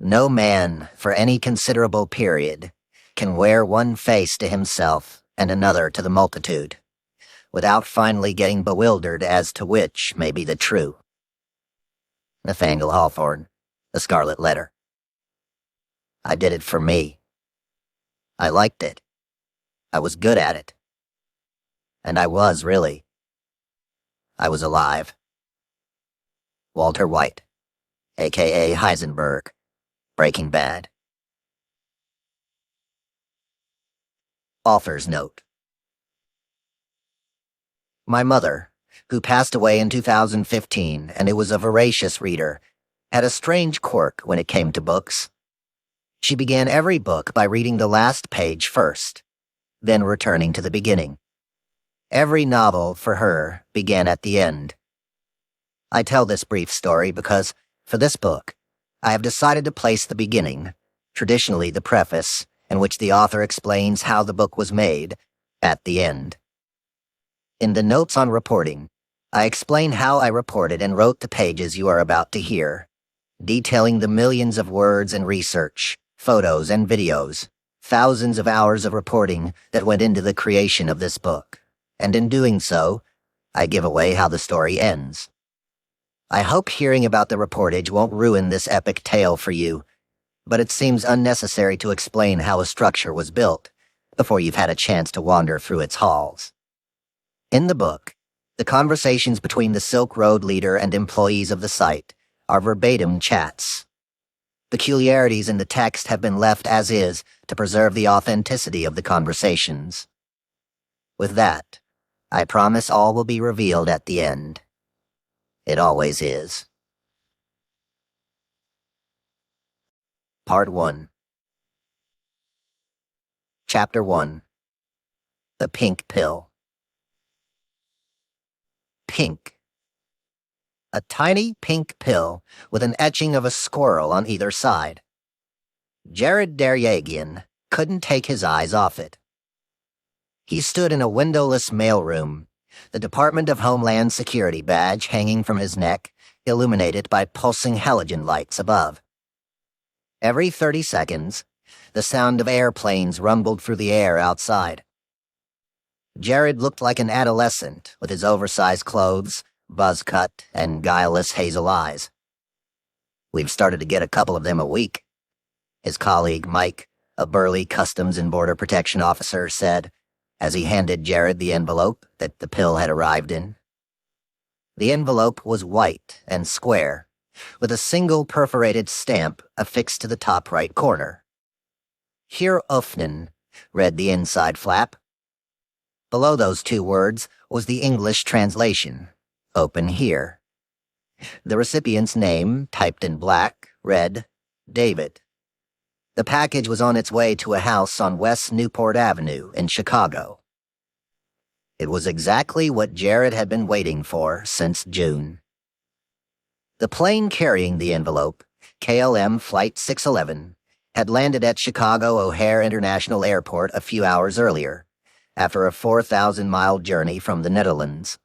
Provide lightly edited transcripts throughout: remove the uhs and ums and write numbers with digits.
No man, for any considerable period, can wear one face to himself and another to the multitude, without finally getting bewildered as to which may be the true. Nathaniel Hawthorne, The Scarlet Letter. I did it for me. I liked it. I was good at it. And I was, really. I was alive. Walter White, a.k.a. Heisenberg, Breaking Bad. Author's note. My mother, who passed away in 2015 and who was a voracious reader, had a strange quirk when it came to books. She began every book by reading the last page first, then returning to the beginning. Every novel, for her, began at the end. I tell this brief story because, for this book, I have decided to place the beginning, traditionally the preface, in which the author explains how the book was made, at the end. In the notes on reporting, I explain how I reported and wrote the pages you are about to hear, detailing the millions of words and research, photos and videos, thousands of hours of reporting that went into the creation of this book, and in doing so, I give away how the story ends. I hope hearing about the reportage won't ruin this epic tale for you, but it seems unnecessary to explain how a structure was built before you've had a chance to wander through its halls. In the book, the conversations between the Silk Road leader and employees of the site are verbatim chats. Peculiarities in the text have been left as is to preserve the authenticity of the conversations. With that, I promise all will be revealed at the end. It always is. Part 1. Chapter 1. The Pink Pill. Pink. A tiny pink pill with an etching of a squirrel on either side. Jared Deryagian couldn't take his eyes off it. He stood in a windowless mailroom, the Department of Homeland Security badge hanging from his neck, illuminated by pulsing halogen lights above. Every 30 seconds, the sound of airplanes rumbled through the air outside. Jared looked like an adolescent with his oversized clothes, buzz cut, and guileless hazel eyes. We've started to get a couple of them a week, his colleague Mike, a burly Customs and Border Protection officer, said, as he handed Jared the envelope that the pill had arrived in. The envelope was white and square, with a single perforated stamp affixed to the top right corner. Hier öffnen, read the inside flap. Below those two words was the English translation, open here. The recipient's name, typed in black, read, David. The package was on its way to a house on West Newport Avenue in Chicago. It was exactly what Jared had been waiting for since June. The plane carrying the envelope, KLM Flight 611, had landed at Chicago O'Hare International Airport a few hours earlier, after a 4,000-mile journey from the Netherlands.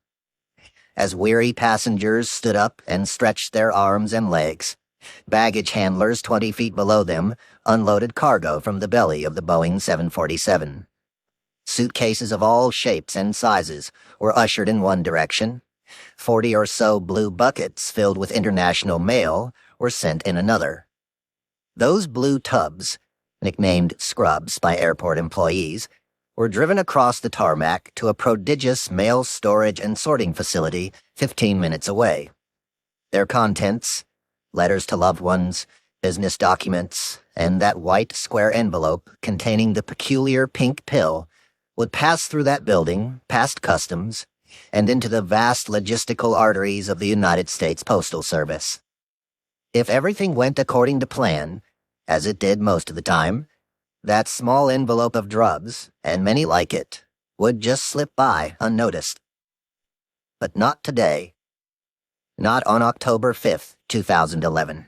As weary passengers stood up and stretched their arms and legs, baggage handlers 20 feet below them unloaded cargo from the belly of the Boeing 747. Suitcases of all shapes and sizes were ushered in one direction. 40 or so blue buckets filled with international mail were sent in another. Those blue tubs, nicknamed scrubs by airport employees, were driven across the tarmac to a prodigious mail storage and sorting facility 15 minutes away. Their contents, letters to loved ones, business documents, and that white square envelope containing the peculiar pink pill, would pass through that building, past customs, and into the vast logistical arteries of the United States Postal Service. If everything went according to plan, as it did most of the time, that small envelope of drugs, and many like it, would just slip by unnoticed. But not today. Not on October 5th, 2011.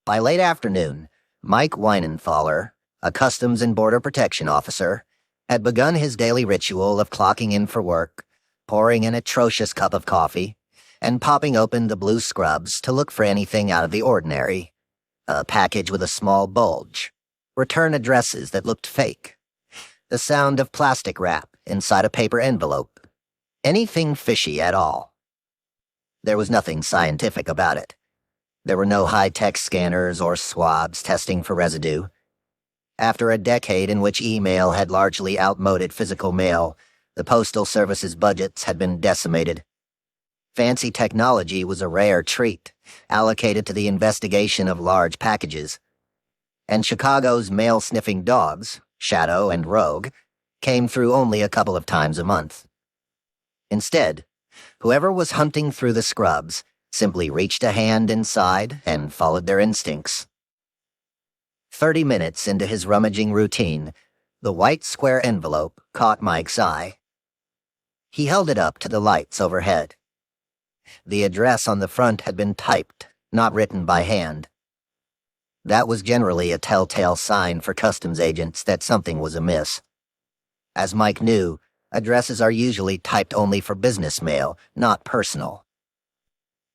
By late afternoon, Mike Weinenthaler, a Customs and Border Protection officer, had begun his daily ritual of clocking in for work, pouring an atrocious cup of coffee, and popping open the blue scrubs to look for anything out of the ordinary, A package with a small bulge. Return addresses that looked fake. The sound of plastic wrap inside a paper envelope. Anything fishy at all. There was nothing scientific about it. There were no high-tech scanners or swabs testing for residue. After a decade in which email had largely outmoded physical mail, the Postal Service's budgets had been decimated. Fancy technology was a rare treat, allocated to the investigation of large packages. And Chicago's mail-sniffing dogs, Shadow and Rogue, came through only a couple of times a month. Instead, whoever was hunting through the scrubs simply reached a hand inside and followed their instincts. 30 minutes into his rummaging routine, the white square envelope caught Mike's eye. He held it up to the lights overhead. The address on the front had been typed, not written by hand. That was generally a telltale sign for customs agents that something was amiss. As Mike knew, addresses are usually typed only for business mail, not personal.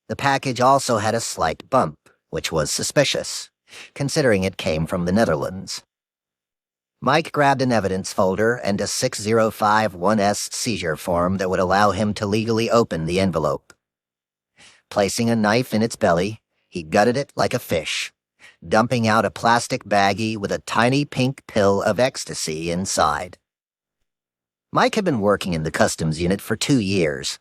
The package also had a slight bump, which was suspicious, considering it came from the Netherlands. Mike grabbed an evidence folder and a 6051S seizure form that would allow him to legally open the envelope. Placing a knife in its belly, he gutted it like a fish, dumping out a plastic baggie with a tiny pink pill of ecstasy inside. Mike had been working in the customs unit for 2 years,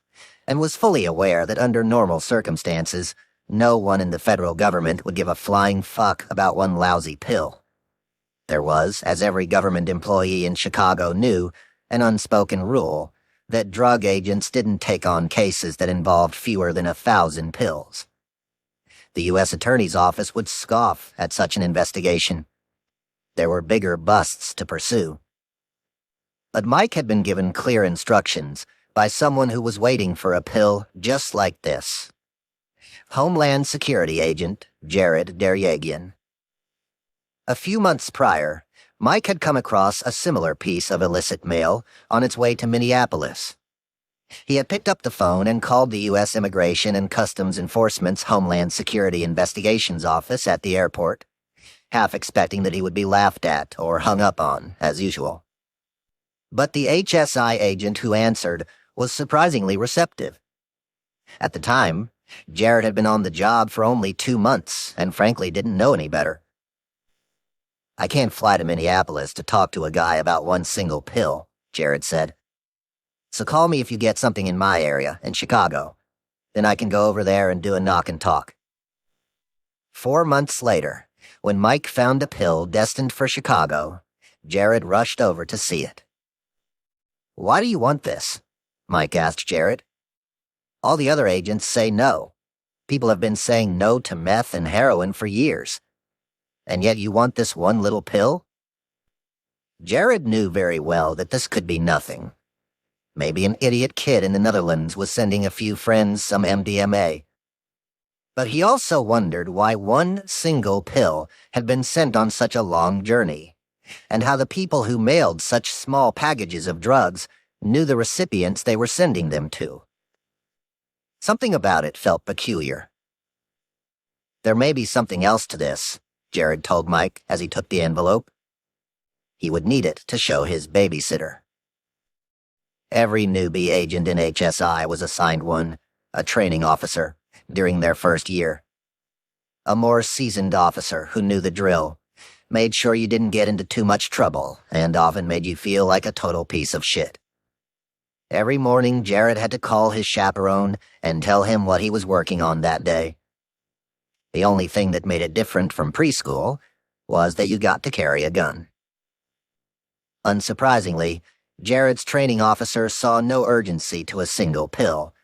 and was fully aware that under normal circumstances, no one in the federal government would give a flying fuck about one lousy pill. There was, as every government employee in Chicago knew, an unspoken rule that drug agents didn't take on cases that involved fewer than 1,000 pills. The U.S. Attorney's Office would scoff at such an investigation. There were bigger busts to pursue. But Mike had been given clear instructions by someone who was waiting for a pill just like this. Homeland Security Agent Jared Deryagian. A few months prior, Mike had come across a similar piece of illicit mail on its way to Minneapolis. He had picked up the phone and called the U.S. Immigration and Customs Enforcement's Homeland Security Investigations Office at the airport, half expecting that he would be laughed at or hung up on, as usual. But the HSI agent who answered was surprisingly receptive. At the time, Jared had been on the job for only 2 months and frankly didn't know any better. "I can't fly to Minneapolis to talk to a guy about one single pill," Jared said. "So call me if you get something in my area, in Chicago. Then I can go over there and do a knock and talk." 4 months later, when Mike found a pill destined for Chicago, Jared rushed over to see it. "Why do you want this?" Mike asked Jared. "All the other agents say no. People have been saying no to meth and heroin for years. And yet you want this one little pill?" Jared knew very well that this could be nothing. Maybe an idiot kid in the Netherlands was sending a few friends some MDMA. But he also wondered why one single pill had been sent on such a long journey, and how the people who mailed such small packages of drugs knew the recipients they were sending them to. Something about it felt peculiar. "There may be something else to this," Jared told Mike as he took the envelope. He would need it to show his babysitter. Every newbie agent in HSI was assigned one, a training officer, during their first year. A more seasoned officer who knew the drill, made sure you didn't get into too much trouble, and often made you feel like a total piece of shit. Every morning, Jared had to call his chaperone and tell him what he was working on that day. The only thing that made it different from preschool was that you got to carry a gun. Unsurprisingly, Jared's training officer saw no urgency to a single pill,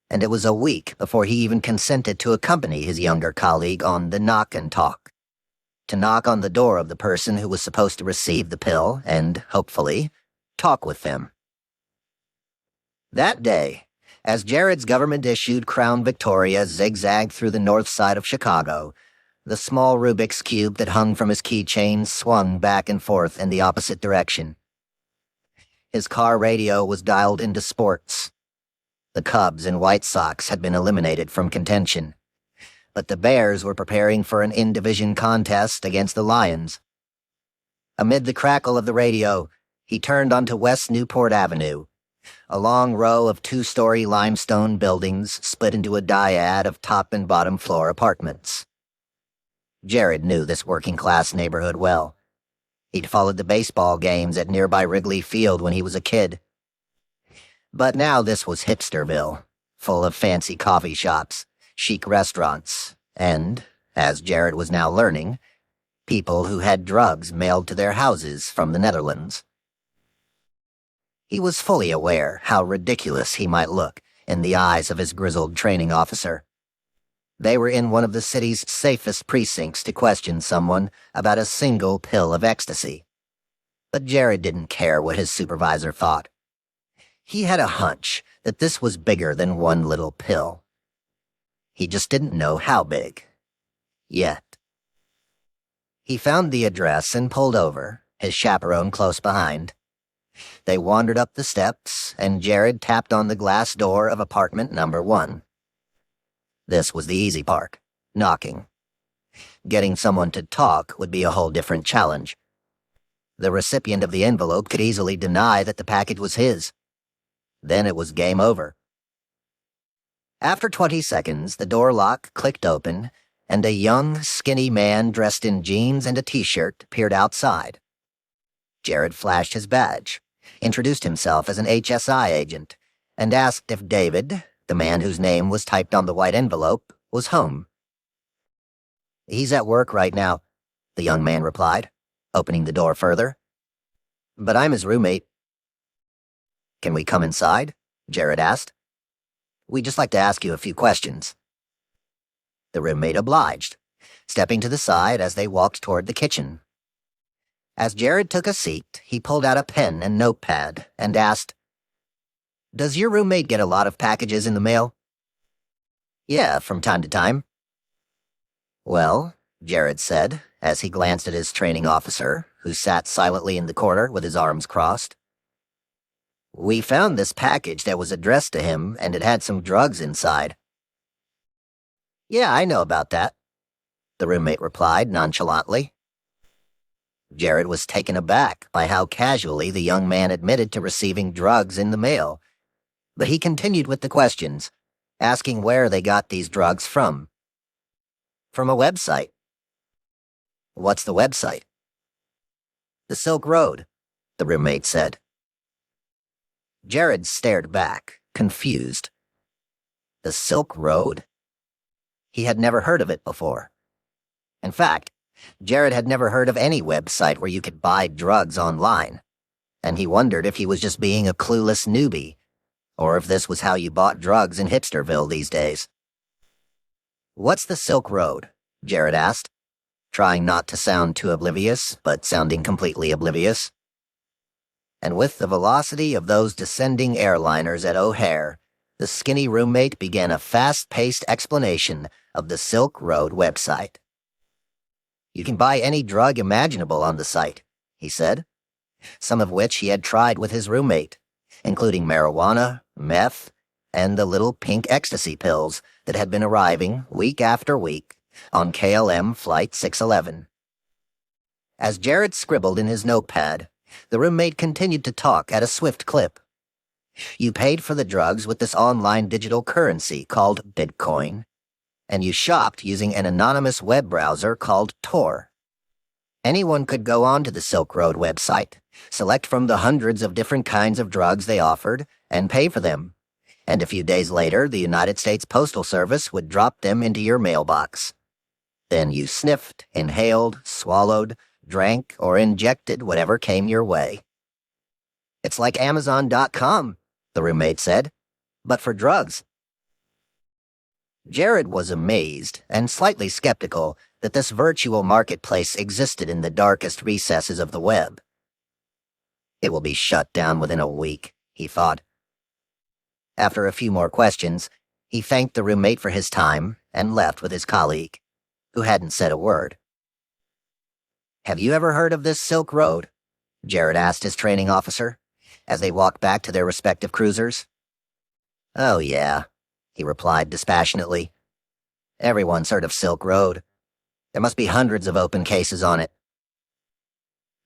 and it was a week before he even consented to accompany his younger colleague on the knock and talk. To knock on the door of the person who was supposed to receive the pill and, hopefully, talk with them. That day, as Jared's government-issued Crown Victoria zigzagged through the north side of Chicago, the small Rubik's Cube that hung from his keychain swung back and forth in the opposite direction. His car radio was dialed into sports. The Cubs and White Sox had been eliminated from contention. but the Bears were preparing for an in-division contest against the Lions. Amid the crackle of the radio, he turned onto West Newport Avenue, a long row of two-story limestone buildings split into a dyad of top and bottom floor apartments. Jared knew this working-class neighborhood well. He'd followed the baseball games at nearby Wrigley Field when he was a kid. But now this was Hipsterville, full of fancy coffee shops, chic restaurants, and, as Jared was now learning, people who had drugs mailed to their houses from the Netherlands. He was fully aware how ridiculous he might look in the eyes of his grizzled training officer. They were in one of the city's safest precincts to question someone about a single pill of ecstasy. But Jared didn't care what his supervisor thought. He had a hunch that this was bigger than one little pill. He just didn't know how big. Yet. He found the address and pulled over, his chaperone close behind. They wandered up the steps, and Jared tapped on the glass door of apartment number 1. This was the easy part, knocking. Getting someone to talk would be a whole different challenge. The recipient of the envelope could easily deny that the package was his. Then it was game over. After 20 seconds, the door lock clicked open, and a young, skinny man dressed in jeans and a t-shirt peered outside. Jared flashed his badge, introduced himself as an HSI agent, and asked if David, the man whose name was typed on the white envelope, was home. "He's at work right now," the young man replied, opening the door further. "But I'm his roommate." "Can we come inside?" Jared asked. "We'd just like to ask you a few questions." The roommate obliged, stepping to the side as they walked toward the kitchen. As Jared took a seat, he pulled out a pen and notepad and asked, "Does your roommate get a lot of packages in the mail?" "Yeah, from time to time." "Well," Jared said, as he glanced at his training officer, who sat silently in the corner with his arms crossed, "we found this package that was addressed to him, and it had some drugs inside." "Yeah, I know about that," the roommate replied nonchalantly. Jared was taken aback by how casually the young man admitted to receiving drugs in the mail. But he continued with the questions, asking where they got these drugs from. "From a website." "What's the website?" "The Silk Road," the roommate said. Jared stared back, confused. The Silk Road? He had never heard of it before. In fact, Jared had never heard of any website where you could buy drugs online, and he wondered if he was just being a clueless newbie, or if this was how you bought drugs in Hipsterville these days. "What's the Silk Road?" Jared asked, trying not to sound too oblivious, but sounding completely oblivious. And with the velocity of those descending airliners at O'Hare, the skinny roommate began a fast-paced explanation of the Silk Road website. "You can buy any drug imaginable on the site," he said, some of which he had tried with his roommate, including marijuana, meth, and the little pink ecstasy pills that had been arriving week after week on KLM Flight 611. As Jared scribbled in his notepad, the roommate continued to talk at a swift clip. "You paid for the drugs with this online digital currency called Bitcoin, and you shopped using an anonymous web browser called Tor. Anyone could go onto the Silk Road website, select from the hundreds of different kinds of drugs they offered, and pay for them. And a few days later, the United States Postal Service would drop them into your mailbox. Then you sniffed, inhaled, swallowed, drank, or injected whatever came your way." "It's like Amazon.com, the roommate said, "but for drugs." Jared was amazed and slightly skeptical that this virtual marketplace existed in the darkest recesses of the web. It will be shut down within a week, he thought. After a few more questions, he thanked the roommate for his time and left with his colleague, who hadn't said a word. "Have you ever heard of this Silk Road?" Jared asked his training officer, as they walked back to their respective cruisers. "Oh, yeah," he replied dispassionately. Everyone's heard of Silk Road. There must be hundreds of open cases on it.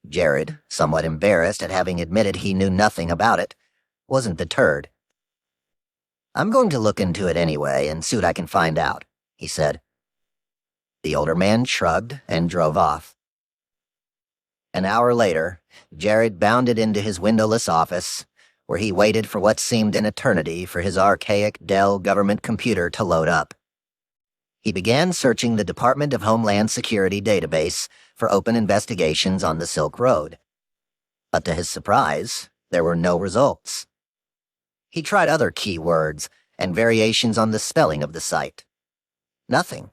Jared, somewhat embarrassed at having admitted he knew nothing about it, wasn't deterred. "I'm going to look into it anyway and see what I can find out," he said. The older man shrugged and drove off. An hour later, Jared bounded into his windowless office, where he waited for what seemed an eternity for his archaic Dell government computer to load up. He began searching the Department of Homeland Security database for open investigations on the Silk Road. But to his surprise, there were no results. He tried other keywords and variations on the spelling of the site. Nothing.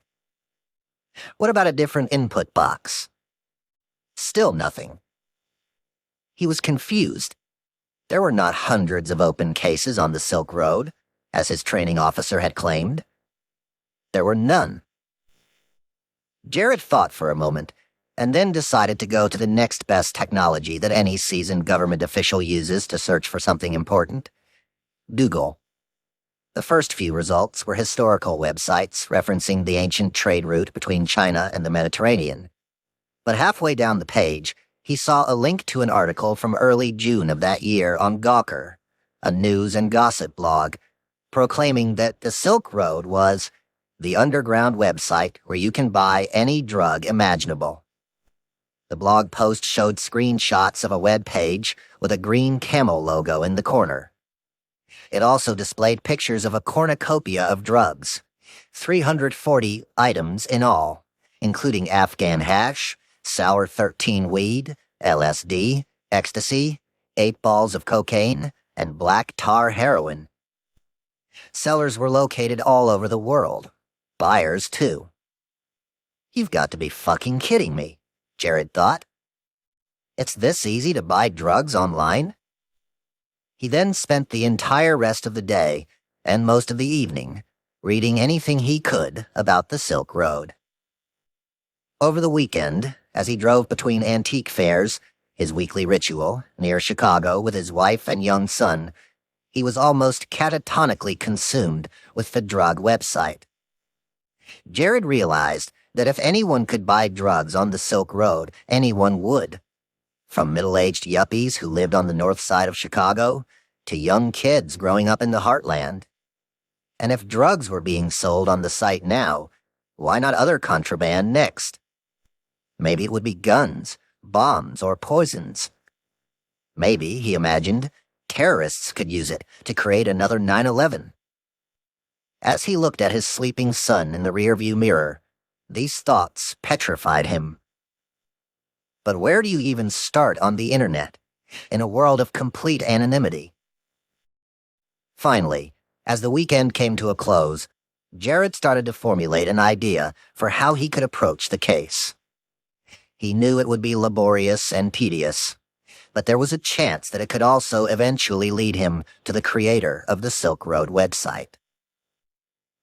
What about a different input box? Still nothing. He was confused. There were not hundreds of open cases on the Silk Road, as his training officer had claimed. There were none. Jared thought for a moment, and then decided to go to the next best technology that any seasoned government official uses to search for something important: Google. The first few results were historical websites referencing the ancient trade route between China and the Mediterranean. But halfway down the page, he saw a link to an article from early June of that year on Gawker, a news and gossip blog, proclaiming that the Silk Road was the underground website where you can buy any drug imaginable. The blog post showed screenshots of a web page with a green camel logo in the corner. It also displayed pictures of a cornucopia of drugs, 340 items in all, including Afghan hash, sour 13 weed, LSD, ecstasy, 8 balls of cocaine, and black tar heroin. Sellers were located all over the world. Buyers, too. "You've got to be fucking kidding me," Jared thought. "It's this easy to buy drugs online?" He then spent the entire rest of the day, and most of the evening, reading anything he could about the Silk Road. Over the weekend, as he drove between antique fairs, his weekly ritual, near Chicago with his wife and young son, he was almost catatonically consumed with the drug website. Jared realized that if anyone could buy drugs on the Silk Road, anyone would. From middle-aged yuppies who lived on the north side of Chicago, to young kids growing up in the heartland. And if drugs were being sold on the site now, why not other contraband next? Maybe it would be guns, bombs, or poisons. Maybe, he imagined, terrorists could use it to create another 9/11. As he looked at his sleeping son in the rearview mirror, these thoughts petrified him. But where do you even start on the internet, in a world of complete anonymity? Finally, as the weekend came to a close, Jared started to formulate an idea for how he could approach the case. He knew it would be laborious and tedious, but there was a chance that it could also eventually lead him to the creator of the Silk Road website.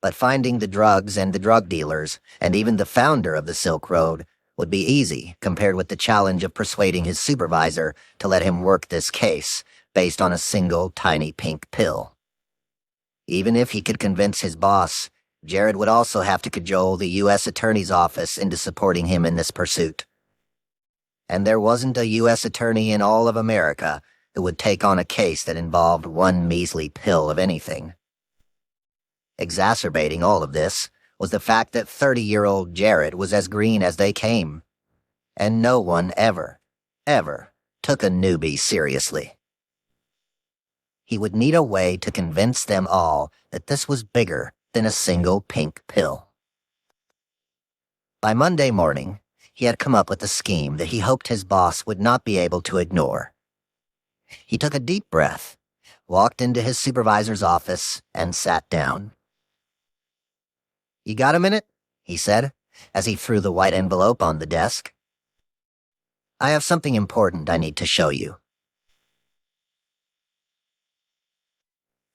But finding the drugs and the drug dealers, and even the founder of the Silk Road, would be easy compared with the challenge of persuading his supervisor to let him work this case based on a single tiny pink pill. Even if he could convince his boss, Jared would also have to cajole the U.S. Attorney's Office into supporting him in this pursuit. And there wasn't a U.S. attorney in all of America who would take on a case that involved one measly pill of anything. Exacerbating all of this was the fact that 30-year-old Jared was as green as they came, and no one ever took a newbie seriously. He would need a way to convince them all that this was bigger than a single pink pill. By Monday morning, he had come up with a scheme that he hoped his boss would not be able to ignore. He took a deep breath, walked into his supervisor's office, and sat down. "You got a minute?" he said, as he threw the white envelope on the desk. "I have something important I need to show you."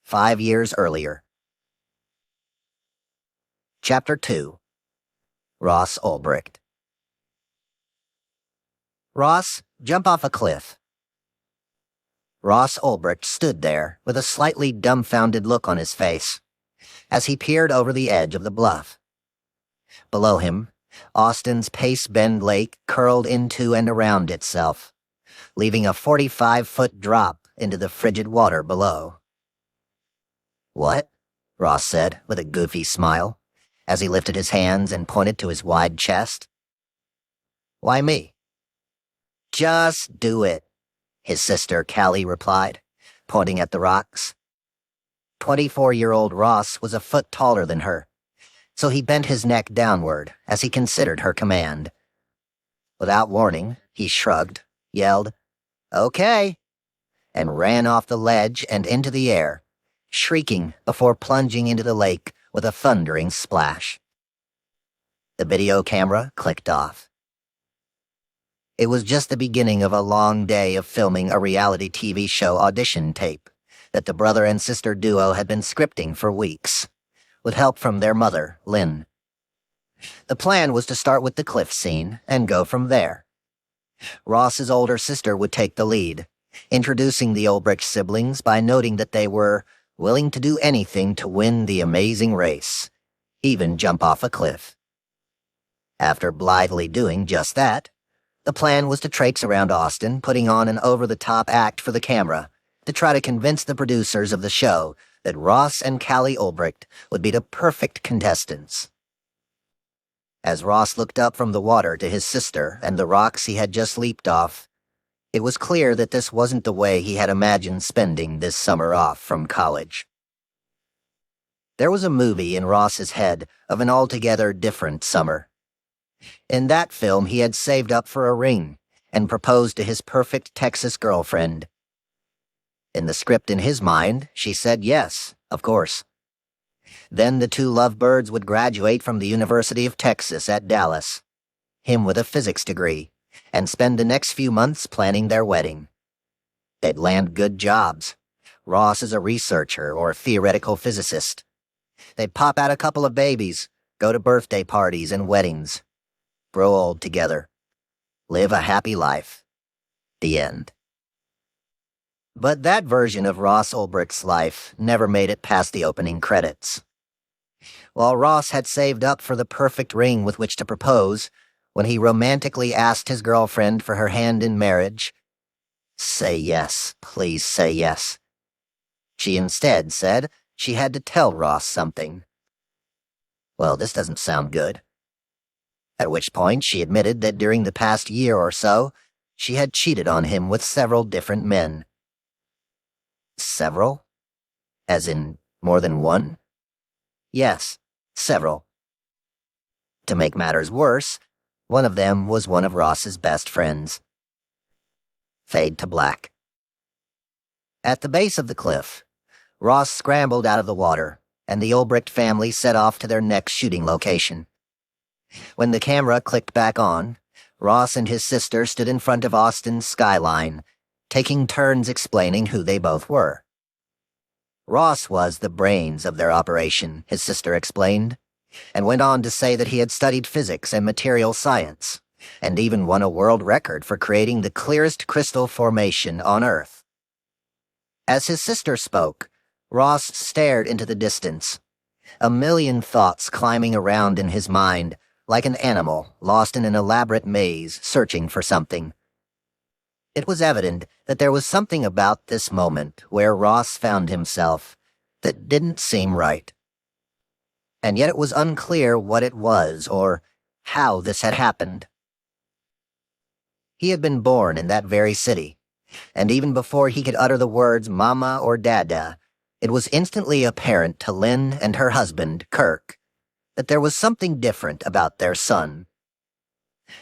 5 years earlier. Chapter 2. Ross Ulbricht. "Ross, jump off a cliff." Ross Ulbricht stood there with a slightly dumbfounded look on his face as he peered over the edge of the bluff. Below him, Austin's Pace Bend Lake curled into and around itself, leaving a 45-foot drop into the frigid water below. "What?" Ross said with a goofy smile, as he lifted his hands and pointed to his wide chest. "Why me?" "Just do it," his sister Callie replied, pointing at the rocks. 24-year-old Ross was a foot taller than her, so he bent his neck downward as he considered her command. Without warning, he shrugged, yelled, "Okay," and ran off the ledge and into the air, shrieking before plunging into the lake with a thundering splash. The video camera clicked off. It was just the beginning of a long day of filming a reality TV show audition tape that the brother and sister duo had been scripting for weeks, with help from their mother, Lynn. The plan was to start with the cliff scene and go from there. Ross's older sister would take the lead, introducing the Ulbricht siblings by noting that they were willing to do anything to win the amazing race, even jump off a cliff. After blithely doing just that, the plan was to traipse around Austin, putting on an over-the-top act for the camera to try to convince the producers of the show that Ross and Callie Ulbricht would be the perfect contestants. As Ross looked up from the water to his sister and the rocks he had just leaped off, it was clear that this wasn't the way he had imagined spending this summer off from college. There was a movie in Ross's head of an altogether different summer. In that film, he had saved up for a ring and proposed to his perfect Texas girlfriend. In the script in his mind, she said yes, of course. Then the two lovebirds would graduate from the University of Texas at Dallas, him with a physics degree, and spend the next few months planning their wedding. They'd land good jobs. Ross as a researcher or theoretical physicist. They'd pop out a couple of babies, go to birthday parties and weddings, grow old together, live a happy life. The end. But that version of Ross Ulbricht's life never made it past the opening credits. While Ross had saved up for the perfect ring with which to propose, when he romantically asked his girlfriend for her hand in marriage, "Say yes, please say yes," she instead said she had to tell Ross something. "Well, this doesn't sound good." At which point she admitted that during the past year or so, she had cheated on him with several different men. Several? As in more than one? Yes, several. To make matters worse, one of them was one of Ross's best friends. Fade to black. At the base of the cliff, Ross scrambled out of the water, and the Ulbricht family set off to their next shooting location. When the camera clicked back on, Ross and his sister stood in front of Austin's skyline, taking turns explaining who they both were. Ross was the brains of their operation, his sister explained, and went on to say that he had studied physics and material science, and even won a world record for creating the clearest crystal formation on Earth. As his sister spoke, Ross stared into the distance, a million thoughts climbing around in his mind, like an animal lost in an elaborate maze searching for something. It was evident that there was something about this moment where Ross found himself that didn't seem right. And yet it was unclear what it was or how this had happened. He had been born in that very city, and even before he could utter the words Mama or Dada, it was instantly apparent to Lynn and her husband, Kirk, that there was something different about their son.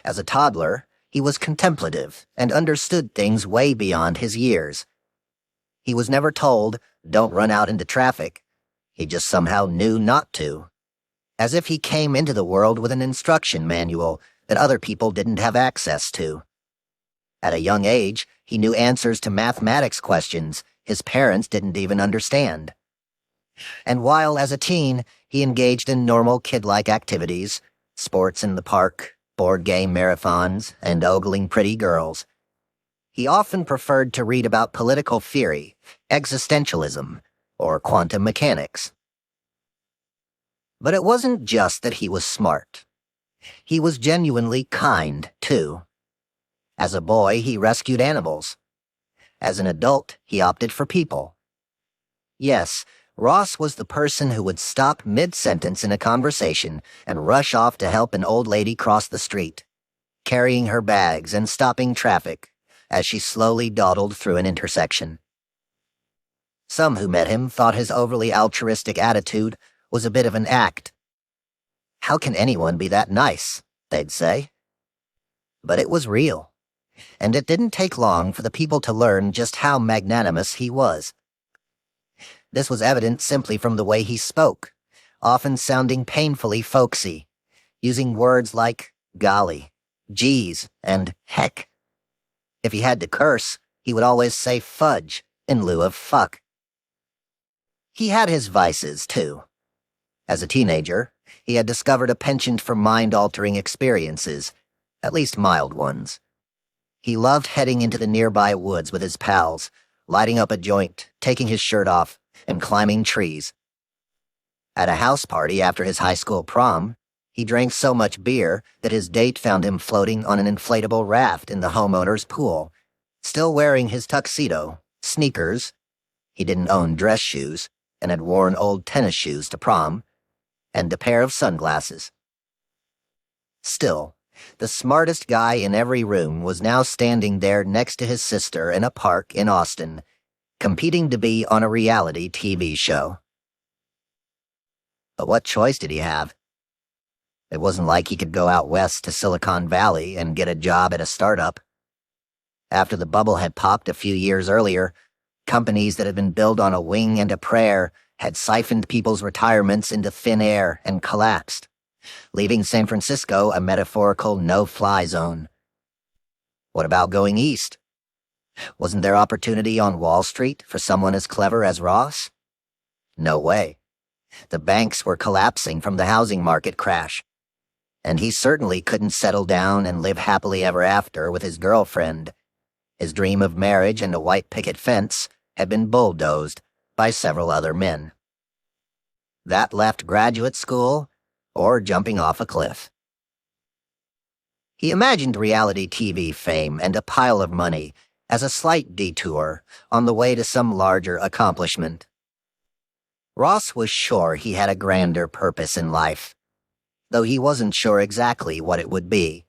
As a toddler, he was contemplative and understood things way beyond his years. He was never told, "Don't run out into traffic." He just somehow knew not to, as if he came into the world with an instruction manual that other people didn't have access to. At a young age, he knew answers to mathematics questions his parents didn't even understand. And while as a teen, he engaged in normal kid-like activities, sports in the park, board game marathons, and ogling pretty girls, he often preferred to read about political theory, existentialism, or quantum mechanics. But it wasn't just that he was smart. He was genuinely kind, too. As a boy, he rescued animals. As an adult, he opted for people. Yes, Ross was the person who would stop mid-sentence in a conversation and rush off to help an old lady cross the street, carrying her bags and stopping traffic as she slowly dawdled through an intersection. Some who met him thought his overly altruistic attitude was a bit of an act. How can anyone be that nice, they'd say. But it was real, and it didn't take long for the people to learn just how magnanimous he was. This was evident simply from the way he spoke, often sounding painfully folksy, using words like golly, geez, and heck. If he had to curse, he would always say fudge in lieu of fuck. He had his vices, too. As a teenager, he had discovered a penchant for mind-altering experiences, at least mild ones. He loved heading into the nearby woods with his pals, lighting up a joint, taking his shirt off, and climbing trees. At a house party after his high school prom, he drank so much beer that his date found him floating on an inflatable raft in the homeowner's pool, still wearing his tuxedo, sneakers. He didn't own dress shoes and had worn old tennis shoes to prom, and a pair of sunglasses. Still, the smartest guy in every room was now standing there next to his sister in a park in Austin, competing to be on a reality TV show. But what choice did he have? It wasn't like he could go out west to Silicon Valley and get a job at a startup. After the bubble had popped a few years earlier, companies that had been built on a wing and a prayer had siphoned people's retirements into thin air and collapsed, leaving San Francisco a metaphorical no-fly zone. What about going east? Wasn't there opportunity on Wall Street for someone as clever as Ross? No way. The banks were collapsing from the housing market crash, and he certainly couldn't settle down and live happily ever after with his girlfriend. His dream of marriage and a white picket fence had been bulldozed by several other men. That left graduate school or jumping off a cliff. He imagined reality TV fame and a pile of money as a slight detour on the way to some larger accomplishment. Ross was sure he had a grander purpose in life, though he wasn't sure exactly what it would be.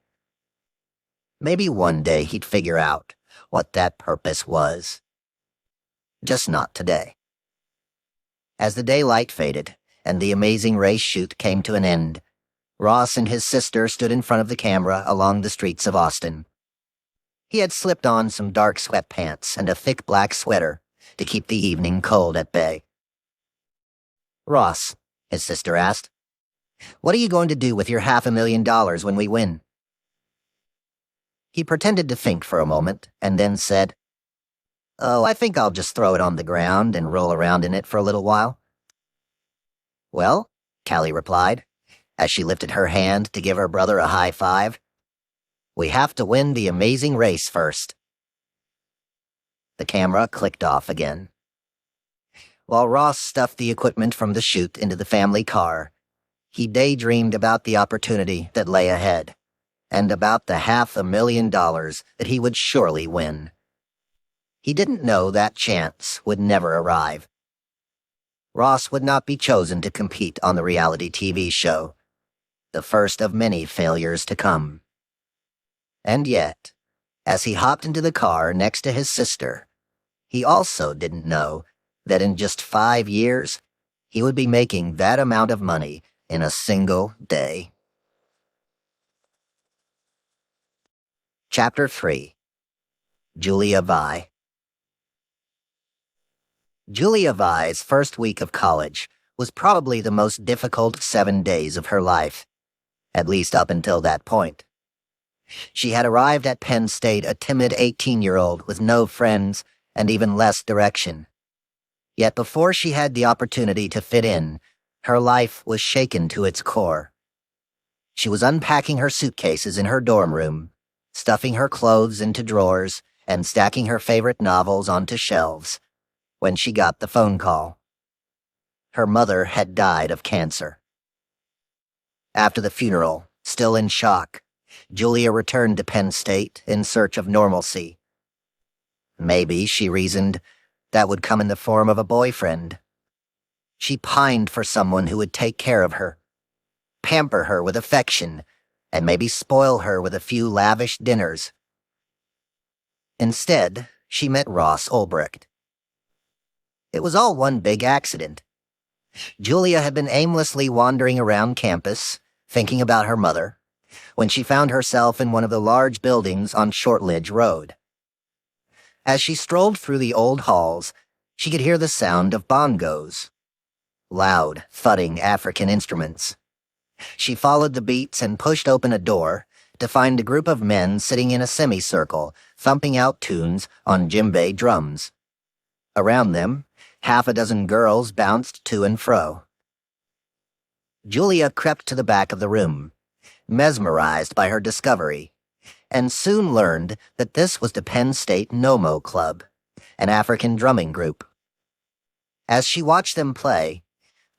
Maybe one day he'd figure out what that purpose was. Just not today. As the daylight faded and the Amazing Race shoot came to an end, Ross and his sister stood in front of the camera along the streets of Austin. He had slipped on some dark sweatpants and a thick black sweater to keep the evening cold at bay. "Ross," his sister asked, "what are you going to do with your $500,000 when we win?" He pretended to think for a moment and then said, "Oh, I think I'll just throw it on the ground and roll around in it for a little while." "Well," Callie replied, as she lifted her hand to give her brother a high five, "we have to win the Amazing Race first." The camera clicked off again. While Ross stuffed the equipment from the chute into the family car, he daydreamed about the opportunity that lay ahead, and about the $500,000 that he would surely win. He didn't know that chance would never arrive. Ross would not be chosen to compete on the reality TV show, the first of many failures to come. And yet, as he hopped into the car next to his sister, he also didn't know that in just 5 years, he would be making that amount of money in a single day. Chapter 3. Julia Vi. Julia Vi's first week of college was probably the most difficult 7 days of her life, at least up until that point. She had arrived at Penn State a timid 18-year-old with no friends and even less direction. Yet before she had the opportunity to fit in, her life was shaken to its core. She was unpacking her suitcases in her dorm room, stuffing her clothes into drawers, and stacking her favorite novels onto shelves, when she got the phone call. Her mother had died of cancer. After the funeral, still in shock, Julia returned to Penn State in search of normalcy. Maybe, she reasoned, that would come in the form of a boyfriend. She pined for someone who would take care of her, pamper her with affection, and maybe spoil her with a few lavish dinners. Instead, she met Ross Ulbricht. It was all one big accident. Julia had been aimlessly wandering around campus, thinking about her mother, when she found herself in one of the large buildings on Shortridge Road. As she strolled through the old halls, she could hear the sound of bongos, loud, thudding African instruments. She followed the beats and pushed open a door to find a group of men sitting in a semicircle, thumping out tunes on djembe drums. Around them, half a dozen girls bounced to and fro. Julia crept to the back of the room, mesmerized by her discovery, and soon learned that this was the Penn State Nomo Club, an African drumming group. As she watched them play,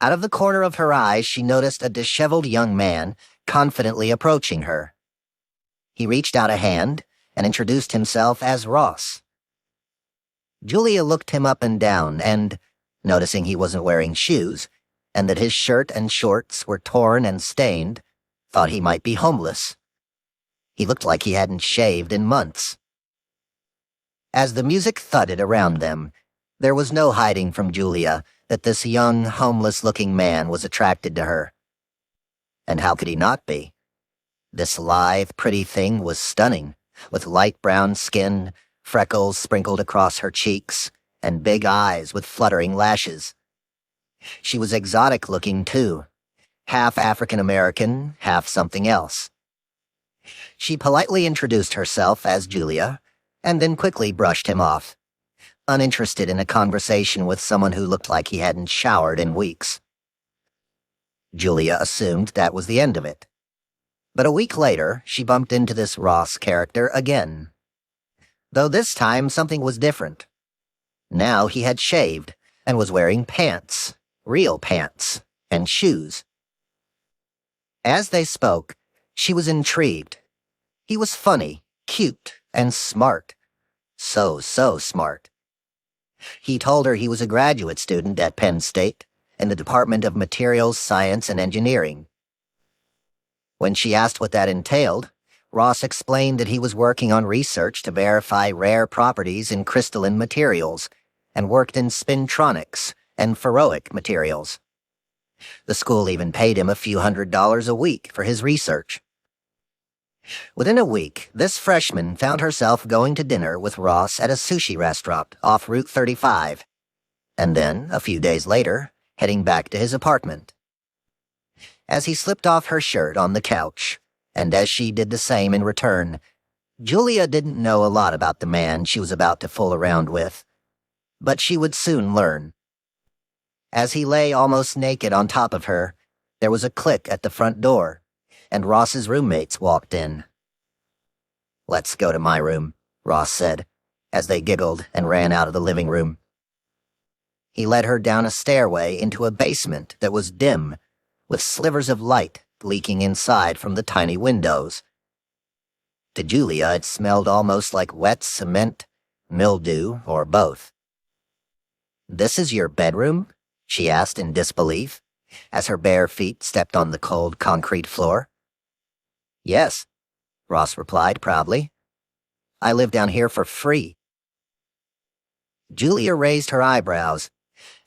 out of the corner of her eye she noticed a disheveled young man confidently approaching her. He reached out a hand and introduced himself as Ross. Julia looked him up and down and, noticing he wasn't wearing shoes, and that his shirt and shorts were torn and stained, thought he might be homeless. He looked like he hadn't shaved in months. As the music thudded around them, there was no hiding from Julia that this young, homeless-looking man was attracted to her. And how could he not be? This lithe, pretty thing was stunning, with light brown skin, freckles sprinkled across her cheeks, and big eyes with fluttering lashes. She was exotic-looking, too, half African-American, half something else. She politely introduced herself as Julia, and then quickly brushed him off, uninterested in a conversation with someone who looked like he hadn't showered in weeks. Julia assumed that was the end of it. But a week later, she bumped into this Ross character again. Though this time something was different. Now he had shaved and was wearing pants, real pants, and shoes. As they spoke, she was intrigued. He was funny, cute, and smart. So smart. He told her he was a graduate student at Penn State in the Department of Materials Science and Engineering. When she asked what that entailed, Ross explained that he was working on research to verify rare properties in crystalline materials and worked in spintronics and ferroic materials. The school even paid him a few $100s a week for his research. Within a week, this freshman found herself going to dinner with Ross at a sushi restaurant off Route 35, and then, a few days later, heading back to his apartment. As he slipped off her shirt on the couch, and as she did the same in return, Julia didn't know a lot about the man she was about to fool around with, but she would soon learn. As he lay almost naked on top of her, there was a click at the front door, and Ross's roommates walked in. "Let's go to my room," Ross said, as they giggled and ran out of the living room. He led her down a stairway into a basement that was dim, with slivers of light leaking inside from the tiny windows. To Julia, it smelled almost like wet cement, mildew, or both. "This is your bedroom?" she asked in disbelief, as her bare feet stepped on the cold concrete floor. "Yes," Ross replied proudly. "I live down here for free." Julia raised her eyebrows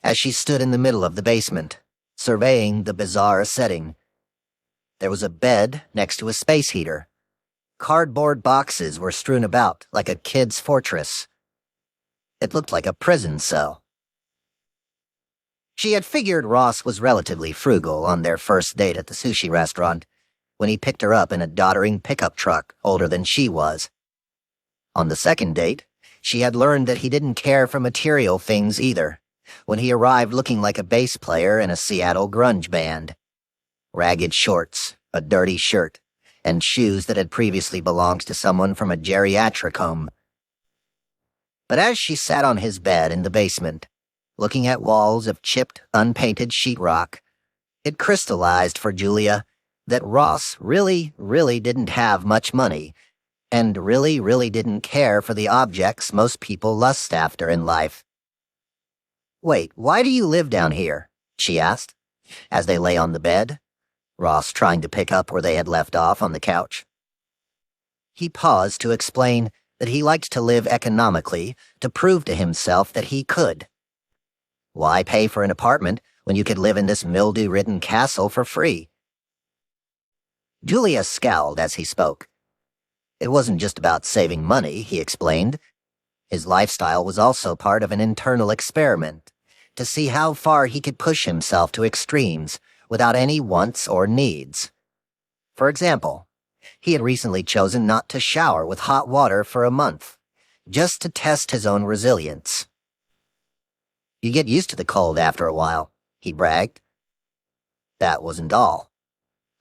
as she stood in the middle of the basement, surveying the bizarre setting. There was a bed next to a space heater. Cardboard boxes were strewn about like a kid's fortress. It looked like a prison cell. She had figured Ross was relatively frugal on their first date at the sushi restaurant, when he picked her up in a doddering pickup truck older than she was. On the second date, she had learned that he didn't care for material things either, when he arrived looking like a bass player in a Seattle grunge band. Ragged shorts, a dirty shirt, and shoes that had previously belonged to someone from a geriatric home. But as she sat on his bed in the basement, looking at walls of chipped, unpainted sheetrock, it crystallized for Julia that Ross really didn't have much money and really didn't care for the objects most people lust after in life. "Wait, why do you live down here?" she asked, as they lay on the bed, Ross trying to pick up where they had left off on the couch. He paused to explain that he liked to live economically to prove to himself that he could. Why pay for an apartment when you could live in this mildew-ridden castle for free? Julia scowled as he spoke. It wasn't just about saving money, he explained. His lifestyle was also part of an internal experiment to see how far he could push himself to extremes without any wants or needs. For example, he had recently chosen not to shower with hot water for a month, just to test his own resilience. "You get used to the cold after a while," he bragged. That wasn't all.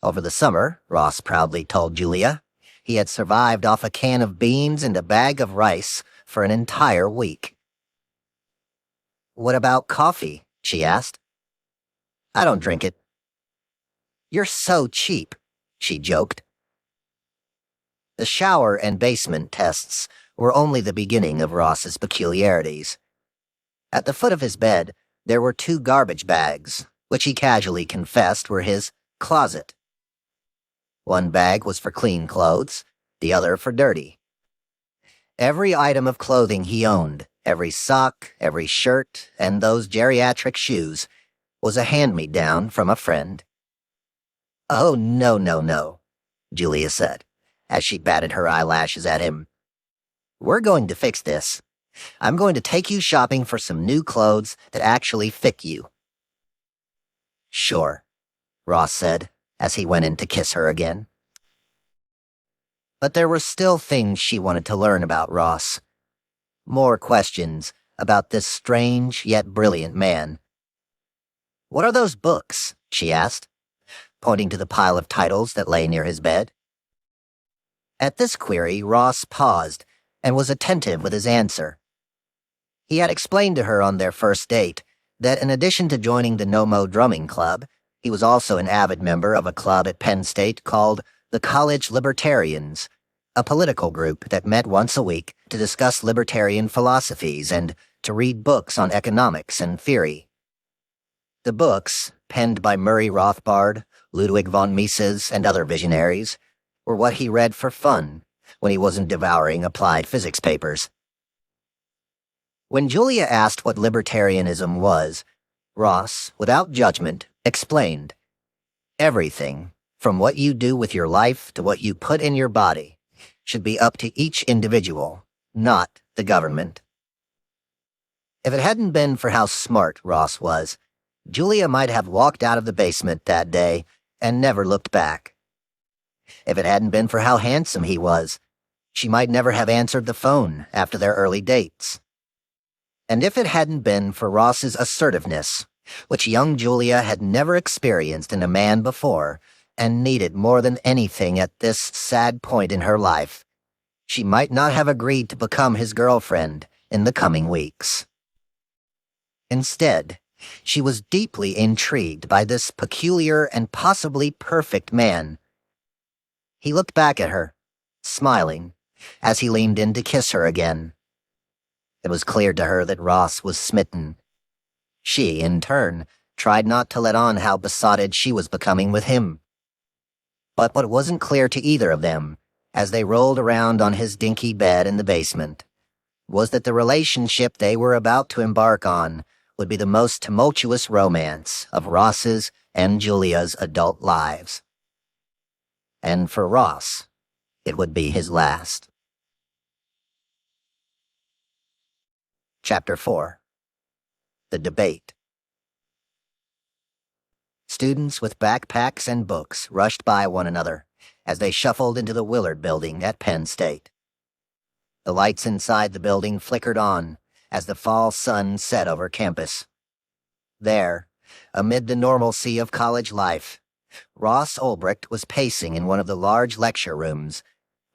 Over the summer, Ross proudly told Julia, he had survived off a can of beans and a bag of rice for an entire week. "What about coffee?" she asked. "I don't drink it." "You're so cheap," she joked. The shower and basement tests were only the beginning of Ross's peculiarities. At the foot of his bed, there were 2 garbage bags, which he casually confessed were his closet. One bag was for clean clothes, the other for dirty. Every item of clothing he owned, every sock, every shirt, and those geriatric shoes, was a hand-me-down from a friend. "Oh, no," Julia said, as she batted her eyelashes at him. "We're going to fix this. I'm going to take you shopping for some new clothes that actually fit you." "Sure," Ross said, as he went in to kiss her again. But there were still things she wanted to learn about Ross. More questions about this strange yet brilliant man. "What are those books?" she asked, pointing to the pile of titles that lay near his bed. At this query, Ross paused and was attentive with his answer. He had explained to her on their first date that in addition to joining the No-Mo Drumming Club, he was also an avid member of a club at Penn State called the College Libertarians, a political group that met once a week to discuss libertarian philosophies and to read books on economics and theory. The books, penned by Murray Rothbard, Ludwig von Mises, and other visionaries, were what he read for fun when he wasn't devouring applied physics papers. When Julia asked what libertarianism was, Ross, without judgment, explained. Everything, from what you do with your life to what you put in your body, should be up to each individual, not the government. If it hadn't been for how smart Ross was, Julia might have walked out of the basement that day and never looked back. If it hadn't been for how handsome he was, she might never have answered the phone after their early dates. And if it hadn't been for Ross's assertiveness, which young Julia had never experienced in a man before and needed more than anything at this sad point in her life, she might not have agreed to become his girlfriend in the coming weeks. Instead, she was deeply intrigued by this peculiar and possibly perfect man. He looked back at her, smiling, as he leaned in to kiss her again. It was clear to her that Ross was smitten. She, in turn, tried not to let on how besotted she was becoming with him. But what wasn't clear to either of them, as they rolled around on his dinky bed in the basement, was that the relationship they were about to embark on would be the most tumultuous romance of Ross's and Julia's adult lives. And for Ross, it would be his last. Chapter 4. The Debate. Students with backpacks and books rushed by one another as they shuffled into the Willard Building at Penn State. The lights inside the building flickered on as the fall sun set over campus. There, amid the normalcy of college life, Ross Ulbricht was pacing in one of the large lecture rooms,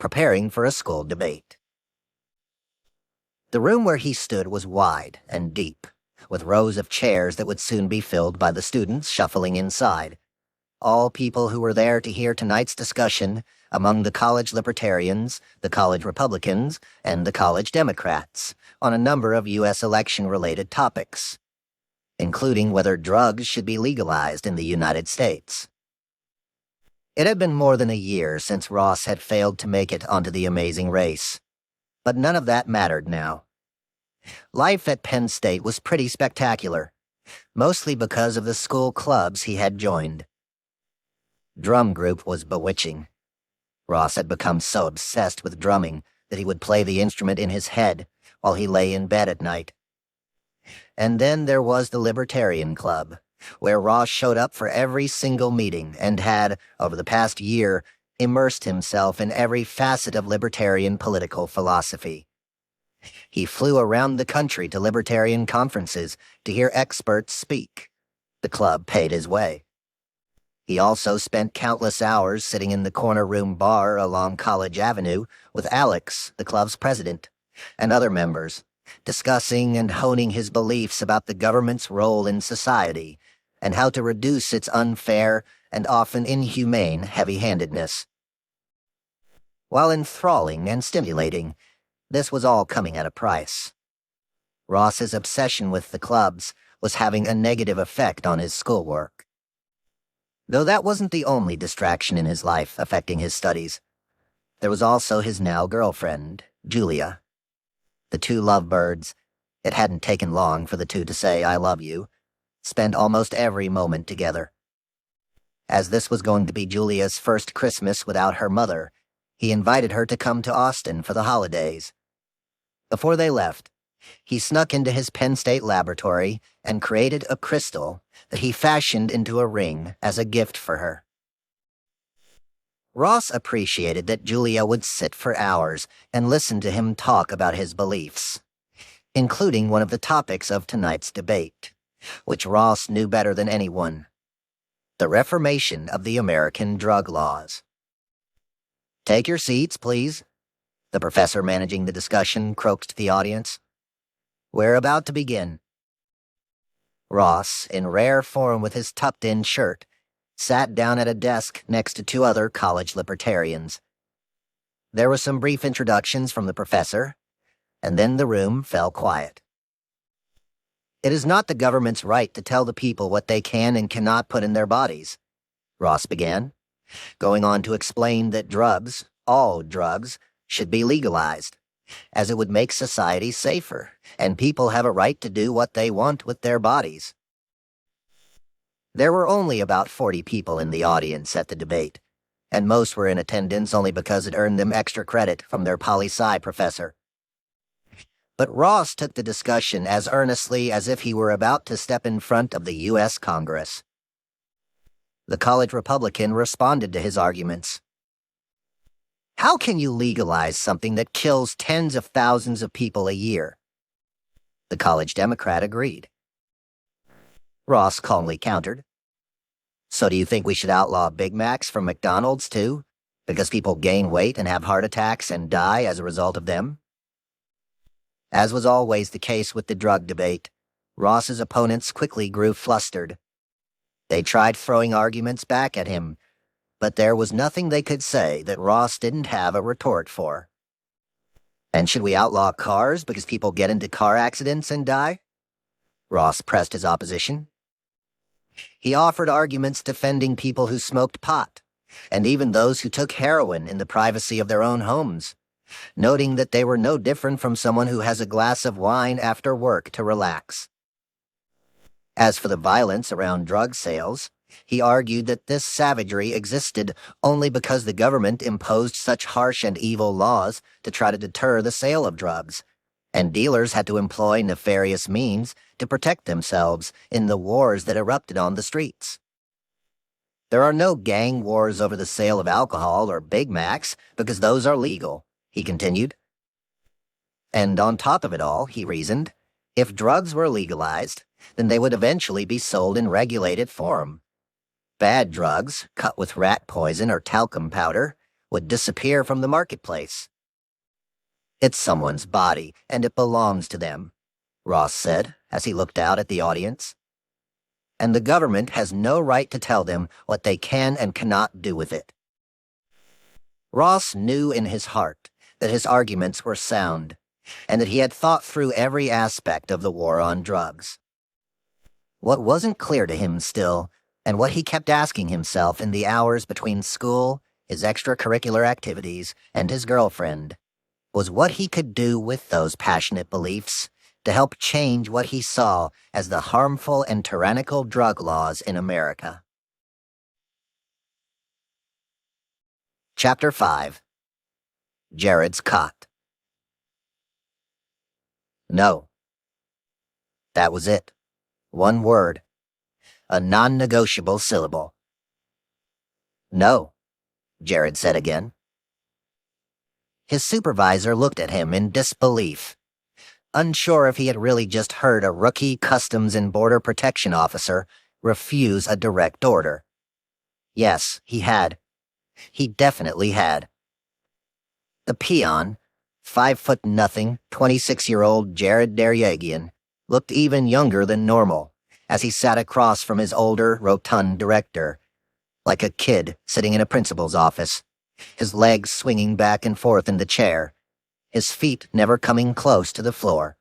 preparing for a school debate. The room where he stood was wide and deep, with rows of chairs that would soon be filled by the students shuffling inside, all people who were there to hear tonight's discussion among the college libertarians, the college Republicans, and the college Democrats on a number of U.S. election-related topics, including whether drugs should be legalized in the United States. It had been more than a year since Ross had failed to make it onto the Amazing Race, but none of that mattered now. Life at Penn State was pretty spectacular, mostly because of the school clubs he had joined. Drum group was bewitching. Ross had become so obsessed with drumming that he would play the instrument in his head while he lay in bed at night. And then there was the Libertarian Club, where Ross showed up for every single meeting and had, over the past year, immersed himself in every facet of libertarian political philosophy. He flew around the country to libertarian conferences to hear experts speak. The club paid his way. He also spent countless hours sitting in the corner room bar along College Avenue with Alex, the club's president, and other members, discussing and honing his beliefs about the government's role in society and how to reduce its unfair and often inhumane heavy-handedness. While enthralling and stimulating, this was all coming at a price. Ross's obsession with the clubs was having a negative effect on his schoolwork. Though that wasn't the only distraction in his life affecting his studies. There was also his now girlfriend, Julia. The two lovebirds, it hadn't taken long for the two to say "I love you," spent almost every moment together. As this was going to be Julia's first Christmas without her mother, he invited her to come to Austin for the holidays. Before they left, he snuck into his Penn State laboratory and created a crystal that he fashioned into a ring as a gift for her. Ross appreciated that Julia would sit for hours and listen to him talk about his beliefs, including one of the topics of tonight's debate, which Ross knew better than anyone: the reformation of the American drug laws. "Take your seats, please," the professor managing the discussion croaked to the audience. "We're about to begin." Ross, in rare form with his tucked-in shirt, sat down at a desk next to two other college libertarians. There were some brief introductions from the professor, and then the room fell quiet. "It is not the government's right to tell the people what they can and cannot put in their bodies," Ross began, going on to explain that drugs, all drugs, should be legalized, as it would make society safer, and people have a right to do what they want with their bodies. There were only about 40 people in the audience at the debate, and most were in attendance only because it earned them extra credit from their poli-sci professor. But Ross took the discussion as earnestly as if he were about to step in front of the U.S. Congress. The college Republican responded to his arguments. "How can you legalize something that kills tens of thousands of people a year?" The college Democrat agreed. Ross calmly countered, "So do you think we should outlaw Big Macs from McDonald's, too, because people gain weight and have heart attacks and die as a result of them?" As was always the case with the drug debate, Ross's opponents quickly grew flustered. They tried throwing arguments back at him, but there was nothing they could say that Ross didn't have a retort for. "And should we outlaw cars because people get into car accidents and die?" Ross pressed his opposition. He offered arguments defending people who smoked pot, and even those who took heroin in the privacy of their own homes, noting that they were no different from someone who has a glass of wine after work to relax. As for the violence around drug sales, he argued that this savagery existed only because the government imposed such harsh and evil laws to try to deter the sale of drugs, and dealers had to employ nefarious means to protect themselves in the wars that erupted on the streets. "There are no gang wars over the sale of alcohol or Big Macs because those are legal," he continued. And on top of it all, he reasoned, if drugs were legalized, then they would eventually be sold in regulated form. Bad drugs, cut with rat poison or talcum powder, would disappear from the marketplace. "It's someone's body, and it belongs to them," Ross said as he looked out at the audience. and the government has no right to tell them what they can and cannot do with it. Ross knew in his heart that his arguments were sound, and that he had thought through every aspect of the war on drugs. What wasn't clear to him still, and what he kept asking himself in the hours between school, his extracurricular activities, and his girlfriend, was what he could do with those passionate beliefs to help change what he saw as the harmful and tyrannical drug laws in America. Chapter 5. Jared's Cot. No. That was it. One word. A non-negotiable syllable. No, Jared said again. His supervisor looked at him in disbelief, unsure if he had really just heard a rookie Customs and Border Protection officer refuse a direct order. Yes, he had. He definitely had. The peon, 5'0", 26-year-old Jared Deryagian, looked even younger than normal as he sat across from his older, rotund director, like a kid sitting in a principal's office, his legs swinging back and forth in the chair, his feet never coming close to the floor.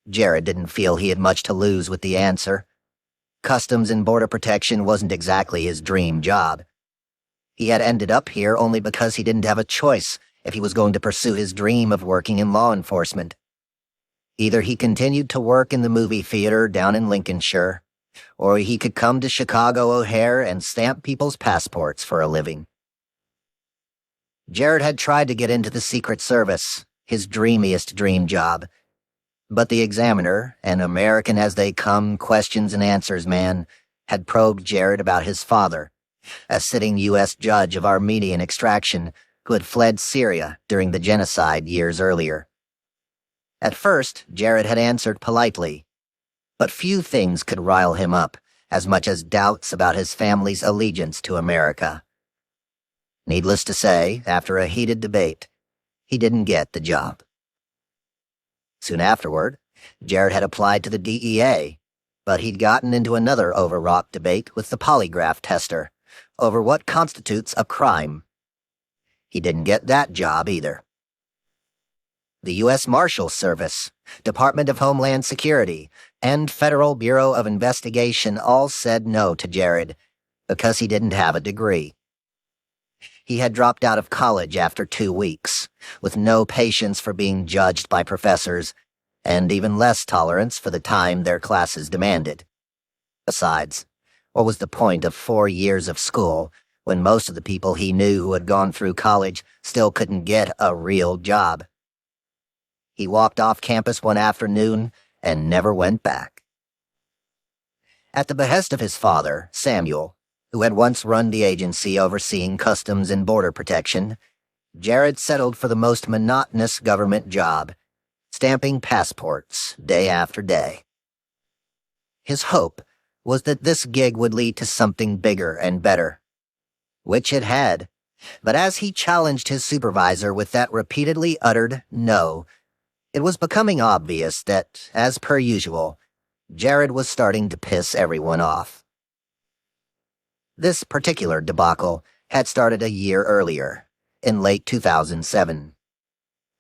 Jared didn't feel he had much to lose with the answer. Customs and Border Protection wasn't exactly his dream job. He had ended up here only because he didn't have a choice if he was going to pursue his dream of working in law enforcement. Either he continued to work in the movie theater down in Lincolnshire, or he could come to Chicago O'Hare and stamp people's passports for a living. Jared had tried to get into the Secret Service, his dreamiest dream job, but the Examiner, an American-as-they-come questions and answers man, had probed Jared about his father, a sitting U.S. judge of Armenian extraction who had fled Syria during the genocide years earlier. At first, Jared had answered politely, but few things could rile him up as much as doubts about his family's allegiance to America. Needless to say, after a heated debate, he didn't get the job. Soon afterward, Jared had applied to the DEA, but he'd gotten into another overwrought debate with the polygraph tester over what constitutes a crime. He didn't get that job either. The U.S. Marshals Service, Department of Homeland Security, and Federal Bureau of Investigation all said no to Jared because he didn't have a degree. He had dropped out of college after 2 weeks, with no patience for being judged by professors, and even less tolerance for the time their classes demanded. Besides, what was the point of 4 years of school when most of the people he knew who had gone through college still couldn't get a real job? He walked off campus one afternoon and never went back. At the behest of his father, Samuel, who had once run the agency overseeing Customs and Border Protection, Jared settled for the most monotonous government job, stamping passports day after day. His hope was that this gig would lead to something bigger and better, which it had, but as he challenged his supervisor with that repeatedly uttered no, it was becoming obvious that, as per usual, Jared was starting to piss everyone off. This particular debacle had started a year earlier, in late 2007.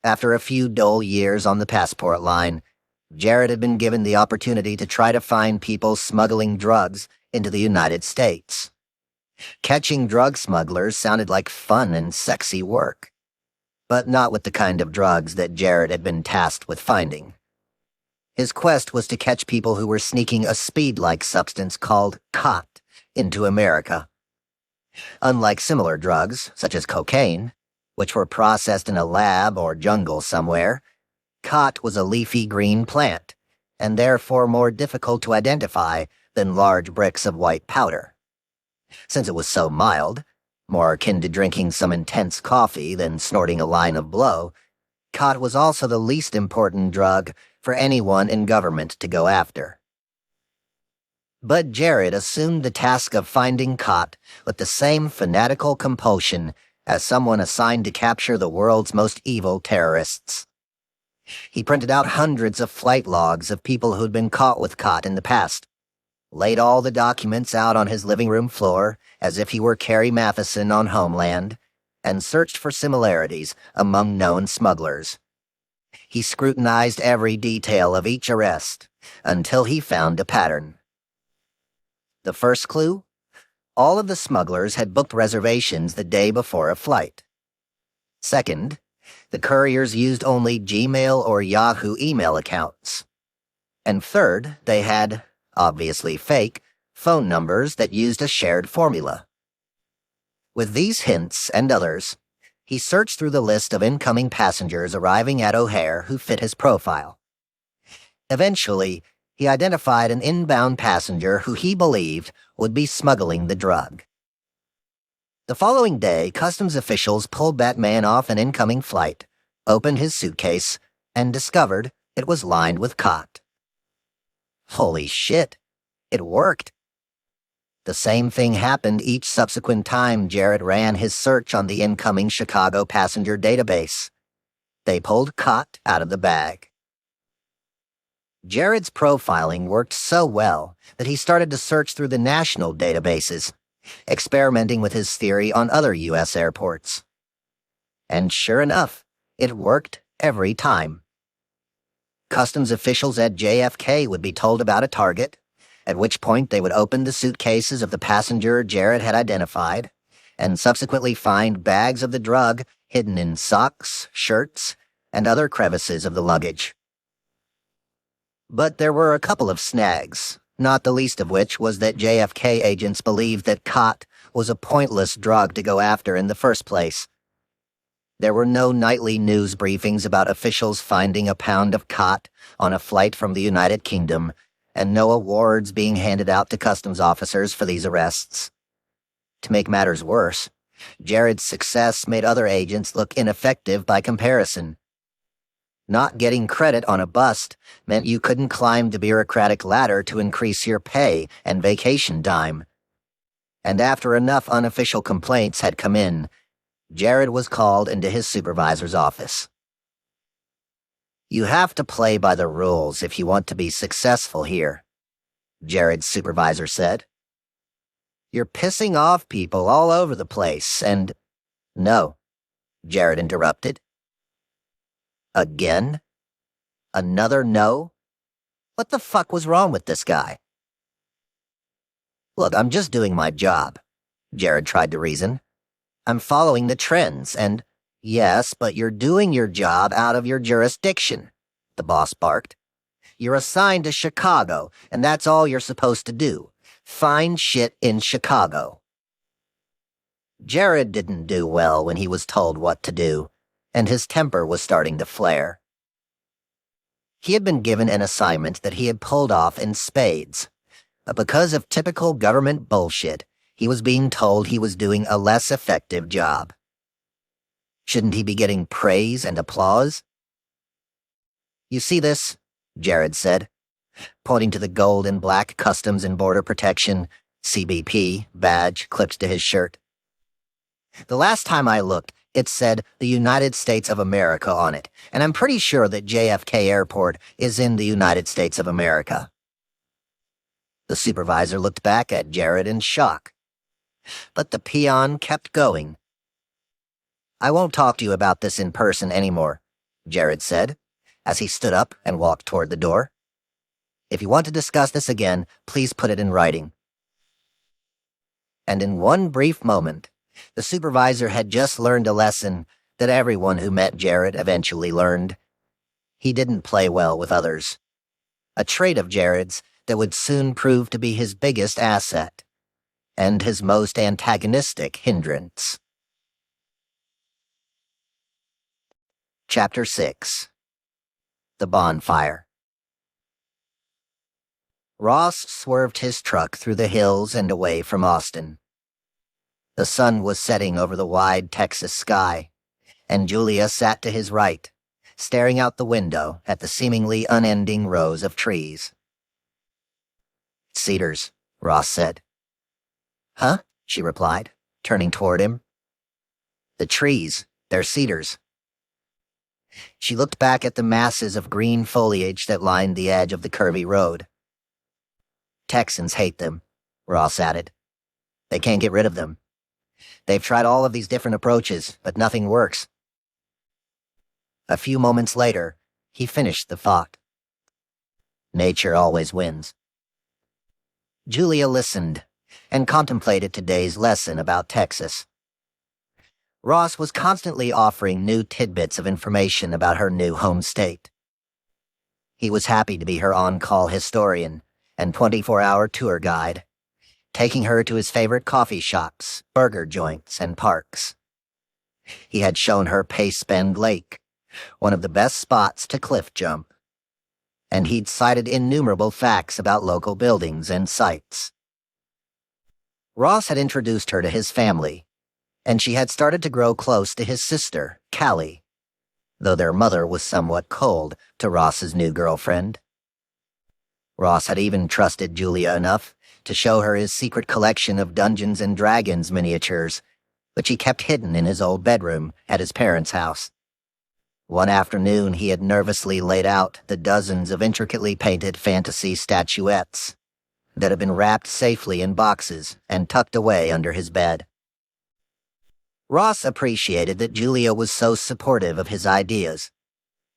After a few dull years on the passport line, Jared had been given the opportunity to try to find people smuggling drugs into the United States. Catching drug smugglers sounded like fun and sexy work, but not with the kind of drugs that Jared had been tasked with finding. His quest was to catch people who were sneaking a speed-like substance called khat into America. Unlike similar drugs, such as cocaine, which were processed in a lab or jungle somewhere, khat was a leafy green plant, and therefore more difficult to identify than large bricks of white powder. Since it was so mild, more akin to drinking some intense coffee than snorting a line of blow, khat was also the least important drug for anyone in government to go after. But Jared assumed the task of finding khat with the same fanatical compulsion as someone assigned to capture the world's most evil terrorists. He printed out hundreds of flight logs of people who'd been caught with khat in the past, laid all the documents out on his living room floor as if he were Carrie Matheson on Homeland, and searched for similarities among known smugglers. He scrutinized every detail of each arrest until he found a pattern. The first clue? All of the smugglers had booked reservations the day before a flight. Second, the couriers used only Gmail or Yahoo email accounts. And third, they had, obviously fake, phone numbers that used a shared formula. With these hints and others, he searched through the list of incoming passengers arriving at O'Hare who fit his profile. Eventually, he identified an inbound passenger who he believed would be smuggling the drug. The following day, customs officials pulled that man off an incoming flight, opened his suitcase, and discovered it was lined with khat. Holy shit, it worked. The same thing happened each subsequent time Jared ran his search on the incoming Chicago passenger database. They pulled khat out of the bag. Jared's profiling worked so well that he started to search through the national databases, experimenting with his theory on other U.S. airports. And sure enough, it worked every time. Customs officials at JFK would be told about a target, at which point they would open the suitcases of the passenger Jared had identified, and subsequently find bags of the drug hidden in socks, shirts, and other crevices of the luggage. But there were a couple of snags, not the least of which was that JFK agents believed that khat was a pointless drug to go after in the first place. There were no nightly news briefings about officials finding a pound of khat on a flight from the United Kingdom, and no awards being handed out to customs officers for these arrests. To make matters worse, Jared's success made other agents look ineffective by comparison. Not getting credit on a bust meant you couldn't climb the bureaucratic ladder to increase your pay and vacation time. And after enough unofficial complaints had come in, Jared was called into his supervisor's office. "You have to play by the rules if you want to be successful here," Jared's supervisor said. "You're pissing off people all over the place, and—" "No," Jared interrupted. Again? Another no? What the fuck was wrong with this guy? "Look, I'm just doing my job," Jared tried to reason. "I'm following the trends, and—" "Yes, but you're doing your job out of your jurisdiction," the boss barked. "You're assigned to Chicago, and that's all you're supposed to do. Find shit in Chicago." Jared didn't do well when he was told what to do, and his temper was starting to flare. He had been given an assignment that he had pulled off in spades, but because of typical government bullshit, he was being told he was doing a less effective job. Shouldn't he be getting praise and applause? "You see this?" Jared said, pointing to the gold and black Customs and Border Protection, CBP, badge clipped to his shirt. "The last time I looked, it said the United States of America on it, and I'm pretty sure that JFK Airport is in the United States of America." The supervisor looked back at Jared in shock. But the peon kept going. "I won't talk to you about this in person anymore," Jared said, as he stood up and walked toward the door. "If you want to discuss this again, please put it in writing." And in one brief moment, the supervisor had just learned a lesson that everyone who met Jared eventually learned. He didn't play well with others. A trait of Jared's that would soon prove to be his biggest asset, and his most antagonistic hindrance. Chapter 6. The Bonfire. Ross swerved his truck through the hills and away from Austin. The sun was setting over the wide Texas sky, and Julia sat to his right, staring out the window at the seemingly unending rows of trees. "Cedars," Ross said. "Huh?" she replied, turning toward him. "The trees, they're cedars." She looked back at the masses of green foliage that lined the edge of the curvy road. Texans hate them," Ross added. "They can't get rid of them. They've tried all of these different approaches, but nothing works." A few moments later, he finished the thought. "Nature always wins." Julia listened and contemplated today's lesson about Texas. Ross was constantly offering new tidbits of information about her new home state. He was happy to be her on-call historian and 24-hour tour guide, taking her to his favorite coffee shops, burger joints, and parks. He had shown her Pace Bend Lake, one of the best spots to cliff jump, and he'd cited innumerable facts about local buildings and sites. Ross had introduced her to his family, and she had started to grow close to his sister, Callie, though their mother was somewhat cold to Ross's new girlfriend. Ross had even trusted Julia enough to show her his secret collection of Dungeons and Dragons miniatures, which he kept hidden in his old bedroom at his parents' house. One afternoon, he had nervously laid out the dozens of intricately painted fantasy statuettes that had been wrapped safely in boxes and tucked away under his bed. Ross appreciated that Julia was so supportive of his ideas,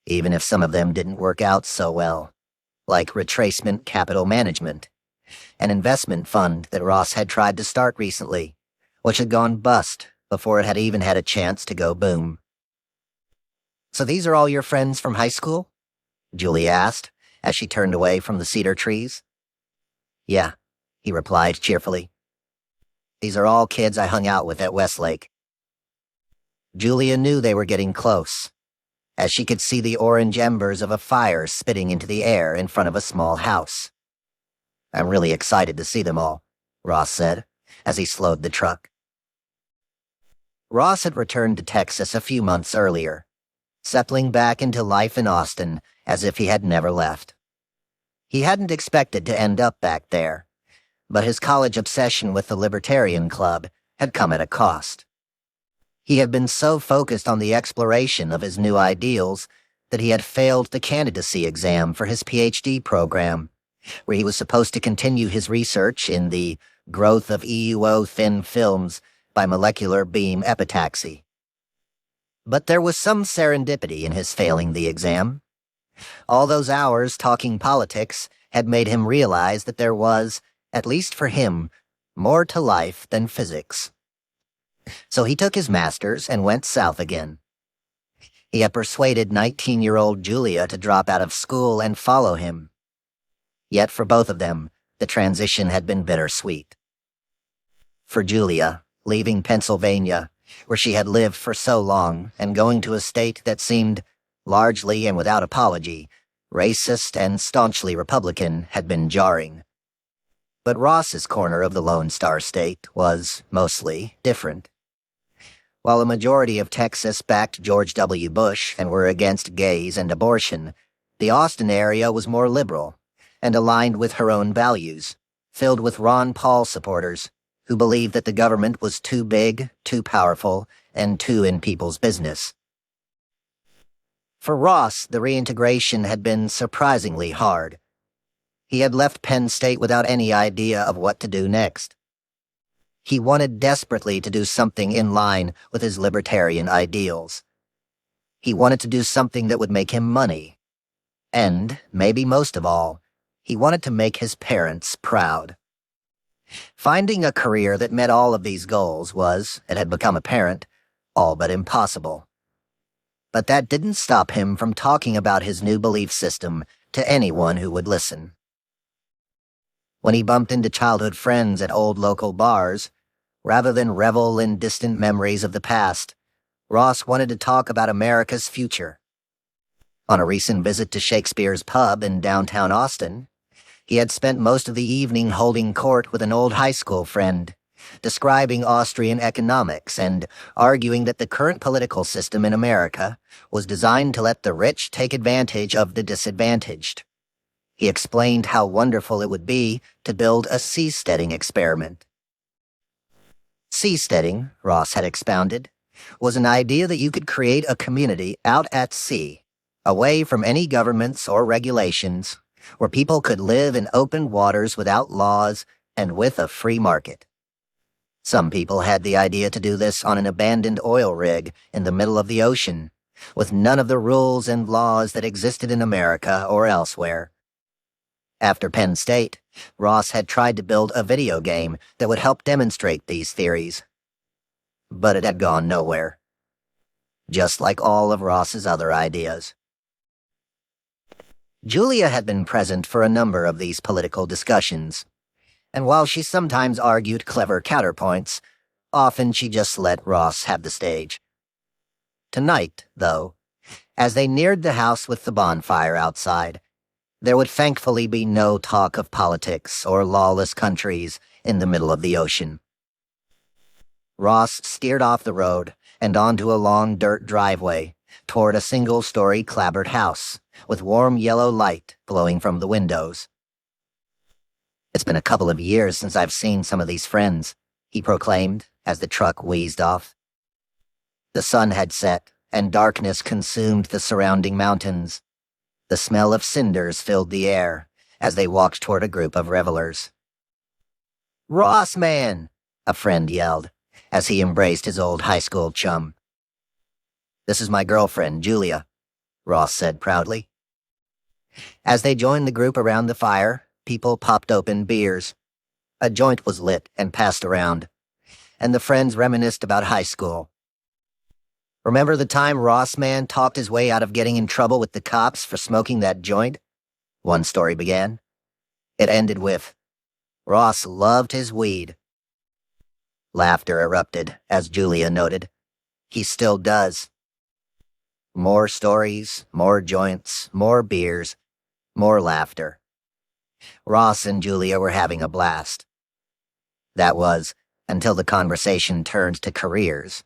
even if some of them didn't work out so well, like retracement capital management, an investment fund that Ross had tried to start recently, which had gone bust before it had even had a chance to go boom. "So these are all your friends from high school?" Julia asked, as she turned away from the cedar trees. "Yeah," he replied cheerfully. "These are all kids I hung out with at Westlake." Julia knew they were getting close, as she could see the orange embers of a fire spitting into the air in front of a small house. "I'm really excited to see them all," Ross said, as he slowed the truck. Ross had returned to Texas a few months earlier, settling back into life in Austin as if he had never left. He hadn't expected to end up back there, but his college obsession with the Libertarian Club had come at a cost. He had been so focused on the exploration of his new ideals that he had failed the candidacy exam for his PhD program, where he was supposed to continue his research in the growth of EUO-thin films by molecular beam epitaxy. But there was some serendipity in his failing the exam. All those hours talking politics had made him realize that there was, at least for him, more to life than physics. So he took his master's and went south again. He had persuaded 19-year-old Julia to drop out of school and follow him. Yet for both of them, the transition had been bittersweet. For Julia, leaving Pennsylvania, where she had lived for so long, and going to a state that seemed, largely and without apology, racist and staunchly Republican, had been jarring. But Ross's corner of the Lone Star State was, mostly, different. While a majority of Texas backed George W. Bush and were against gays and abortion, the Austin area was more liberal and aligned with her own values, filled with Ron Paul supporters who believed that the government was too big, too powerful, and too in people's business. For Ross, the reintegration had been surprisingly hard. He had left Penn State without any idea of what to do next. He wanted desperately to do something in line with his libertarian ideals. He wanted to do something that would make him money. And, maybe most of all, he wanted to make his parents proud. Finding a career that met all of these goals was, it had become apparent, all but impossible. But that didn't stop him from talking about his new belief system to anyone who would listen. When he bumped into childhood friends at old local bars, rather than revel in distant memories of the past, Ross wanted to talk about America's future. On a recent visit to Shakespeare's pub in downtown Austin, he had spent most of the evening holding court with an old high school friend, describing Austrian economics and arguing that the current political system in America was designed to let the rich take advantage of the disadvantaged. He explained how wonderful it would be to build a seasteading experiment. Seasteading, Ross had expounded, was an idea that you could create a community out at sea, away from any governments or regulations, where people could live in open waters without laws and with a free market. Some people had the idea to do this on an abandoned oil rig in the middle of the ocean, with none of the rules and laws that existed in America or elsewhere. After Penn State, Ross had tried to build a video game that would help demonstrate these theories. But it had gone nowhere. Just like all of Ross's other ideas. Julia had been present for a number of these political discussions, and while she sometimes argued clever counterpoints, often she just let Ross have the stage. Tonight, though, as they neared the house with the bonfire outside, there would thankfully be no talk of politics or lawless countries in the middle of the ocean. Ross steered off the road and onto a long dirt driveway toward a single-story clapboard house with warm yellow light glowing from the windows. "It's been a couple of years since I've seen some of these friends," he proclaimed as the truck wheezed off. The sun had set, and darkness consumed the surrounding mountains. The smell of cinders filled the air as they walked toward a group of revelers. "Ross, man!" a friend yelled as he embraced his old high school chum. "This is my girlfriend, Julia," Ross said proudly. As they joined the group around the fire, people popped open beers. A joint was lit and passed around, and the friends reminisced about high school. "Remember the time Ross man talked his way out of getting in trouble with the cops for smoking that joint?" one story began. It ended with, "Ross loved his weed." Laughter erupted, as Julia noted. "He still does." More stories, more joints, more beers, more laughter. Ross and Julia were having a blast. That was, until the conversation turned to careers.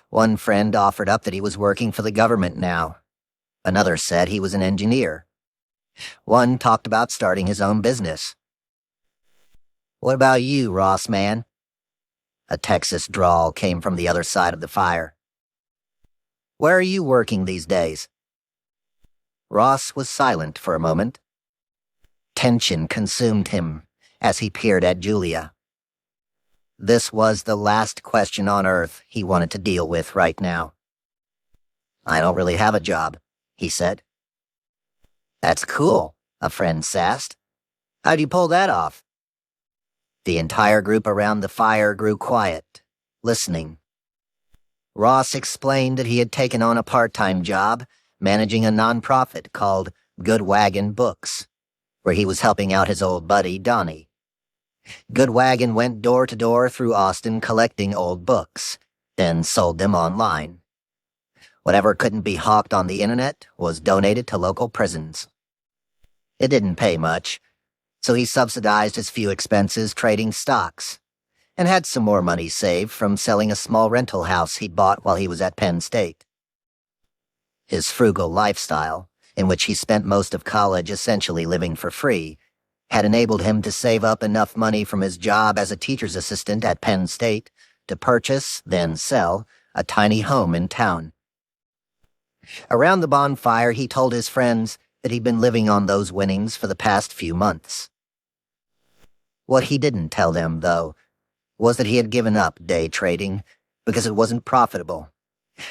One friend offered up that he was working for the government now. Another said he was an engineer. One talked about starting his own business. "What about you, Ross, man?" A Texas drawl came from the other side of the fire. "Where are you working these days?" Ross was silent for a moment. Tension consumed him as he peered at Julia. This was the last question on earth he wanted to deal with right now. "I don't really have a job," he said. "That's cool," a friend sassed. "How'd you pull that off?" The entire group around the fire grew quiet, listening. Ross explained that he had taken on a part-time job managing a nonprofit called Good Wagon Books, where he was helping out his old buddy, Donnie. Good Wagon went door to door through Austin collecting old books, then sold them online. Whatever couldn't be hawked on the internet was donated to local prisons. It didn't pay much, so he subsidized his few expenses trading stocks, and had some more money saved from selling a small rental house he bought while he was at Penn State. His frugal lifestyle, in which he spent most of college essentially living for free, had enabled him to save up enough money from his job as a teacher's assistant at Penn State to purchase, then sell, a tiny home in town. Around the bonfire, he told his friends that he'd been living on those winnings for the past few months. What he didn't tell them, though, was that he had given up day trading because it wasn't profitable,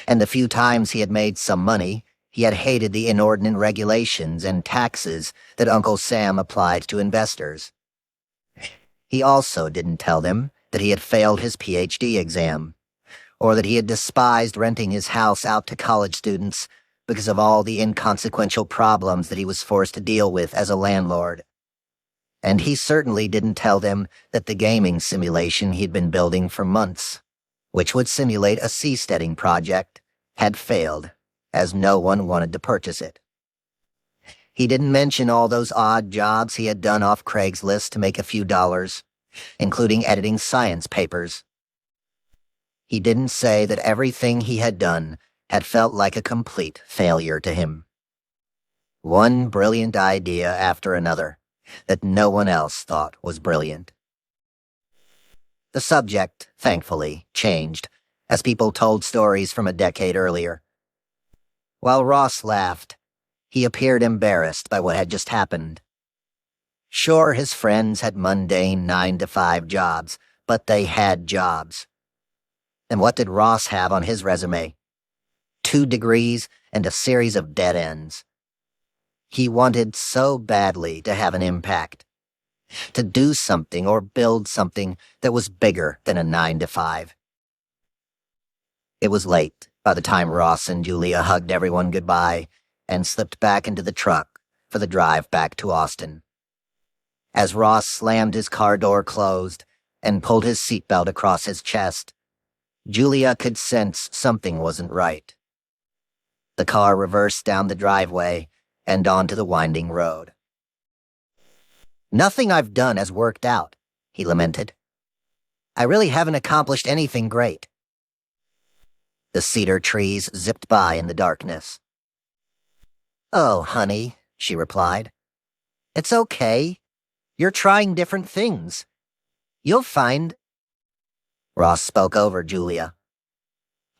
and the few times he had made some money, he had hated the inordinate regulations and taxes that Uncle Sam applied to investors. He also didn't tell them that he had failed his PhD exam, or that he had despised renting his house out to college students because of all the inconsequential problems that he was forced to deal with as a landlord. And he certainly didn't tell them that the gaming simulation he'd been building for months, which would simulate a seasteading project, had failed, as no one wanted to purchase it. He didn't mention all those odd jobs he had done off Craigslist to make a few dollars, including editing science papers. He didn't say that everything he had done had felt like a complete failure to him. One brilliant idea after another that no one else thought was brilliant. The subject, thankfully, changed as people told stories from a decade earlier. While Ross laughed, He appeared embarrassed by what had just happened. Sure, his friends had mundane 9-to-5 jobs, but they had jobs. And what did Ross have on his resume? 2 degrees and a series of dead ends. He wanted so badly to have an impact, to do something or build something that was bigger than a 9-to-5. It was late by the time Ross and Julia hugged everyone goodbye and slipped back into the truck for the drive back to Austin. As Ross slammed his car door closed and pulled his seatbelt across his chest, Julia could sense something wasn't right. The car reversed down the driveway and onto the winding road. "Nothing I've done has worked out," he lamented. "I really haven't accomplished anything great." The cedar trees zipped by in the darkness. "Oh, honey," she replied. "It's okay. You're trying different things. You'll find—" Ross spoke over Julia.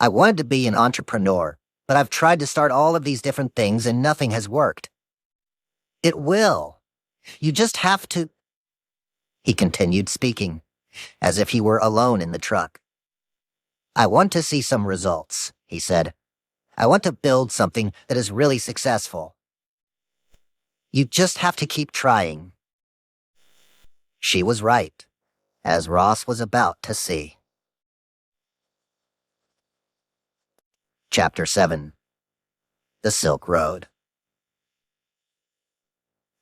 "I wanted to be an entrepreneur, but I've tried to start all of these different things and nothing has worked. It will. You just have to—" He continued speaking, as if he were alone in the truck. "I want to see some results," he said. "I want to build something that is really successful. You just have to keep trying." She was right, as Ross was about to see. Chapter 7. The Silk Road.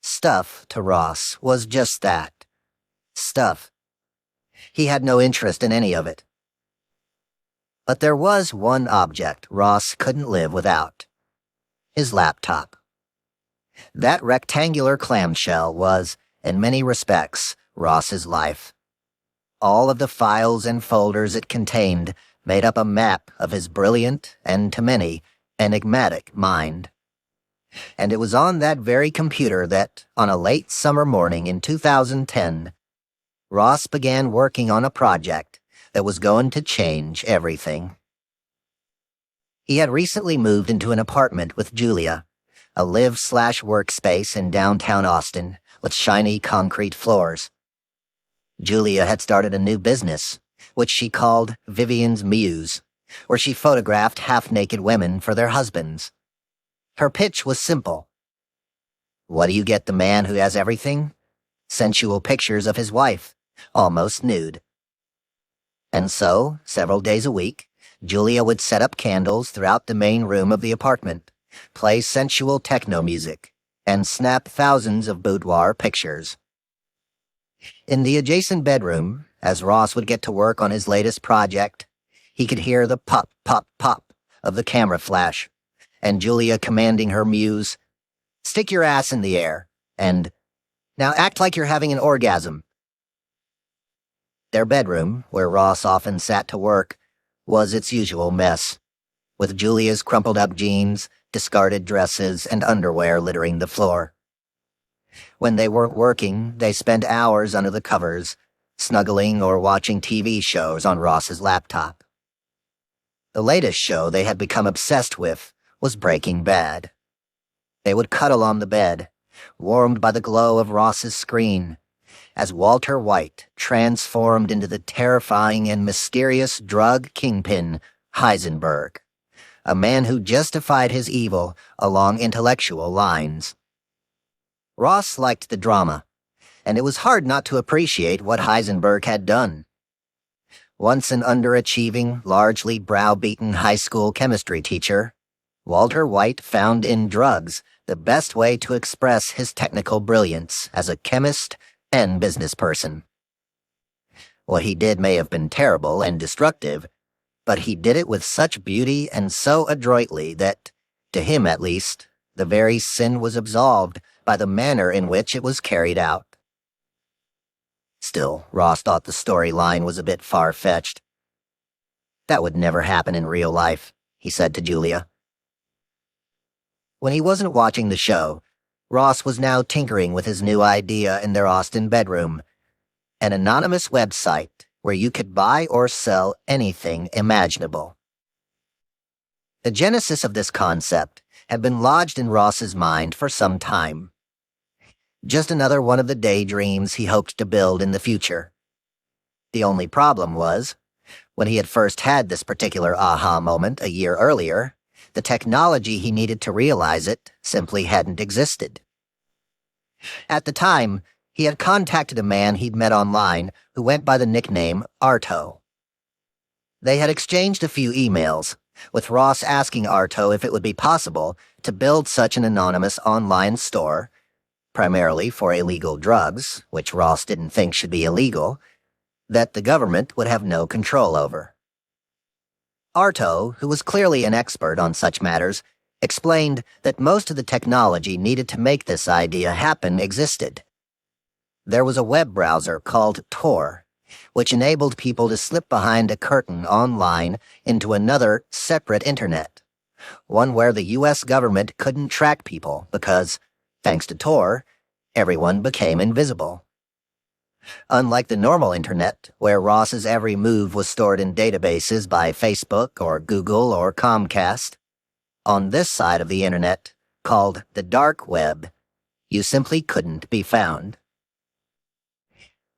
Stuff to Ross was just that. Stuff. He had no interest in any of it. But there was one object Ross couldn't live without. His laptop. That rectangular clamshell was, in many respects, Ross's life. All of the files and folders it contained made up a map of his brilliant, and to many, enigmatic mind. And it was on that very computer that, on a late summer morning in 2010, Ross began working on a project that was going to change everything. He had recently moved into an apartment with Julia, a live/workspace in downtown Austin with shiny concrete floors. Julia had started a new business, which she called Vivian's Muse, where she photographed half-naked women for their husbands. Her pitch was simple. What do you get the man who has everything? Sensual pictures of his wife, almost nude. And so, several days a week, Julia would set up candles throughout the main room of the apartment, play sensual techno music, and snap thousands of boudoir pictures. In the adjacent bedroom, as Ross would get to work on his latest project, he could hear the pop, pop, pop of the camera flash, and Julia commanding her muse, "Stick your ass in the air," and "Now act like you're having an orgasm." Their bedroom, where Ross often sat to work, was its usual mess, with Julia's crumpled-up jeans, discarded dresses, and underwear littering the floor. When they weren't working, they spent hours under the covers, snuggling or watching TV shows on Ross's laptop. The latest show they had become obsessed with was Breaking Bad. They would cuddle on the bed, warmed by the glow of Ross's screen, as Walter White transformed into the terrifying and mysterious drug kingpin, Heisenberg, a man who justified his evil along intellectual lines. Ross liked the drama, and it was hard not to appreciate what Heisenberg had done. Once an underachieving, largely browbeaten high school chemistry teacher, Walter White found in drugs the best way to express his technical brilliance as a chemist and business person. What he did may have been terrible and destructive, but he did it with such beauty and so adroitly that, to him at least, the very sin was absolved by the manner in which it was carried out. Still, Ross thought the storyline was a bit far-fetched. "That would never happen in real life," he said to Julia. When he wasn't watching the show, Ross was now tinkering with his new idea in their Austin bedroom, an anonymous website where you could buy or sell anything imaginable. The genesis of this concept had been lodged in Ross's mind for some time. Just another one of the daydreams he hoped to build in the future. The only problem was, when he had first had this particular aha moment a year earlier, the technology he needed to realize it simply hadn't existed. At the time, he had contacted a man he'd met online who went by the nickname Arto. They had exchanged a few emails, with Ross asking Arto if it would be possible to build such an anonymous online store, primarily for illegal drugs, which Ross didn't think should be illegal, that the government would have no control over. Arto, who was clearly an expert on such matters, explained that most of the technology needed to make this idea happen existed. There was a web browser called Tor, which enabled people to slip behind a curtain online into another, separate internet, one where the U.S. government couldn't track people because, thanks to Tor, everyone became invisible. Unlike the normal internet, where Ross's every move was stored in databases by Facebook or Google or Comcast, on this side of the internet, called the dark web, you simply couldn't be found.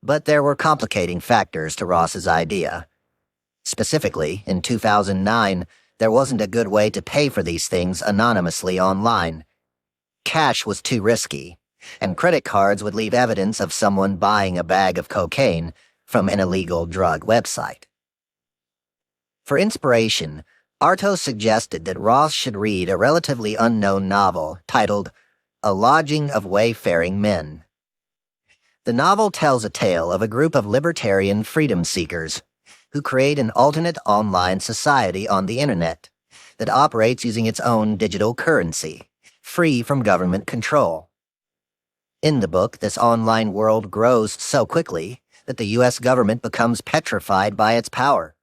But there were complicating factors to Ross's idea. Specifically, in 2009, there wasn't a good way to pay for these things anonymously online. Cash was too risky, and credit cards would leave evidence of someone buying a bag of cocaine from an illegal drug website. For inspiration, Arto suggested that Ross should read a relatively unknown novel titled A Lodging of Wayfaring Men. The novel tells a tale of a group of libertarian freedom seekers who create an alternate online society on the internet that operates using its own digital currency, free from government control. In the book, this online world grows so quickly that the U.S. government becomes petrified by its power.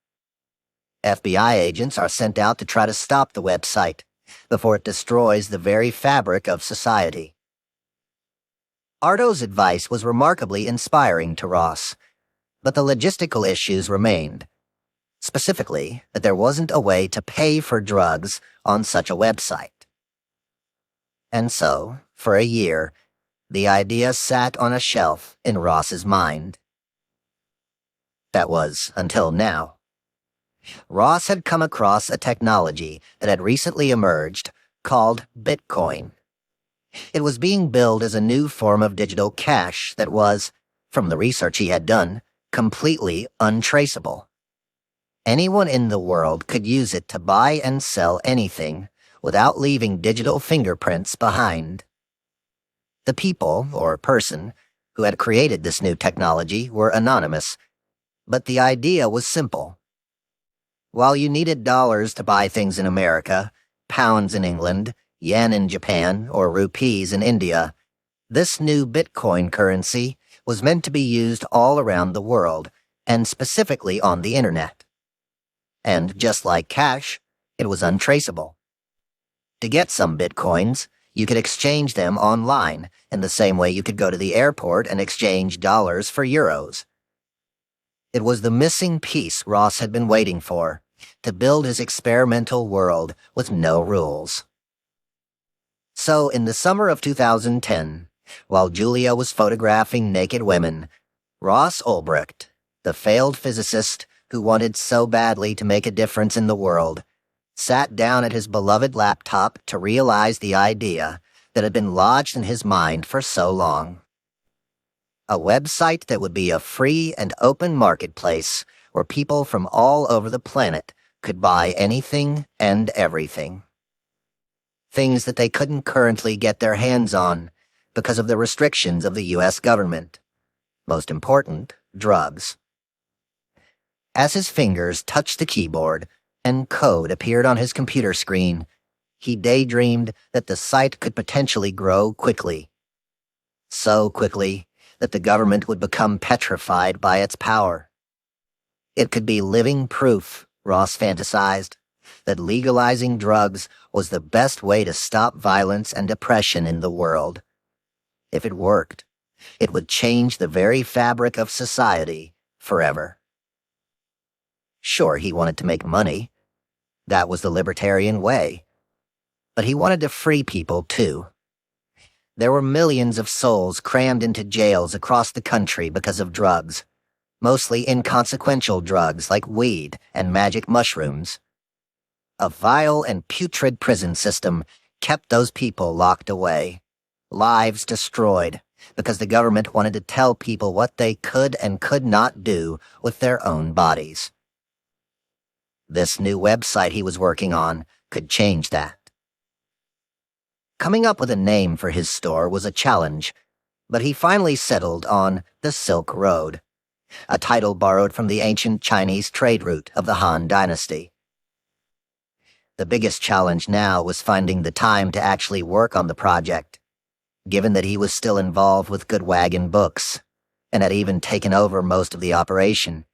FBI agents are sent out to try to stop the website before it destroys the very fabric of society. Arto's advice was remarkably inspiring to Ross, but the logistical issues remained. Specifically, that there wasn't a way to pay for drugs on such a website. And so, for a year, the idea sat on a shelf in Ross's mind. That was until now. Ross had come across a technology that had recently emerged called Bitcoin. It was being billed as a new form of digital cash that was, from the research he had done, completely untraceable. Anyone in the world could use it to buy and sell anything without leaving digital fingerprints behind. The people, or person, who had created this new technology were anonymous, but the idea was simple. While you needed dollars to buy things in America, pounds in England, yen in Japan, or rupees in India, this new Bitcoin currency was meant to be used all around the world, and specifically on the internet. And just like cash, it was untraceable. To get some Bitcoins, you could exchange them online, in the same way you could go to the airport and exchange dollars for euros. It was the missing piece Ross had been waiting for, to build his experimental world with no rules. So, in the summer of 2010, while Julia was photographing naked women, Ross Ulbricht, the failed physicist who wanted so badly to make a difference in the world, sat down at his beloved laptop to realize the idea that had been lodged in his mind for so long. A website that would be a free and open marketplace where people from all over the planet could buy anything and everything. Things that they couldn't currently get their hands on because of the restrictions of the U.S. government. Most important, drugs. As his fingers touched the keyboard and code appeared on his computer screen, he daydreamed that the site could potentially grow quickly. So quickly that the government would become petrified by its power. It could be living proof, Ross fantasized, that legalizing drugs was the best way to stop violence and oppression in the world. If it worked, it would change the very fabric of society forever. Sure, he wanted to make money. That was the libertarian way. But he wanted to free people, too. There were millions of souls crammed into jails across the country because of drugs, mostly inconsequential drugs like weed and magic mushrooms. A vile and putrid prison system kept those people locked away, lives destroyed, because the government wanted to tell people what they could and could not do with their own bodies. This new website he was working on could change that. Coming up with a name for his store was a challenge, but he finally settled on the Silk Road, a title borrowed from the ancient Chinese trade route of the Han Dynasty. The biggest challenge now was finding the time to actually work on the project, given that he was still involved with Good Wagon Books, and had even taken over most of the operation.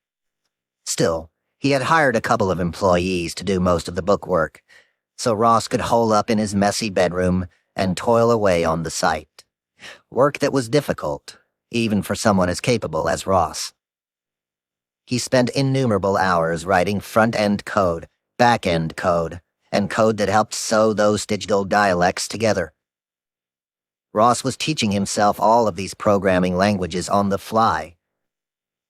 Still, he had hired a couple of employees to do most of the bookwork, so Ross could hole up in his messy bedroom and toil away on the site. Work that was difficult, even for someone as capable as Ross. He spent innumerable hours writing front-end code, back-end code, and code that helped sew those digital dialects together. Ross was teaching himself all of these programming languages on the fly.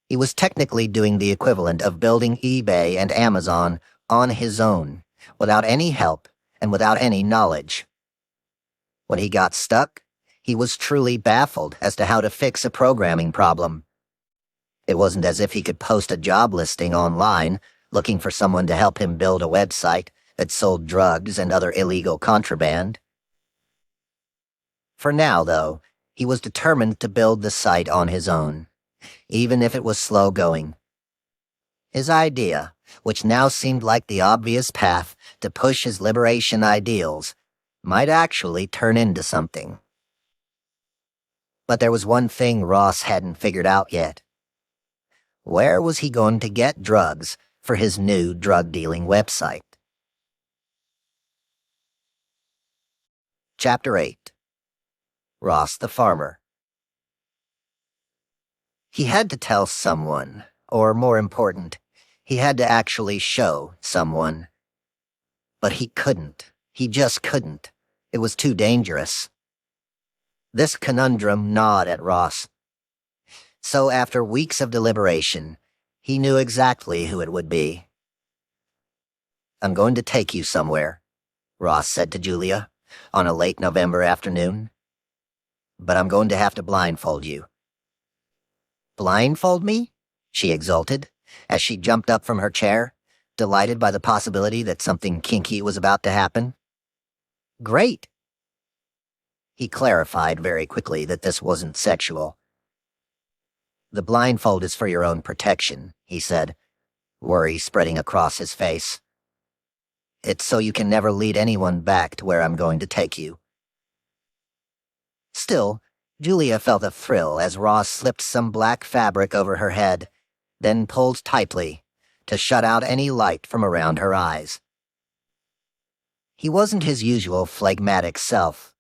He was technically doing the equivalent of building eBay and Amazon on his own, without any help and without any knowledge. When he got stuck, he was truly baffled as to how to fix a programming problem. It wasn't as if he could post a job listing online looking for someone to help him build a website that sold drugs and other illegal contraband. For now, though, he was determined to build the site on his own, even if it was slow going. His idea, which now seemed like the obvious path to push his liberation ideals, might actually turn into something. But there was one thing Ross hadn't figured out yet. Where was he going to get drugs for his new drug-dealing website? Chapter 8. Ross the Farmer. He had to tell someone, or more important, he had to actually show someone. But he couldn't. He just couldn't. It was too dangerous. This conundrum gnawed at Ross. So after weeks of deliberation, he knew exactly who it would be. "I'm going to take you somewhere," Ross said to Julia on a late November afternoon. "But I'm going to have to blindfold you." "Blindfold me?" she exulted as she jumped up from her chair, delighted by the possibility that something kinky was about to happen. "Great." He clarified very quickly that this wasn't sexual. "The blindfold is for your own protection," he said, worry spreading across his face. "It's so you can never lead anyone back to where I'm going to take you." Still, Julia felt a thrill as Ross slipped some black fabric over her head, then pulled tightly to shut out any light from around her eyes. He wasn't his usual phlegmatic self.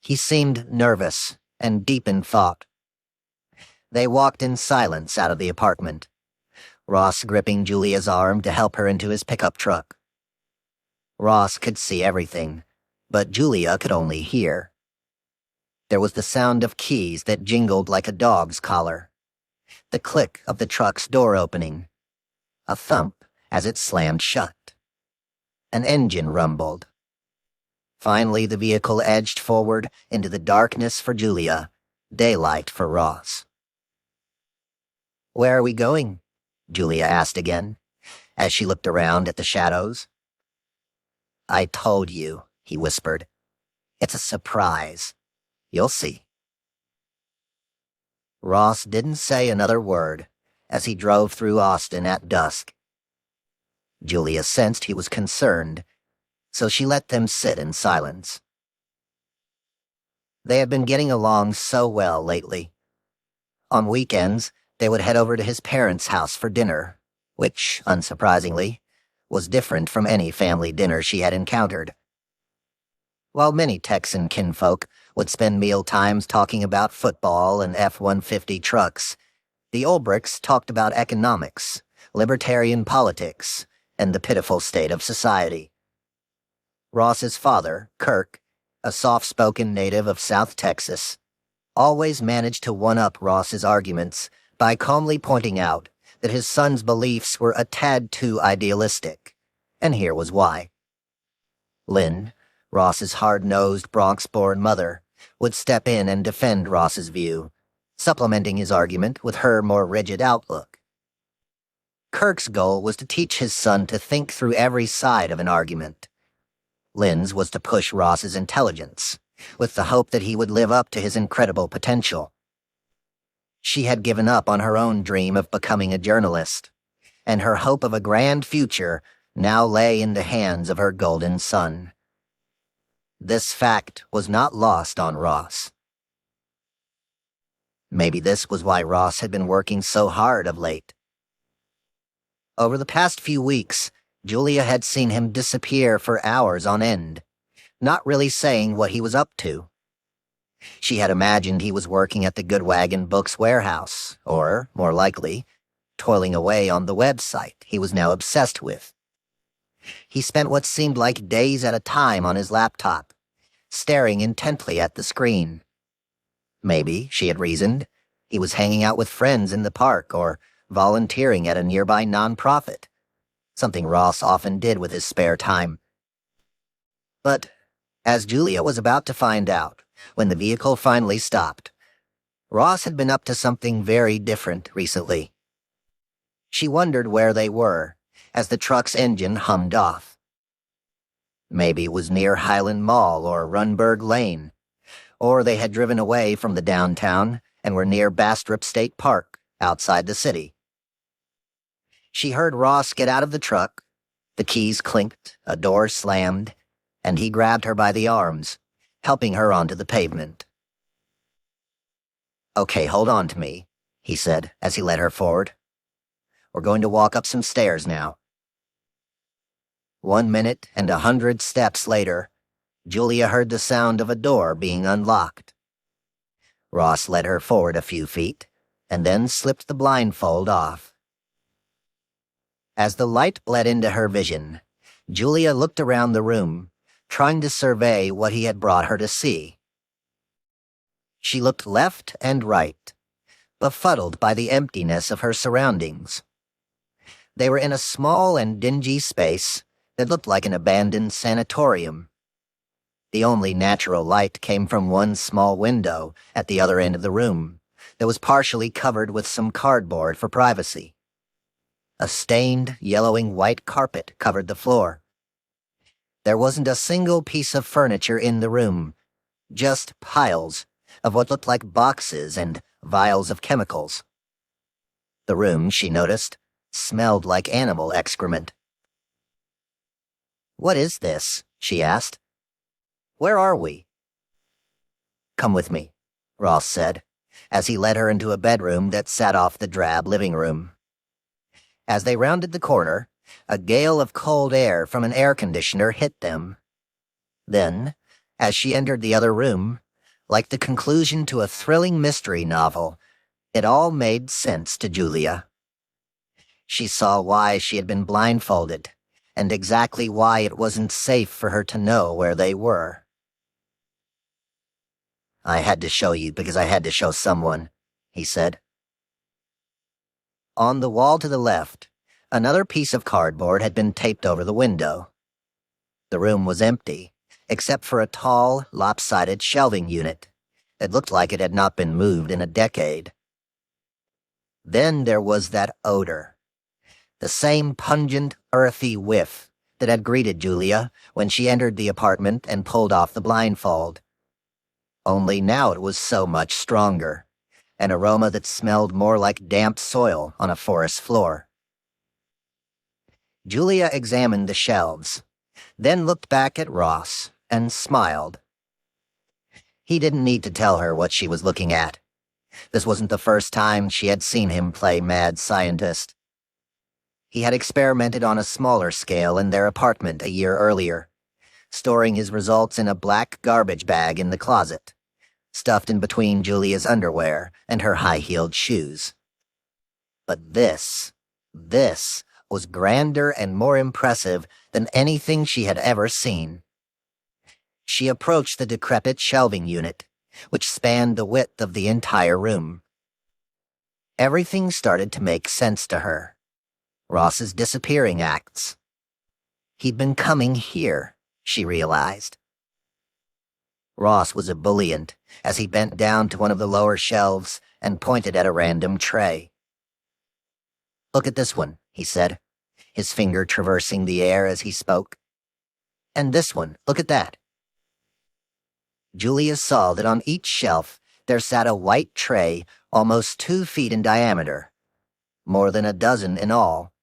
He seemed nervous and deep in thought. They walked in silence out of the apartment, Ross gripping Julia's arm to help her into his pickup truck. Ross could see everything, but Julia could only hear. There was the sound of keys that jingled like a dog's collar, the click of the truck's door opening, a thump as it slammed shut. An engine rumbled. Finally, the vehicle edged forward into the darkness for Julia, daylight for Ross. "Where are we going?" Julia asked again, as she looked around at the shadows. "I told you," he whispered. "It's a surprise. You'll see." Ross didn't say another word as he drove through Austin at dusk. Julia sensed he was concerned, so she let them sit in silence. They had been getting along so well lately. On weekends, they would head over to his parents' house for dinner, which, unsurprisingly, was different from any family dinner she had encountered. While many Texan kinfolk would spend meal times talking about football and F-150 trucks, the Ulbrichts talked about economics, libertarian politics, and the pitiful state of society. Ross's father, Kirk, a soft-spoken native of South Texas, always managed to one-up Ross's arguments by calmly pointing out that his son's beliefs were a tad too idealistic, and here was why. Lynn, Ross's hard-nosed Bronx-born mother, would step in and defend Ross's view, supplementing his argument with her more rigid outlook. Kirk's goal was to teach his son to think through every side of an argument. Lynn's was to push Ross's intelligence, with the hope that he would live up to his incredible potential. She had given up on her own dream of becoming a journalist, and her hope of a grand future now lay in the hands of her golden son. This fact was not lost on Ross. Maybe this was why Ross had been working so hard of late. Over the past few weeks, Julia had seen him disappear for hours on end, not really saying what he was up to. She had imagined he was working at the Goodwagon Books warehouse, or, more likely, toiling away on the website he was now obsessed with. He spent what seemed like days at a time on his laptop, staring intently at the screen. Maybe, she had reasoned, he was hanging out with friends in the park or volunteering at a nearby nonprofit, something Ross often did with his spare time. But, as Julia was about to find out, when the vehicle finally stopped, Ross had been up to something very different recently. She wondered where they were, as the truck's engine hummed off. Maybe it was near Highland Mall or Runberg Lane, or they had driven away from the downtown and were near Bastrop State Park, outside the city. She heard Ross get out of the truck, the keys clinked, a door slammed, and he grabbed her by the arms, helping her onto the pavement. "Okay, hold on to me," he said as he led her forward. "We're going to walk up some stairs now." 1 minute and 100 steps later, Julia heard the sound of a door being unlocked. Ross led her forward a few feet, and then slipped the blindfold off. As the light bled into her vision, Julia looked around the room, trying to survey what he had brought her to see. She looked left and right, befuddled by the emptiness of her surroundings. They were in a small and dingy space that looked like an abandoned sanatorium. The only natural light came from one small window at the other end of the room that was partially covered with some cardboard for privacy. A stained, yellowing white carpet covered the floor. There wasn't a single piece of furniture in the room, just piles of what looked like boxes and vials of chemicals. The room, she noticed, smelled like animal excrement. "What is this?" she asked. "Where are we?" "Come with me," Ross said, as he led her into a bedroom that sat off the drab living room. As they rounded the corner, a gale of cold air from an air conditioner hit them. Then, as she entered the other room, like the conclusion to a thrilling mystery novel, it all made sense to Julia. She saw why she had been blindfolded, and exactly why it wasn't safe for her to know where they were. "I had to show you because I had to show someone," he said. On the wall to the left, another piece of cardboard had been taped over the window. The room was empty, except for a tall, lopsided shelving unit that looked like it had not been moved in a decade. Then there was that odor, the same pungent, earthy whiff that had greeted Julia when she entered the apartment and pulled off the blindfold. Only now it was so much stronger, an aroma that smelled more like damp soil on a forest floor. Julia examined the shelves, then looked back at Ross and smiled. He didn't need to tell her what she was looking at. This wasn't the first time she had seen him play mad scientist. He had experimented on a smaller scale in their apartment a year earlier, storing his results in a black garbage bag in the closet, stuffed in between Julia's underwear and her high-heeled shoes. But this was grander and more impressive than anything she had ever seen. She approached the decrepit shelving unit, which spanned the width of the entire room. Everything started to make sense to her. Ross's disappearing acts. He'd been coming here, she realized. Ross was ebullient as he bent down to one of the lower shelves and pointed at a random tray. "Look at this one," he said, his finger traversing the air as he spoke. "And this one, look at that." Julia saw that on each shelf there sat a white tray almost 2 feet in diameter, more than a dozen in all,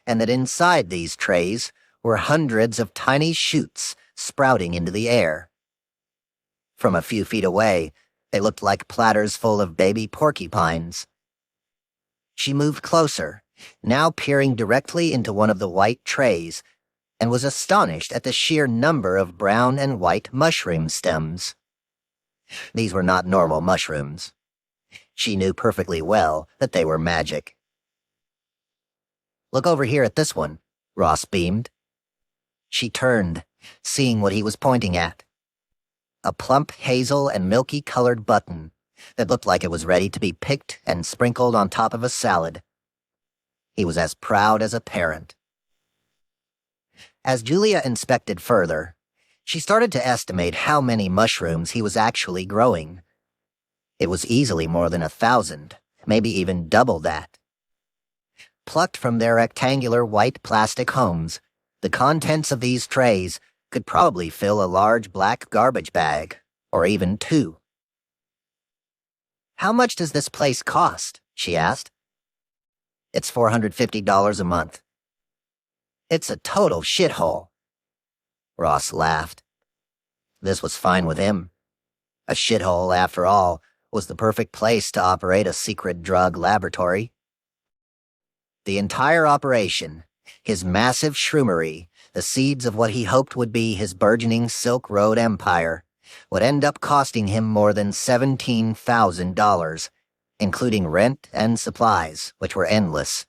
and that inside these trays were hundreds of tiny shoots sprouting into the air. From a few feet away, they looked like platters full of baby porcupines. She moved closer, now peering directly into one of the white trays, and was astonished at the sheer number of brown and white mushroom stems. These were not normal mushrooms. She knew perfectly well that they were magic. "Look over here at this one," Ross beamed. She turned, seeing what he was pointing at. A plump hazel and milky-colored button that looked like it was ready to be picked and sprinkled on top of a salad. He was as proud as a parent. As Julia inspected further, she started to estimate how many mushrooms he was actually growing. It was easily more than 1,000, maybe even double that. Plucked from their rectangular white plastic homes, the contents of these trays could probably fill a large black garbage bag, or even 2. "How much does this place cost?" she asked. "It's $450 a month." "It's a total shithole." Ross laughed. This was fine with him. A shithole, after all, was the perfect place to operate a secret drug laboratory. The entire operation, his massive shroomery, the seeds of what he hoped would be his burgeoning Silk Road empire, would end up costing him more than $17,000, including rent and supplies, which were endless.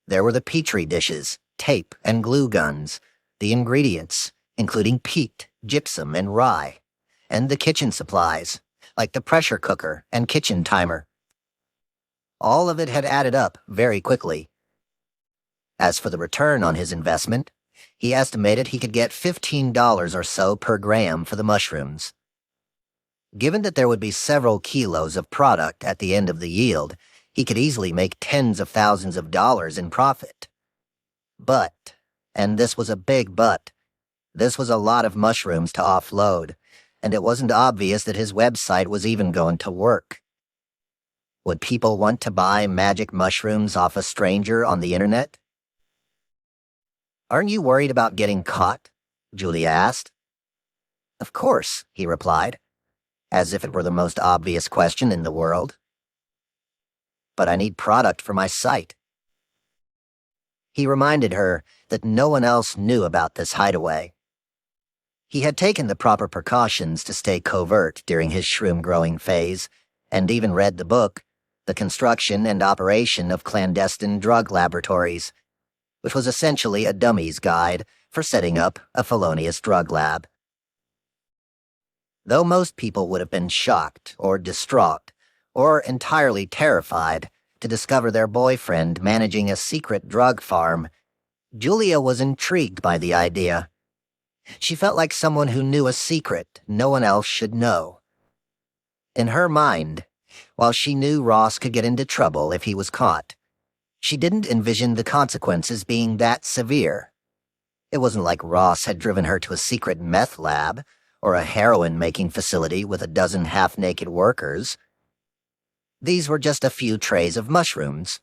There were the petri dishes, tape and glue guns, the ingredients, including peat, gypsum, and rye, and the kitchen supplies, like the pressure cooker and kitchen timer. All of it had added up very quickly. As for the return on his investment, he estimated he could get $15 or so per gram for the mushrooms. Given that there would be several kilos of product at the end of the yield, he could easily make tens of thousands of dollars in profit. But, and this was a big but, this was a lot of mushrooms to offload, and it wasn't obvious that his website was even going to work. Would people want to buy magic mushrooms off a stranger on the internet? "Aren't you worried about getting caught?" Julia asked. "Of course," he replied, as if it were the most obvious question in the world. "But I need product for my site." He reminded her that no one else knew about this hideaway. He had taken the proper precautions to stay covert during his shroom-growing phase, and even read the book, The Construction and Operation of Clandestine Drug Laboratories, which was essentially a dummy's guide for setting up a felonious drug lab. Though most people would have been shocked or distraught or entirely terrified to discover their boyfriend managing a secret drug farm, Julia was intrigued by the idea. She felt like someone who knew a secret no one else should know. In her mind, while she knew Ross could get into trouble if he was caught, she didn't envision the consequences being that severe. It wasn't like Ross had driven her to a secret meth lab or a heroin-making facility with a dozen half-naked workers. These were just a few trays of mushrooms.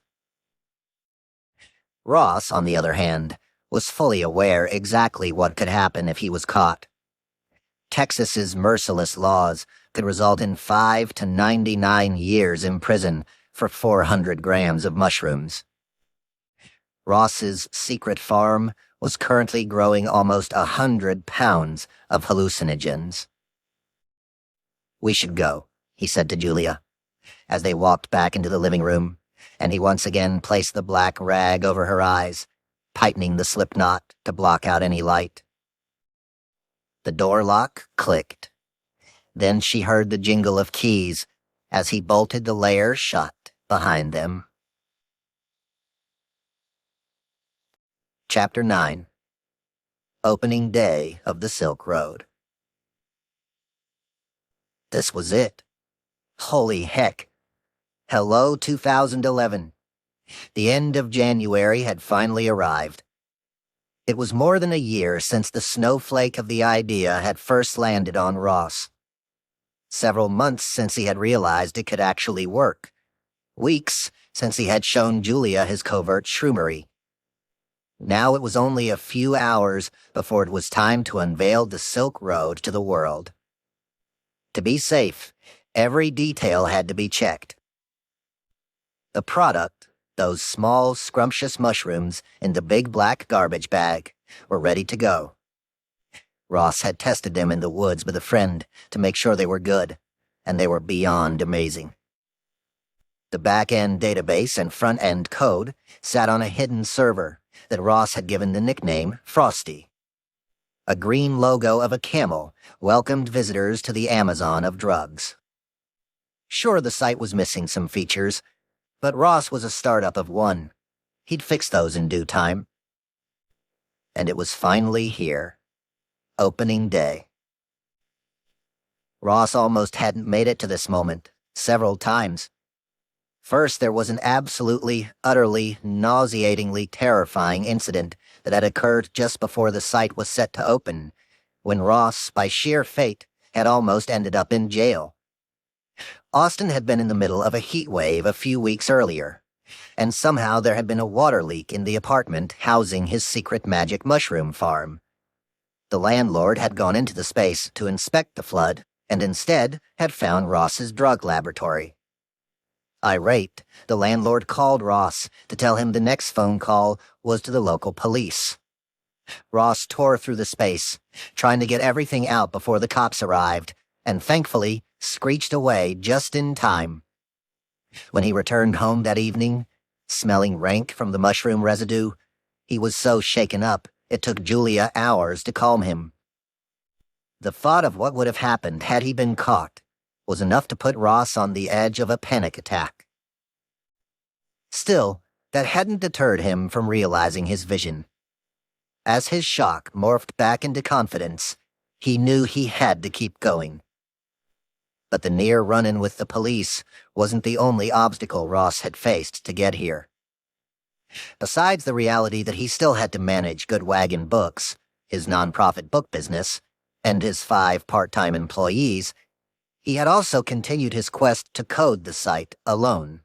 Ross, on the other hand, was fully aware exactly what could happen if he was caught. Texas's merciless laws could result in 5 to 99 years in prison for 400 grams of mushrooms. Ross's secret farm was currently growing almost 100 pounds of hallucinogens. "We should go," he said to Julia, as they walked back into the living room, and he once again placed the black rag over her eyes, tightening the slip knot to block out any light. The door lock clicked. Then she heard the jingle of keys as he bolted the layer shut behind them. Chapter 9. Opening Day of the Silk Road. This was it. Holy heck. Hello, 2011. The end of January had finally arrived. It was more than a year since the snowflake of the idea had first landed on Ross. Several months since he had realized it could actually work. Weeks since he had shown Julia his covert shroomery. Now it was only a few hours before it was time to unveil the Silk Road to the world. To be safe, every detail had to be checked. The product, those small, scrumptious mushrooms in the big black garbage bag, were ready to go. Ross had tested them in the woods with a friend to make sure they were good, and they were beyond amazing. The back-end database and front-end code sat on a hidden server that Ross had given the nickname Frosty. A green logo of a camel welcomed visitors to the Amazon of drugs. Sure, the site was missing some features, but Ross was a startup of one. He'd fix those in due time. And it was finally here. Opening day. Ross almost hadn't made it to this moment, several times. First, there was an absolutely, utterly, nauseatingly terrifying incident that had occurred just before the site was set to open, when Ross, by sheer fate, had almost ended up in jail. Austin had been in the middle of a heat wave a few weeks earlier, and somehow there had been a water leak in the apartment housing his secret magic mushroom farm. The landlord had gone into the space to inspect the flood, and instead had found Ross's drug laboratory. Irate, the landlord called Ross to tell him the next phone call was to the local police. Ross tore through the space, trying to get everything out before the cops arrived, and thankfully screeched away just in time. When he returned home that evening, smelling rank from the mushroom residue, he was so shaken up it took Julia hours to calm him. The thought of what would have happened had he been caught was enough to put Ross on the edge of a panic attack. Still, that hadn't deterred him from realizing his vision. As his shock morphed back into confidence, he knew he had to keep going. But the near run-in with the police wasn't the only obstacle Ross had faced to get here. Besides the reality that he still had to manage Good Wagon Books, his nonprofit book business, and his 5 part-time employees, he had also continued his quest to code the site alone.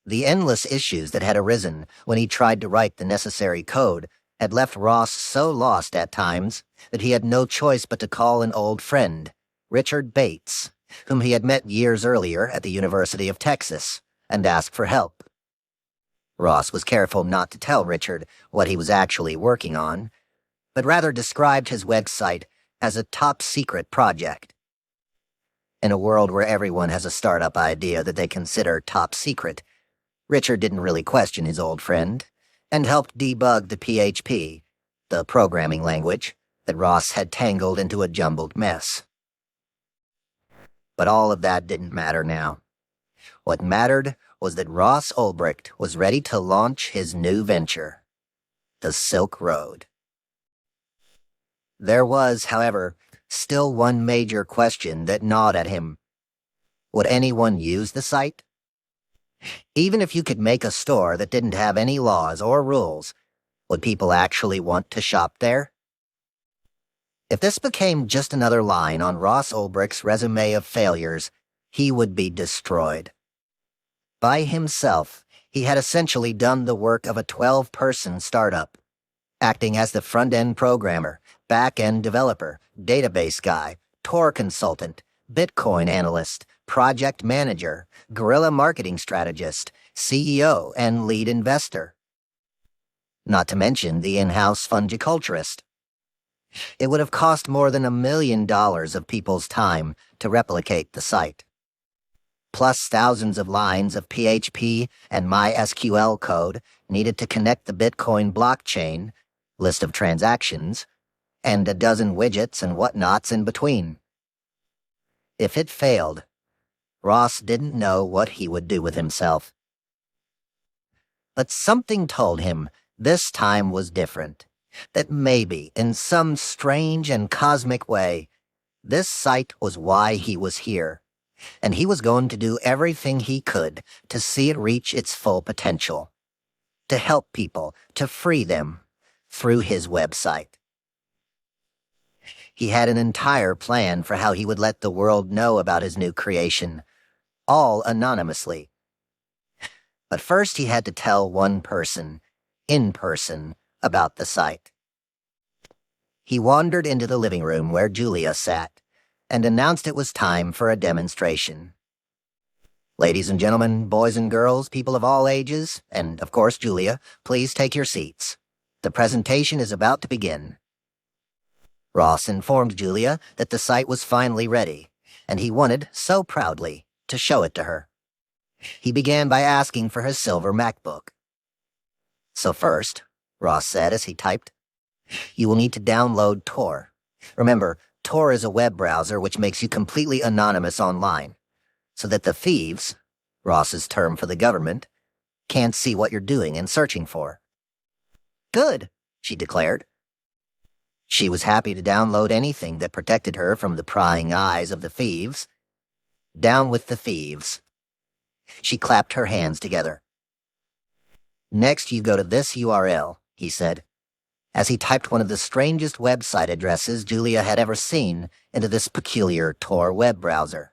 The endless issues that had arisen when he tried to write the necessary code had left Ross so lost at times that he had no choice but to call an old friend, Richard Bates, whom he had met years earlier at the University of Texas, and ask for help. Ross was careful not to tell Richard what he was actually working on, but rather described his website as a top-secret project. In a world where everyone has a startup idea that they consider top secret, Richard didn't really question his old friend, and helped debug the PHP, the programming language, that Ross had tangled into a jumbled mess. But all of that didn't matter now. What mattered was that Ross Ulbricht was ready to launch his new venture, the Silk Road. There was, however, still one major question that gnawed at him. Would anyone use the site? Even if you could make a store that didn't have any laws or rules, would people actually want to shop there? If this became just another line on Ross Ulbricht's resume of failures, he would be destroyed. By himself, he had essentially done the work of a 12-person startup, acting as the front-end programmer, back-end developer, database guy, Tor consultant, Bitcoin analyst, project manager, guerrilla marketing strategist, CEO, and lead investor. Not to mention the in-house fungiculturist. It would have cost more than $1 million of people's time to replicate the site. Plus thousands of lines of PHP and MySQL code needed to connect the Bitcoin blockchain, list of transactions, and a dozen widgets and whatnots in between. If it failed, Ross didn't know what he would do with himself. But something told him this time was different, that maybe, in some strange and cosmic way, this site was why he was here, and he was going to do everything he could to see it reach its full potential, to help people, to free them, through his website. He had an entire plan for how he would let the world know about his new creation, all anonymously. But first he had to tell one person, in person, about the site. He wandered into the living room where Julia sat and announced it was time for a demonstration. Ladies and gentlemen, boys and girls, people of all ages, and of course Julia, please take your seats. The presentation is about to begin. Ross informed Julia that the site was finally ready, and he wanted, so proudly, to show it to her. He began by asking for his silver MacBook. So first, Ross said as he typed, you will need to download Tor. Remember, Tor is a web browser which makes you completely anonymous online, so that the thieves, Ross's term for the government, can't see what you're doing and searching for. Good, she declared. She was happy to download anything that protected her from the prying eyes of the thieves. Down with the thieves. She clapped her hands together. Next, you go to this URL, he said, as he typed one of the strangest website addresses Julia had ever seen into this peculiar Tor web browser.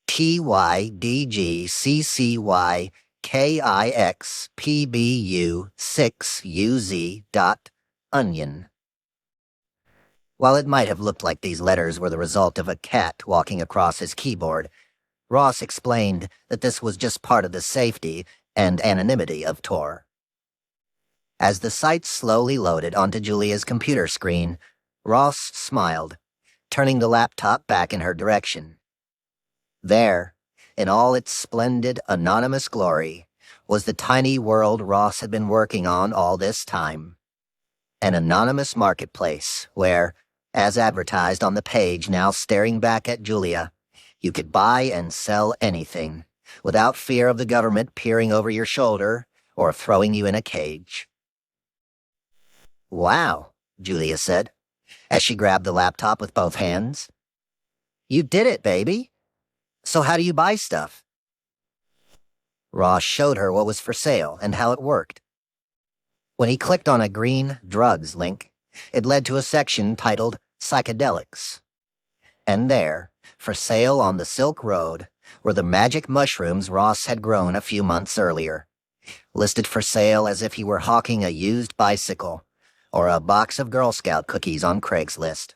tydgccyxpbu6uz.onion. While it might have looked like these letters were the result of a cat walking across his keyboard, Ross explained that this was just part of the safety and anonymity of Tor. As the site slowly loaded onto Julia's computer screen, Ross smiled, turning the laptop back in her direction. There, in all its splendid, anonymous glory, was the tiny world Ross had been working on all this time. An anonymous marketplace where, as advertised on the page now staring back at Julia, you could buy and sell anything, without fear of the government peering over your shoulder or throwing you in a cage. Wow, Julia said, as she grabbed the laptop with both hands. You did it, baby. So how do you buy stuff? Ross showed her what was for sale and how it worked. When he clicked on a green drugs link, it led to a section titled Psychedelics. And there, for sale on the Silk Road, were the magic mushrooms Ross had grown a few months earlier, listed for sale as if he were hawking a used bicycle or a box of Girl Scout cookies on Craigslist.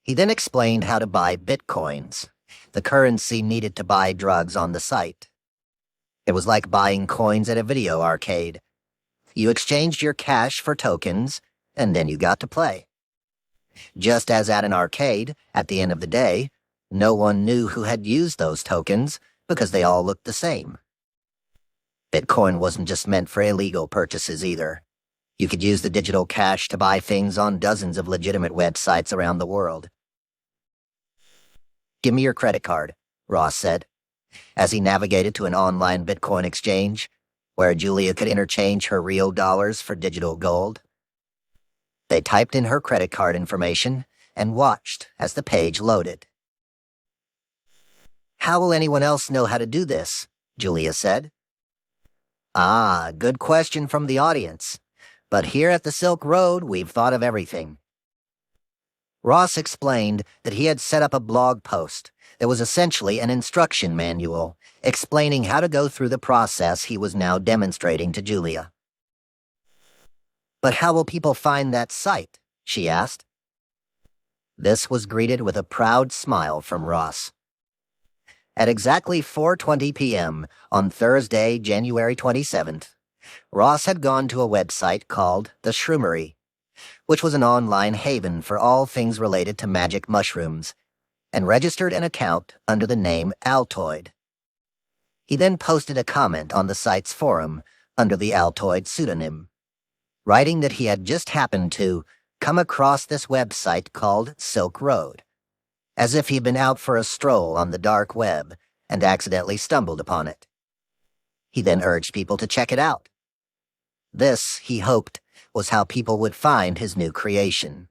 He then explained how to buy bitcoins, the currency needed to buy drugs on the site. It was like buying coins at a video arcade. You exchanged your cash for tokens, and then you got to play. Just as at an arcade, at the end of the day, no one knew who had used those tokens because they all looked the same. Bitcoin wasn't just meant for illegal purchases either. You could use the digital cash to buy things on dozens of legitimate websites around the world. Give me your credit card, Ross said, as he navigated to an online Bitcoin exchange, where Julia could interchange her real dollars for digital gold. They typed in her credit card information and watched as the page loaded. How will anyone else know how to do this? Julia said. Ah, good question from the audience. But here at the Silk Road, we've thought of everything. Ross explained that he had set up a blog post that was essentially an instruction manual explaining how to go through the process he was now demonstrating to Julia. But how will people find that site? She asked. This was greeted with a proud smile from Ross. At exactly 4:20 p.m. on Thursday, January 27th, Ross had gone to a website called The Shroomery, which was an online haven for all things related to magic mushrooms, and registered an account under the name Altoid. He then posted a comment on the site's forum under the Altoid pseudonym, writing that he had just happened to come across this website called Silk Road, as if he'd been out for a stroll on the dark web and accidentally stumbled upon it. He then urged people to check it out. This, he hoped, was how people would find his new creation.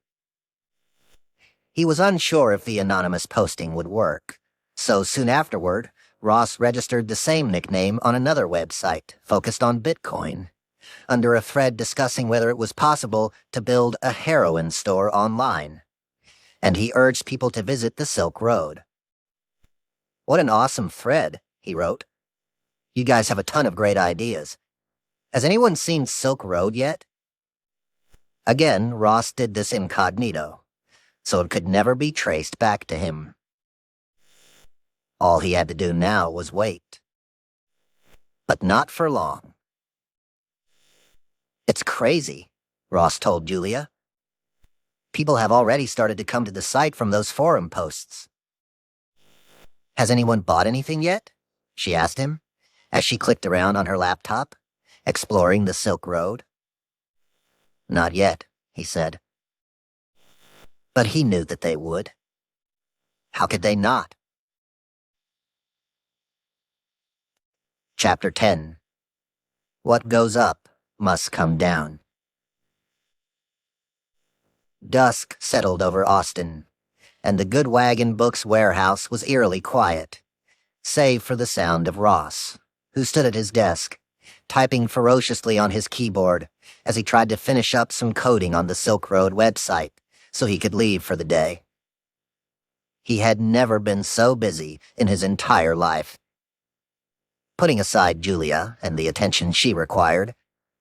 He was unsure if the anonymous posting would work, so soon afterward, Ross registered the same nickname on another website focused on Bitcoin, under a thread discussing whether it was possible to build a heroin store online, and he urged people to visit the Silk Road. "What an awesome thread," he wrote. "You guys have a ton of great ideas. Has anyone seen Silk Road yet?" Again, Ross did this incognito, so it could never be traced back to him. All he had to do now was wait. But not for long. "It's crazy," Ross told Julia. "People have already started to come to the site from those forum posts." "Has anyone bought anything yet?" she asked him, as she clicked around on her laptop, exploring the Silk Road. "Not yet," he said. But he knew that they would. How could they not? Chapter 10. What goes up must come down. Dusk settled over Austin, and the Good Wagon Books warehouse was eerily quiet, save for the sound of Ross, who stood at his desk, typing ferociously on his keyboard as he tried to finish up some coding on the Silk Road website so he could leave for the day. He had never been so busy in his entire life. Putting aside Julia and the attention she required,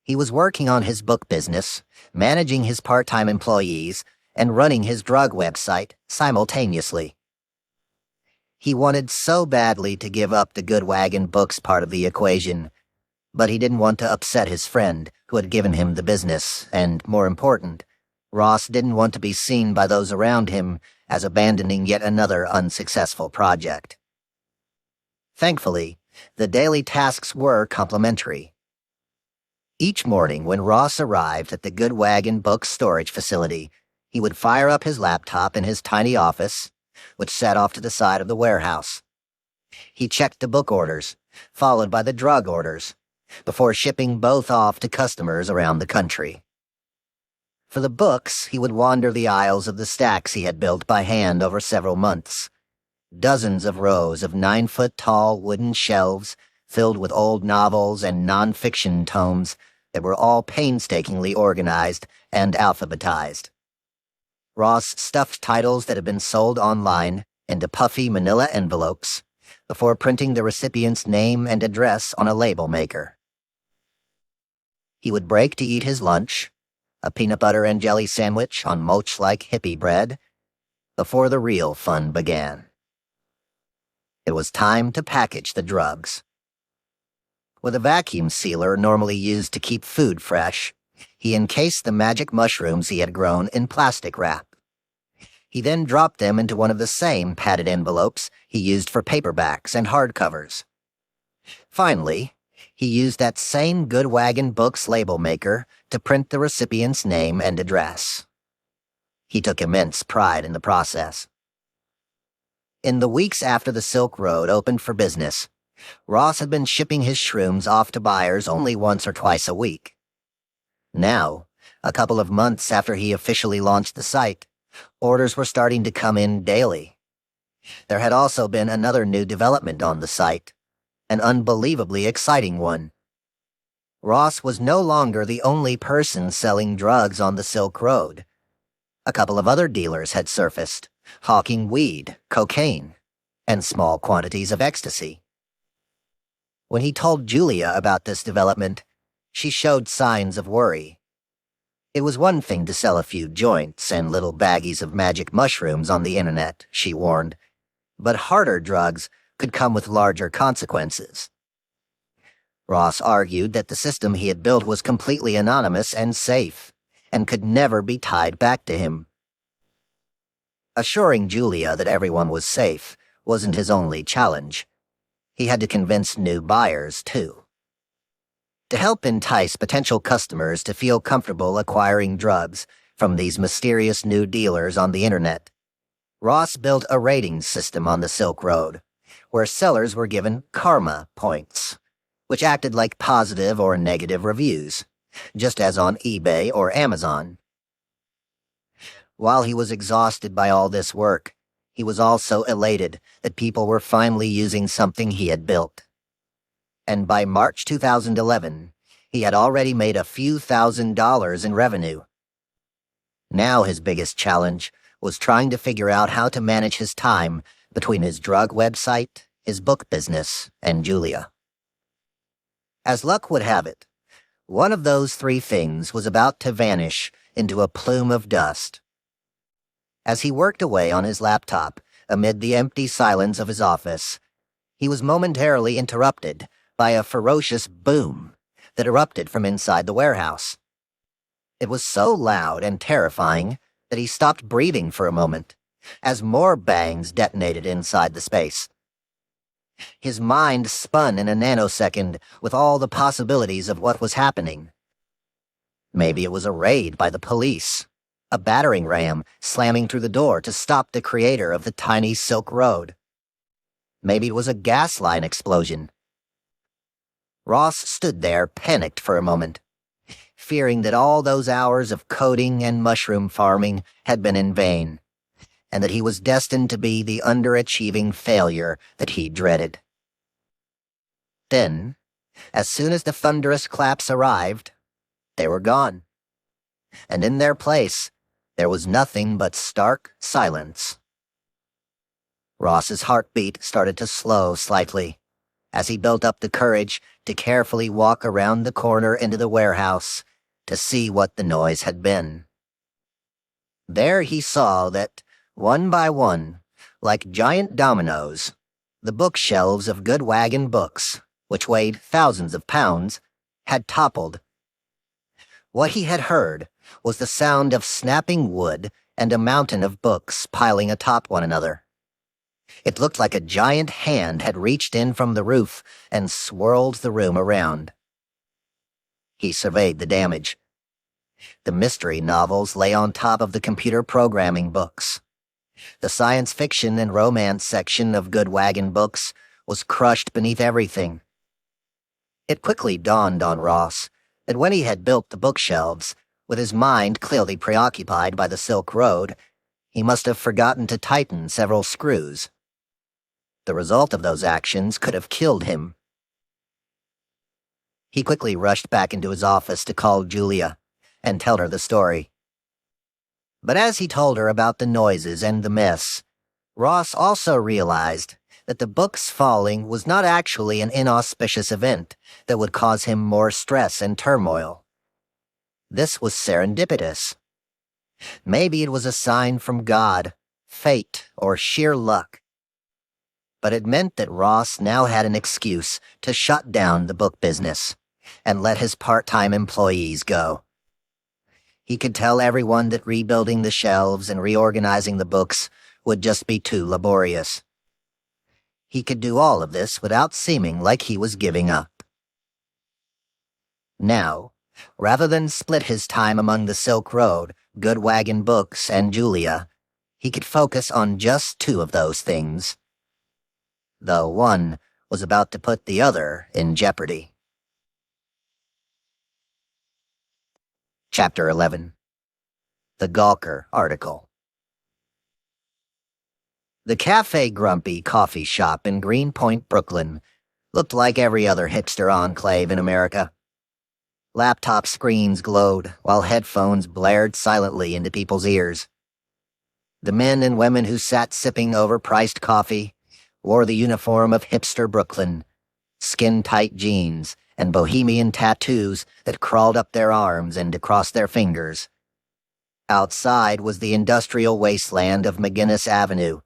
he was working on his book business, managing his part-time employees, and running his drug website simultaneously. He wanted so badly to give up the Good Wagon Books part of the equation, but he didn't want to upset his friend who had given him the business, and, more important, Ross didn't want to be seen by those around him as abandoning yet another unsuccessful project. Thankfully, the daily tasks were complementary. Each morning when Ross arrived at the Good Wagon Books storage facility, he would fire up his laptop in his tiny office, which sat off to the side of the warehouse. He checked the book orders, followed by the drug orders, before shipping both off to customers around the country. For the books, he would wander the aisles of the stacks he had built by hand over several months. Dozens of rows of 9-foot-tall wooden shelves filled with old novels and non-fiction tomes that were all painstakingly organized and alphabetized. Ross stuffed titles that had been sold online into puffy manila envelopes before printing the recipient's name and address on a label maker. He would break to eat his lunch, a peanut butter and jelly sandwich on moch-like hippie bread, before the real fun began. It was time to package the drugs. With a vacuum sealer normally used to keep food fresh, he encased the magic mushrooms he had grown in plastic wrap. He then dropped them into one of the same padded envelopes he used for paperbacks and hardcovers. Finally, he used that same Good Wagon Books label maker to print the recipient's name and address. He took immense pride in the process. In the weeks after the Silk Road opened for business, Ross had been shipping his shrooms off to buyers only once or twice a week. Now, a couple of months after he officially launched the site, orders were starting to come in daily. There had also been another new development on the site, an unbelievably exciting one. Ross was no longer the only person selling drugs on the Silk Road. A couple of other dealers had surfaced, hawking weed, cocaine, and small quantities of ecstasy. When he told Julia about this development, she showed signs of worry. It was one thing to sell a few joints and little baggies of magic mushrooms on the internet, she warned, but harder drugs could come with larger consequences. Ross argued that the system he had built was completely anonymous and safe, and could never be tied back to him. Assuring Julia that everyone was safe wasn't his only challenge. He had to convince new buyers, too. To help entice potential customers to feel comfortable acquiring drugs from these mysterious new dealers on the internet. Ross built a rating system on the Silk Road, where sellers were given karma points, which acted like positive or negative reviews, just as on eBay or Amazon. While he was exhausted by all this work, he was also elated that people were finally using something he had built. And by March 2011, he had already made a few $1,000s in revenue. Now his biggest challenge was trying to figure out how to manage his time between his drug website, his book business, and Julia. As luck would have it, one of those three things was about to vanish into a plume of dust. As he worked away on his laptop amid the empty silence of his office, he was momentarily interrupted by a ferocious boom that erupted from inside the warehouse. It was so loud and terrifying that he stopped breathing for a moment, as more bangs detonated inside the space. His mind spun in a nanosecond with all the possibilities of what was happening. Maybe it was a raid by the police, a battering ram slamming through the door to stop the creator of the tiny Silk Road. Maybe it was a gas line explosion. Ross stood there, panicked for a moment, fearing that all those hours of coding and mushroom farming had been in vain, and that he was destined to be the underachieving failure that he dreaded. Then, as soon as the thunderous claps arrived, they were gone, and in their place, there was nothing but stark silence. Ross's heartbeat started to slow slightly as he built up the courage to carefully walk around the corner into the warehouse to see what the noise had been. There he saw that, one by one, like giant dominoes, the bookshelves of Good Wagon books, which weighed thousands of pounds, had toppled. What he had heard was the sound of snapping wood and a mountain of books piling atop one another. It looked like a giant hand had reached in from the roof and swirled the room around. He surveyed the damage. The mystery novels lay on top of the computer programming books. The science fiction and romance section of Good Wagon books was crushed beneath everything. It quickly dawned on Ross that when he had built the bookshelves, with his mind clearly preoccupied by the Silk Road, he must have forgotten to tighten several screws. The result of those actions could have killed him. He quickly rushed back into his office to call Julia and tell her the story. But as he told her about the noises and the mess, Ross also realized that the books falling was not actually an inauspicious event that would cause him more stress and turmoil. This was serendipitous. Maybe it was a sign from God, fate, or sheer luck. But it meant that Ross now had an excuse to shut down the book business and let his part-time employees go. He could tell everyone that rebuilding the shelves and reorganizing the books would just be too laborious. He could do all of this without seeming like he was giving up. Now, rather than split his time among the Silk Road, Good Wagon books, and Julia, he could focus on just two of those things, though one was about to put the other in jeopardy. Chapter 11. The Gawker Article. The Café Grumpy coffee shop in Greenpoint, Brooklyn, looked like every other hipster enclave in America. Laptop screens glowed while headphones blared silently into people's ears. The men and women who sat sipping overpriced coffee wore the uniform of hipster Brooklyn, skin-tight jeans and bohemian tattoos that crawled up their arms and across their fingers. Outside was the industrial wasteland of McGinnis Avenue,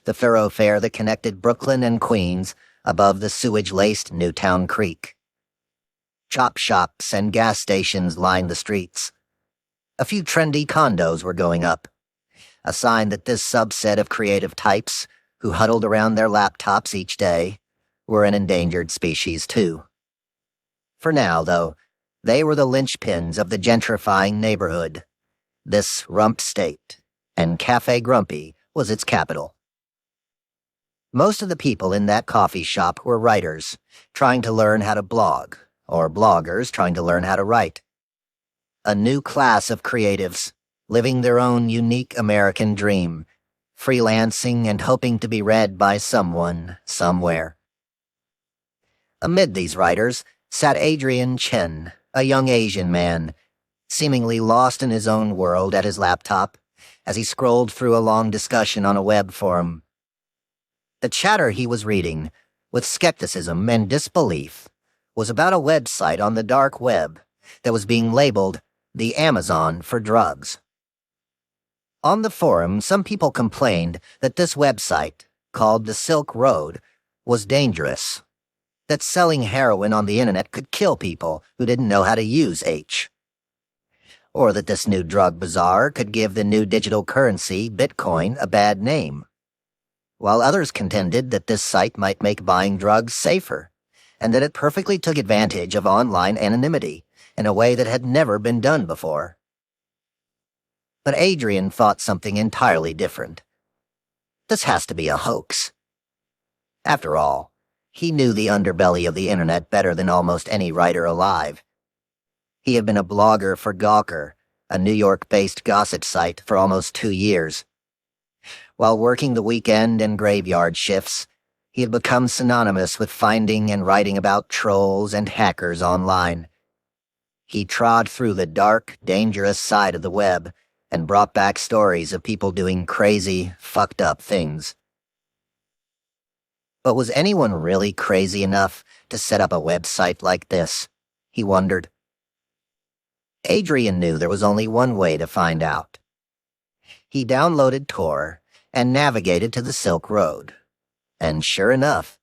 the thoroughfare that connected Brooklyn and Queens above the sewage-laced Newtown Creek. Chop shops and gas stations lined the streets. A few trendy condos were going up, a sign that this subset of creative types, who huddled around their laptops each day, were an endangered species too. For now, though, they were the linchpins of the gentrifying neighborhood, this rump state, and Café Grumpy was its capital. Most of the people in that coffee shop were writers, trying to learn how to blog, or bloggers trying to learn how to write. A new class of creatives, living their own unique American dream, freelancing and hoping to be read by someone, somewhere. Amid these writers sat Adrian Chen, a young Asian man, seemingly lost in his own world at his laptop, as he scrolled through a long discussion on a web forum. The chatter he was reading, with skepticism and disbelief, was about a website on the dark web that was being labeled the Amazon for drugs. On the forum, some people complained that this website, called the Silk Road, was dangerous, that selling heroin on the internet could kill people who didn't know how to use H, or that this new drug bazaar could give the new digital currency, Bitcoin, a bad name, while others contended that this site might make buying drugs safer, and that it perfectly took advantage of online anonymity in a way that had never been done before. But Adrian thought something entirely different. This has to be a hoax. After all, he knew the underbelly of the internet better than almost any writer alive. He had been a blogger for Gawker, a New York-based gossip site, for almost 2 years. While working the weekend and graveyard shifts, he had become synonymous with finding and writing about trolls and hackers online. He trod through the dark, dangerous side of the web and brought back stories of people doing crazy, fucked up things. But was anyone really crazy enough to set up a website like this? He wondered. Adrian knew there was only one way to find out. He downloaded Tor and navigated to the Silk Road. And sure enough,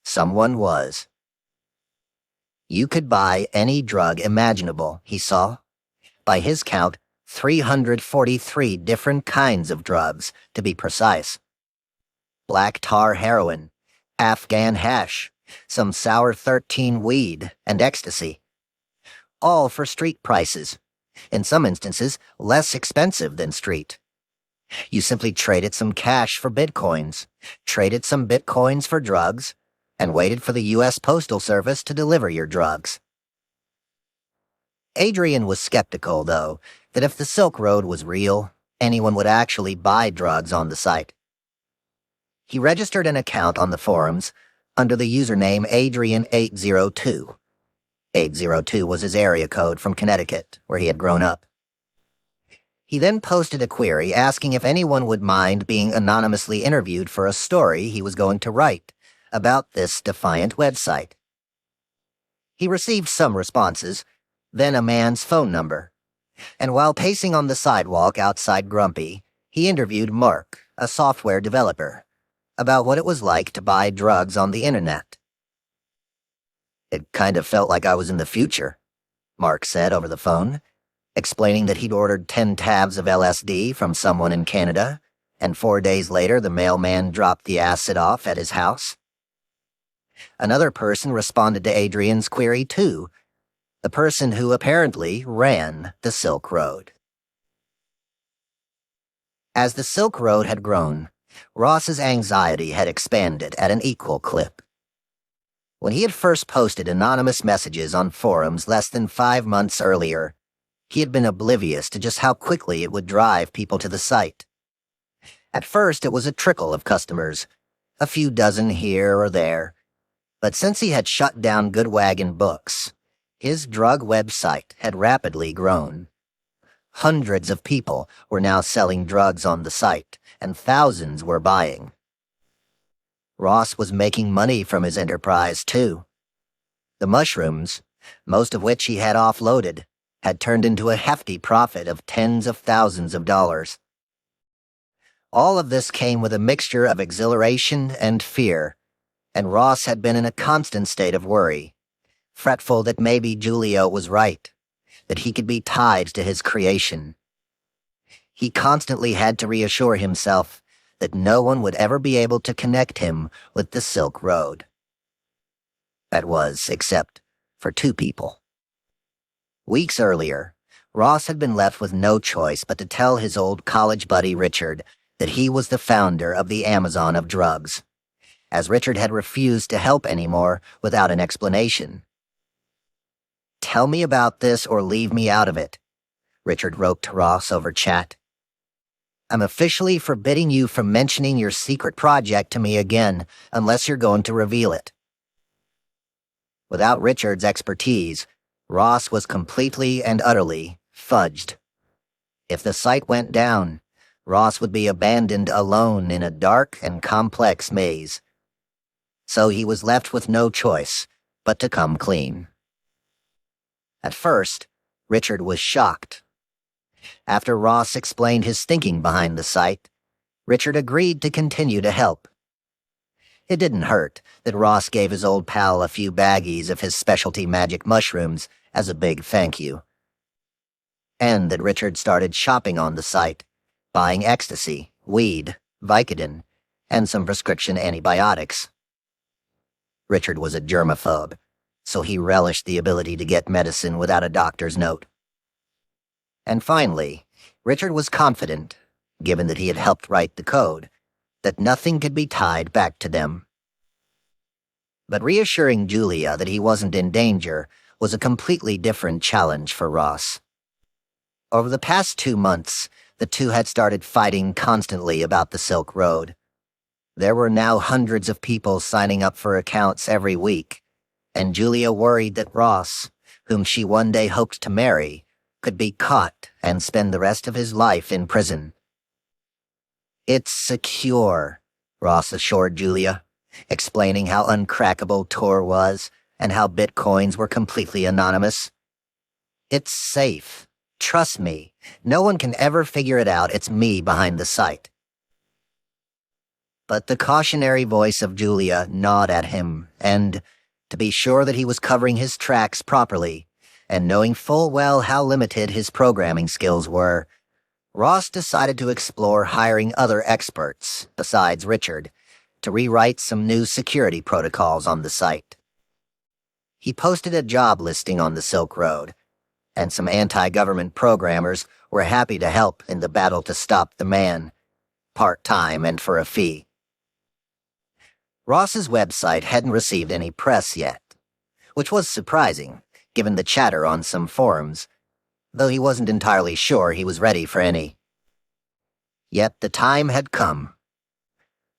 someone was. You could buy any drug imaginable, he saw. By his count, 343 different kinds of drugs, to be precise. Black tar heroin, Afghan hash, some sour 13 weed, and ecstasy. All for street prices, in some instances less expensive than street. You simply traded some cash for bitcoins, traded some bitcoins for drugs, and waited for the U.S. Postal Service to deliver your drugs. Adrian was skeptical, though, that if the Silk Road was real, anyone would actually buy drugs on the site. He registered an account on the forums under the username Adrian802. 802 was his area code from Connecticut, where he had grown up. He then posted a query asking if anyone would mind being anonymously interviewed for a story he was going to write about this defiant website. He received some responses, then a man's phone number, and while pacing on the sidewalk outside Grumpy, he interviewed Mark, a software developer, about what it was like to buy drugs on the internet. It kind of felt like I was in the future, Mark said over the phone, explaining that he'd ordered 10 tabs of LSD from someone in Canada, and 4 days later the mailman dropped the acid off at his house. Another person responded to Adrian's query too, the person who apparently ran the Silk Road. As the Silk Road had grown, Ross's anxiety had expanded at an equal clip. When he had first posted anonymous messages on forums less than 5 months earlier, he had been oblivious to just how quickly it would drive people to the site. At first, it was a trickle of customers, a few dozen here or there, but since he had shut down Good Wagon Books, his drug website had rapidly grown. Hundreds of people were now selling drugs on the site, and thousands were buying. Ross was making money from his enterprise, too. The mushrooms, most of which he had offloaded, had turned into a hefty profit of tens of thousands of dollars. All of this came with a mixture of exhilaration and fear, and Ross had been in a constant state of worry, fretful that maybe Julio was right, that he could be tied to his creation. He constantly had to reassure himself that no one would ever be able to connect him with the Silk Road. That was, except for 2 people. Weeks earlier, Ross had been left with no choice but to tell his old college buddy Richard that he was the founder of the Amazon of drugs, as Richard had refused to help anymore without an explanation. "Tell me about this or leave me out of it," Richard wrote to Ross over chat. "I'm officially forbidding you from mentioning your secret project to me again unless you're going to reveal it." Without Richard's expertise, Ross was completely and utterly fudged. If the site went down, Ross would be abandoned alone in a dark and complex maze. So he was left with no choice but to come clean. At first, Richard was shocked. After Ross explained his thinking behind the site, Richard agreed to continue to help. It didn't hurt that Ross gave his old pal a few baggies of his specialty magic mushrooms as a big thank you. And that Richard started shopping on the site, buying ecstasy, weed, Vicodin, and some prescription antibiotics. Richard was a germaphobe, so he relished the ability to get medicine without a doctor's note. And finally, Richard was confident, given that he had helped write the code, that nothing could be tied back to them. But reassuring Julia that he wasn't in danger was a completely different challenge for Ross. Over the past 2 months, the two had started fighting constantly about the Silk Road. There were now hundreds of people signing up for accounts every week, and Julia worried that Ross, whom she one day hoped to marry, could be caught and spend the rest of his life in prison. "It's secure," Ross assured Julia, explaining how uncrackable Tor was and how bitcoins were completely anonymous. "It's safe. Trust me, no one can ever figure it out. It's me behind the site." But the cautionary voice of Julia gnawed at him, and, to be sure that he was covering his tracks properly, and knowing full well how limited his programming skills were, Ross decided to explore hiring other experts, besides Richard, to rewrite some new security protocols on the site. He posted a job listing on the Silk Road, and some anti-government programmers were happy to help in the battle to stop the man, part-time and for a fee. Ross's website hadn't received any press yet, which was surprising, given the chatter on some forums, though he wasn't entirely sure he was ready for any. Yet the time had come.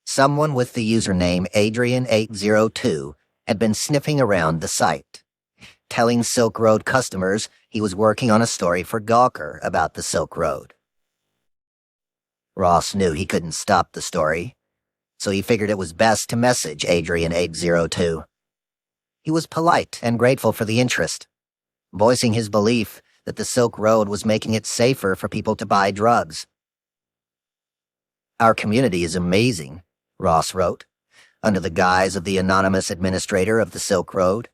Someone with the username Adrian802 had been sniffing around the site, telling Silk Road customers he was working on a story for Gawker about the Silk Road. Ross knew he couldn't stop the story, so he figured it was best to message Adrian802. He was polite and grateful for the interest, voicing his belief that the Silk Road was making it safer for people to buy drugs. "Our community is amazing," Ross wrote, under the guise of the anonymous administrator of the Silk Road.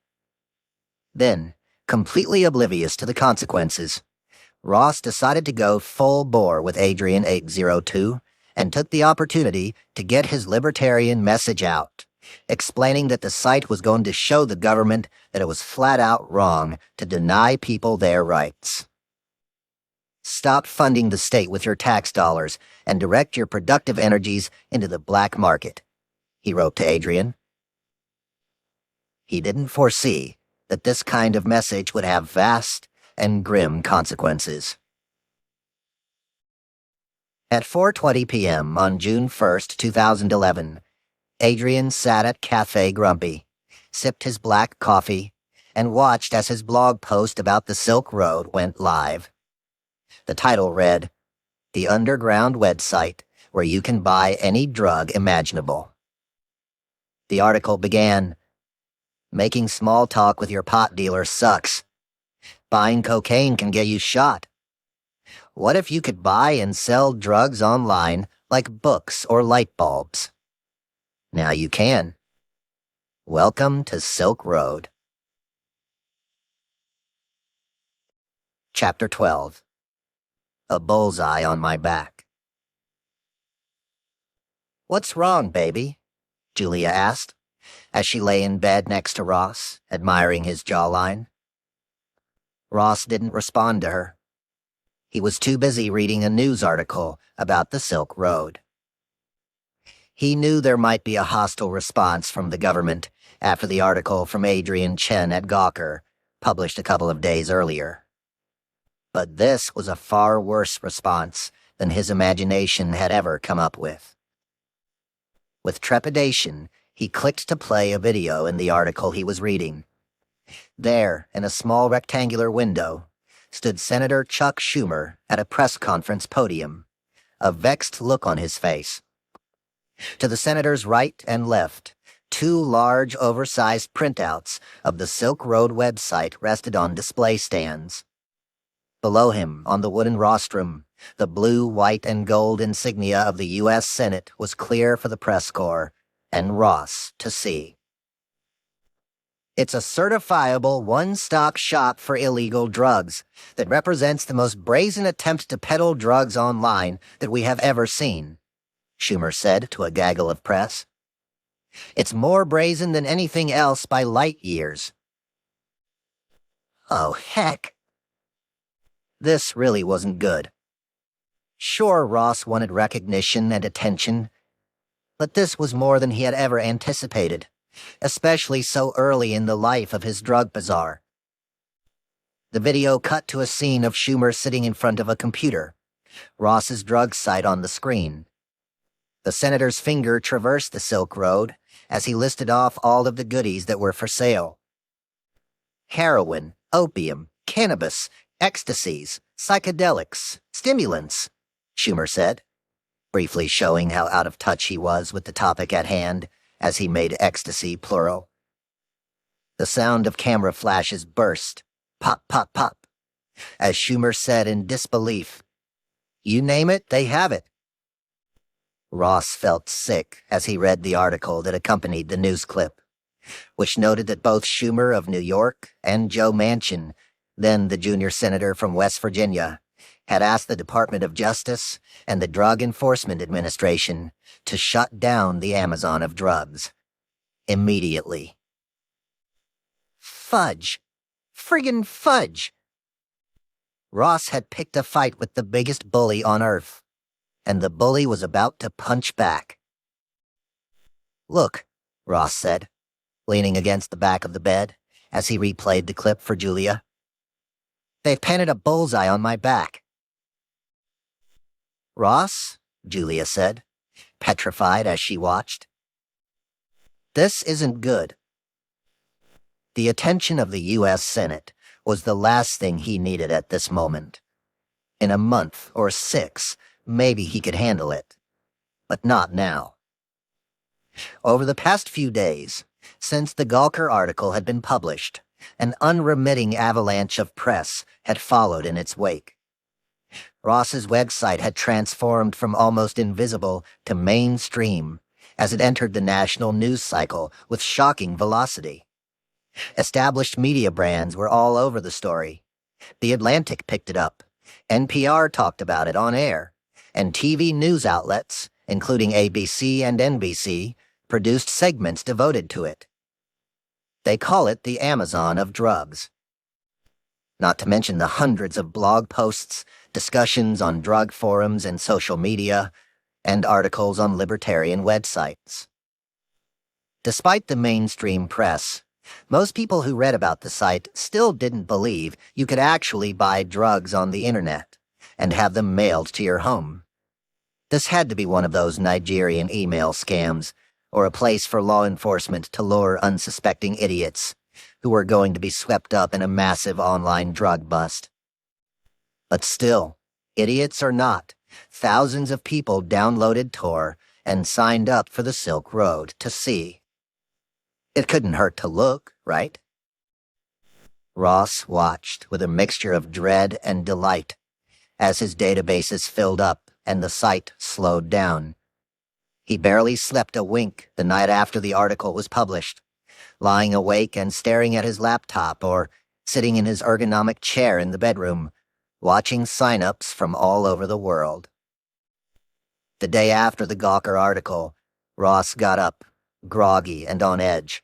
Then, completely oblivious to the consequences, Ross decided to go full bore with Adrian802 and took the opportunity to get his libertarian message out, explaining that the site was going to show the government that it was flat out wrong to deny people their rights. "Stop funding the state with your tax dollars and direct your productive energies into the black market," he wrote to Adrian. He didn't foresee that this kind of message would have vast and grim consequences. At 4:20 p.m. on June 1st, 2011, Adrian sat at Café Grumpy, sipped his black coffee, and watched as his blog post about the Silk Road went live. The title read, "The Underground Website Where You Can Buy Any Drug Imaginable." The article began, "Making small talk with your pot dealer sucks. Buying cocaine can get you shot. What if you could buy and sell drugs online like books or light bulbs? Now you can. Welcome to Silk Road." Chapter 12. A Bullseye on My Back. "What's wrong, baby?" Julia asked, as she lay in bed next to Ross, admiring his jawline. Ross didn't respond to her. He was too busy reading a news article about the Silk Road. He knew there might be a hostile response from the government after the article from Adrian Chen at Gawker, published a couple of days earlier. But this was a far worse response than his imagination had ever come up with. With trepidation, he clicked to play a video in the article he was reading. There, in a small rectangular window, stood Senator Chuck Schumer at a press conference podium, a vexed look on his face. To the senator's right and left, two large, oversized printouts of the Silk Road website rested on display stands. Below him, on the wooden rostrum, the blue, white, and gold insignia of the U.S. Senate was clear for the press corps and Ross to see. It's a certifiable one-stop shop for illegal drugs that represents the most brazen attempt to peddle drugs online that we have ever seen, Schumer said to a gaggle of press. It's more brazen than anything else by light years. Oh, heck. This really wasn't good. Sure, Ross wanted recognition and attention, but this was more than he had ever anticipated, especially so early in the life of his drug bazaar. The video cut to a scene of Schumer sitting in front of a computer, Ross's drug site on the screen. The senator's finger traversed the Silk Road as he listed off all of the goodies that were for sale. Heroin, opium, cannabis, ecstasies, psychedelics, stimulants, Schumer said, briefly showing how out of touch he was with the topic at hand as he made ecstasy plural. The sound of camera flashes burst, pop, pop, pop, as Schumer said in disbelief, "You name it, they have it." Ross felt sick as he read the article that accompanied the news clip, which noted that both Schumer of New York and Joe Manchin, then the junior senator from West Virginia, had asked the Department of Justice and the Drug Enforcement Administration to shut down the Amazon of drugs. Immediately. Fudge. Friggin' fudge. Ross had picked a fight with the biggest bully on earth, and the bully was about to punch back. "Look," Ross said, leaning against the back of the bed as he replayed the clip for Julia. "They've painted a bullseye on my back." "Ross," Julia said, petrified as she watched. "This isn't good." The attention of the U.S. Senate was the last thing he needed at this moment. In a month or 6, maybe he could handle it, but not now. Over the past few days, since the Gawker article had been published, an unremitting avalanche of press had followed in its wake. Ross's website had transformed from almost invisible to mainstream as it entered the national news cycle with shocking velocity. Established media brands were all over the story. The Atlantic picked it up, NPR talked about it on air, and TV news outlets, including ABC and NBC, produced segments devoted to it. They call it the Amazon of drugs. Not to mention the hundreds of blog posts, discussions on drug forums and social media, and articles on libertarian websites. Despite the mainstream press, most people who read about the site still didn't believe you could actually buy drugs on the internet and have them mailed to your home. This had to be one of those Nigerian email scams, or a place for law enforcement to lure unsuspecting idiots who were going to be swept up in a massive online drug bust. But still, idiots or not, thousands of people downloaded Tor and signed up for the Silk Road to see. It couldn't hurt to look, right? Ross watched with a mixture of dread and delight as his databases filled up and the site slowed down. He barely slept a wink the night after the article was published, lying awake and staring at his laptop or sitting in his ergonomic chair in the bedroom, watching sign-ups from all over the world. The day after the Gawker article, Ross got up, groggy and on edge,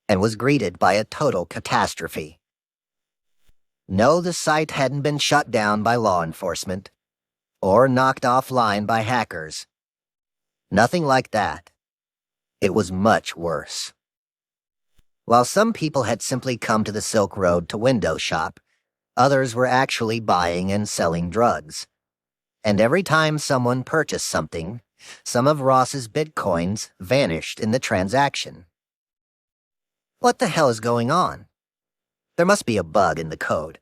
and was greeted by a total catastrophe. No, the site hadn't been shut down by law enforcement or knocked offline by hackers. Nothing like that. It was much worse. While some people had simply come to the Silk Road to window shop, others were actually buying and selling drugs. And every time someone purchased something, some of Ross's bitcoins vanished in the transaction. What the hell is going on? There must be a bug in the code.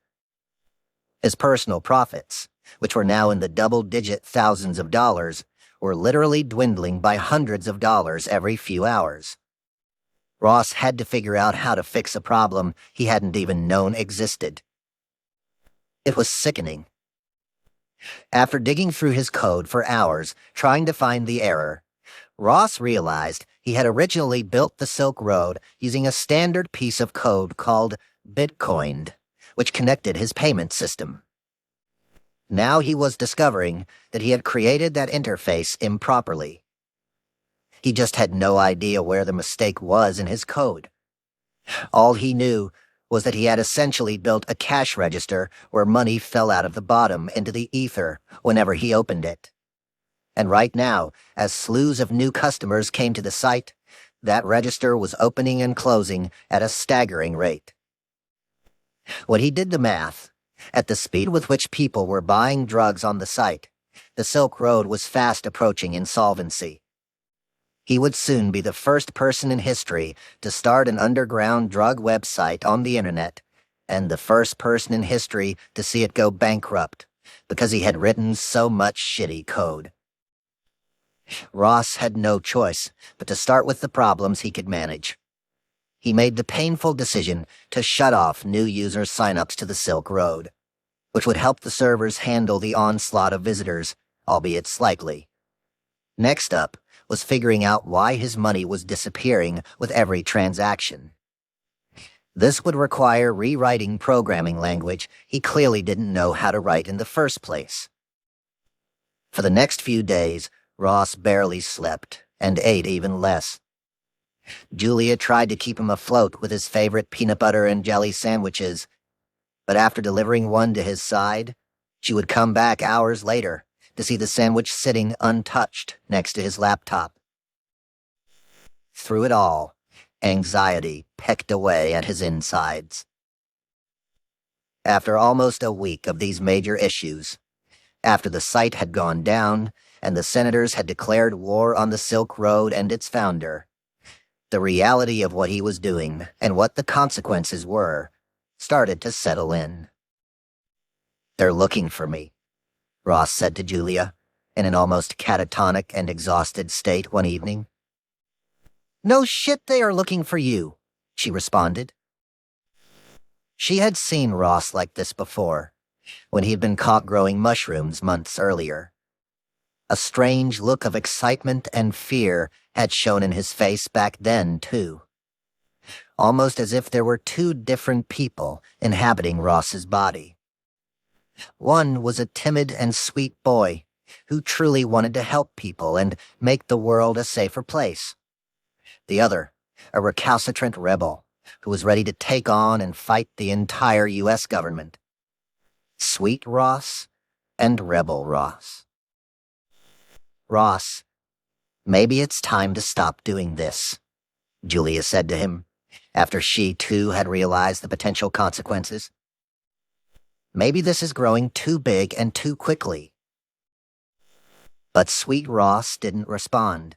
His personal profits, which were now in the double-digit thousands of dollars, were literally dwindling by hundreds of dollars every few hours. Ross had to figure out how to fix a problem he hadn't even known existed. It was sickening. After digging through his code for hours trying to find the error, Ross realized he had originally built the Silk Road using a standard piece of code called Bitcoin, which connected his payment system. Now he was discovering that he had created that interface improperly. He just had no idea where the mistake was in his code. All he knew was that he had essentially built a cash register where money fell out of the bottom into the ether whenever he opened it. And right now, as slews of new customers came to the site, that register was opening and closing at a staggering rate. When he did the math, at the speed with which people were buying drugs on the site, the Silk Road was fast approaching insolvency. He would soon be the first person in history to start an underground drug website on the internet, and the first person in history to see it go bankrupt, because he had written so much shitty code. Ross had no choice but to start with the problems he could manage. He made the painful decision to shut off new user signups to the Silk Road, which would help the servers handle the onslaught of visitors, albeit slightly. Next up was figuring out why his money was disappearing with every transaction. This would require rewriting programming language he clearly didn't know how to write in the first place. For the next few days, Ross barely slept and ate even less. Julia tried to keep him afloat with his favorite peanut butter and jelly sandwiches, but after delivering one to his side, she would come back hours later to see the sandwich sitting untouched next to his laptop. Through it all, anxiety pecked away at his insides. After almost a week of these major issues, after the site had gone down and the senators had declared war on the Silk Road and its founder, the reality of what he was doing and what the consequences were started to settle in. "They're looking for me," Ross said to Julia, in an almost catatonic and exhausted state one evening. "No shit, they are looking for you," she responded. She had seen Ross like this before, when he had been caught growing mushrooms months earlier. A strange look of excitement and fear had shown in his face back then, too. Almost as if there were two different people inhabiting Ross's body. One was a timid and sweet boy who truly wanted to help people and make the world a safer place. The other, a recalcitrant rebel who was ready to take on and fight the entire U.S. government. Sweet Ross and Rebel Ross. "Ross, maybe it's time to stop doing this," Julia said to him, after she too had realized the potential consequences. "Maybe this is growing too big and too quickly." But Sweet Ross didn't respond.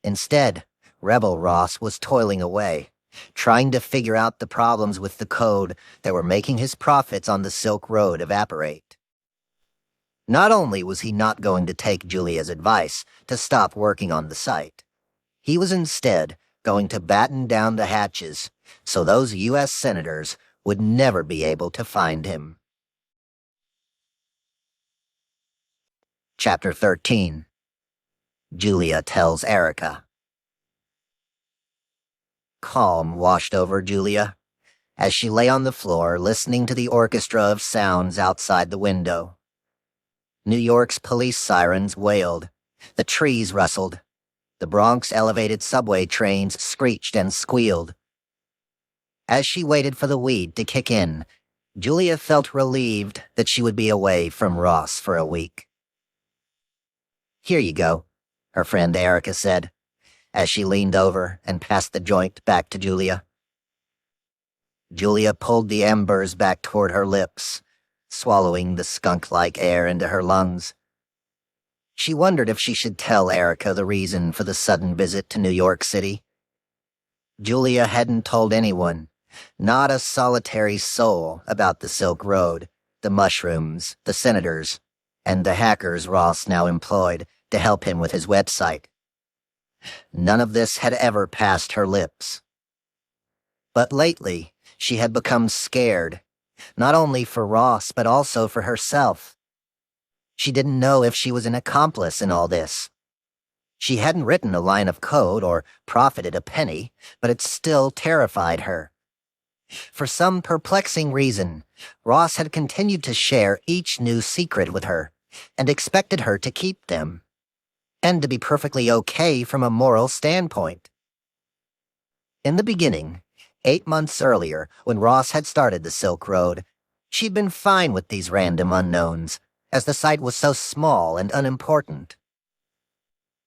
Instead, Rebel Ross was toiling away, trying to figure out the problems with the code that were making his profits on the Silk Road evaporate. Not only was he not going to take Julia's advice to stop working on the site, he was instead going to batten down the hatches so those U.S. senators would never be able to find him. Chapter 13. Julia Tells Erica. Calm washed over Julia as she lay on the floor listening to the orchestra of sounds outside the window. New York's police sirens wailed, the trees rustled, the Bronx elevated subway trains screeched and squealed. As she waited for the weed to kick in, Julia felt relieved that she would be away from Ross for a week. "Here you go," her friend Erica said, as she leaned over and passed the joint back to Julia. Julia pulled the embers back toward her lips, swallowing the skunk-like air into her lungs. She wondered if she should tell Erica the reason for the sudden visit to New York City. Julia hadn't told anyone, not a solitary soul, about the Silk Road, the mushrooms, the senators, and the hackers Ross now employed to help him with his website. None of this had ever passed her lips. But lately, she had become scared, not only for Ross but also for herself. She didn't know if she was an accomplice in all this. She hadn't written a line of code or profited a penny, but it still terrified her. For some perplexing reason, Ross had continued to share each new secret with her and expected her to keep them, and to be perfectly okay from a moral standpoint. In the beginning, 8 months earlier, when Ross had started the Silk Road, she'd been fine with these random unknowns, as the site was so small and unimportant.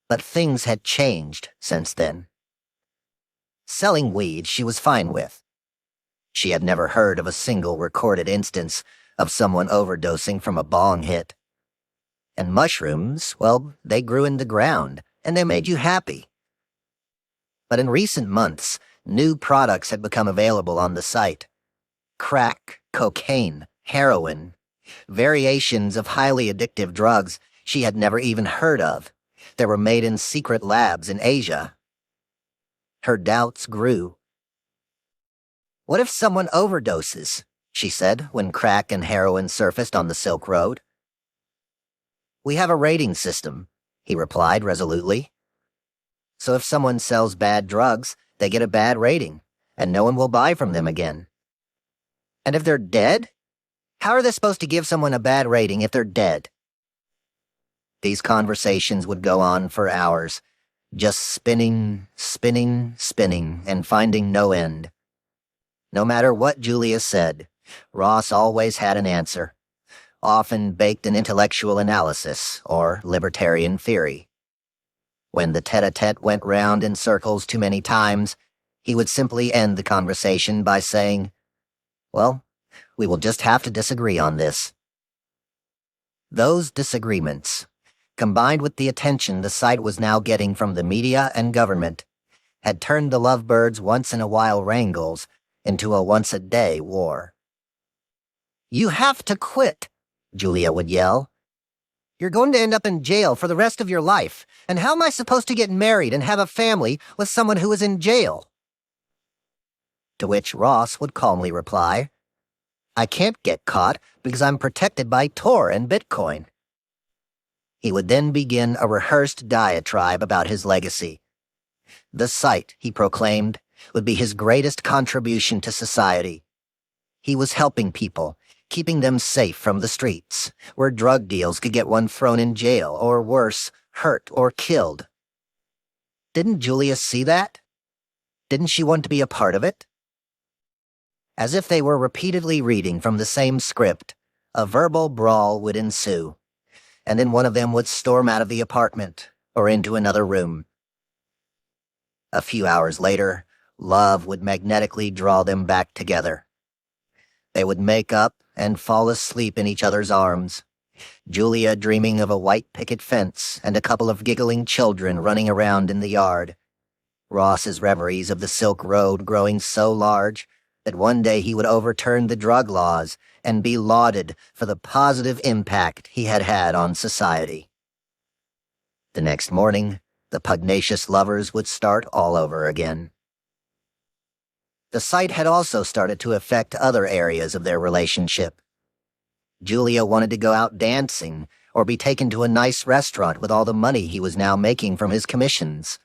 But things had changed since then. Selling weed she was fine with. She had never heard of a single recorded instance of someone overdosing from a bong hit. And mushrooms, well, they grew in the ground, and they made you happy. But in recent months, new products had become available on the site. Crack, cocaine, heroin, variations of highly addictive drugs she had never even heard of. They were made in secret labs in Asia. Her doubts grew. "What if someone overdoses?" she said when crack and heroin surfaced on the Silk Road. "We have a rating system," he replied resolutely. "So if someone sells bad drugs, they get a bad rating, and no one will buy from them again. And if they're dead? How are they supposed to give someone a bad rating if they're dead?" These conversations would go on for hours, just spinning, and finding no end. No matter what Julia said, Ross always had an answer, often baked in intellectual analysis or libertarian theory. When the tete-a-tete went round in circles too many times, he would simply end the conversation by saying, "Well, we will just have to disagree on this." Those disagreements, combined with the attention the site was now getting from the media and government, had turned the Lovebirds' once-in-a-while wrangles into a once-a-day war. "You have to quit," Julia would yell. "You're going to end up in jail for the rest of your life, and how am I supposed to get married and have a family with someone who is in jail?" To which Ross would calmly reply, "I can't get caught because I'm protected by Tor and Bitcoin." He would then begin a rehearsed diatribe about his legacy. The site, he proclaimed, would be his greatest contribution to society. He was helping people, keeping them safe from the streets, where drug deals could get one thrown in jail, or worse, hurt or killed. Didn't Julia see that? Didn't she want to be a part of it? As if they were repeatedly reading from the same script, a verbal brawl would ensue, and then one of them would storm out of the apartment or into another room. A few hours later, love would magnetically draw them back together. They would make up and fall asleep in each other's arms, Julia dreaming of a white picket fence and a couple of giggling children running around in the yard. Ross's reveries of the Silk Road growing so large that one day he would overturn the drug laws and be lauded for the positive impact he had had on society. The next morning, the pugnacious lovers would start all over again. The site had also started to affect other areas of their relationship. Julia wanted to go out dancing or be taken to a nice restaurant with all the money he was now making from his commissions.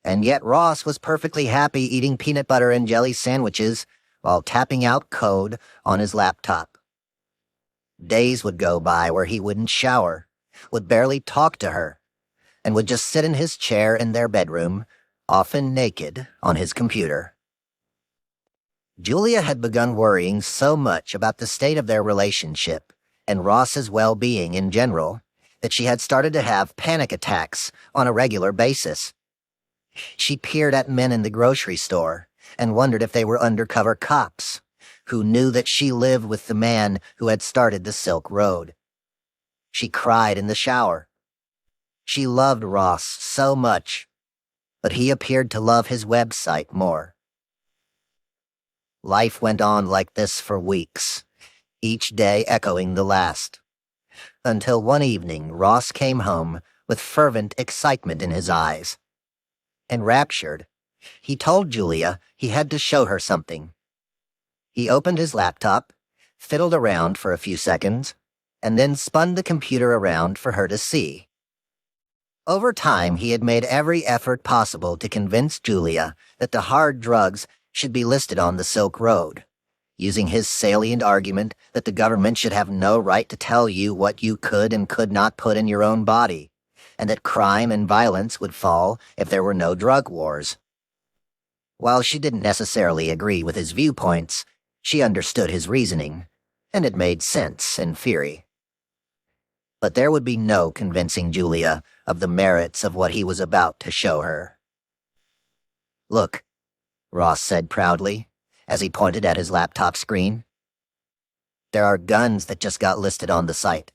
And yet Ross was perfectly happy eating peanut butter and jelly sandwiches while tapping out code on his laptop. Days would go by where he wouldn't shower, would barely talk to her, and would just sit in his chair in their bedroom, often naked, on his computer. Julia had begun worrying so much about the state of their relationship and Ross's well-being in general that she had started to have panic attacks on a regular basis. She peered at men in the grocery store and wondered if they were undercover cops who knew that she lived with the man who had started the Silk Road. She cried in the shower. She loved Ross so much, but he appeared to love his website more. Life went on like this for weeks, each day echoing the last, until one evening Ross came home with fervent excitement in his eyes. Enraptured, he told Julia he had to show her something. He opened his laptop, fiddled around for a few seconds, and then spun the computer around for her to see. Over time, he had made every effort possible to convince Julia that the hard drugs should be listed on the Silk Road, using his salient argument that the government should have no right to tell you what you could and could not put in your own body, and that crime and violence would fall if there were no drug wars. While she didn't necessarily agree with his viewpoints, she understood his reasoning, and it made sense in theory. But there would be no convincing Julia of the merits of what he was about to show her. "Look," Ross said proudly, as he pointed at his laptop screen. "There are guns that just got listed on the site."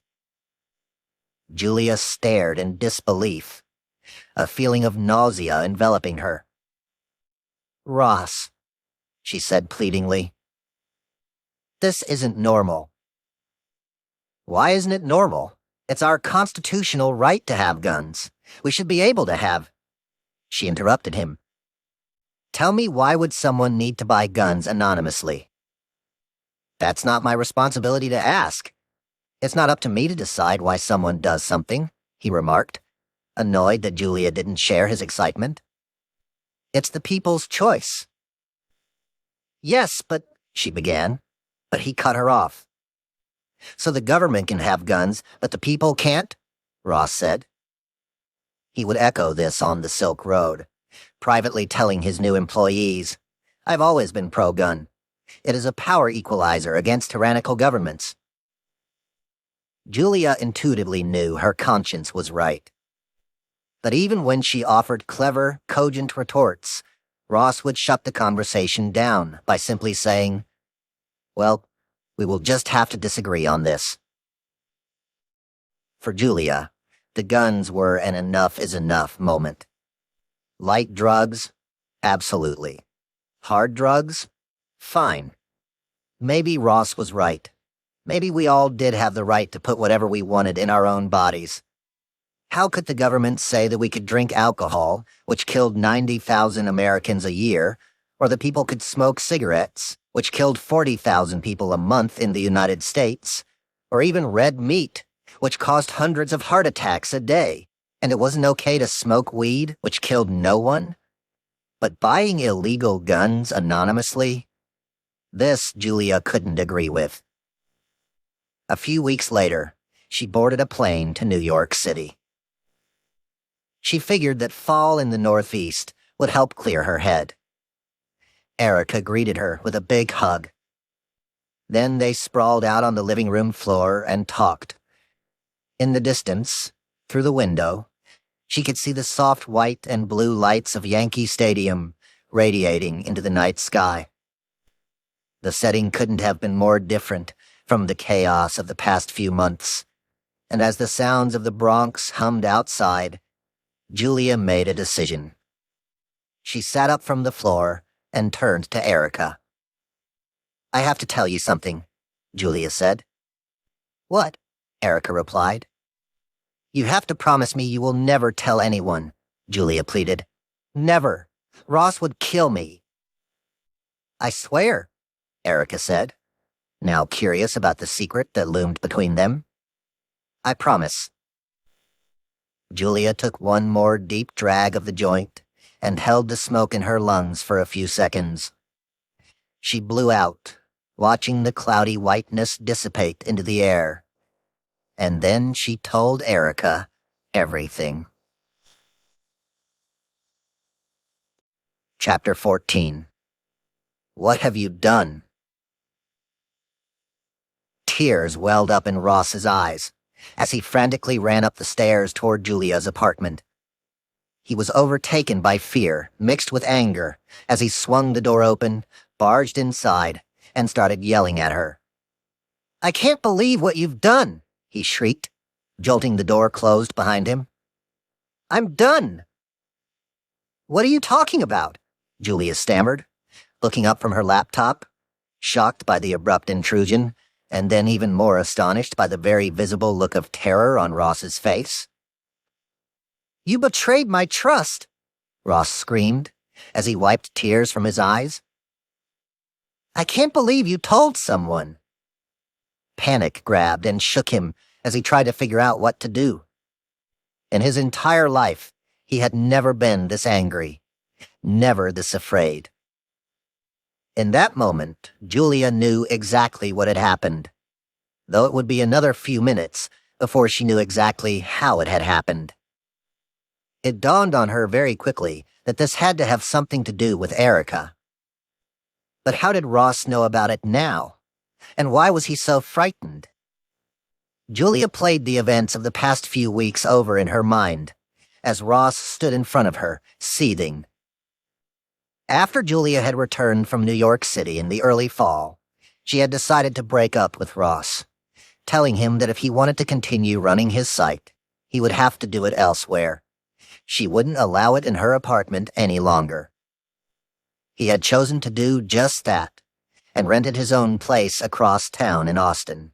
Julia stared in disbelief, a feeling of nausea enveloping her. "Ross," she said pleadingly, "this isn't normal." "Why isn't it normal? It's our constitutional right to have guns. We should be able to have—" She interrupted him. "Tell me, why would someone need to buy guns anonymously?" "That's not my responsibility to ask. It's not up to me to decide why someone does something," he remarked, annoyed that Julia didn't share his excitement. "It's the people's choice." "Yes, but—" she began, but he cut her off. "So the government can have guns, but the people can't?" Ross said. He would echo this on the Silk Road, privately telling his new employees, "I've always been pro-gun. It is a power equalizer against tyrannical governments." Julia intuitively knew her conscience was right. But even when she offered clever, cogent retorts, Ross would shut the conversation down by simply saying, "Well, we will just have to disagree on this." For Julia, the guns were an enough is enough moment. Light drugs? Absolutely. Hard drugs? Fine. Maybe Ross was right. Maybe we all did have the right to put whatever we wanted in our own bodies. How could the government say that we could drink alcohol, which killed 90,000 Americans a year, or that people could smoke cigarettes, which killed 40,000 people a month in the United States, or even red meat, which caused hundreds of heart attacks a day, and it wasn't okay to smoke weed, which killed no one? But buying illegal guns anonymously? This Julia couldn't agree with. A few weeks later, she boarded a plane to New York City. She figured that fall in the Northeast would help clear her head. Erica greeted her with a big hug. Then they sprawled out on the living room floor and talked. In the distance, through the window, she could see the soft white and blue lights of Yankee Stadium radiating into the night sky. The setting couldn't have been more different from the chaos of the past few months, and as the sounds of the Bronx hummed outside, Julia made a decision. She sat up from the floor and turned to Erica. "I have to tell you something," Julia said. "What?" Erica replied. "You have to promise me you will never tell anyone," Julia pleaded. "Never. Ross would kill me." "I swear," Erica said, now curious about the secret that loomed between them. "I promise." Julia took one more deep drag of the joint and held the smoke in her lungs for a few seconds. She blew out, watching the cloudy whiteness dissipate into the air. And then she told Erica everything. Chapter 14. What have you done?" Tears welled up in Ross's eyes as he frantically ran up the stairs toward Julia's apartment. He was overtaken by fear, mixed with anger, as he swung the door open, barged inside, and started yelling at her. "I can't believe what you've done," he shrieked, jolting the door closed behind him. "I'm done." "What are you talking about?" Julia stammered, looking up from her laptop, shocked by the abrupt intrusion, and then even more astonished by the very visible look of terror on Ross's face. "You betrayed my trust," Ross screamed, as he wiped tears from his eyes. "I can't believe you told someone." Panic grabbed and shook him as he tried to figure out what to do. In his entire life, he had never been this angry, never this afraid. In that moment, Julia knew exactly what had happened, though it would be another few minutes before she knew exactly how it had happened. It dawned on her very quickly that this had to have something to do with Erica. But how did Ross know about it now? And why was he so frightened? Julia played the events of the past few weeks over in her mind, as Ross stood in front of her, seething. After Julia had returned from New York City in the early fall, she had decided to break up with Ross, telling him that if he wanted to continue running his site, he would have to do it elsewhere. She wouldn't allow it in her apartment any longer. He had chosen to do just that, and rented his own place across town in Austin.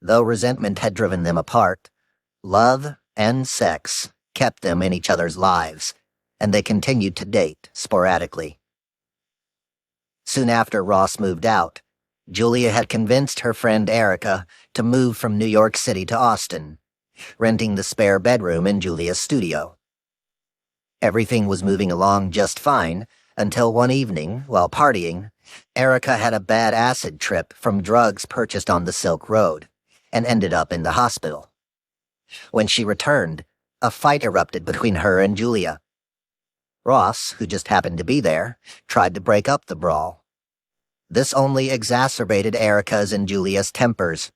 Though resentment had driven them apart, love and sex kept them in each other's lives, and they continued to date sporadically. Soon after Ross moved out, Julia had convinced her friend Erica to move from New York City to Austin, renting the spare bedroom in Julia's studio. Everything was moving along just fine until one evening, while partying, Erica had a bad acid trip from drugs purchased on the Silk Road and ended up in the hospital. When she returned, a fight erupted between her and Julia. Ross, who just happened to be there, tried to break up the brawl. This only exacerbated Erica's and Julia's tempers,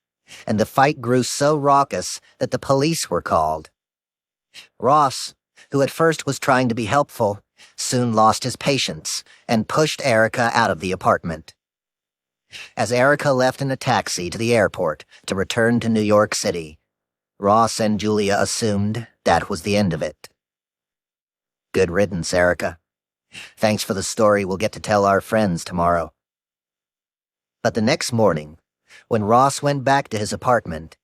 and the fight grew so raucous that the police were called. Ross, who at first was trying to be helpful, soon lost his patience and pushed Erica out of the apartment. As Erica left in a taxi to the airport to return to New York City, Ross and Julia assumed that was the end of it. Good riddance, Erica. Thanks for the story we'll get to tell our friends tomorrow. But the next morning, when Ross went back to his apartment,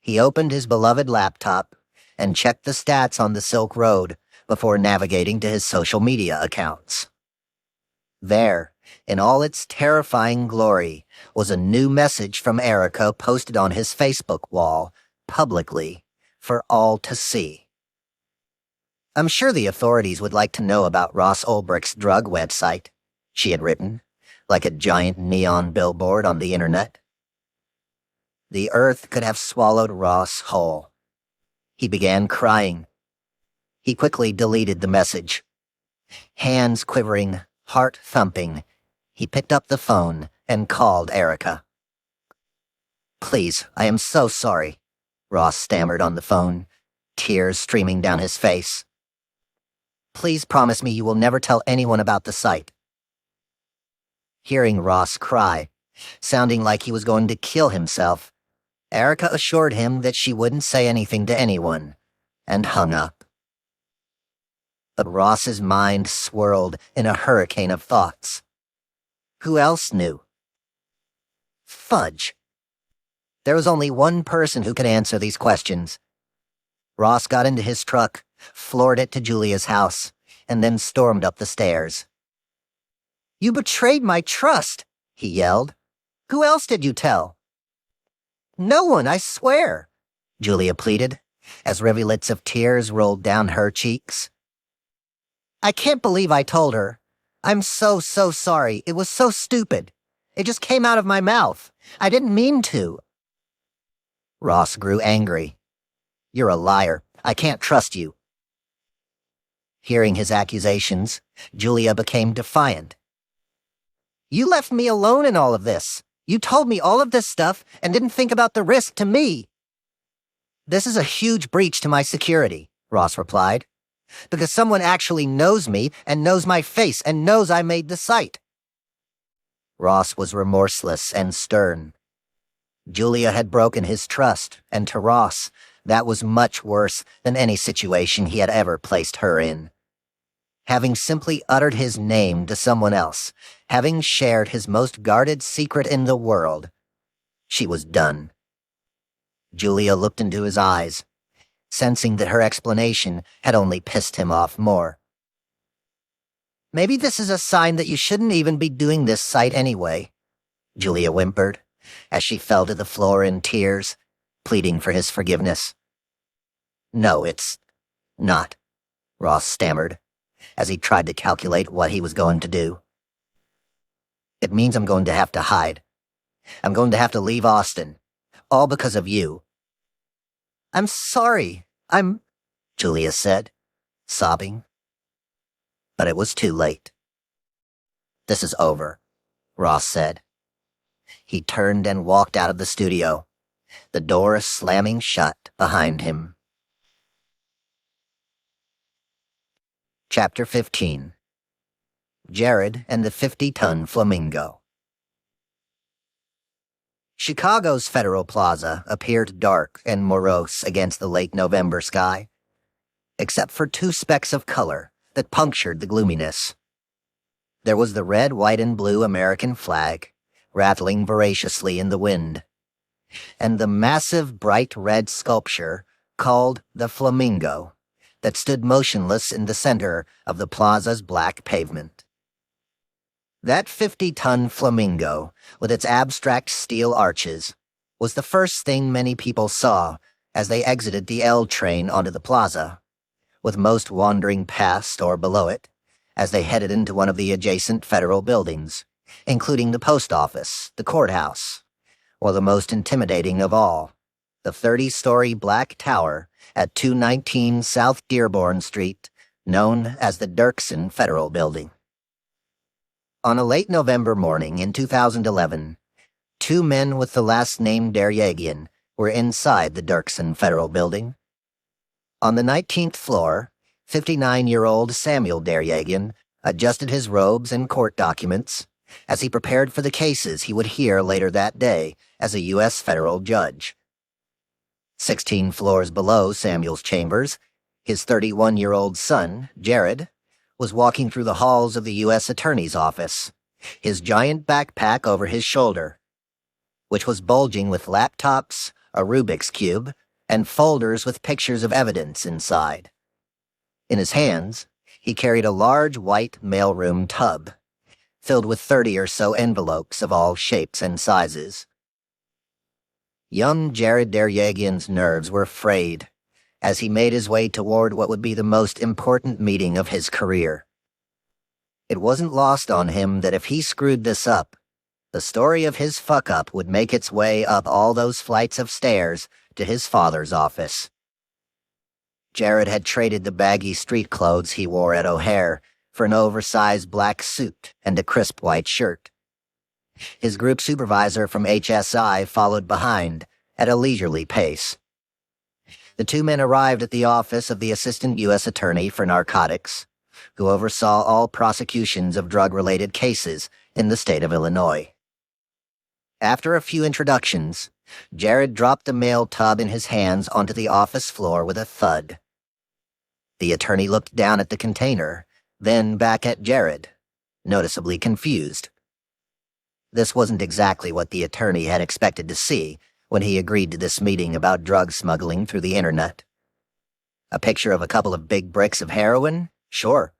he opened his beloved laptop and checked the stats on the Silk Road before navigating to his social media accounts. There, in all its terrifying glory, was a new message from Erica posted on his Facebook wall, publicly, for all to see. "I'm sure the authorities would like to know about Ross Ulbricht's drug website," she had written, like a giant neon billboard on the internet. The earth could have swallowed Ross whole. He began crying. He quickly deleted the message. Hands quivering, heart thumping, he picked up the phone and called Erica. "Please, I am so sorry," Ross stammered on the phone, tears streaming down his face. "Please promise me you will never tell anyone about the site." Hearing Ross cry, sounding like he was going to kill himself, Erica assured him that she wouldn't say anything to anyone, and hung up. But Ross's mind swirled in a hurricane of thoughts. Who else knew? Fudge. There was only one person who could answer these questions. Ross got into his truck, floored it to Julia's house, and then stormed up the stairs. "You betrayed my trust," he yelled. "Who else did you tell?" "No one, I swear," Julia pleaded, as rivulets of tears rolled down her cheeks. "I can't believe I told her. I'm so sorry. It was so stupid. It just came out of my mouth. I didn't mean to." Ross grew angry. "You're a liar. I can't trust you." Hearing his accusations, Julia became defiant. You left me alone in all of this. You told me all of this stuff and didn't think about the risk to me. This is a huge breach to my security, Ross replied, because someone actually knows me and knows my face and knows I made the site. Ross was remorseless and stern. Julia had broken his trust, and to Ross, that was much worse than any situation he had ever placed her in. Having simply uttered his name to someone else, having shared his most guarded secret in the world, she was done. Julia looked into his eyes, sensing that her explanation had only pissed him off more. Maybe this is a sign that you shouldn't even be doing this site anyway, Julia whimpered, as she fell to the floor in tears, pleading for his forgiveness. No, it's not, Ross stammered, as he tried to calculate what he was going to do. It means I'm going to have to hide. I'm going to have to leave Austin, all because of you. I'm sorry, Julia said, sobbing. But it was too late. This is over, Ross said. He turned and walked out of the studio, the door slamming shut behind him. Chapter 15. Jared and the 50-ton Flamingo. Chicago's Federal Plaza appeared dark and morose against the late November sky, except for two specks of color that punctured the gloominess. There was the red, white, and blue American flag, rattling voraciously in the wind, and the massive bright red sculpture called the Flamingo that stood motionless in the center of the plaza's black pavement. That 50-ton Flamingo, with its abstract steel arches, was the first thing many people saw as they exited the L train onto the plaza, with most wandering past or below it as they headed into one of the adjacent federal buildings, including the post office, the courthouse, or the most intimidating of all, the 30-story black tower at 219 South Dearborn Street, known as the Dirksen Federal Building. On a late November morning in 2011, two men with the last name Deryagian were inside the Dirksen Federal Building. On the 19th floor, 59-year-old Samuel Deryagian adjusted his robes and court documents as he prepared for the cases he would hear later that day as a U.S. federal judge. 16 floors below Samuel's chambers, his 31-year-old son, Jared, was walking through the halls of the U.S. Attorney's Office, his giant backpack over his shoulder, which was bulging with laptops, a Rubik's Cube, and folders with pictures of evidence inside. In his hands, he carried a large white mailroom tub, filled with 30 or so envelopes of all shapes and sizes. Young Jared Deryagian's nerves were frayed as he made his way toward what would be the most important meeting of his career. It wasn't lost on him that if he screwed this up, the story of his fuck-up would make its way up all those flights of stairs to his father's office. Jared had traded the baggy street clothes he wore at O'Hare for an oversized black suit and a crisp white shirt. His group supervisor from HSI followed behind at a leisurely pace. The two men arrived at the office of the Assistant U.S. Attorney for Narcotics, who oversaw all prosecutions of drug-related cases in the state of Illinois. After a few introductions, Jared dropped the mail tub in his hands onto the office floor with a thud. The attorney looked down at the container, then back at Jared, noticeably confused. This wasn't exactly what the attorney had expected to see when he agreed to this meeting about drug smuggling through the internet. A picture of a couple of big bricks of heroin? Sure.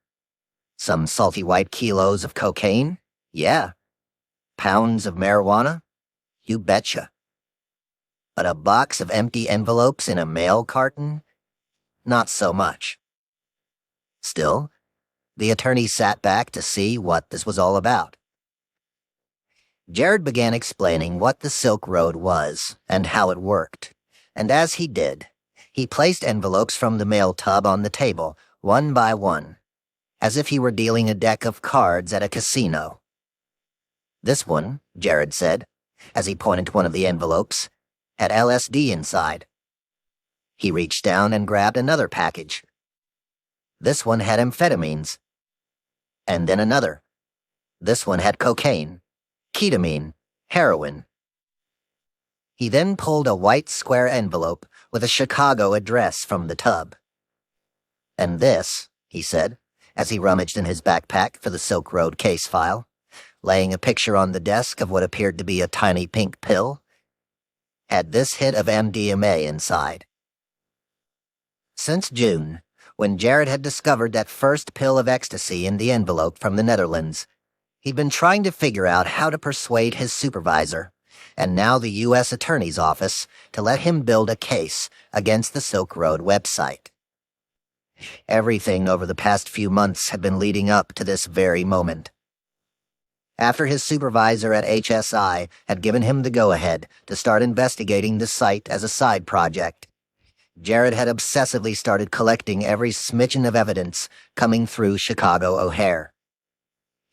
Some salty white kilos of cocaine? Yeah. Pounds of marijuana? You betcha. But a box of empty envelopes in a mail carton? Not so much. Still, the attorney sat back to see what this was all about. Jared began explaining what the Silk Road was and how it worked, and as he did, he placed envelopes from the mail tub on the table, one by one, as if he were dealing a deck of cards at a casino. This one, Jared said, as he pointed to one of the envelopes, had LSD inside. He reached down and grabbed another package. This one had amphetamines. And then another. This one had cocaine, ketamine, heroin. He then pulled a white square envelope with a Chicago address from the tub. And this, he said, as he rummaged in his backpack for the Silk Road case file, laying a picture on the desk of what appeared to be a tiny pink pill, had this hit of MDMA inside. Since June, when Jared had discovered that first pill of ecstasy in the envelope from the Netherlands, he'd been trying to figure out how to persuade his supervisor, and now the U.S. Attorney's Office, to let him build a case against the Silk Road website. Everything over the past few months had been leading up to this very moment. After his supervisor at HSI had given him the go-ahead to start investigating the site as a side project, Jared had obsessively started collecting every smidgen of evidence coming through Chicago O'Hare.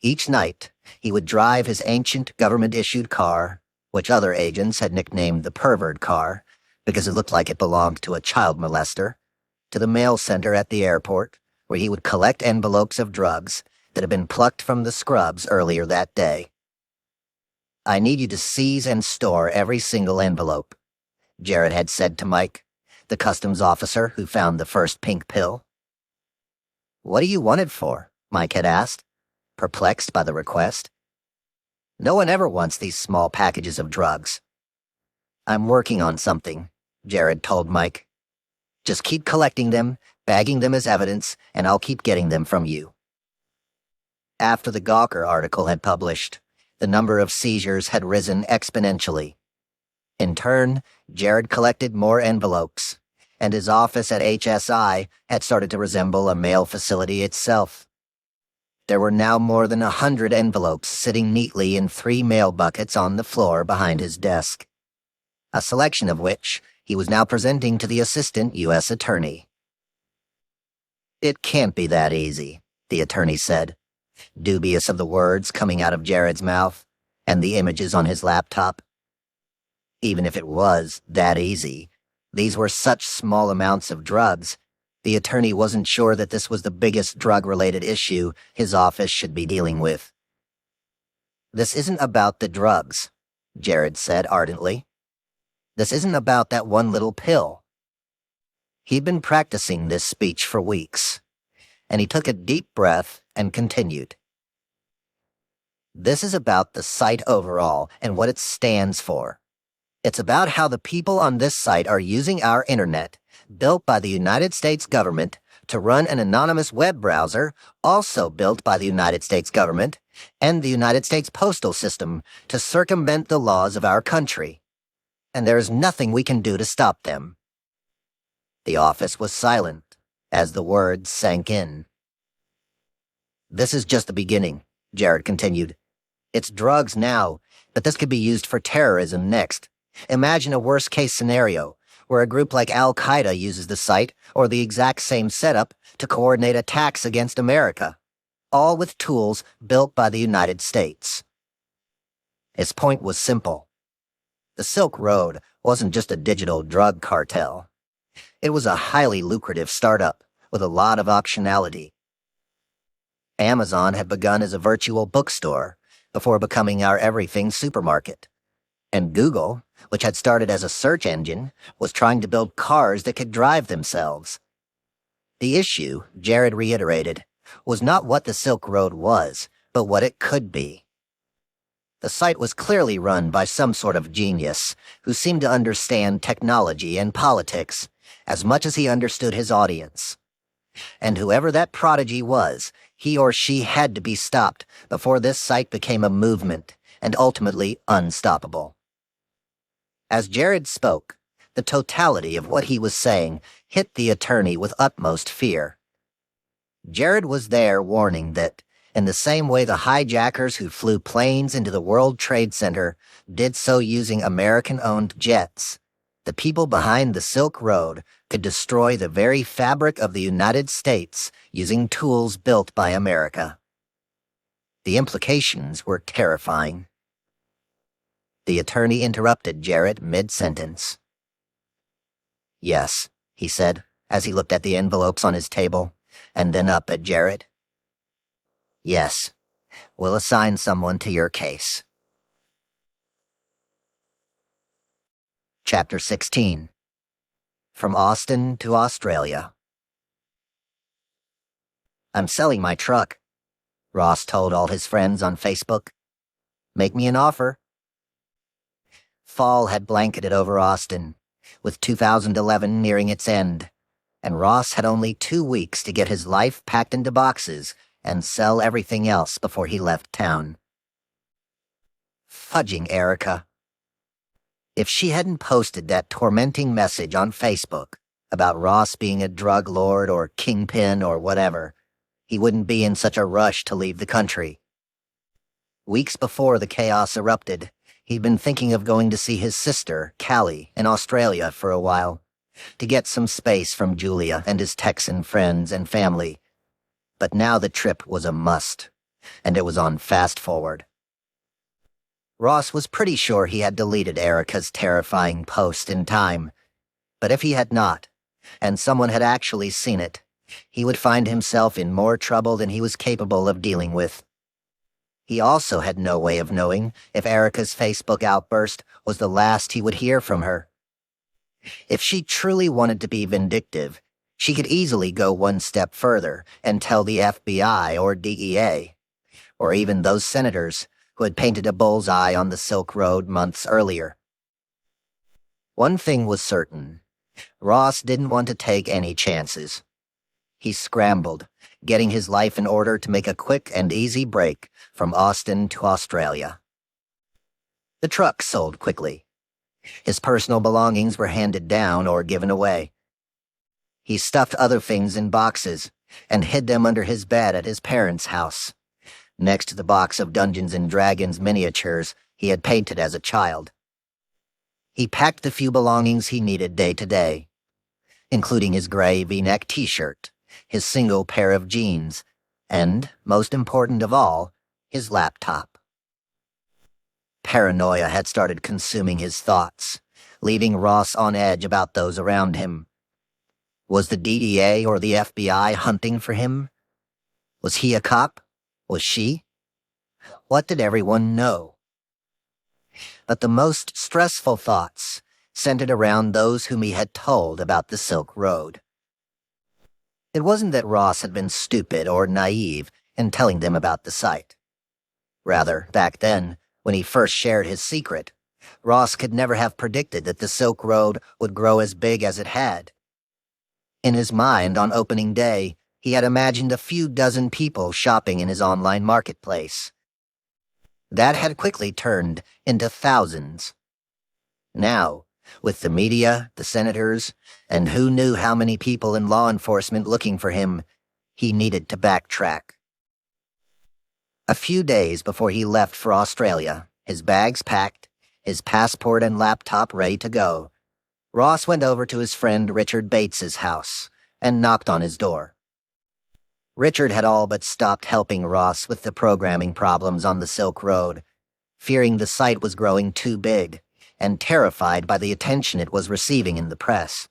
Each night, he would drive his ancient government-issued car, which other agents had nicknamed the pervert car because it looked like it belonged to a child molester, to the mail center at the airport, where he would collect envelopes of drugs that had been plucked from the scrubs earlier that day. "I need you to seize and store every single envelope," Jared had said to Mike, the customs officer who found the first pink pill. "What do you want it for?" Mike had asked, perplexed by the request. "No one ever wants these small packages of drugs." "I'm working on something," Jared told Mike. "Just keep collecting them, bagging them as evidence, and I'll keep getting them from you." After the Gawker article had published, the number of seizures had risen exponentially. In turn, Jared collected more envelopes, and his office at HSI had started to resemble a mail facility itself. There were now more than 100 envelopes sitting neatly in 3 mail buckets on the floor behind his desk, a selection of which he was now presenting to the assistant U.S. attorney. "It can't be that easy," the attorney said, dubious of the words coming out of Jared's mouth and the images on his laptop. Even if it was that easy, these were such small amounts of drugs, the attorney wasn't sure that this was the biggest drug-related issue his office should be dealing with. "This isn't about the drugs," Jared said ardently. "This isn't about that one little pill." He'd been practicing this speech for weeks, and he took a deep breath and continued. "This is about the site overall and what it stands for. It's about how the people on this site are using our internet, built by the United States government, to run an anonymous web browser, also built by the United States government, and the United States postal system to circumvent the laws of our country. And there is nothing we can do to stop them." The office was silent as the words sank in. "This is just the beginning," Jared continued. "It's drugs now, but this could be used for terrorism next. Imagine a worst-case scenario, where a group like Al-Qaeda uses the site, or the exact same setup, to coordinate attacks against America, all with tools built by the United States." His point was simple. The Silk Road wasn't just a digital drug cartel. It was a highly lucrative startup with a lot of optionality. Amazon had begun as a virtual bookstore before becoming our everything supermarket. And Google, which had started as a search engine, was trying to build cars that could drive themselves. The issue, Jared reiterated, was not what the Silk Road was, but what it could be. The site was clearly run by some sort of genius who seemed to understand technology and politics as much as he understood his audience. And whoever that prodigy was, he or she had to be stopped before this site became a movement and ultimately unstoppable. As Jared spoke, the totality of what he was saying hit the attorney with utmost fear. Jared was there warning that, in the same way the hijackers who flew planes into the World Trade Center did so using American-owned jets, the people behind the Silk Road could destroy the very fabric of the United States using tools built by America. The implications were terrifying. The attorney interrupted Jarrett mid-sentence. "Yes," he said, as he looked at the envelopes on his table, and then up at Jarrett. "Yes, we'll assign someone to your case." Chapter 16. From Austin to Australia. "I'm selling my truck," Ross told all his friends on Facebook. "Make me an offer." Fall had blanketed over Austin, with 2011 nearing its end, and Ross had only 2 weeks to get his life packed into boxes and sell everything else before he left town. Fudging Erica. If she hadn't posted that tormenting message on Facebook about Ross being a drug lord or kingpin or whatever, he wouldn't be in such a rush to leave the country. Weeks before the chaos erupted, he'd been thinking of going to see his sister, Callie, in Australia for a while, to get some space from Julia and his Texan friends and family. But now the trip was a must, and it was on fast forward. Ross was pretty sure he had deleted Erica's terrifying post in time, but if he had not, and someone had actually seen it, he would find himself in more trouble than he was capable of dealing with. He also had no way of knowing if Erica's Facebook outburst was the last he would hear from her. If she truly wanted to be vindictive, she could easily go one step further and tell the FBI or DEA, or even those senators who had painted a bullseye on the Silk Road months earlier. One thing was certain. Ross didn't want to take any chances. He scrambled, getting his life in order to make a quick and easy break from Austin to Australia. The truck sold quickly. His personal belongings were handed down or given away. He stuffed other things in boxes and hid them under his bed at his parents' house, next to the box of Dungeons & Dragons miniatures he had painted as a child. He packed the few belongings he needed day to day, including his gray V-neck t-shirt, his single pair of jeans, and, most important of all, his laptop. Paranoia had started consuming his thoughts, leaving Ross on edge about those around him. Was the DEA or the FBI hunting for him? Was he a cop? Was she? What did everyone know? But the most stressful thoughts centered around those whom he had told about the Silk Road. It wasn't that Ross had been stupid or naive in telling them about the site. Rather, back then, when he first shared his secret, Ross could never have predicted that the Silk Road would grow as big as it had. In his mind on opening day, he had imagined a few dozen people shopping in his online marketplace. That had quickly turned into thousands. Now, with the media, the senators, and who knew how many people in law enforcement looking for him, he needed to backtrack. A few days before he left for Australia, his bags packed, his passport and laptop ready to go, Ross went over to his friend Richard Bates's house and knocked on his door. Richard had all but stopped helping Ross with the programming problems on the Silk Road, fearing the site was growing too big and terrified by the attention it was receiving in the press.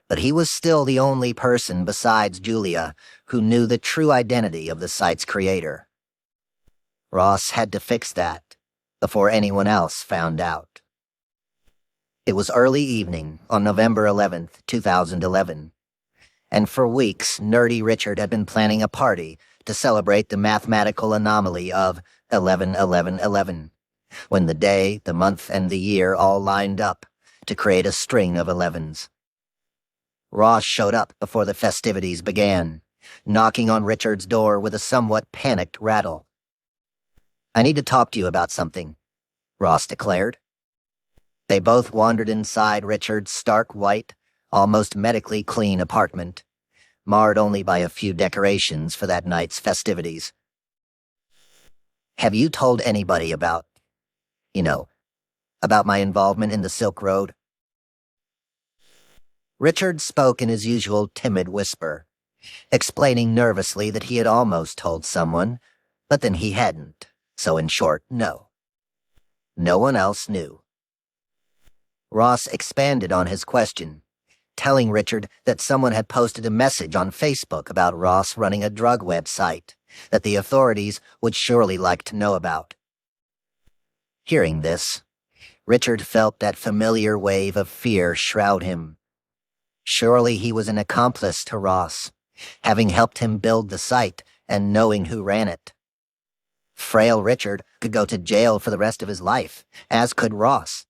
But he was still the only person besides Julia who knew the true identity of the site's creator. Ross had to fix that before anyone else found out. It was early evening on November 11th, 2011, and for weeks nerdy Richard had been planning a party to celebrate the mathematical anomaly of 11-11-11, when the day, the month, and the year all lined up to create a string of 11s. Ross showed up before the festivities began, knocking on Richard's door with a somewhat panicked rattle. "I need to talk to you about something," Ross declared. They both wandered inside Richard's stark white, almost medically clean apartment, marred only by a few decorations for that night's festivities. "Have you told anybody about my involvement in the Silk Road?" Richard spoke in his usual timid whisper, explaining nervously that he had almost told someone, but then he hadn't, so in short, no. No one else knew. Ross expanded on his question, telling Richard that someone had posted a message on Facebook about Ross running a drug website that the authorities would surely like to know about. Hearing this, Richard felt that familiar wave of fear shroud him. Surely he was an accomplice to Ross, having helped him build the site and knowing who ran it. Frail Richard could go to jail for the rest of his life, as could Ross.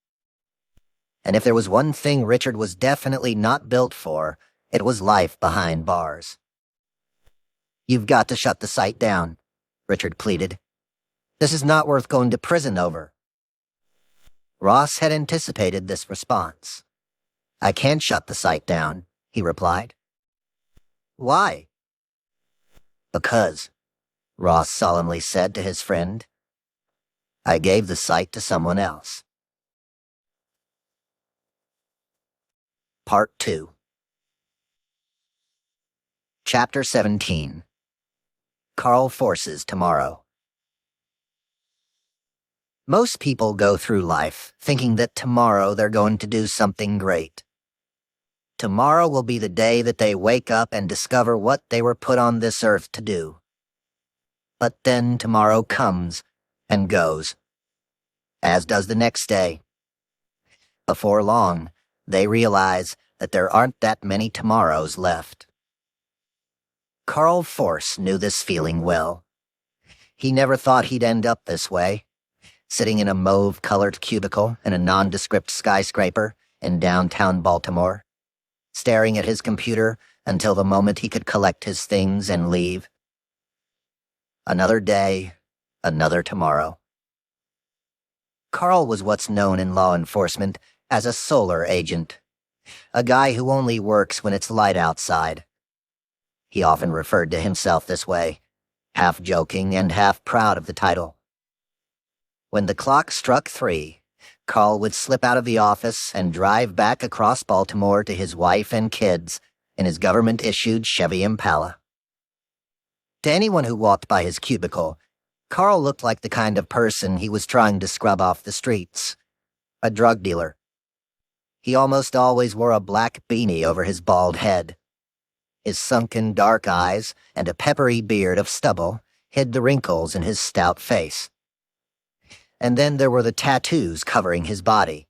And if there was one thing Richard was definitely not built for, it was life behind bars. "You've got to shut the site down," Richard pleaded. "This is not worth going to prison over." Ross had anticipated this response. "I can't shut the site down," he replied. "Why?" "Because," Ross solemnly said to his friend, "I gave the site to someone else." Part 2. Chapter 17. Carl forces tomorrow. Most people go through life thinking that tomorrow they're going to do something great. Tomorrow will be the day that they wake up and discover what they were put on this earth to do. But then tomorrow comes and goes, as does the next day. Before long, they realize that there aren't that many tomorrows left. Carl Force knew this feeling well. He never thought he'd end up this way, sitting in a mauve-colored cubicle in a nondescript skyscraper in downtown Baltimore, staring at his computer until the moment he could collect his things and leave. Another day, another tomorrow. Carl was what's known in law enforcement as a solar agent, a guy who only works when it's light outside. He often referred to himself this way, half joking and half proud of the title. When the clock struck 3, Carl would slip out of the office and drive back across Baltimore to his wife and kids in his government-issued Chevy Impala. To anyone who walked by his cubicle, Carl looked like the kind of person he was trying to scrub off the streets, a drug dealer. He almost always wore a black beanie over his bald head. His sunken dark eyes and a peppery beard of stubble hid the wrinkles in his stout face. And then there were the tattoos covering his body,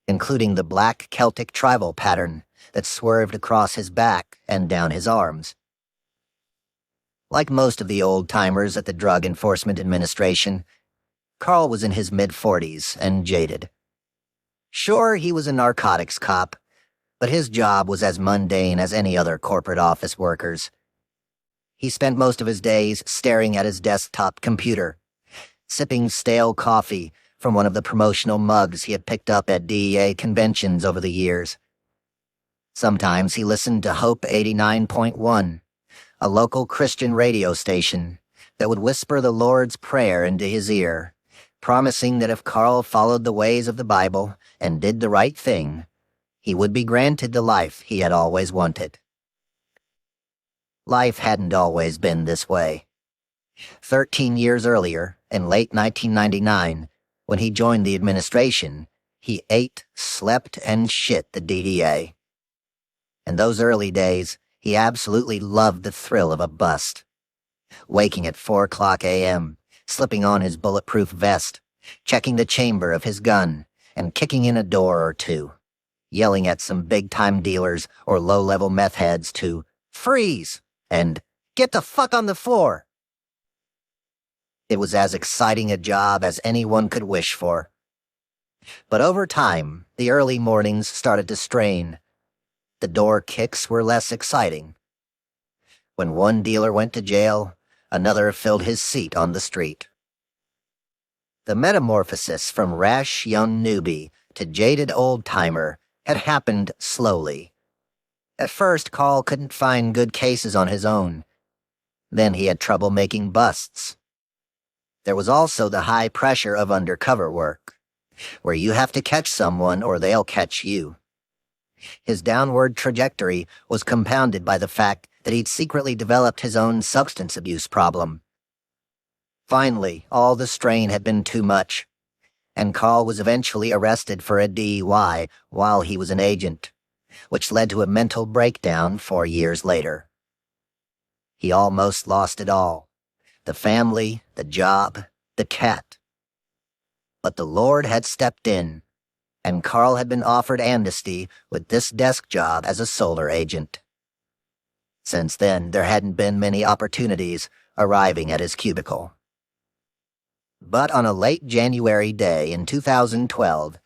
including the black Celtic tribal pattern that swerved across his back and down his arms. Like most of the old-timers at the Drug Enforcement Administration, Carl was in his mid-40s and jaded. Sure, he was a narcotics cop, but his job was as mundane as any other corporate office worker's. He spent most of his days staring at his desktop computer, sipping stale coffee from one of the promotional mugs he had picked up at DEA conventions over the years. Sometimes he listened to Hope 89.1, a local Christian radio station that would whisper the Lord's Prayer into his ear, promising that if Carl followed the ways of the Bible and did the right thing, he would be granted the life he had always wanted. Life hadn't always been this way. 13 years earlier, in late 1999, when he joined the administration, he ate, slept, and shit the DDA. In those early days, he absolutely loved the thrill of a bust. Waking at 4:00 a.m., slipping on his bulletproof vest, checking the chamber of his gun, and kicking in a door or two, yelling at some big-time dealers or low-level meth heads to freeze and get the fuck on the floor. It was as exciting a job as anyone could wish for. But over time, the early mornings started to strain. The door kicks were less exciting. When one dealer went to jail, another filled his seat on the street. The metamorphosis from rash young newbie to jaded old-timer had happened slowly. At first, Carl couldn't find good cases on his own. Then he had trouble making busts. There was also the high pressure of undercover work, where you have to catch someone or they'll catch you. His downward trajectory was compounded by the fact that he'd secretly developed his own substance abuse problem. Finally, all the strain had been too much, and Carl was eventually arrested for a DUI while he was an agent, which led to a mental breakdown 4 years later. He almost lost it all: the family, the job, the cat. But the Lord had stepped in, and Carl had been offered amnesty with this desk job as a solar agent. Since then, there hadn't been many opportunities arriving at his cubicle. But on a late January day in 2012,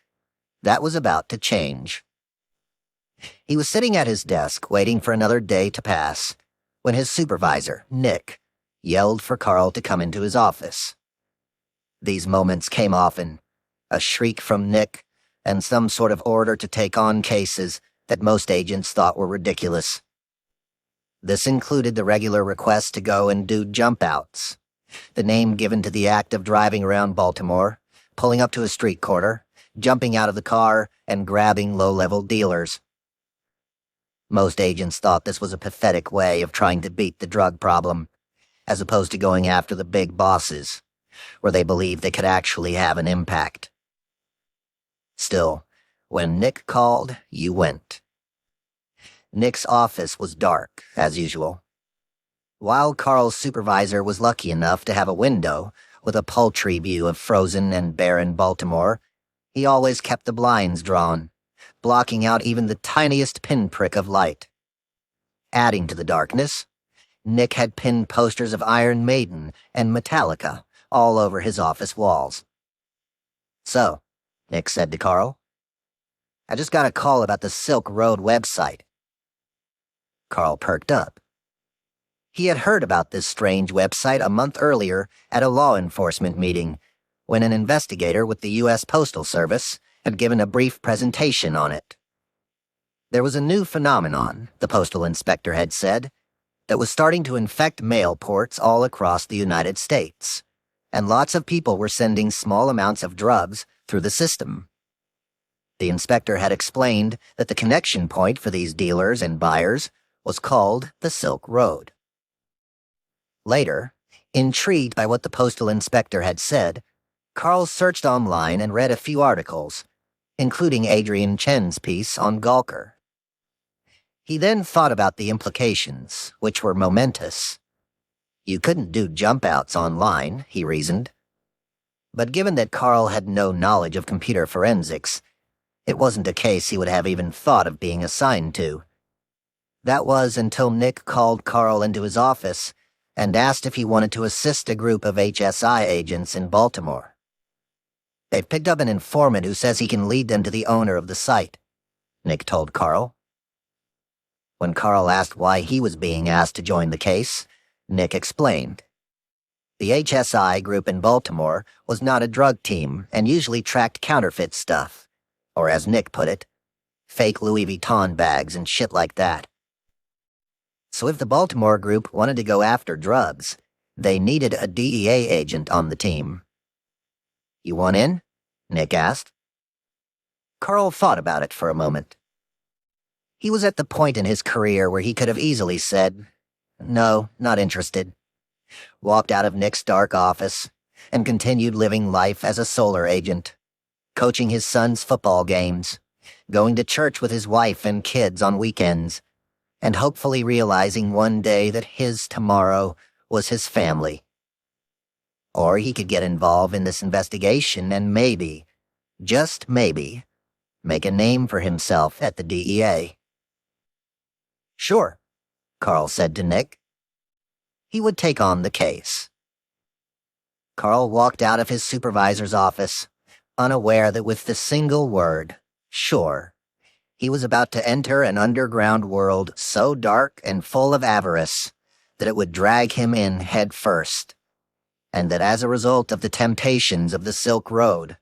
that was about to change. He was sitting at his desk waiting for another day to pass when his supervisor, Nick, yelled for Carl to come into his office. These moments came often: a shriek from Nick and some sort of order to take on cases that most agents thought were ridiculous. This included the regular request to go and do jump outs, the name given to the act of driving around Baltimore, pulling up to a street corner, jumping out of the car, and grabbing low-level dealers. Most agents thought this was a pathetic way of trying to beat the drug problem, as opposed to going after the big bosses, where they believed they could actually have an impact. Still, when Nick called, you went. Nick's office was dark, as usual. While Carl's supervisor was lucky enough to have a window with a paltry view of frozen and barren Baltimore, he always kept the blinds drawn, blocking out even the tiniest pinprick of light. Adding to the darkness, Nick had pinned posters of Iron Maiden and Metallica all over his office walls. "So," Nick said to Carl, "I just got a call about the Silk Road website." Carl perked up. He had heard about this strange website a month earlier at a law enforcement meeting, when an investigator with the U.S. Postal Service had given a brief presentation on it. There was a new phenomenon, the postal inspector had said, that was starting to infect mail ports all across the United States, and lots of people were sending small amounts of drugs through the system. The inspector had explained that the connection point for these dealers and buyers was called the Silk Road. Later, intrigued by what the postal inspector had said, Carl searched online and read a few articles, including Adrian Chen's piece on Gawker. He then thought about the implications, which were momentous. You couldn't do jump-outs online, he reasoned. But given that Carl had no knowledge of computer forensics, it wasn't a case he would have even thought of being assigned to. That was until Nick called Carl into his office and asked if he wanted to assist a group of HSI agents in Baltimore. "They've picked up an informant who says he can lead them to the owner of the site," Nick told Carl. When Carl asked why he was being asked to join the case, Nick explained. The HSI group in Baltimore was not a drug team and usually tracked counterfeit stuff, or as Nick put it, fake Louis Vuitton bags and shit like that. So if the Baltimore group wanted to go after drugs, they needed a DEA agent on the team. "You want in?" Nick asked. Carl thought about it for a moment. He was at the point in his career where he could have easily said, "No, not interested," walked out of Nick's dark office, and continued living life as a solar agent, coaching his son's football games, going to church with his wife and kids on weekends, and hopefully realizing one day that his tomorrow was his family. Or he could get involved in this investigation and maybe, just maybe, make a name for himself at the DEA. "Sure," Carl said to Nick. He would take on the case. Carl walked out of his supervisor's office, unaware that with the single word, "sure," he was about to enter an underground world so dark and full of avarice that it would drag him in head first, and that as a result of the temptations of the Silk Road,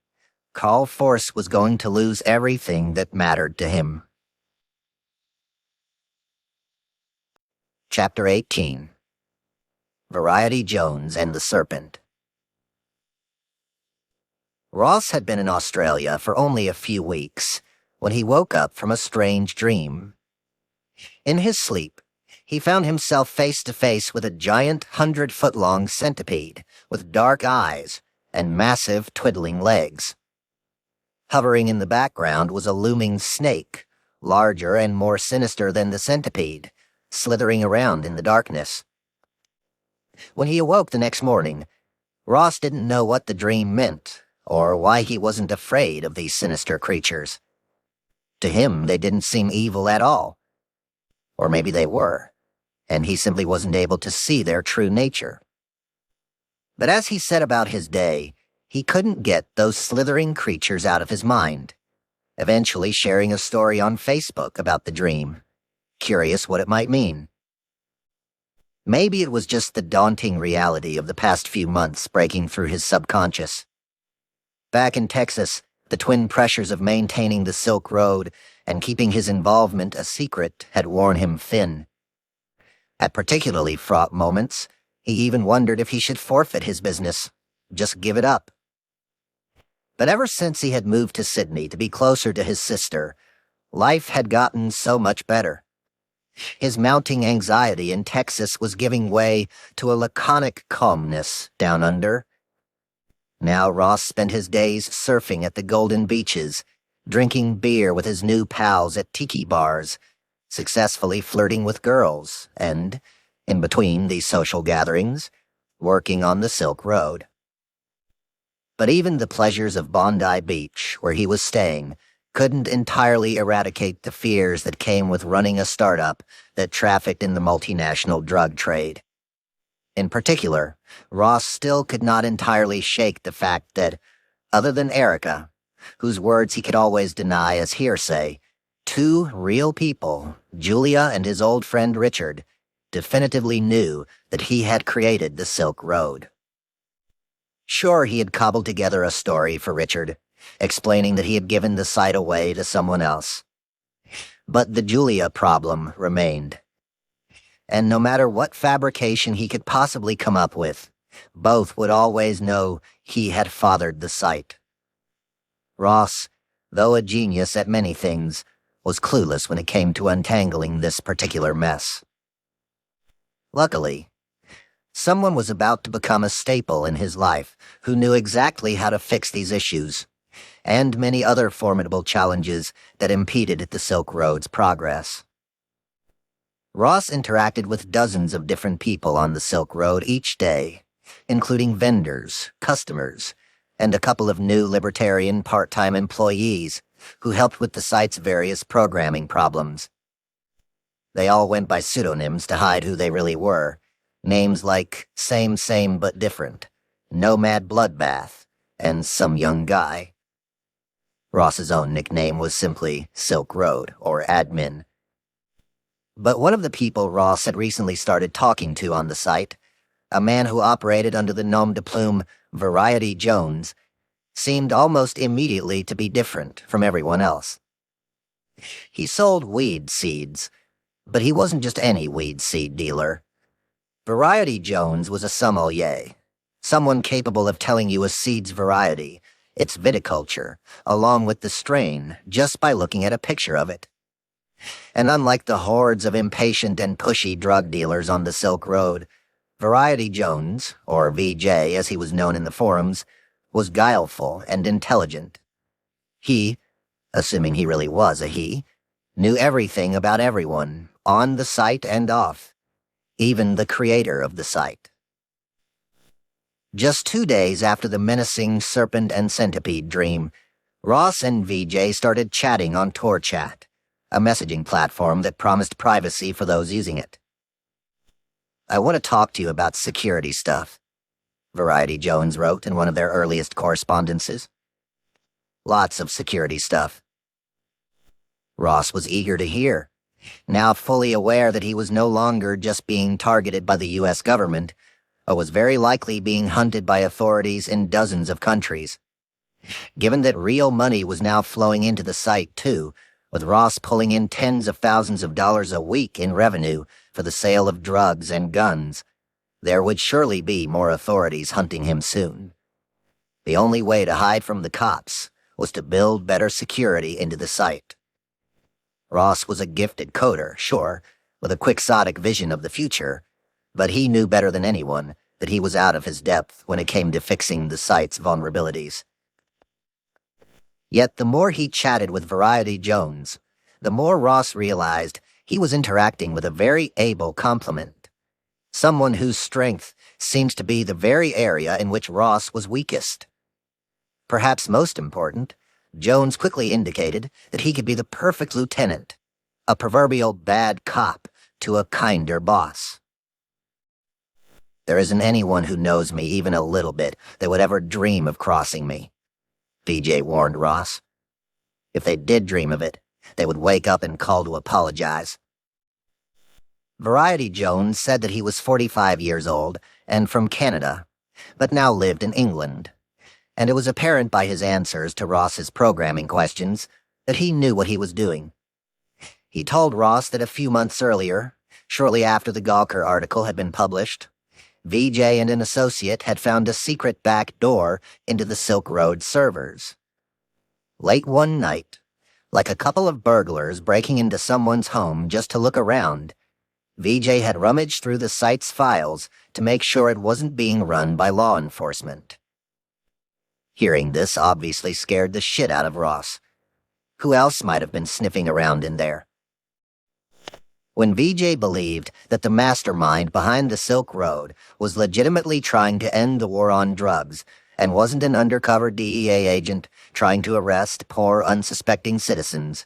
Carl Force was going to lose everything that mattered to him. Chapter 18. Variety Jones and the Serpent. Ross had been in Australia for only a few weeks when he woke up from a strange dream. In his sleep, he found himself face to face with a giant 100-foot-long centipede with dark eyes and massive twiddling legs. Hovering in the background was a looming snake, larger and more sinister than the centipede, slithering around in the darkness. When he awoke the next morning, Ross didn't know what the dream meant, or why he wasn't afraid of these sinister creatures. To him, they didn't seem evil at all. Or maybe they were, and he simply wasn't able to see their true nature. But as he set about his day, he couldn't get those slithering creatures out of his mind, eventually sharing a story on Facebook about the dream, curious what it might mean. Maybe it was just the daunting reality of the past few months breaking through his subconscious. Back in Texas, the twin pressures of maintaining the Silk Road and keeping his involvement a secret had worn him thin. At particularly fraught moments, he even wondered if he should forfeit his business, just give it up. But ever since he had moved to Sydney to be closer to his sister, life had gotten so much better. His mounting anxiety in Texas was giving way to a laconic calmness down under. Now Ross spent his days surfing at the golden beaches, drinking beer with his new pals at tiki bars, successfully flirting with girls, and, in between these social gatherings, working on the Silk Road. But even the pleasures of Bondi Beach, where he was staying, couldn't entirely eradicate the fears that came with running a startup that trafficked in the multinational drug trade. In particular, Ross still could not entirely shake the fact that, other than Erica, whose words he could always deny as hearsay, two real people, Julia and his old friend Richard, definitively knew that he had created the Silk Road. Sure, he had cobbled together a story for Richard, explaining that he had given the site away to someone else. But the Julia problem remained. And no matter what fabrication he could possibly come up with, both would always know he had fathered the site. Ross, though a genius at many things, was clueless when it came to untangling this particular mess. Luckily, someone was about to become a staple in his life who knew exactly how to fix these issues, and many other formidable challenges that impeded the Silk Road's progress. Ross interacted with dozens of different people on the Silk Road each day, including vendors, customers, and a couple of new libertarian part-time employees who helped with the site's various programming problems. They all went by pseudonyms to hide who they really were, names like Same But Different, Nomad Bloodbath, and Some Young Guy. Ross's own nickname was simply Silk Road, or Admin. But one of the people Ross had recently started talking to on the site, a man who operated under the nom de plume Variety Jones, seemed almost immediately to be different from everyone else. He sold weed seeds, but he wasn't just any weed seed dealer. Variety Jones was a sommelier, someone capable of telling you a seed's variety, its viticulture, along with the strain, just by looking at a picture of it. And unlike the hordes of impatient and pushy drug dealers on the Silk Road, Variety Jones, or VJ as he was known in the forums, was guileful and intelligent. He, assuming he really was a he, knew everything about everyone, on the site and off, even the creator of the site. Just 2 days after the menacing serpent and centipede dream, Ross and VJ started chatting on TorChat, a messaging platform that promised privacy for those using it. "I want to talk to you about security stuff," Variety Jones wrote in one of their earliest correspondences. "Lots of security stuff." Ross was eager to hear, now fully aware that he was no longer just being targeted by the U.S. government, but was very likely being hunted by authorities in dozens of countries. Given that real money was now flowing into the site, too, with Ross pulling in tens of thousands of dollars a week in revenue for the sale of drugs and guns, there would surely be more authorities hunting him soon. The only way to hide from the cops was to build better security into the site. Ross was a gifted coder, sure, with a quixotic vision of the future, but he knew better than anyone that he was out of his depth when it came to fixing the site's vulnerabilities. Yet the more he chatted with Variety Jones, the more Ross realized he was interacting with a very able complement, someone whose strength seemed to be the very area in which Ross was weakest. Perhaps most important, Jones quickly indicated that he could be the perfect lieutenant, a proverbial bad cop to a kinder boss. "There isn't anyone who knows me even a little bit that would ever dream of crossing me," VJ warned Ross. "If they did dream of it, they would wake up and call to apologize." Variety Jones said that he was 45 years old and from Canada, but now lived in England, and it was apparent by his answers to Ross's programming questions that he knew what he was doing. He told Ross that a few months earlier, shortly after the Gawker article had been published, VJ and an associate had found a secret back door into the Silk Road servers. Late one night, like a couple of burglars breaking into someone's home just to look around, VJ had rummaged through the site's files to make sure it wasn't being run by law enforcement. Hearing this obviously scared the shit out of Ross. Who else might have been sniffing around in there? When VJ believed that the mastermind behind the Silk Road was legitimately trying to end the war on drugs and wasn't an undercover DEA agent trying to arrest poor, unsuspecting citizens,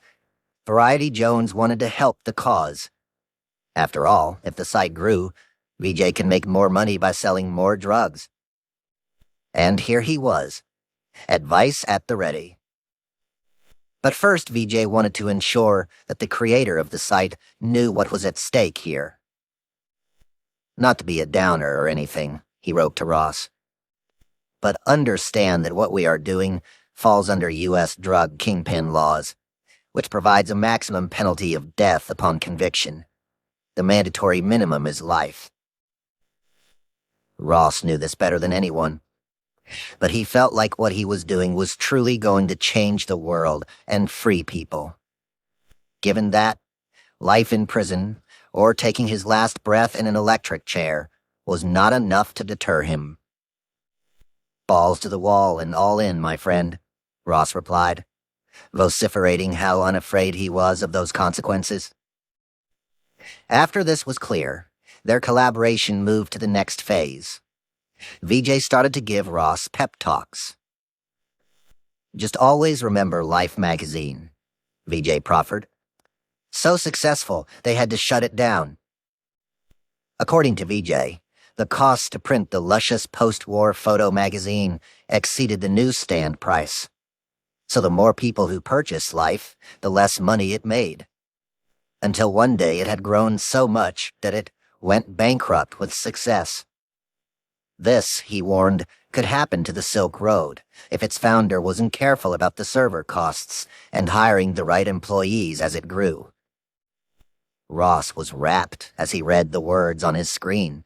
Variety Jones wanted to help the cause. After all, if the site grew, VJ can make more money by selling more drugs. And here he was, advice at the ready. But first, VJ wanted to ensure that the creator of the site knew what was at stake here. "Not to be a downer or anything," he wrote to Ross, "but understand that what we are doing falls under U.S. drug kingpin laws, which provides a maximum penalty of death upon conviction. The mandatory minimum is life." Ross knew this better than anyone, but he felt like what he was doing was truly going to change the world and free people. Given that, life in prison, or taking his last breath in an electric chair, was not enough to deter him. "Balls to the wall and all in, my friend," Ross replied, vociferating how unafraid he was of those consequences. After this was clear, their collaboration moved to the next phase. VJ started to give Ross pep talks. "Just always remember Life magazine," VJ proffered. "So successful, they had to shut it down." According to VJ, the cost to print the luscious post-war photo magazine exceeded the newsstand price. So the more people who purchased Life, the less money it made. Until one day it had grown so much that it went bankrupt with success. This, he warned, could happen to the Silk Road if its founder wasn't careful about the server costs and hiring the right employees as it grew. Ross was rapt as he read the words on his screen.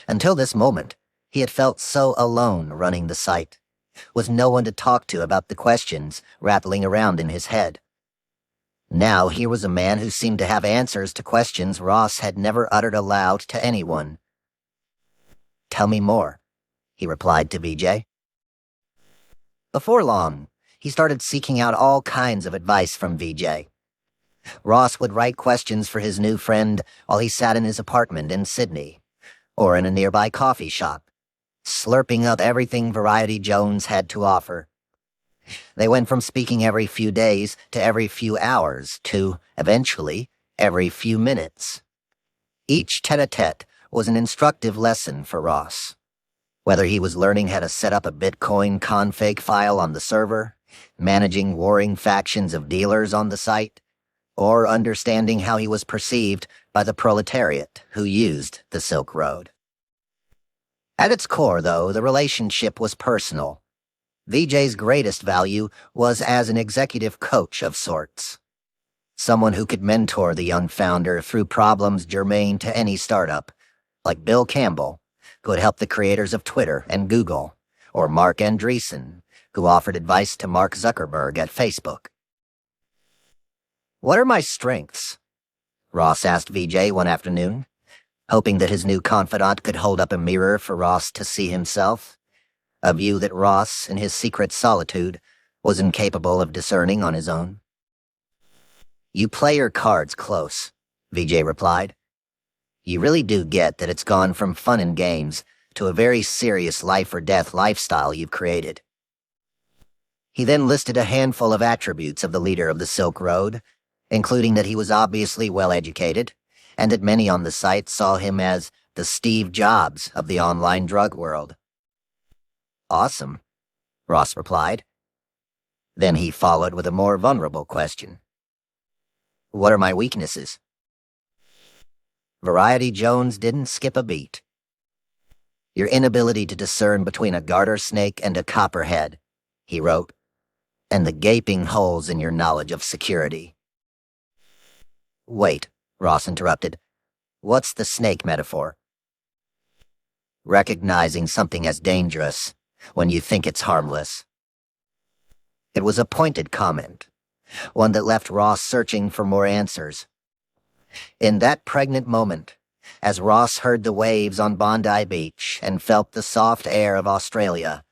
Until this moment, he had felt so alone running the site, with no one to talk to about the questions rattling around in his head. Now here was a man who seemed to have answers to questions Ross had never uttered aloud to anyone. "Tell me more," he replied to VJ. Before long, he started seeking out all kinds of advice from VJ. Ross would write questions for his new friend while he sat in his apartment in Sydney, or in a nearby coffee shop, slurping up everything Variety Jones had to offer. They went from speaking every few days to every few hours to, eventually, every few minutes. Each tete-a-tete was an instructive lesson for Ross. Whether he was learning how to set up a Bitcoin config file on the server, managing warring factions of dealers on the site, or understanding how he was perceived by the proletariat who used the Silk Road. At its core, though, the relationship was personal. VJ's greatest value was as an executive coach of sorts. Someone who could mentor the young founder through problems germane to any startup, like Bill Campbell, who had helped the creators of Twitter and Google, or Mark Andreessen, who offered advice to Mark Zuckerberg at Facebook. "What are my strengths?" Ross asked VJ one afternoon, hoping that his new confidant could hold up a mirror for Ross to see himself, a view that Ross, in his secret solitude, was incapable of discerning on his own. "You play your cards close," Vijay replied. "You really do get that it's gone from fun and games to a very serious life-or-death lifestyle you've created." He then listed a handful of attributes of the leader of the Silk Road, including that he was obviously well-educated, and that many on the site saw him as the Steve Jobs of the online drug world. "Awesome," Ross replied. Then he followed with a more vulnerable question. "What are my weaknesses?" Variety Jones didn't skip a beat. "Your inability to discern between a garter snake and a copperhead," he wrote, "and the gaping holes in your knowledge of security." "Wait," Ross interrupted. "What's the snake metaphor?" "Recognizing something as dangerous when you think it's harmless." It was a pointed comment, one that left Ross searching for more answers. In that pregnant moment, as Ross heard the waves on Bondi Beach and felt the soft air of Australia,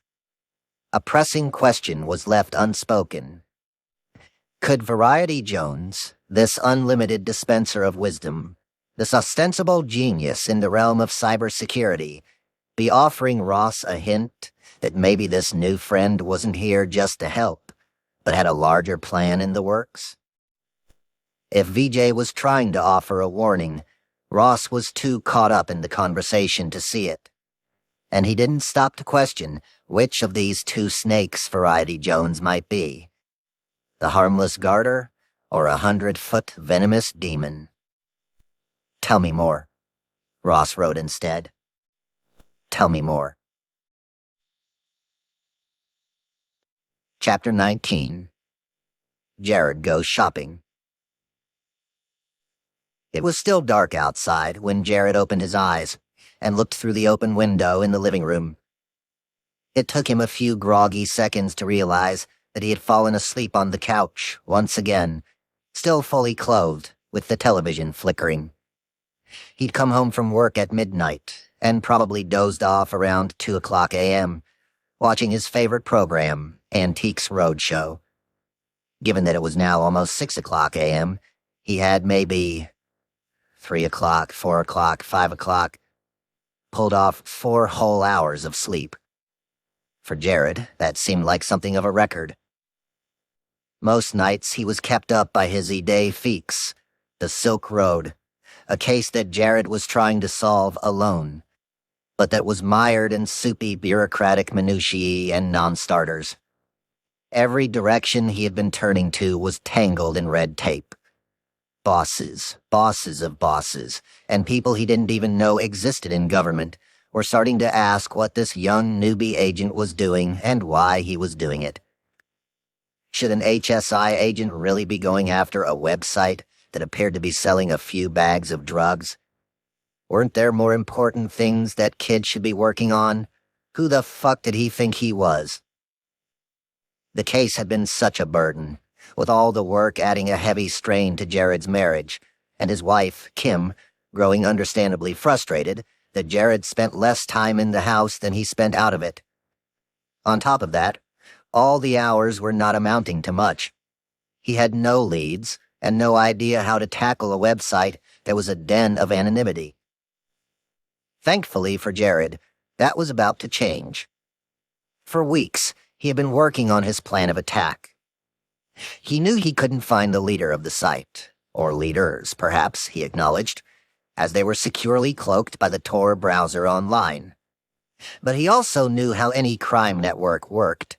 a pressing question was left unspoken. Could Variety Jones, this unlimited dispenser of wisdom, this ostensible genius in the realm of cybersecurity, be offering Ross a hint that maybe this new friend wasn't here just to help, but had a larger plan in the works? If Vijay was trying to offer a warning, Ross was too caught up in the conversation to see it. And he didn't stop to question which of these two snakes Variety Jones might be. The harmless garter or 100-foot venomous demon. "Tell me more," Ross wrote instead. "Tell me more." Chapter 19. Jared Goes Shopping. It was still dark outside when Jared opened his eyes and looked through the open window in the living room. It took him a few groggy seconds to realize that he had fallen asleep on the couch once again, still fully clothed, with the television flickering. He'd come home from work at midnight and probably dozed off around 2:00 a.m., watching his favorite program, Antiques Roadshow. Given that it was now almost 6:00 a.m., he had maybe 3:00, 4:00, 5:00, pulled off 4 whole hours of sleep. For Jared, that seemed like something of a record. Most nights he was kept up by his idée fixe, the Silk Road, a case that Jared was trying to solve alone, but that was mired in soupy bureaucratic minutiae and non-starters. Every direction he had been turning to was tangled in red tape. Bosses, bosses of bosses, and people he didn't even know existed in government were starting to ask what this young newbie agent was doing and why he was doing it. Should an HSI agent really be going after a website that appeared to be selling a few bags of drugs? Weren't there more important things that kid should be working on? Who the fuck did he think he was? The case had been such a burden, with all the work adding a heavy strain to Jared's marriage, and his wife, Kim, growing understandably frustrated that Jared spent less time in the house than he spent out of it. On top of that, all the hours were not amounting to much. He had no leads and no idea how to tackle a website that was a den of anonymity. Thankfully for Jared, that was about to change. For weeks, he had been working on his plan of attack. He knew he couldn't find the leader of the site, or leaders, perhaps, he acknowledged, as they were securely cloaked by the Tor browser online. But he also knew how any crime network worked,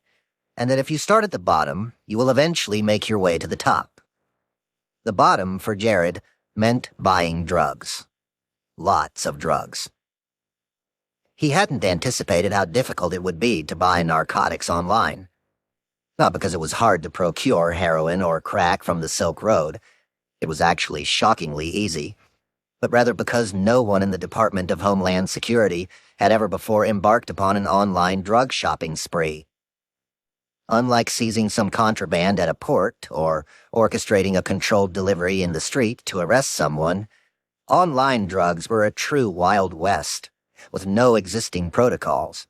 and that if you start at the bottom, you will eventually make your way to the top. The bottom, for Jared, meant buying drugs. Lots of drugs. He hadn't anticipated how difficult it would be to buy narcotics online. Not because it was hard to procure heroin or crack from the Silk Road. It was actually shockingly easy. But rather because no one in the Department of Homeland Security had ever before embarked upon an online drug shopping spree. Unlike seizing some contraband at a port or orchestrating a controlled delivery in the street to arrest someone, online drugs were a true Wild West, with no existing protocols.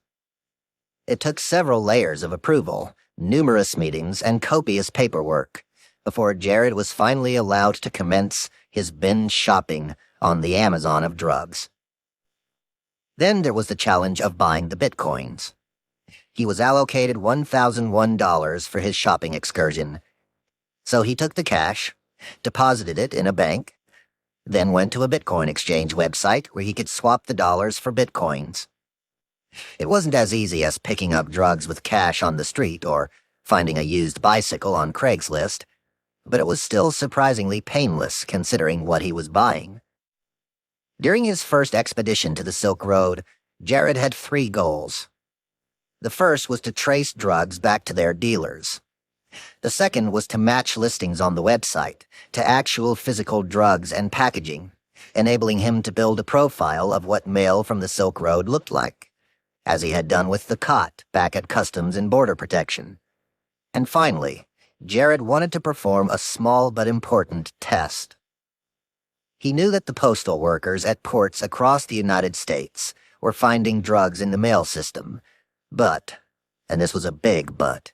It took several layers of approval numerous meetings, and copious paperwork before Jared was finally allowed to commence his binge shopping on the Amazon of drugs. Then there was the challenge of buying the bitcoins. He was allocated $1,001 for his shopping excursion. So he took the cash, deposited it in a bank, then went to a Bitcoin exchange website where he could swap the dollars for bitcoins. It wasn't as easy as picking up drugs with cash on the street or finding a used bicycle on Craigslist, but it was still surprisingly painless considering what he was buying. During his first expedition to the Silk Road, Jared had 3 goals. The first was to trace drugs back to their dealers. The second was to match listings on the website to actual physical drugs and packaging, enabling him to build a profile of what mail from the Silk Road looked like, as he had done with the cot back at Customs and Border Protection. And finally, Jared wanted to perform a small but important test. He knew that the postal workers at ports across the United States were finding drugs in the mail system, but, and this was a big but,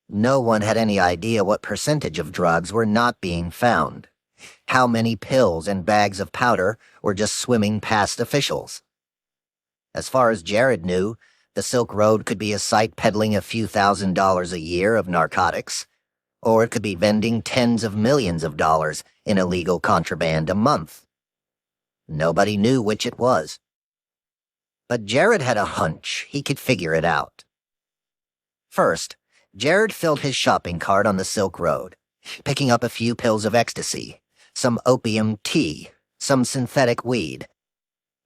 no one had any idea what percentage of drugs were not being found, how many pills and bags of powder were just swimming past officials. As far as Jared knew, the Silk Road could be a site peddling a few $1,000s a year of narcotics, or it could be vending tens of millions of dollars in illegal contraband a month. Nobody knew which it was. But Jared had a hunch he could figure it out. First, Jared filled his shopping cart on the Silk Road, picking up a few pills of ecstasy, some opium tea, some synthetic weed,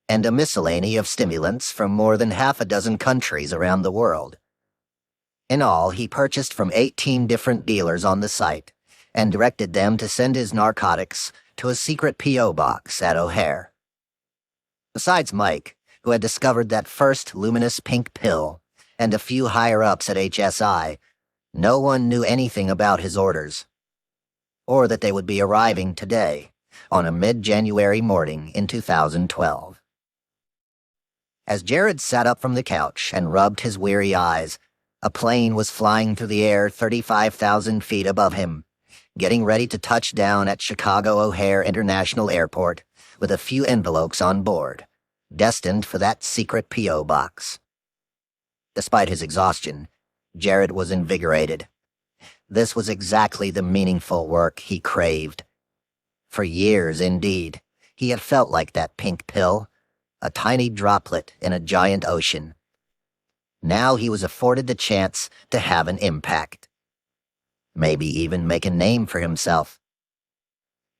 and a miscellany of stimulants from more than half a dozen countries around the world. In all, he purchased from 18 different dealers on the site and directed them to send his narcotics to a secret P.O. box at O'Hare. Besides Mike, who had discovered that first luminous pink pill, and a few higher-ups at HSI, no one knew anything about his orders, or that they would be arriving today, on a mid-January morning in 2012. As Jared sat up from the couch and rubbed his weary eyes, a plane was flying through the air 35,000 feet above him, getting ready to touch down at Chicago O'Hare International Airport with a few envelopes on board, destined for that secret P.O. box. Despite his exhaustion, Jared was invigorated. This was exactly the meaningful work he craved. For years, indeed, he had felt like that pink pill, a tiny droplet in a giant ocean. Now he was afforded the chance to have an impact. Maybe even make a name for himself.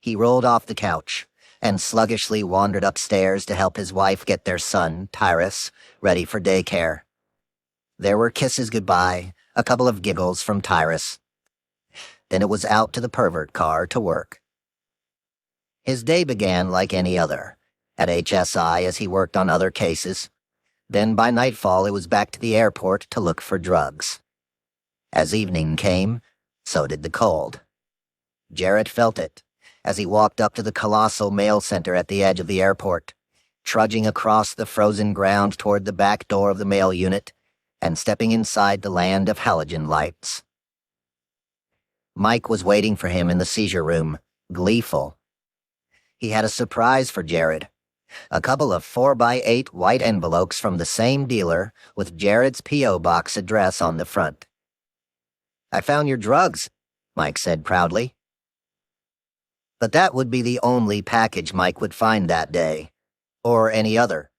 He rolled off the couch and sluggishly wandered upstairs to help his wife get their son, Tyrus, ready for daycare. There were kisses goodbye, a couple of giggles from Tyrus. Then it was out to the pervert car to work. His day began like any other, at HSI as he worked on other cases. Then by nightfall it was back to the airport to look for drugs. As evening came, so did the cold. Jared felt it as he walked up to the colossal mail center at the edge of the airport, trudging across the frozen ground toward the back door of the mail unit and stepping inside the land of halogen lights. Mike was waiting for him in the seizure room, gleeful. He had a surprise for Jared. A couple of 4x8 white envelopes from the same dealer with Jared's P.O. box address on the front. "I found your drugs," Mike said proudly. But that would be the only package Mike would find that day, or any other.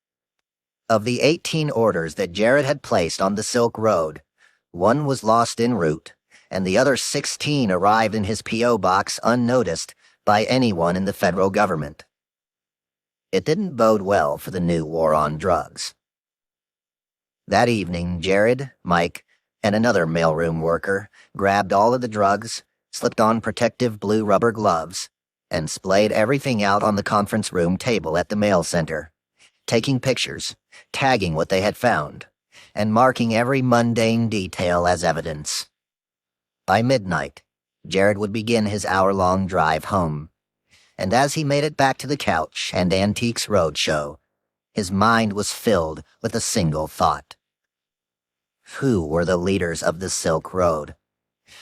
Of the 18 orders that Jared had placed on the Silk Road, one was lost en route, and the other 16 arrived in his P.O. box unnoticed by anyone in the federal government. It didn't bode well for the new war on drugs. That evening, Jared, Mike, and another mailroom worker grabbed all of the drugs, slipped on protective blue rubber gloves, and splayed everything out on the conference room table at the mail center, taking pictures, tagging what they had found, and marking every mundane detail as evidence. By midnight, Jared would begin his hour-long drive home, and as he made it back to the couch and Antiques Roadshow, his mind was filled with a single thought. Who were the leaders of the Silk Road?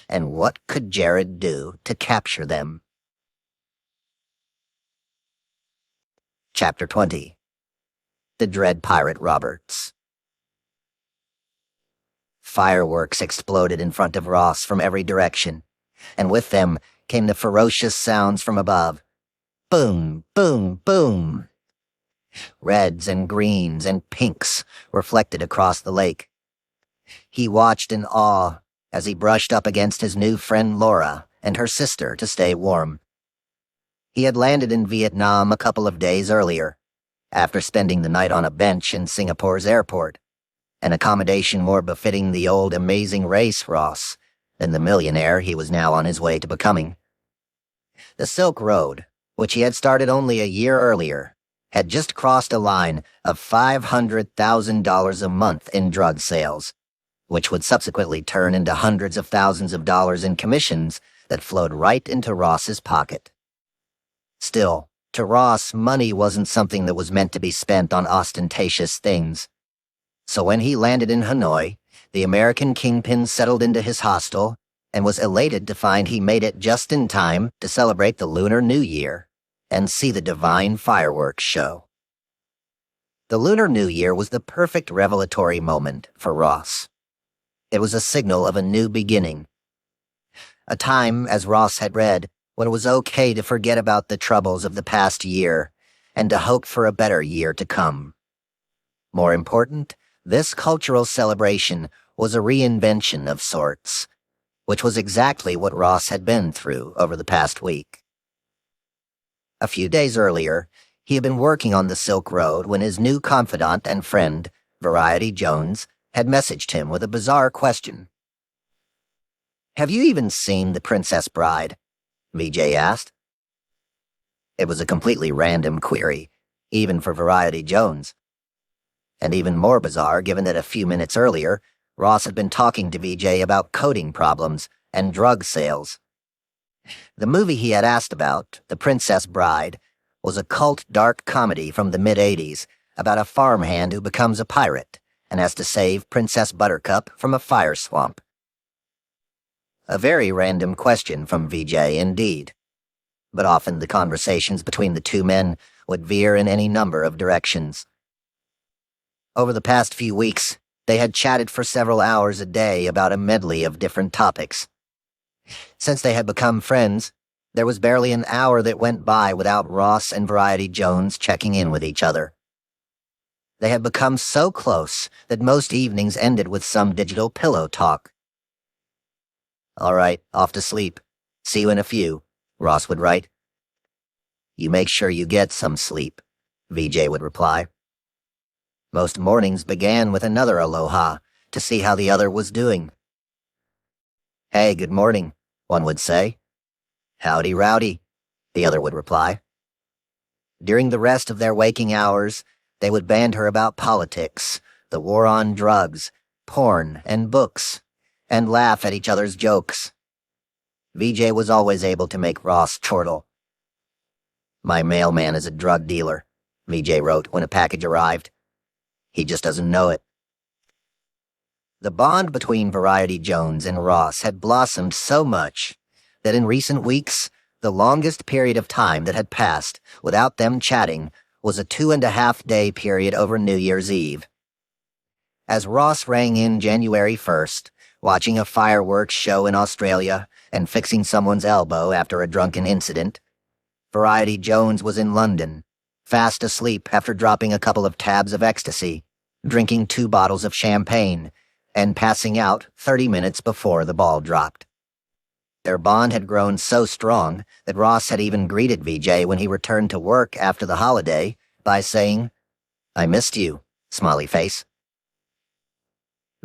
And what could Jared do to capture them? Chapter 20. The Dread Pirate Roberts. Fireworks exploded in front of Ross from every direction, and with them came the ferocious sounds from above. Boom, boom, boom. Reds and greens and pinks reflected across the lake. He watched in awe as he brushed up against his new friend Laura and her sister to stay warm. He had landed in Vietnam a couple of days earlier, after spending the night on a bench in Singapore's airport, an accommodation more befitting the old amazing race Ross than the millionaire he was now on his way to becoming. The Silk Road, which he had started only a year earlier, had just crossed a line of $500,000 a month in drug sales, which would subsequently turn into hundreds of thousands of dollars in commissions that flowed right into Ross's pocket. Still, to Ross, money wasn't something that was meant to be spent on ostentatious things. So when he landed in Hanoi, the American Kingpin settled into his hostel and was elated to find he made it just in time to celebrate the Lunar New Year and see the divine fireworks show. The Lunar New Year was the perfect revelatory moment for Ross. It was a signal of a new beginning. A time, as Ross had read, when it was okay to forget about the troubles of the past year and to hope for a better year to come. More important, this cultural celebration was a reinvention of sorts, which was exactly what Ross had been through over the past week. A few days earlier, he had been working on the Silk Road when his new confidant and friend, Variety Jones, had messaged him with a bizarre question. "Have you even seen The Princess Bride?" VJ asked. It was a completely random query, even for Variety Jones. And even more bizarre given that a few minutes earlier, Ross had been talking to VJ about coding problems and drug sales. The movie he had asked about, The Princess Bride, was a cult dark comedy from the mid-'80s about a farmhand who becomes a pirate and has to save Princess Buttercup from a fire swamp. A very random question from VJ indeed, but often the conversations between the two men would veer in any number of directions. Over the past few weeks, they had chatted for several hours a day about a medley of different topics. Since they had become friends, there was barely an hour that went by without Ross and Variety Jones checking in with each other. They had become so close that most evenings ended with some digital pillow talk. "All right, off to sleep. See you in a few," Ross would write. "You make sure you get some sleep," VJ would reply. Most mornings began with another aloha to see how the other was doing. "Hey, good morning," one would say. "Howdy rowdy," the other would reply. During the rest of their waking hours, they would banter about politics, the war on drugs, porn, and books, and laugh at each other's jokes. VJ was always able to make Ross chortle. "My mailman is a drug dealer," VJ wrote when a package arrived. "He just doesn't know it." The bond between Variety Jones and Ross had blossomed so much that in recent weeks, the longest period of time that had passed without them chatting was a 2.5-day period over New Year's Eve. As Ross rang in January 1st, watching a fireworks show in Australia and fixing someone's elbow after a drunken incident, Variety Jones was in London, fast asleep after dropping a couple of tabs of ecstasy, drinking 2 bottles of champagne, and passing out 30 minutes before the ball dropped. Their bond had grown so strong that Ross had even greeted VJ when he returned to work after the holiday by saying, "I missed you, smiley face."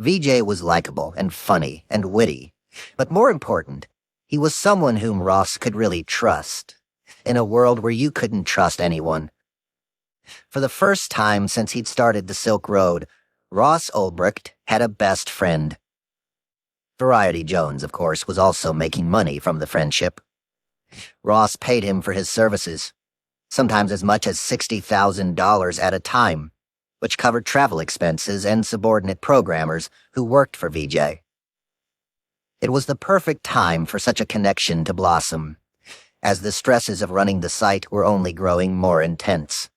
VJ was likable and funny and witty, but more important, he was someone whom Ross could really trust, in a world where you couldn't trust anyone. For the first time since he'd started the Silk Road, Ross Ulbricht had a best friend. Variety Jones, of course, was also making money from the friendship. Ross paid him for his services, sometimes as much as $60,000 at a time, which covered travel expenses and subordinate programmers who worked for VJ. It was the perfect time for such a connection to blossom, as the stresses of running the site were only growing more intense.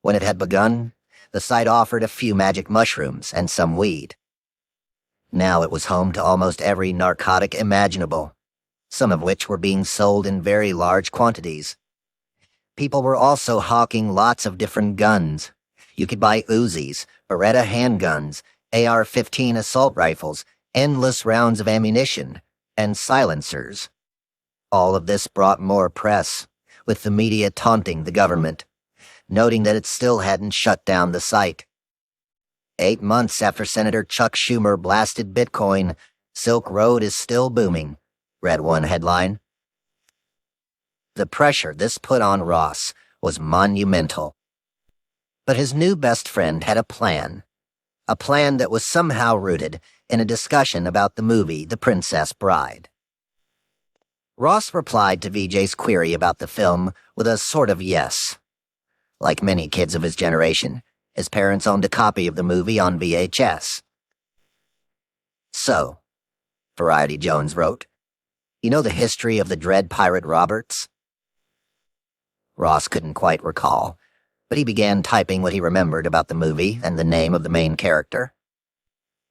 When it had begun, the site offered a few magic mushrooms and some weed. Now it was home to almost every narcotic imaginable, some of which were being sold in very large quantities. People were also hawking lots of different guns. You could buy Uzis, Beretta handguns, AR-15 assault rifles, endless rounds of ammunition, and silencers. All of this brought more press, with the media taunting the government, noting that it still hadn't shut down the site. 8 months after Senator Chuck Schumer blasted Bitcoin, Silk Road is still booming, read one headline. The pressure this put on Ross was monumental. But his new best friend had a plan that was somehow rooted in a discussion about the movie The Princess Bride. Ross replied to VJ's query about the film with a sort of yes. Like many kids of his generation, his parents owned a copy of the movie on VHS. So, Variety Jones wrote, you know the history of the Dread Pirate Roberts? Ross couldn't quite recall, but he began typing what he remembered about the movie and the name of the main character.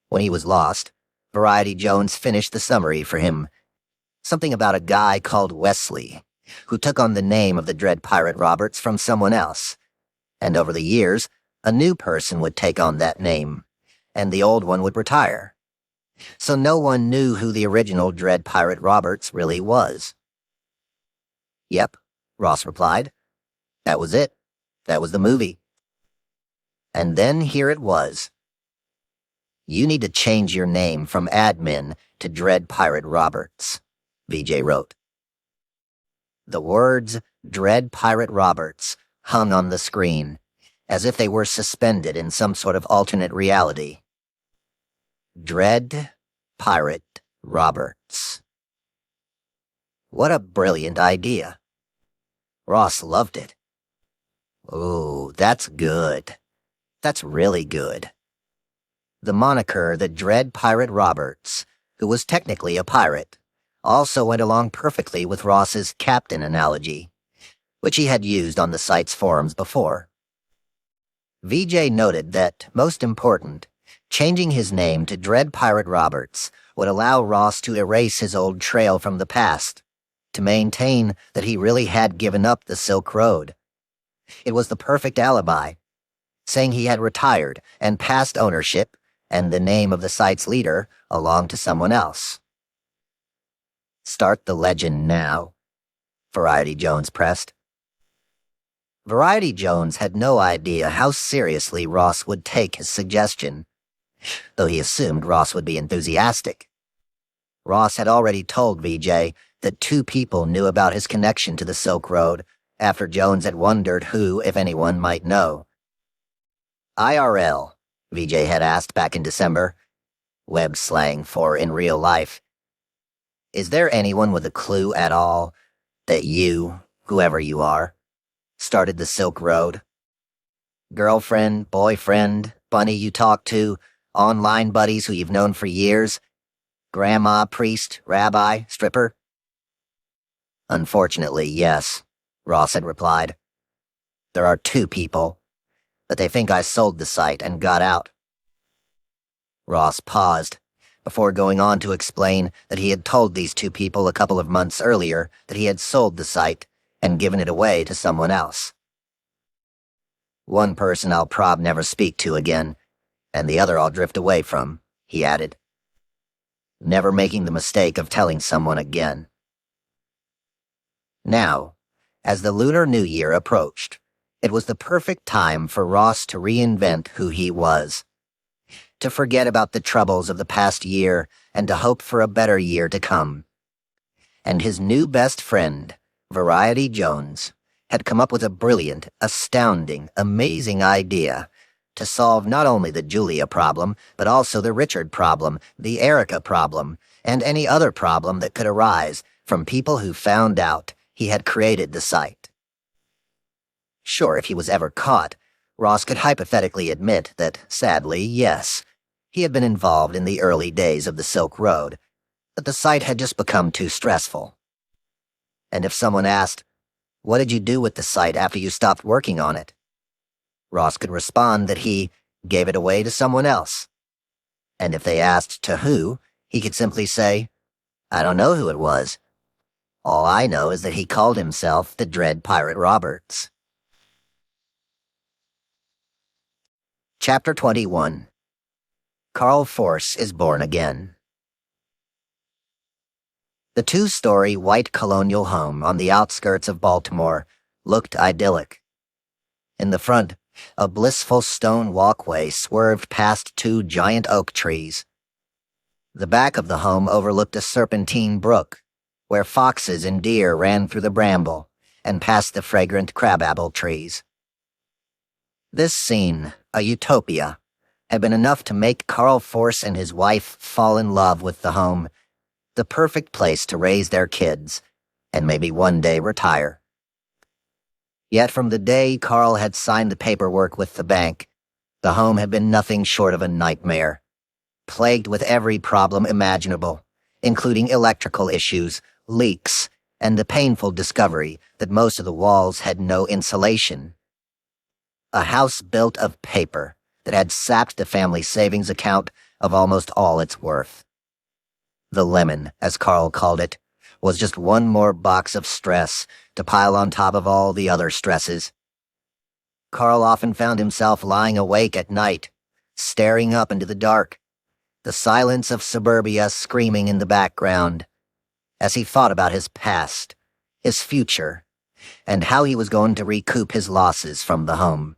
When he was lost, Variety Jones finished the summary for him. Something about a guy called Wesley, who took on the name of the Dread Pirate Roberts from someone else. And over the years, a new person would take on that name, and the old one would retire. So no one knew who the original Dread Pirate Roberts really was. Yep, Ross replied. That was it. That was the movie. And then here it was. You need to change your name from admin to Dread Pirate Roberts, VJ wrote. The words Dread Pirate Roberts hung on the screen, as if they were suspended in some sort of alternate reality. Dread Pirate Roberts. What a brilliant idea. Ross loved it. Ooh, that's good. That's really good. The moniker the Dread Pirate Roberts, who was technically a pirate, also went along perfectly with Ross's captain analogy, which he had used on the site's forums before. VJ noted that, most important, changing his name to Dread Pirate Roberts would allow Ross to erase his old trail from the past, to maintain that he really had given up the Silk Road. It was the perfect alibi, saying he had retired and passed ownership and the name of the site's leader along to someone else. Start the legend now, Variety Jones pressed. Variety Jones had no idea how seriously Ross would take his suggestion, though he assumed Ross would be enthusiastic. Ross had already told VJ that 2 people knew about his connection to the Silk Road after Jones had wondered who, if anyone, might know. IRL, VJ had asked back in December, web slang for in real life. Is there anyone with a clue at all that you, whoever you are, started the Silk Road? Girlfriend, boyfriend, bunny you talk to, online buddies who you've known for years, grandma, priest, rabbi, stripper? Unfortunately, yes, Ross had replied. There are 2 people, but they think I sold the site and got out. Ross paused, before going on to explain that he had told these 2 people a couple of months earlier that he had sold the site and given it away to someone else. One person I'll never speak to again, and the other I'll drift away from, he added. Never making the mistake of telling someone again. Now, as the Lunar New Year approached, it was the perfect time for Ross to reinvent who he was. To forget about the troubles of the past year and to hope for a better year to come. And his new best friend, Variety Jones, had come up with a brilliant, astounding, amazing idea to solve not only the Julia problem, but also the Richard problem, the Erica problem, and any other problem that could arise from people who found out he had created the site. Sure, if he was ever caught, Ross could hypothetically admit that, sadly, yes, he had been involved in the early days of the Silk Road, but the site had just become too stressful. And if someone asked, "What did you do with the site after you stopped working on it?" Ross could respond that he gave it away to someone else. And if they asked to who, he could simply say, "I don't know who it was. All I know is that he called himself the Dread Pirate Roberts." Chapter 21. Carl Force is Born Again. The two-story white colonial home on the outskirts of Baltimore looked idyllic. In the front, a blissful stone walkway swerved past two giant oak trees. The back of the home overlooked a serpentine brook, where foxes and deer ran through the bramble and past the fragrant crabapple trees. This scene, a utopia, had been enough to make Carl Force and his wife fall in love with the home, the perfect place to raise their kids, and maybe one day retire. Yet from the day Carl had signed the paperwork with the bank, the home had been nothing short of a nightmare, plagued with every problem imaginable, including electrical issues, leaks, and the painful discovery that most of the walls had no insulation. A house built of paper that had sapped the family savings account of almost all its worth. The lemon, as Carl called it, was just one more box of stress to pile on top of all the other stresses. Carl often found himself lying awake at night, staring up into the dark, the silence of suburbia screaming in the background, as he thought about his past, his future, and how he was going to recoup his losses from the home.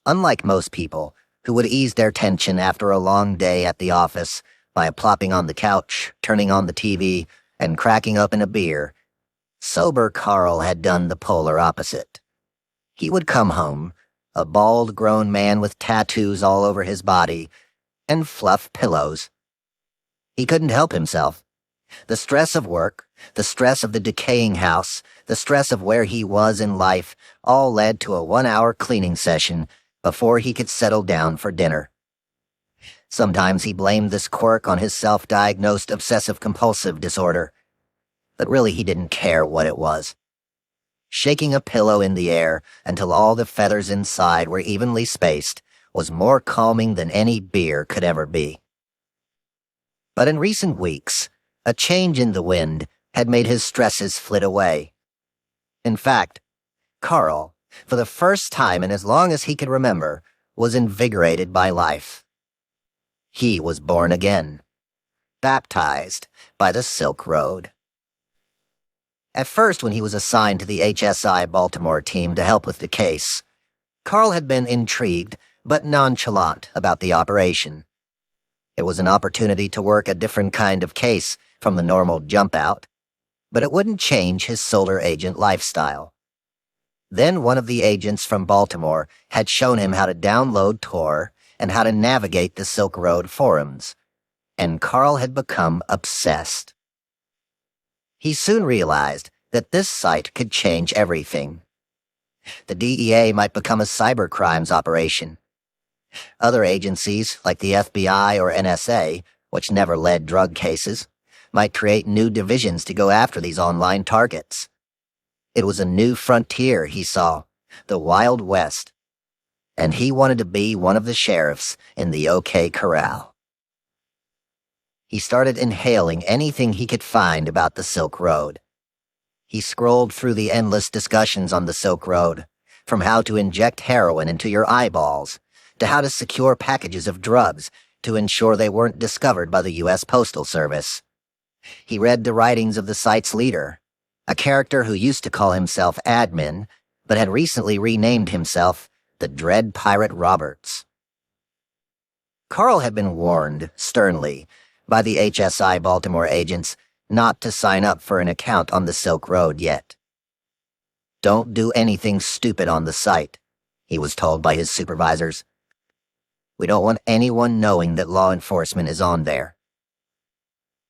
Unlike most people, who would ease their tension after a long day at the office by plopping on the couch, turning on the TV, and cracking open a beer, sober Carl had done the polar opposite. He would come home, a bald grown man with tattoos all over his body, and fluff pillows. He couldn't help himself. The stress of work, the stress of the decaying house, the stress of where he was in life, all led to a 1-hour cleaning session before he could settle down for dinner. Sometimes he blamed this quirk on his self-diagnosed obsessive-compulsive disorder, but really he didn't care what it was. Shaking a pillow in the air until all the feathers inside were evenly spaced was more calming than any beer could ever be. But in recent weeks, a change in the wind had made his stresses flit away. In fact, Carl, for the first time in as long as he could remember, was invigorated by life. He was born again, baptized by the Silk Road. At first, when he was assigned to the HSI Baltimore team to help with the case, Carl had been intrigued but nonchalant about the operation. It was an opportunity to work a different kind of case from the normal jump-out, but it wouldn't change his solar agent lifestyle. Then one of the agents from Baltimore had shown him how to download Tor and how to navigate the Silk Road forums, and Carl had become obsessed. He soon realized that this site could change everything. The DEA might become a cybercrimes operation. Other agencies, like the FBI or NSA, which never led drug cases, might create new divisions to go after these online targets. It was a new frontier, he saw, the Wild West, and he wanted to be one of the sheriffs in the OK Corral. He started inhaling anything he could find about the Silk Road. He scrolled through the endless discussions on the Silk Road, from how to inject heroin into your eyeballs, to how to secure packages of drugs to ensure they weren't discovered by the U.S. Postal Service. He read the writings of the site's leader, a character who used to call himself Admin, but had recently renamed himself the Dread Pirate Roberts. Carl had been warned, sternly, by the HSI Baltimore agents not to sign up for an account on the Silk Road yet. "Don't do anything stupid on the site," he was told by his supervisors. "We don't want anyone knowing that law enforcement is on there."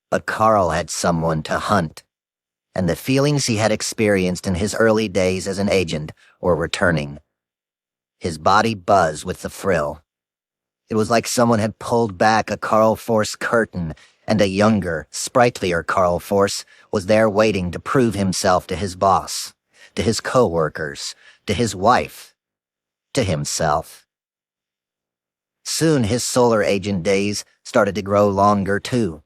But Carl had someone to hunt, and the feelings he had experienced in his early days as an agent were returning. His body buzzed with the thrill. It was like someone had pulled back a Carl Force curtain, and a younger, sprightlier Carl Force was there waiting to prove himself to his boss, to his co-workers, to his wife, to himself. Soon his solar agent days started to grow longer too.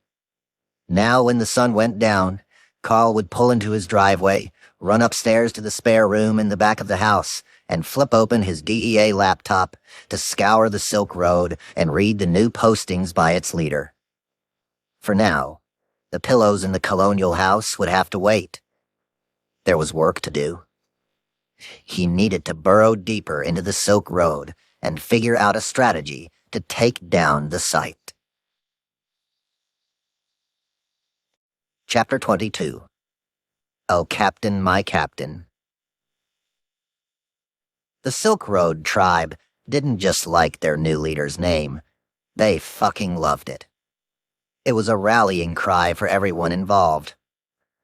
Now when the sun went down, Carl would pull into his driveway, run upstairs to the spare room in the back of the house, and flip open his DEA laptop to scour the Silk Road and read the new postings by its leader. For now, the pillows in the colonial house would have to wait. There was work to do. He needed to burrow deeper into the Silk Road and figure out a strategy to take down the site. Chapter 22. Oh, Captain, my Captain. The Silk Road tribe didn't just like their new leader's name. They fucking loved it. It was a rallying cry for everyone involved.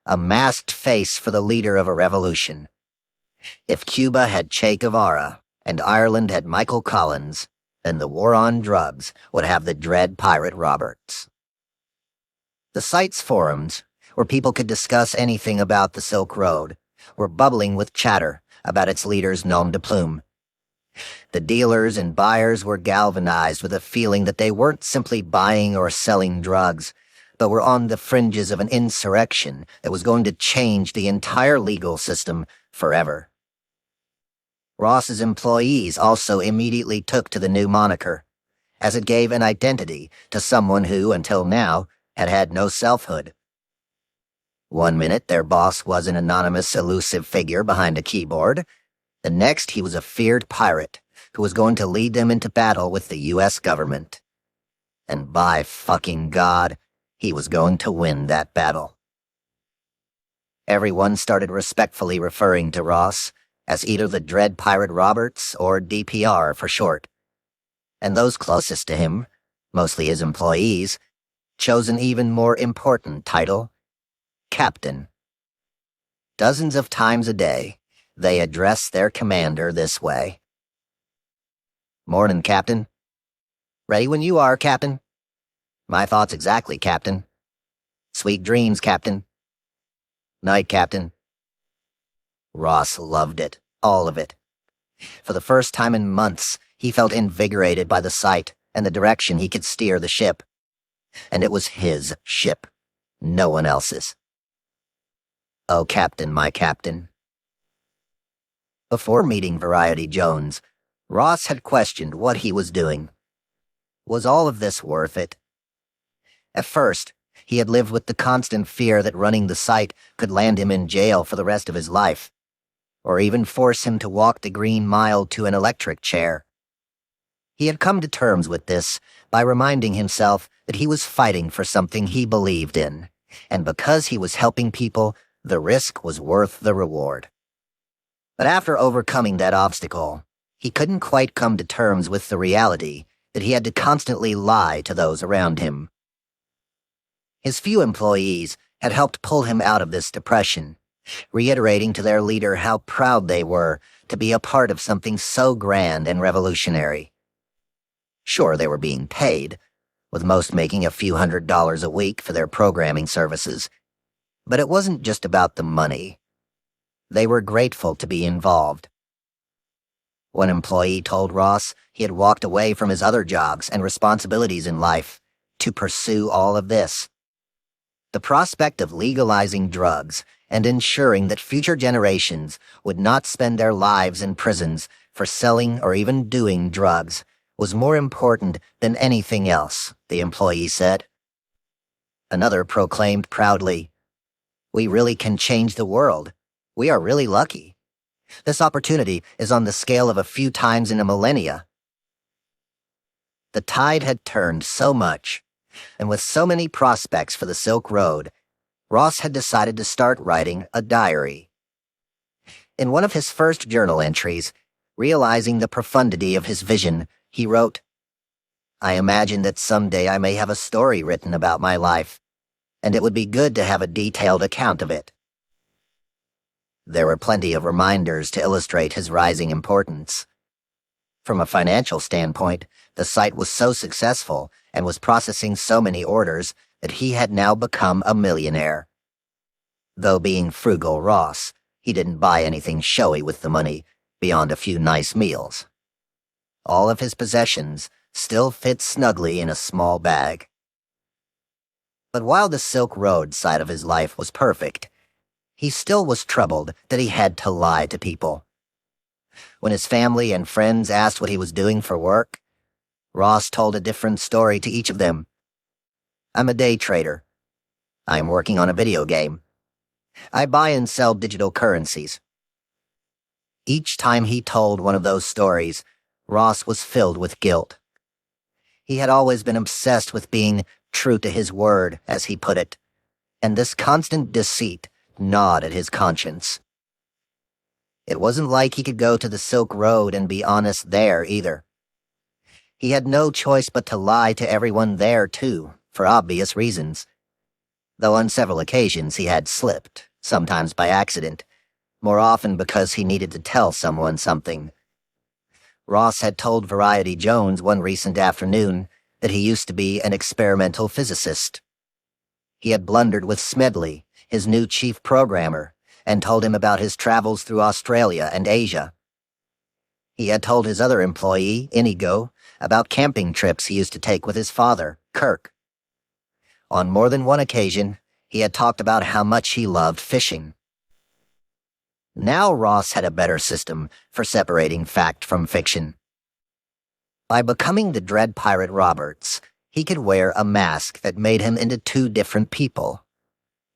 A masked face for the leader of a revolution. If Cuba had Che Guevara and Ireland had Michael Collins, then the war on drugs would have the dread pirate Roberts. The site's forums, where people could discuss anything about the Silk Road, were bubbling with chatter about its leader's nom de plume. The dealers and buyers were galvanized with a feeling that they weren't simply buying or selling drugs, but were on the fringes of an insurrection that was going to change the entire legal system forever. Ross's employees also immediately took to the new moniker, as it gave an identity to someone who, until now, had had no selfhood. One minute their boss was an anonymous, elusive figure behind a keyboard. The next he was a feared pirate who was going to lead them into battle with the U.S. government. And by fucking God, he was going to win that battle. Everyone started respectfully referring to Ross as either the Dread Pirate Roberts or DPR for short. And those closest to him, mostly his employees, chose an even more important title: Captain. Dozens of times a day, they addressed their commander this way. "Mornin', Captain." "Ready when you are, Captain." "My thoughts exactly, Captain." "Sweet dreams, Captain." "Night, Captain." Ross loved it, all of it. For the first time in months, he felt invigorated by the sight and the direction he could steer the ship. And it was his ship, no one else's. Oh, Captain, my Captain. Before meeting Variety Jones, Ross had questioned what he was doing. Was all of this worth it? At first, he had lived with the constant fear that running the site could land him in jail for the rest of his life, or even force him to walk the Green Mile to an electric chair. He had come to terms with this by reminding himself that he was fighting for something he believed in, and because he was helping people, the risk was worth the reward. But after overcoming that obstacle, he couldn't quite come to terms with the reality that he had to constantly lie to those around him. His few employees had helped pull him out of this depression, reiterating to their leader how proud they were to be a part of something so grand and revolutionary. Sure, they were being paid, with most making a few $100s a week for their programming services, but it wasn't just about the money. They were grateful to be involved. One employee told Ross he had walked away from his other jobs and responsibilities in life to pursue all of this. The prospect of legalizing drugs and ensuring that future generations would not spend their lives in prisons for selling or even doing drugs was more important than anything else, the employee said. Another proclaimed proudly, "We really can change the world. We are really lucky. This opportunity is on the scale of a few times in a millennia." The tide had turned so much, and with so many prospects for the Silk Road, Ross had decided to start writing a diary. In one of his first journal entries, realizing the profundity of his vision, he wrote, "I imagine that someday I may have a story written about my life, and it would be good to have a detailed account of it." There were plenty of reminders to illustrate his rising importance. From a financial standpoint, the site was so successful and was processing so many orders that he had now become a millionaire. Though being frugal Ross, he didn't buy anything showy with the money beyond a few nice meals. All of his possessions still fit snugly in a small bag. But while the Silk Road side of his life was perfect, he still was troubled that he had to lie to people. When his family and friends asked what he was doing for work, Ross told a different story to each of them. I'm a day trader. I am working on a video game. I buy and sell digital currencies. Each time he told one of those stories, Ross was filled with guilt. He had always been obsessed with being true to his word, as he put it, and this constant deceit gnawed at his conscience. It wasn't like he could go to the Silk Road and be honest there, either. He had no choice but to lie to everyone there, too, for obvious reasons. Though on several occasions he had slipped, sometimes by accident, more often because he needed to tell someone something. Ross had told Variety Jones one recent afternoon that he used to be an experimental physicist. He had blundered with Smedley, his new chief programmer, and told him about his travels through Australia and Asia. He had told his other employee, Inigo, about camping trips he used to take with his father, Kirk. On more than one occasion, he had talked about how much he loved fishing. Now Ross had a better system for separating fact from fiction. By becoming the Dread Pirate Roberts, he could wear a mask that made him into two different people.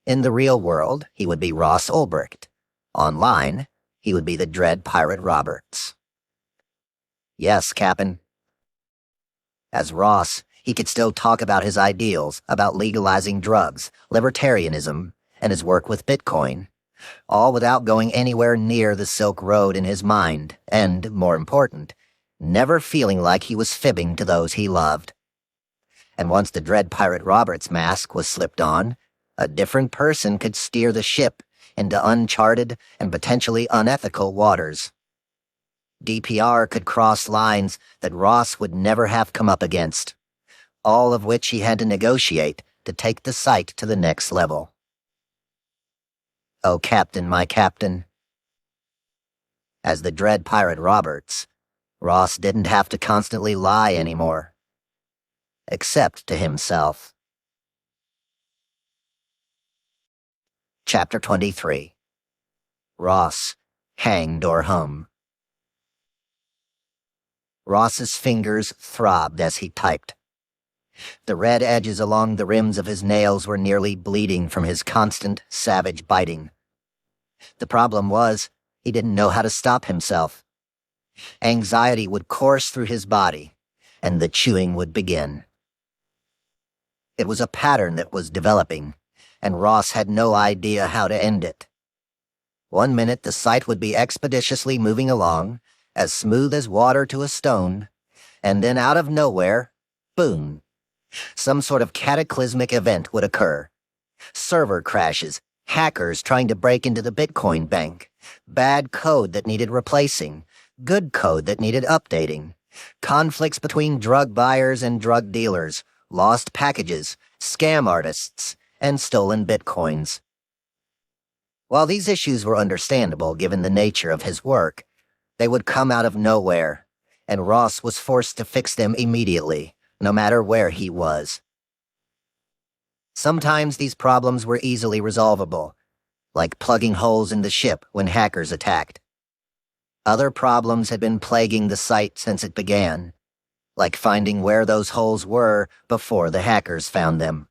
In the real world, he would be Ross Ulbricht. Online, he would be the Dread Pirate Roberts. Yes, Cap'n. As Ross, he could still talk about his ideals, about legalizing drugs, libertarianism, and his work with Bitcoin, all without going anywhere near the Silk Road in his mind, and, more important, never feeling like he was fibbing to those he loved. And once the Dread Pirate Roberts mask was slipped on, a different person could steer the ship into uncharted and potentially unethical waters. DPR could cross lines that Ross would never have come up against, all of which he had to negotiate to take the site to the next level. Oh, Captain, my Captain. As the Dread Pirate Roberts, Ross didn't have to constantly lie anymore. Except to himself. Chapter 23. Ross, hanged or hung. Ross's fingers throbbed as he typed. The red edges along the rims of his nails were nearly bleeding from his constant, savage biting. The problem was, he didn't know how to stop himself. Anxiety would course through his body, and the chewing would begin. It was a pattern that was developing, and Ross had no idea how to end it. One minute the site would be expeditiously moving along, as smooth as water to a stone, and then out of nowhere, boom, some sort of cataclysmic event would occur. Server crashes, hackers trying to break into the Bitcoin bank, bad code that needed replacing, good code that needed updating, conflicts between drug buyers and drug dealers, lost packages, scam artists, and stolen Bitcoins. While these issues were understandable given the nature of his work, they would come out of nowhere, and Ross was forced to fix them immediately, no matter where he was. Sometimes these problems were easily resolvable, like plugging holes in the ship when hackers attacked. Other problems had been plaguing the site since it began, like finding where those holes were before the hackers found them.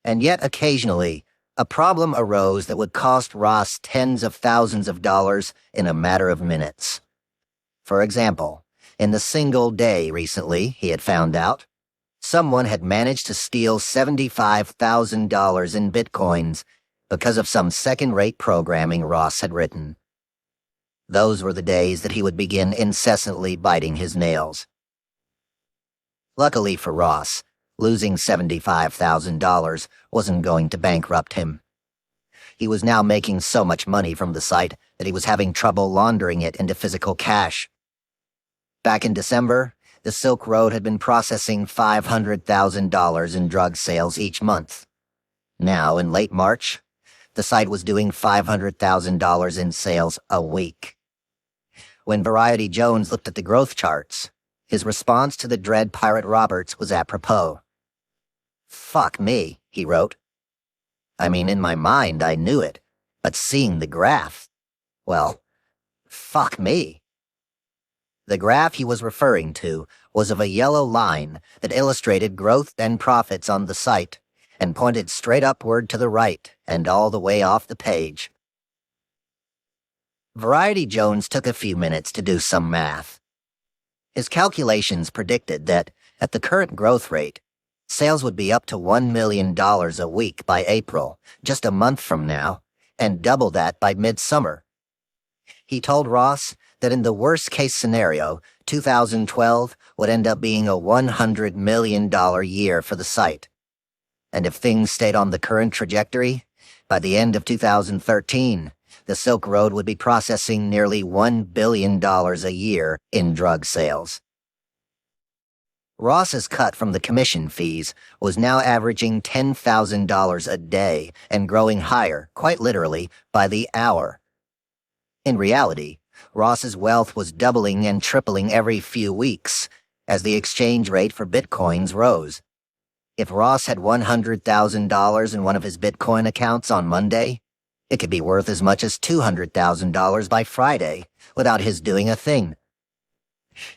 And yet occasionally, a problem arose that would cost Ross tens of thousands of dollars in a matter of minutes. For example, in the single day recently, he had found out, someone had managed to steal $75,000 in Bitcoins because of some second-rate programming Ross had written. Those were the days that he would begin incessantly biting his nails. Luckily for Ross, losing $75,000 wasn't going to bankrupt him. He was now making so much money from the site that he was having trouble laundering it into physical cash. Back in December, the Silk Road had been processing $500,000 in drug sales each month. Now, in late March, the site was doing $500,000 in sales a week. When Variety Jones looked at the growth charts, his response to the dread Pirate Roberts was apropos. "Fuck me," he wrote. I mean, in my mind, I knew it, but seeing the graph, well, fuck me. The graph he was referring to was of a yellow line that illustrated growth and profits on the site and pointed straight upward to the right and all the way off the page. Variety Jones took a few minutes to do some math. His calculations predicted that, at the current growth rate, sales would be up to $1 million a week by April, just a month from now, and double that by midsummer. He told Ross that in the worst-case scenario, 2012 would end up being a $100 million year for the site. And if things stayed on the current trajectory, by the end of 2013, the Silk Road would be processing nearly $1 billion a year in drug sales. Ross's cut from the commission fees was now averaging $10,000 a day and growing higher, quite literally, by the hour. In reality, Ross's wealth was doubling and tripling every few weeks as the exchange rate for bitcoins rose. If Ross had $100,000 in one of his Bitcoin accounts on Monday, it could be worth as much as $200,000 by Friday without his doing a thing.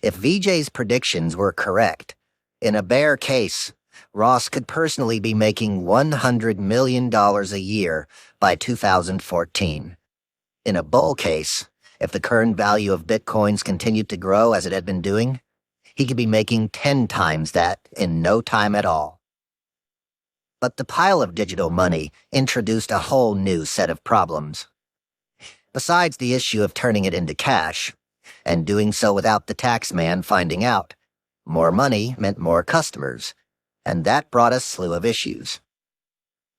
If VJ's predictions were correct, in a bear case, Ross could personally be making $100 million a year by 2014. In a bull case, if the current value of Bitcoins continued to grow as it had been doing, he could be making 10 times that in no time at all. But the pile of digital money introduced a whole new set of problems. Besides the issue of turning it into cash, and doing so without the tax man finding out, more money meant more customers, and that brought a slew of issues.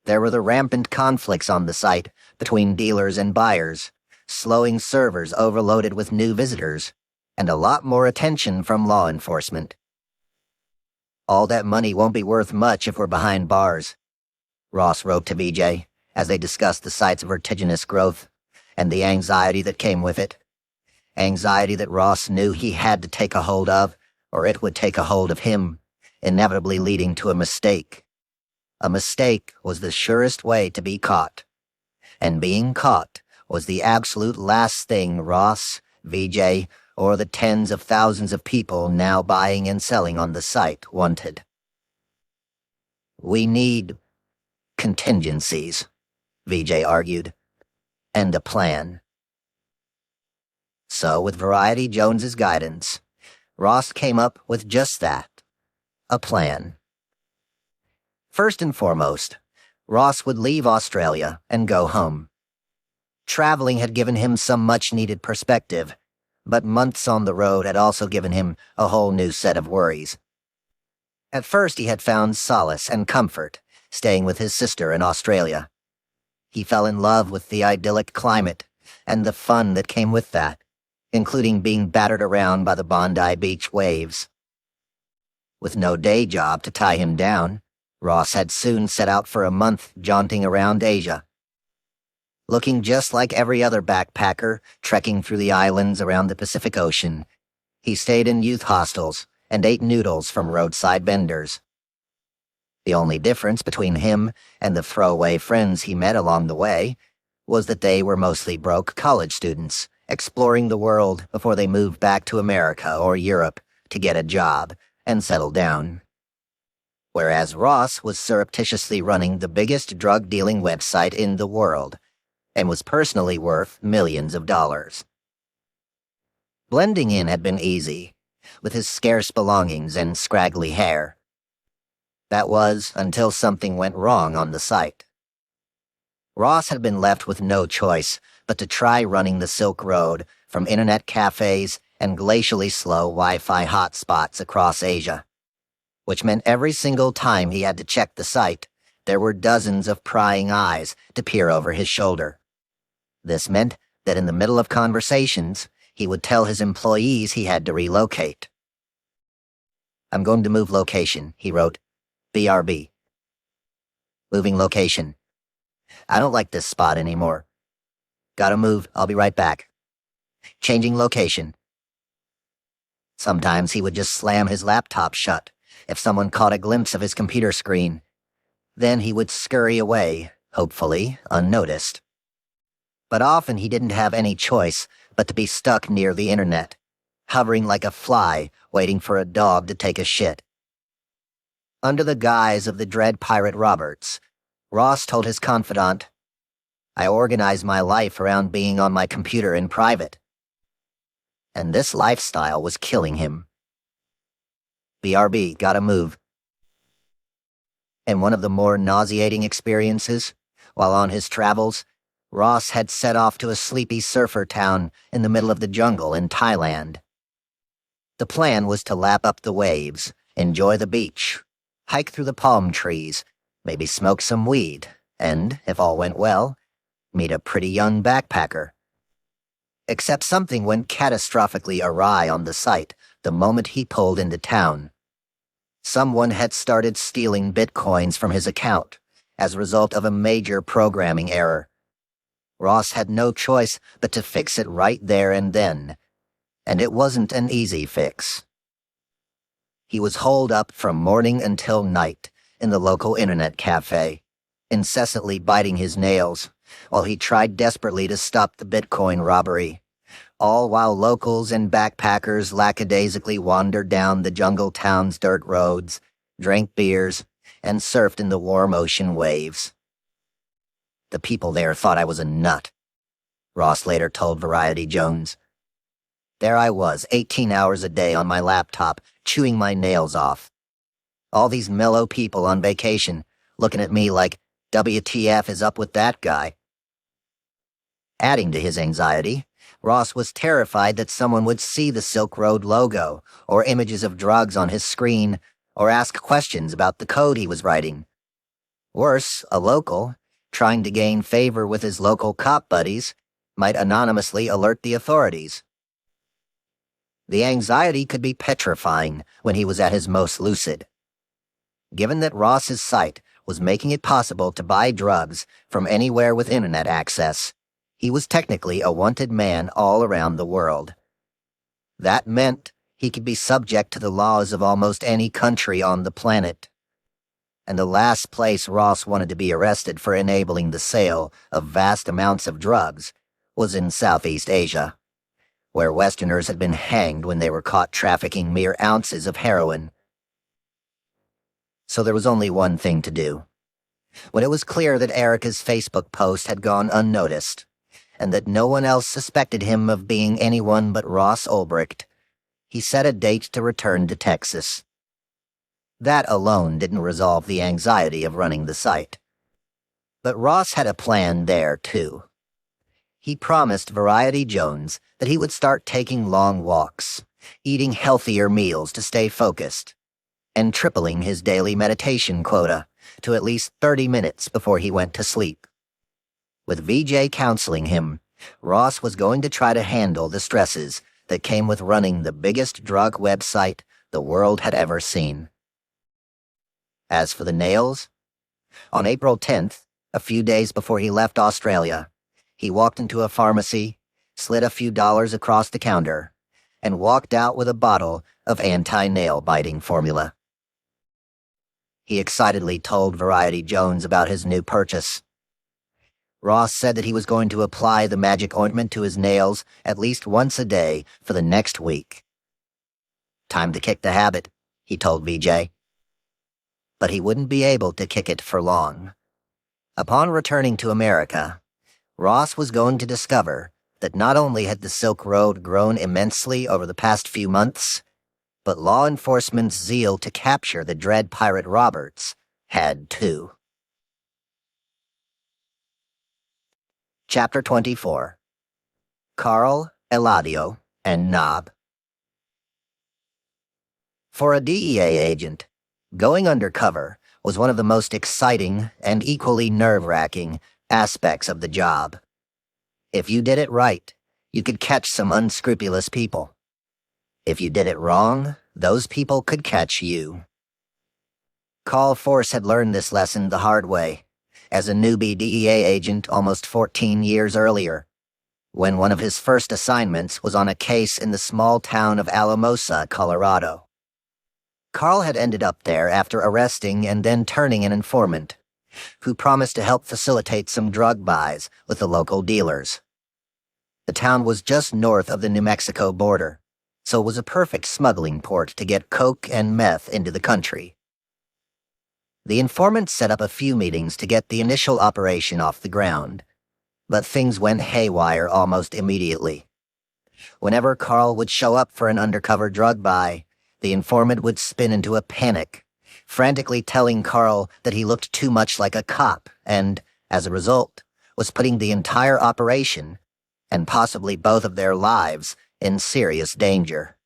There were the rampant conflicts on the site between dealers and buyers, slowing servers overloaded with new visitors, and a lot more attention from law enforcement. "All that money won't be worth much if we're behind bars," Ross wrote to VJ as they discussed the site's vertiginous growth and the anxiety that came with it. Anxiety that Ross knew he had to take a hold of, or it would take a hold of him, inevitably leading to a mistake. A mistake was the surest way to be caught. And being caught was the absolute last thing Ross, VJ, or the tens of thousands of people now buying and selling on the site wanted. "We need contingencies," VJ argued, "and a plan." So, with Variety Jones's guidance, Ross came up with just that, a plan. First and foremost, Ross would leave Australia and go home. Traveling had given him some much-needed perspective, but months on the road had also given him a whole new set of worries. At first he had found solace and comfort staying with his sister in Australia. He fell in love with the idyllic climate and the fun that came with that, including being battered around by the Bondi Beach waves. With no day job to tie him down, Ross had soon set out for a month jaunting around Asia. Looking just like every other backpacker trekking through the islands around the Pacific Ocean, he stayed in youth hostels and ate noodles from roadside vendors. The only difference between him and the throwaway friends he met along the way was that they were mostly broke college students, exploring the world before they moved back to America or Europe to get a job and settle down. Whereas Ross was surreptitiously running the biggest drug-dealing website in the world, and was personally worth millions of dollars. Blending in had been easy, with his scarce belongings and scraggly hair. That was until something went wrong on the site. Ross had been left with no choice but to try running the Silk Road from internet cafes and glacially slow Wi-Fi hotspots across Asia, which meant every single time he had to check the site, there were dozens of prying eyes to peer over his shoulder. This meant that in the middle of conversations, He would tell his employees he had to relocate. "I'm going to move location," he wrote. "BRB. Moving location. I don't like this spot anymore. Gotta move, I'll be right back. Changing location." Sometimes he would just slam his laptop shut if someone caught a glimpse of his computer screen. Then he would scurry away, hopefully unnoticed. But often he didn't have any choice but to be stuck near the internet, hovering like a fly waiting for a dog to take a shit. Under the guise of the dread pirate Roberts, Ross told his confidant, "I organize my life around being on my computer in private." And this lifestyle was killing him. BRB, gotta move. In one of the more nauseating experiences, while on his travels, Ross had set off to a sleepy surfer town in the middle of the jungle in Thailand. The plan was to lap up the waves, enjoy the beach, hike through the palm trees, maybe smoke some weed, and, if all went well, meet a pretty young backpacker. Except something went catastrophically awry on the site the moment he pulled into town. Someone had started stealing bitcoins from his account as a result of a major programming error. Ross had no choice but to fix it right there and then, and it wasn't an easy fix. He was holed up from morning until night in the local internet cafe, incessantly biting his nails, while he tried desperately to stop the Bitcoin robbery, all while locals and backpackers lackadaisically wandered down the jungle town's dirt roads, drank beers, and surfed in the warm ocean waves. "The people there thought I was a nut," Ross later told Variety Jones. "There I was, 18 hours a day on my laptop, chewing my nails off. All these mellow people on vacation, looking at me like, WTF is up with that guy?" Adding to his anxiety, Ross was terrified that someone would see the Silk Road logo or images of drugs on his screen or ask questions about the code he was writing. Worse, a local, trying to gain favor with his local cop buddies, might anonymously alert the authorities. The anxiety could be petrifying when he was at his most lucid. Given that Ross's site was making it possible to buy drugs from anywhere with internet access, he was technically a wanted man all around the world. That meant he could be subject to the laws of almost any country on the planet. And the last place Ross wanted to be arrested for enabling the sale of vast amounts of drugs was in Southeast Asia, where Westerners had been hanged when they were caught trafficking mere ounces of heroin. So there was only one thing to do. When it was clear that Erica's Facebook post had gone unnoticed, and that no one else suspected him of being anyone but Ross Ulbricht, he set a date to return to Texas. That alone didn't resolve the anxiety of running the site. But Ross had a plan there, too. He promised Variety Jones that he would start taking long walks, eating healthier meals to stay focused, and tripling his daily meditation quota to at least 30 minutes before he went to sleep. With VJ counseling him, Ross was going to try to handle the stresses that came with running the biggest drug website the world had ever seen. As for the nails, on April 10th, a few days before he left Australia, he walked into a pharmacy, slid a few dollars across the counter, and walked out with a bottle of anti-nail biting formula. He excitedly told Variety Jones about his new purchase. Ross said that he was going to apply the magic ointment to his nails at least once a day for the next week. "Time to kick the habit," he told VJ. But he wouldn't be able to kick it for long. Upon returning to America, Ross was going to discover that not only had the Silk Road grown immensely over the past few months, but law enforcement's zeal to capture the dread pirate Roberts had too. Chapter 24. Carl, Eladio, and Nob. For a DEA agent, going undercover was one of the most exciting and equally nerve-wracking aspects of the job. If you did it right, You could catch some unscrupulous people. If you did it wrong, those people could catch you. Carl Force had learned this lesson the hard way, as a newbie DEA agent almost 14 years earlier, when one of his first assignments was on a case in the small town of Alamosa, Colorado. Carl had ended up there after arresting and then turning an informant, who promised to help facilitate some drug buys with the local dealers. The town was just north of the New Mexico border, so it was a perfect smuggling port to get coke and meth into the country. The informant set up a few meetings to get the initial operation off the ground, but things went haywire almost immediately. Whenever Carl would show up for an undercover drug buy, the informant would spin into a panic, frantically telling Carl that he looked too much like a cop and, as a result, was putting the entire operation, and possibly both of their lives, in serious danger.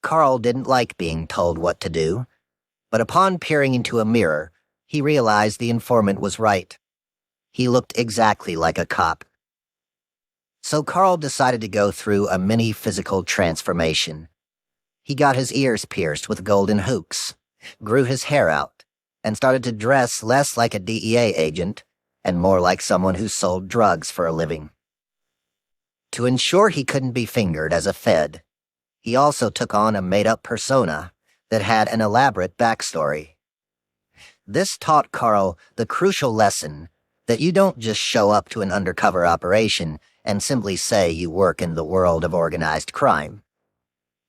Carl didn't like being told what to do, but upon peering into a mirror, he realized the informant was right. He looked exactly like a cop. So Carl decided to go through a mini physical transformation. He got his ears pierced with golden hooks, grew his hair out, and started to dress less like a DEA agent and more like someone who sold drugs for a living. To ensure he couldn't be fingered as a Fed, he also took on a made-up persona that had an elaborate backstory. This taught Carl the crucial lesson that you don't just show up to an undercover operation and simply say you work in the world of organized crime.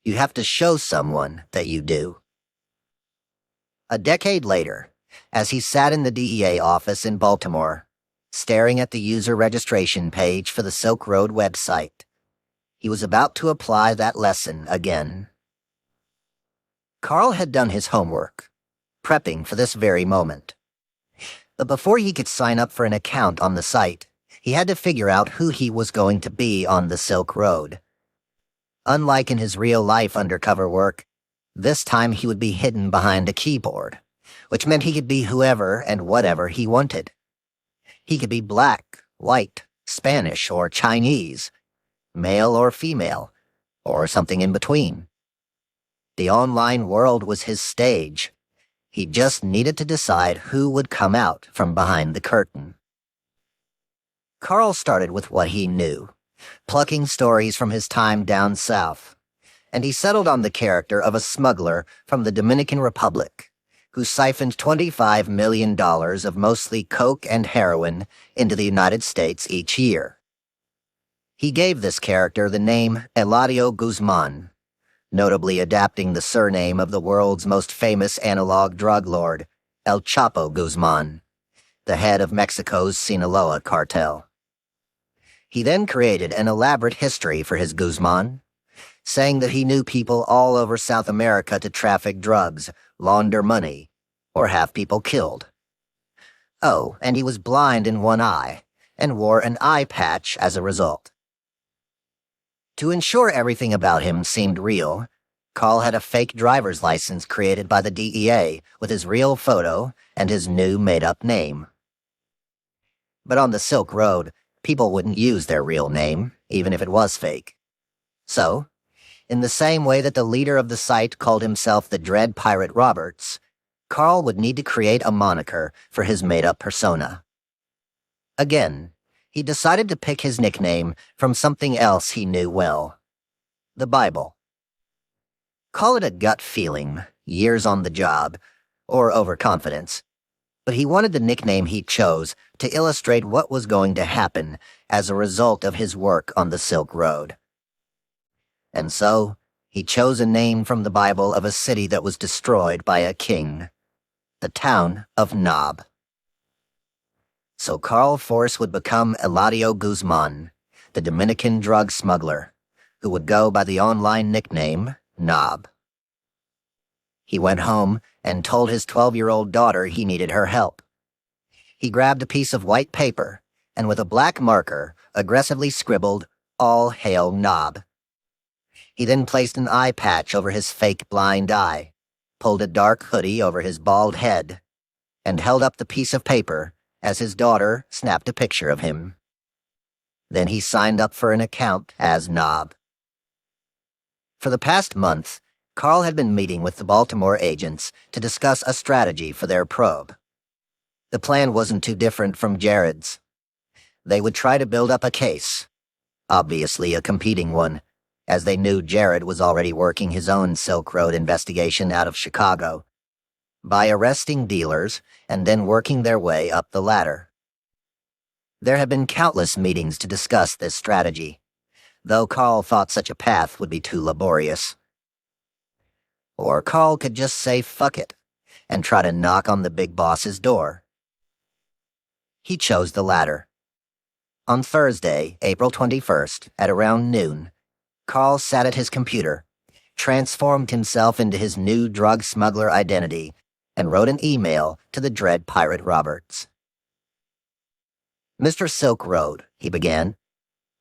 You have to show someone that you do. A decade later, as he sat in the DEA office in Baltimore, staring at the user registration page for the Silk Road website, he was about to apply that lesson again. Carl had done his homework, prepping for this very moment. But before he could sign up for an account on the site, he had to figure out who he was going to be on the Silk Road. Unlike in his real-life undercover work, this time he would be hidden behind a keyboard, which meant he could be whoever and whatever he wanted. He could be black, white, Spanish, or Chinese, male or female, or something in between. The online world was his stage. He just needed to decide who would come out from behind the curtain. Carl started with what he knew, plucking stories from his time down south, and he settled on the character of a smuggler from the Dominican Republic, who siphoned $25 million of mostly coke and heroin into the United States each year. He gave this character the name Eladio Guzman, notably adapting the surname of the world's most famous analog drug lord, El Chapo Guzman, the head of Mexico's Sinaloa cartel. He then created an elaborate history for his Guzman, saying that he knew people all over South America to traffic drugs, launder money, or have people killed. Oh, and he was blind in one eye, and wore an eye patch as a result. To ensure everything about him seemed real, Carl had a fake driver's license created by the DEA with his real photo and his new made-up name. But on the Silk Road, people wouldn't use their real name, even if it was fake. So, in the same way that the leader of the site called himself the Dread Pirate Roberts, Carl would need to create a moniker for his made-up persona. Again, he decided to pick his nickname from something else he knew well: the Bible. Call it a gut feeling, years on the job, or overconfidence, but he wanted the nickname he chose to illustrate what was going to happen as a result of his work on the Silk Road. And so, he chose a name from the Bible of a city that was destroyed by a king, the town of Nob. So Carl Force would become Eladio Guzman, the Dominican drug smuggler, who would go by the online nickname Nob. He went home and told his 12-year-old daughter he needed her help. He grabbed a piece of white paper and with a black marker aggressively scribbled, "All hail Nob." He then placed an eye patch over his fake blind eye, pulled a dark hoodie over his bald head, and held up the piece of paper as his daughter snapped a picture of him. Then he signed up for an account as Knob. For the past month, Carl had been meeting with the Baltimore agents to discuss a strategy for their probe. The plan wasn't too different from Jared's. They would try to build up a case, obviously a competing one, as they knew Jared was already working his own Silk Road investigation out of Chicago, by arresting dealers and then working their way up the ladder. There had been countless meetings to discuss this strategy, though Carl thought such a path would be too laborious. Or Carl could just say fuck it and try to knock on the big boss's door. He chose the latter. On Thursday, April 21st, at around noon, Carl sat at his computer, transformed himself into his new drug smuggler identity, and wrote an email to the Dread Pirate Roberts. "Mr. Silk Road," he began,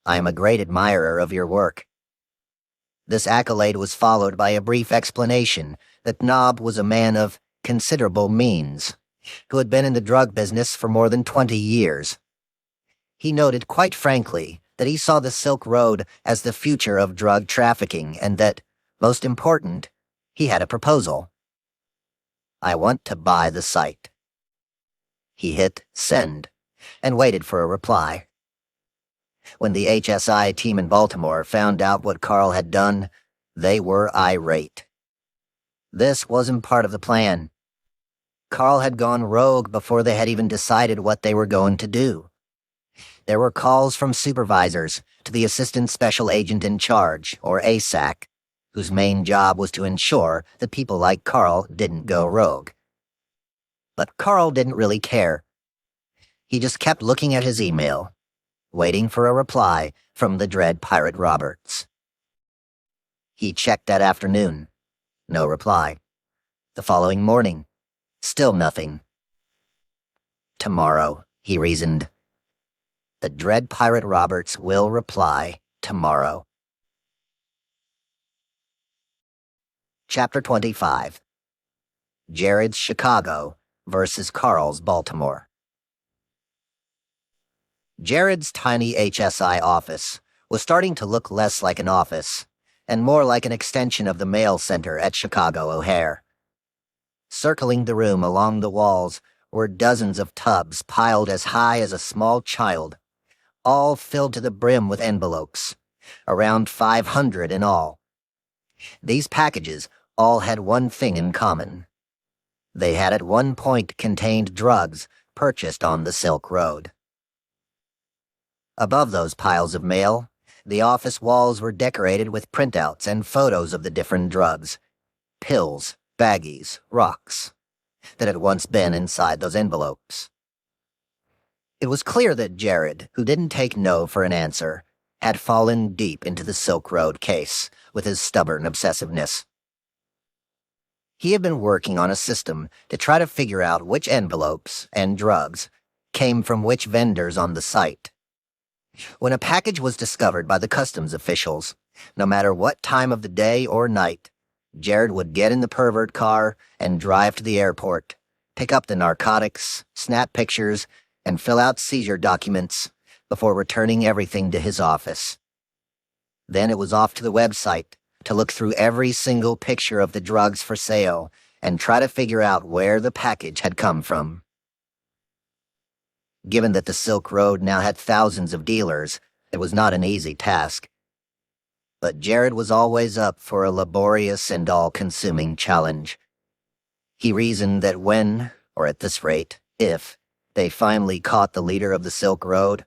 "I am a great admirer of your work." This accolade was followed by a brief explanation that Knob was a man of considerable means, who had been in the drug business for more than 20 years. He noted quite frankly that he saw the Silk Road as the future of drug trafficking and that, most important, he had a proposal. "I want to buy the site." He hit send and waited for a reply. When the HSI team in Baltimore found out what Carl had done, they were irate. This wasn't part of the plan. Carl had gone rogue before they had even decided what they were going to do. There were calls from supervisors to the Assistant Special Agent in Charge, or ASAC, whose main job was to ensure that people like Carl didn't go rogue. But Carl didn't really care. He just kept looking at his email, waiting for a reply from the Dread Pirate Roberts. He checked that afternoon. No reply. The following morning. Still nothing. Tomorrow, he reasoned. The Dread Pirate Roberts will reply tomorrow. Chapter 25. Jared's Chicago versus Carl's Baltimore. Jared's tiny HSI office was starting to look less like an office and more like an extension of the mail center at Chicago O'Hare. Circling the room along the walls were dozens of tubs piled as high as a small child, all filled to the brim with envelopes, around 500 in all. These packages all had one thing in common. They had at one point contained drugs purchased on the Silk Road. Above those piles of mail, the office walls were decorated with printouts and photos of the different drugs, pills, baggies, rocks, that had once been inside those envelopes. It was clear that Jared, who didn't take no for an answer, had fallen deep into the Silk Road case with his stubborn obsessiveness. He had been working on a system to try to figure out which envelopes and drugs came from which vendors on the site. When a package was discovered by the customs officials, no matter what time of the day or night, Jared would get in the pervert car and drive to the airport, pick up the narcotics, snap pictures, and fill out seizure documents before returning everything to his office. Then it was off to the website to look through every single picture of the drugs for sale and try to figure out where the package had come from. Given that the Silk Road now had thousands of dealers, it was not an easy task. But Jared was always up for a laborious and all-consuming challenge. He reasoned that when, or at this rate, if, they finally caught the leader of the Silk Road,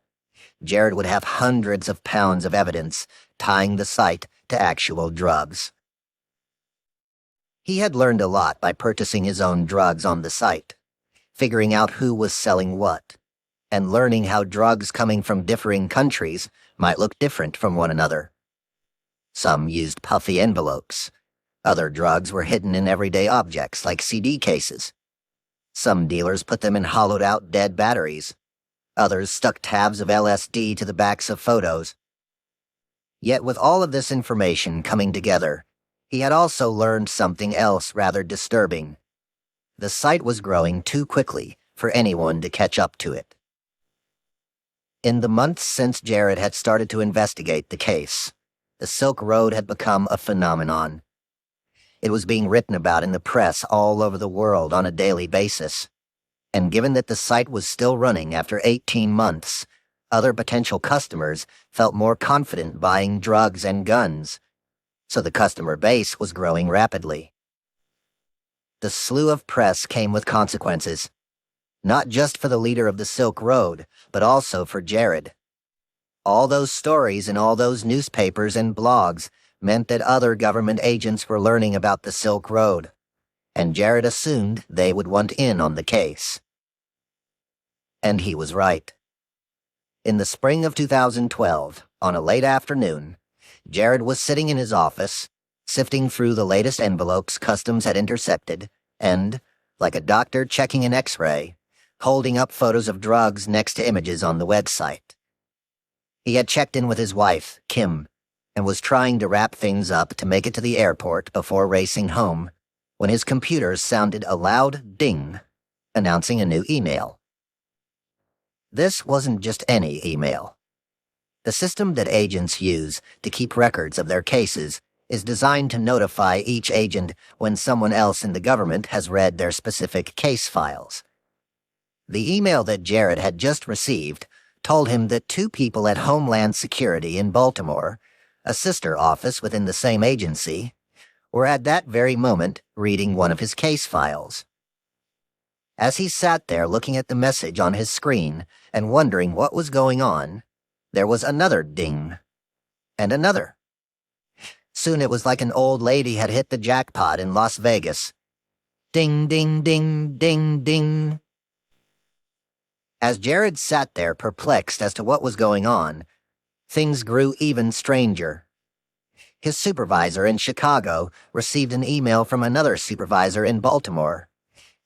Jared would have hundreds of pounds of evidence tying the site to actual drugs. He had learned a lot by purchasing his own drugs on the site, figuring out who was selling what, and learning how drugs coming from differing countries might look different from one another. Some used puffy envelopes. Other drugs were hidden in everyday objects like CD cases. Some dealers put them in hollowed-out dead batteries. Others stuck tabs of LSD to the backs of photos. Yet with all of this information coming together, he had also learned something else rather disturbing. The site was growing too quickly for anyone to catch up to it. In the months since Jared had started to investigate the case, the Silk Road had become a phenomenon. It was being written about in the press all over the world on a daily basis. And given that the site was still running after 18 months, other potential customers felt more confident buying drugs and guns, so the customer base was growing rapidly. The slew of press came with consequences, not just for the leader of the Silk Road, but also for Jared. All those stories in all those newspapers and blogs meant that other government agents were learning about the Silk Road, and Jared assumed they would want in on the case. And he was right. In the spring of 2012, on a late afternoon, Jared was sitting in his office, sifting through the latest envelopes customs had intercepted, and, like a doctor checking an X-ray, holding up photos of drugs next to images on the website. He had checked in with his wife, Kim, and was trying to wrap things up to make it to the airport before racing home, when his computer sounded a loud ding, announcing a new email. This wasn't just any email. The system that agents use to keep records of their cases is designed to notify each agent when someone else in the government has read their specific case files. The email that Jared had just received told him that two people at Homeland Security in Baltimore, a sister office within the same agency, were at that very moment reading one of his case files. As he sat there looking at the message on his screen and wondering what was going on, there was another ding, and another. Soon it was like an old lady had hit the jackpot in Las Vegas. Ding, ding, ding, ding, ding. As Jared sat there perplexed as to what was going on, things grew even stranger. His supervisor in Chicago received an email from another supervisor in Baltimore,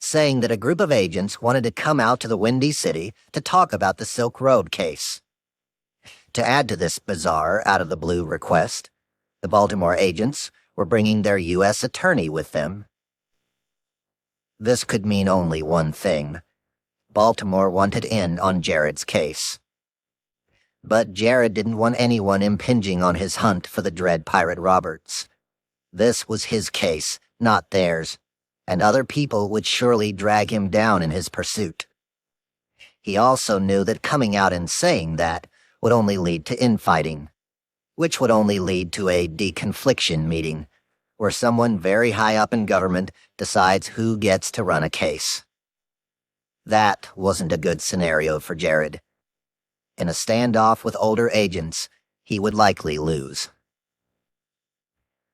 saying that a group of agents wanted to come out to the Windy City to talk about the Silk Road case. To add to this bizarre, out-of-the-blue request, the Baltimore agents were bringing their U.S. attorney with them. This could mean only one thing. Baltimore wanted in on Jared's case. But Jared didn't want anyone impinging on his hunt for the dread Pirate Roberts. This was his case, not theirs, and other people would surely drag him down in his pursuit. He also knew that coming out and saying that would only lead to infighting, which would only lead to a deconfliction meeting, where someone very high up in government decides who gets to run a case. That wasn't a good scenario for Jared. In a standoff with older agents, he would likely lose.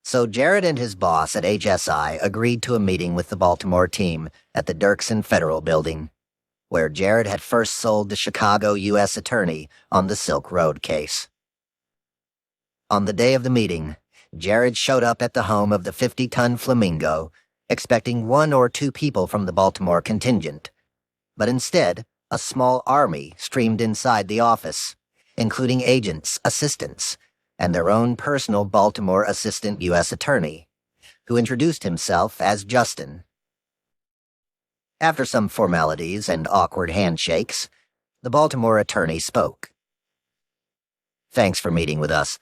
So Jared and his boss at HSI agreed to a meeting with the Baltimore team at the Dirksen Federal Building, where Jared had first sold the Chicago U.S. attorney on the Silk Road case. On the day of the meeting, Jared showed up at the home of the 50-ton Flamingo, expecting 1 or 2 people from the Baltimore contingent. But instead, a small army streamed inside the office, including agents, assistants, and their own personal Baltimore assistant U.S. attorney, who introduced himself as Justin. After some formalities and awkward handshakes, the Baltimore attorney spoke. "Thanks for meeting with us.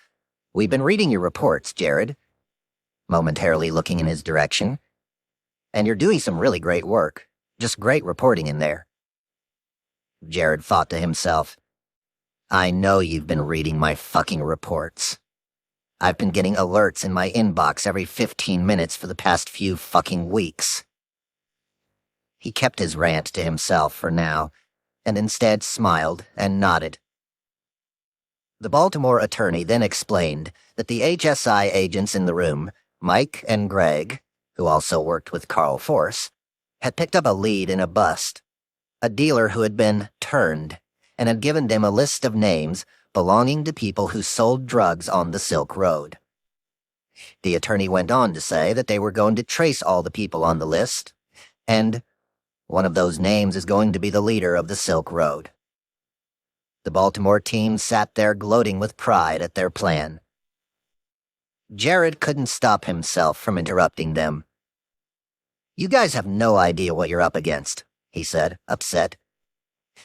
We've been reading your reports, Jared," momentarily looking in his direction. "And you're doing some really great work. Just great reporting in there." Jared thought to himself, "I know you've been reading my fucking reports. I've been getting alerts in my inbox every 15 minutes for the past few fucking weeks." He kept his rant to himself for now, and instead smiled and nodded. The Baltimore attorney then explained that the HSI agents in the room, Mike and Greg, who also worked with Carl Force, had picked up a lead in a bust, a dealer who had been turned, and had given them a list of names belonging to people who sold drugs on the Silk Road. The attorney went on to say that they were going to trace all the people on the list, and one of those names is going to be the leader of the Silk Road. The Baltimore team sat there gloating with pride at their plan. Jared couldn't stop himself from interrupting them. "You guys have no idea what you're up against," he said, upset.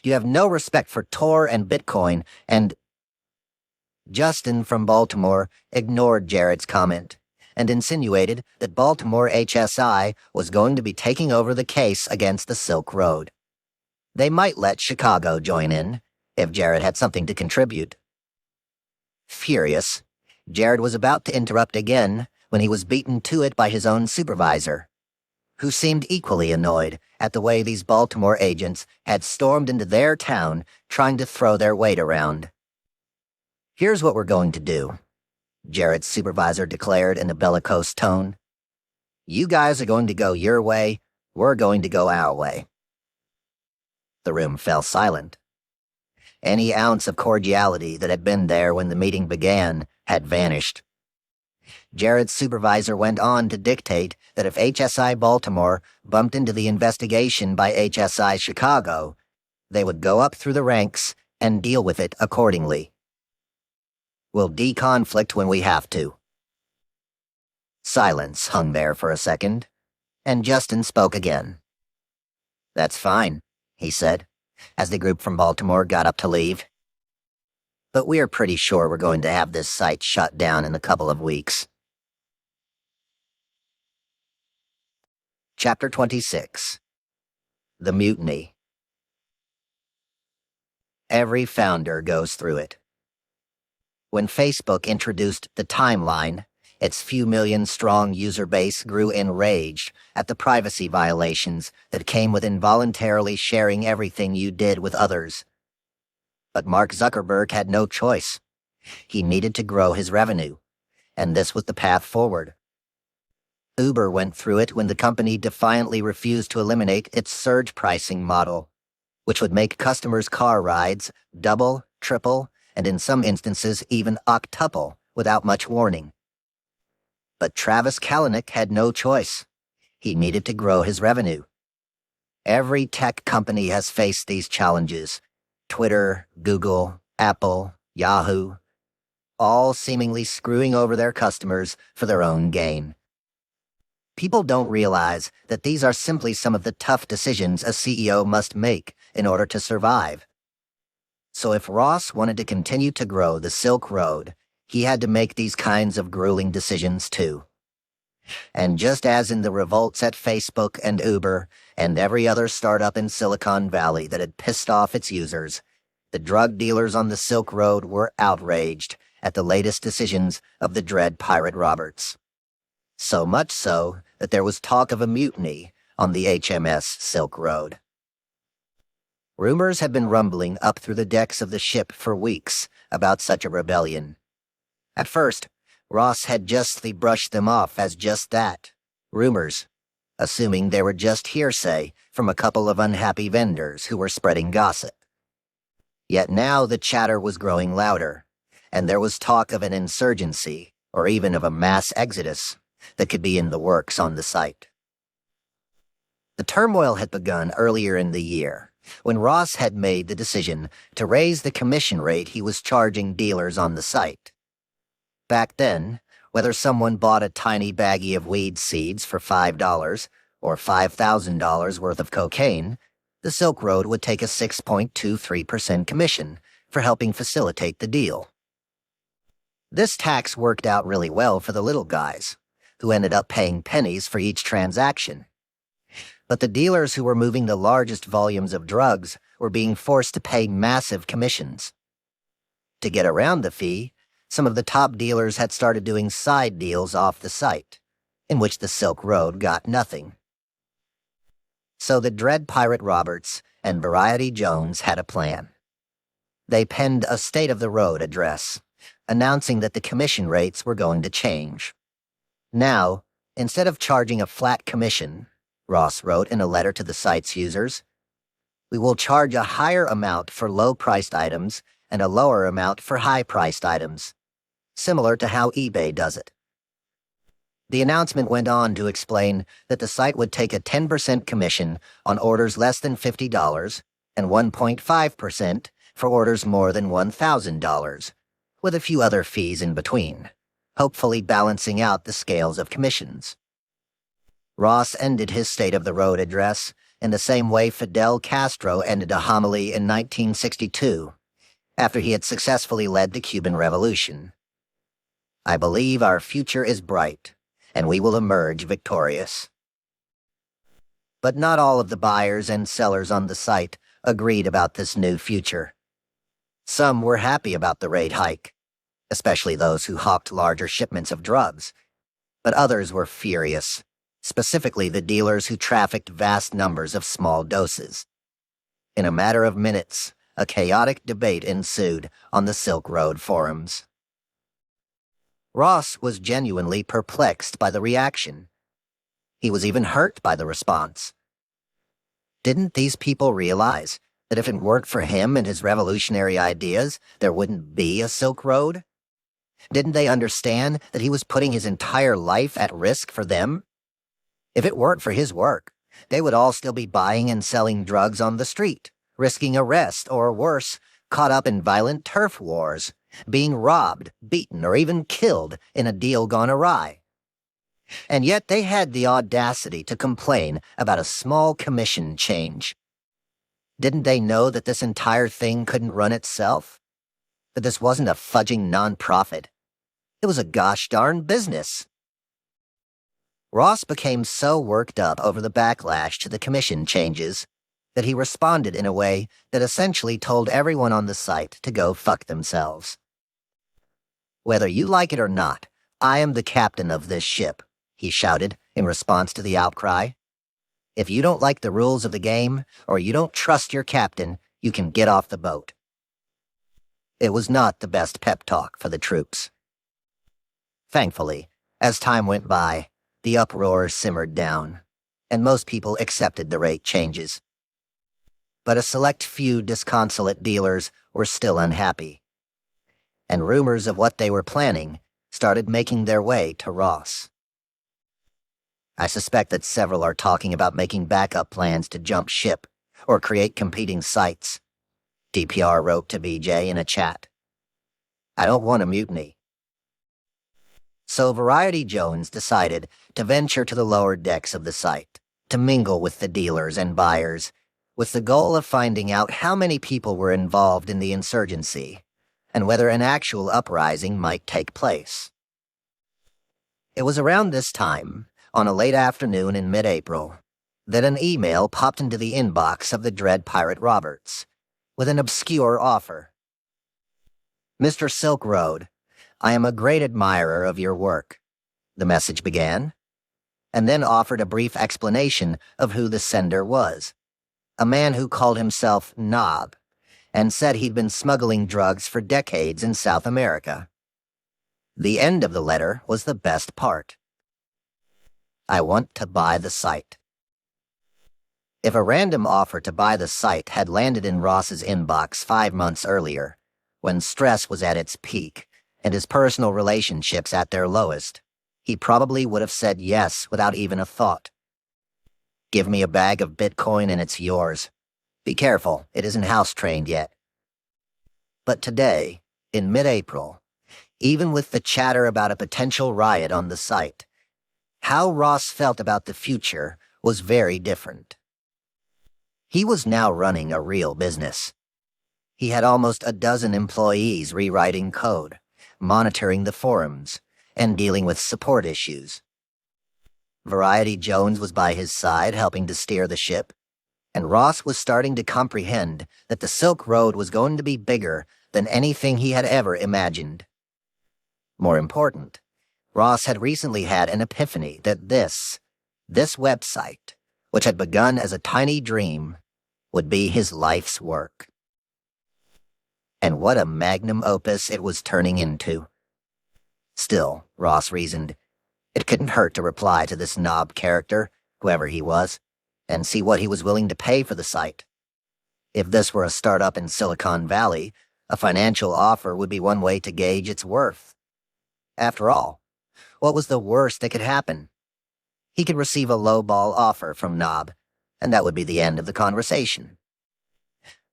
You have no respect for Tor and Bitcoin, and Justin from Baltimore ignored Jared's comment and insinuated that Baltimore HSI was going to be taking over the case against the Silk Road. They might let Chicago join in, if Jared had something to contribute. Furious, Jared was about to interrupt again when he was beaten to it by his own supervisor, who seemed equally annoyed at the way these Baltimore agents had stormed into their town trying to throw their weight around. "Here's what we're going to do," Jared's supervisor declared in a bellicose tone. "You guys are going to go your way, we're going to go our way." The room fell silent. Any ounce of cordiality that had been there when the meeting began had vanished. Jared's supervisor went on to dictate that if HSI Baltimore bumped into the investigation by HSI Chicago, they would go up through the ranks and deal with it accordingly. "We'll deconflict when we have to." Silence hung there for a second, and Justin spoke again. "That's fine," he said, as the group from Baltimore got up to leave. "But we're pretty sure we're going to have this site shut down in a couple of weeks." Chapter 26. The Mutiny. Every founder goes through it. When Facebook introduced the timeline, its few million-strong user base grew enraged at the privacy violations that came with involuntarily sharing everything you did with others. But Mark Zuckerberg had no choice. He needed to grow his revenue, and this was the path forward. Uber went through it when the company defiantly refused to eliminate its surge pricing model, which would make customers' car rides double, triple, and in some instances even octuple without much warning. But Travis Kalanick had no choice. He needed to grow his revenue. Every tech company has faced these challenges. Twitter, Google, Apple, Yahoo, all seemingly screwing over their customers for their own gain. People don't realize that these are simply some of the tough decisions a CEO must make in order to survive. So if Ross wanted to continue to grow the Silk Road, he had to make these kinds of grueling decisions too. And just as in the revolts at Facebook and Uber and every other startup in Silicon Valley that had pissed off its users, the drug dealers on the Silk Road were outraged at the latest decisions of the dread Pirate Roberts. So much so that there was talk of a mutiny on the HMS Silk Road. Rumors had been rumbling up through the decks of the ship for weeks about such a rebellion. At first, Ross had justly brushed them off as just that, rumors, assuming they were just hearsay from a couple of unhappy vendors who were spreading gossip. Yet now the chatter was growing louder, and there was talk of an insurgency, or even of a mass exodus, that could be in the works on the site. The turmoil had begun earlier in the year, when Ross had made the decision to raise the commission rate he was charging dealers on the site. Back then, whether someone bought a tiny baggie of weed seeds for $5 or $5,000 worth of cocaine, the Silk Road would take a 6.23% commission for helping facilitate the deal. This tax worked out really well for the little guys, who ended up paying pennies for each transaction. But the dealers who were moving the largest volumes of drugs were being forced to pay massive commissions. To get around the fee, some of the top dealers had started doing side deals off the site, in which the Silk Road got nothing. So the dread Pirate Roberts and Variety Jones had a plan. They penned a State of the Road address, announcing that the commission rates were going to change. Now, instead of charging a flat commission, Ross wrote in a letter to the site's users, "We will charge a higher amount for low-priced items and a lower amount for high-priced items, similar to how eBay does it." The announcement went on to explain that the site would take a 10% commission on orders less than $50 and 1.5% for orders more than $1,000, with a few other fees in between, hopefully balancing out the scales of commissions. Ross ended his State of the Road address in the same way Fidel Castro ended a homily in 1962, after he had successfully led the Cuban Revolution. I believe our future is bright, and we will emerge victorious. But not all of the buyers and sellers on the site agreed about this new future. Some were happy about the rate hike, especially those who hawked larger shipments of drugs, but others were furious, specifically the dealers who trafficked vast numbers of small doses. In a matter of minutes, a chaotic debate ensued on the Silk Road forums. Ross was genuinely perplexed by the reaction. He was even hurt by the response. Didn't these people realize that if it worked for him and his revolutionary ideas, there wouldn't be a Silk Road? Didn't they understand that he was putting his entire life at risk for them? If it weren't for his work, they would all still be buying and selling drugs on the street, risking arrest or worse, caught up in violent turf wars, being robbed, beaten, or even killed in a deal gone awry. And yet they had the audacity to complain about a small commission change. Didn't they know that this entire thing couldn't run itself? That this wasn't a fudging nonprofit? It was a gosh darn business. Ross became so worked up over the backlash to the commission changes that he responded in a way that essentially told everyone on the site to go fuck themselves. "Whether you like it or not, I am the captain of this ship," he shouted in response to the outcry. "If you don't like the rules of the game, or you don't trust your captain, you can get off the boat." It was not the best pep talk for the troops. Thankfully, as time went by, the uproar simmered down, and most people accepted the rate changes. But a select few disconsolate dealers were still unhappy, and rumors of what they were planning started making their way to Ross. I suspect that several are talking about making backup plans to jump ship or create competing sites, DPR wrote to BJ in a chat. I don't want a mutiny. So Variety Jones decided to venture to the lower decks of the site, to mingle with the dealers and buyers, with the goal of finding out how many people were involved in the insurgency, and whether an actual uprising might take place. It was around this time, on a late afternoon in mid-April, that an email popped into the inbox of the dread Pirate Roberts, with an obscure offer. "Mr. Silk Road, I am a great admirer of your work," the message began, and then offered a brief explanation of who the sender was, a man who called himself Knob, and said he'd been smuggling drugs for decades in South America. The end of the letter was the best part. "I want to buy the site." If a random offer to buy the site had landed in Ross's inbox 5 months earlier, when stress was at its peak and his personal relationships at their lowest, he probably would have said yes without even a thought. "Give me a bag of Bitcoin and it's yours. Be careful, it isn't house-trained yet." But today, in mid-April, even with the chatter about a potential riot on the site, how Ross felt about the future was very different. He was now running a real business. He had almost a dozen employees rewriting code, monitoring the forums, and dealing with support issues. Variety Jones was by his side helping to steer the ship, and Ross was starting to comprehend that the Silk Road was going to be bigger than anything he had ever imagined. More important, Ross had recently had an epiphany that this website, which had begun as a tiny dream, would be his life's work. And what a magnum opus it was turning into. Still, Ross reasoned, it couldn't hurt to reply to this Knob character, whoever he was, and see what he was willing to pay for the site. If this were a startup in Silicon Valley, a financial offer would be one way to gauge its worth. After all, what was the worst that could happen? He could receive a lowball offer from Knob, and that would be the end of the conversation.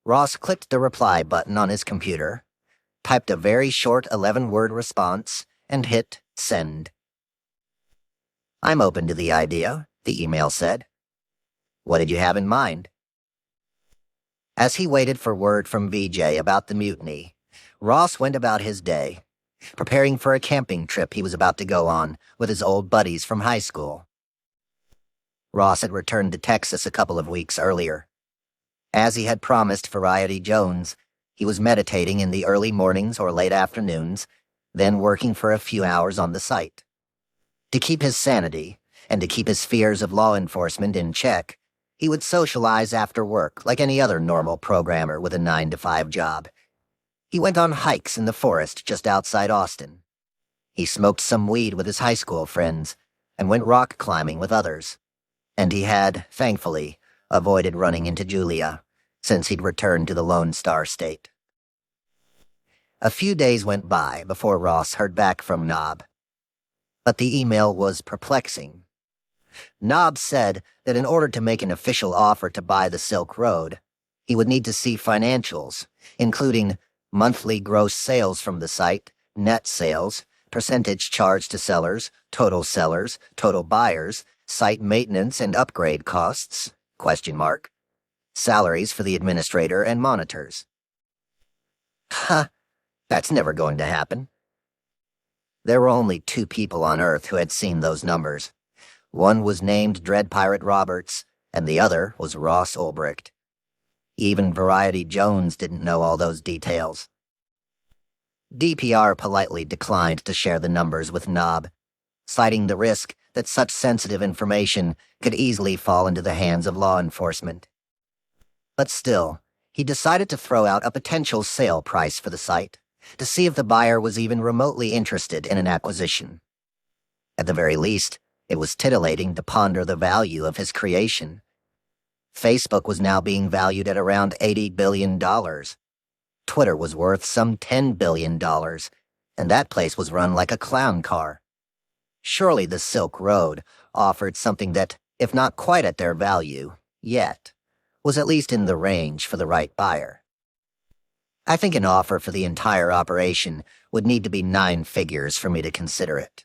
Ross clicked the reply button on his computer, typed a very short 11-word response, and hit send. "I'm open to the idea," the email said. What did you have in mind? As he waited for word from VJ about the mutiny, Ross went about his day, preparing for a camping trip he was about to go on with his old buddies from high school. Ross had returned to Texas a couple of weeks earlier. As he had promised Variety Jones, he was meditating in the early mornings or late afternoons, then working for a few hours on the site. To keep his sanity, and to keep his fears of law enforcement in check, he would socialize after work like any other normal programmer with a 9-to-5 job. He went on hikes in the forest just outside Austin. He smoked some weed with his high school friends and went rock climbing with others. And he had, thankfully, avoided running into Julia, since he'd returned to the Lone Star State. A few days went by before Ross heard back from Knob. But the email was perplexing. Knob said that in order to make an official offer to buy the Silk Road, he would need to see financials, including monthly gross sales from the site, net sales, percentage charged to sellers, total buyers, site maintenance and upgrade costs, ? Salaries for the administrator and monitors. That's never going to happen. There were only 2 people on Earth who had seen those numbers. One was named Dread Pirate Roberts, and the other was Ross Ulbricht. Even Variety Jones didn't know all those details. DPR politely declined to share the numbers with Knob, citing the risk that such sensitive information could easily fall into the hands of law enforcement. But still, he decided to throw out a potential sale price for the site to see if the buyer was even remotely interested in an acquisition. At the very least, it was titillating to ponder the value of his creation. Facebook was now being valued at around $80 billion. Twitter was worth some $10 billion, and that place was run like a clown car. Surely the Silk Road offered something that, if not quite at their value, yet, was at least in the range for the right buyer. I think an offer for the entire operation would need to be 9 figures for me to consider it,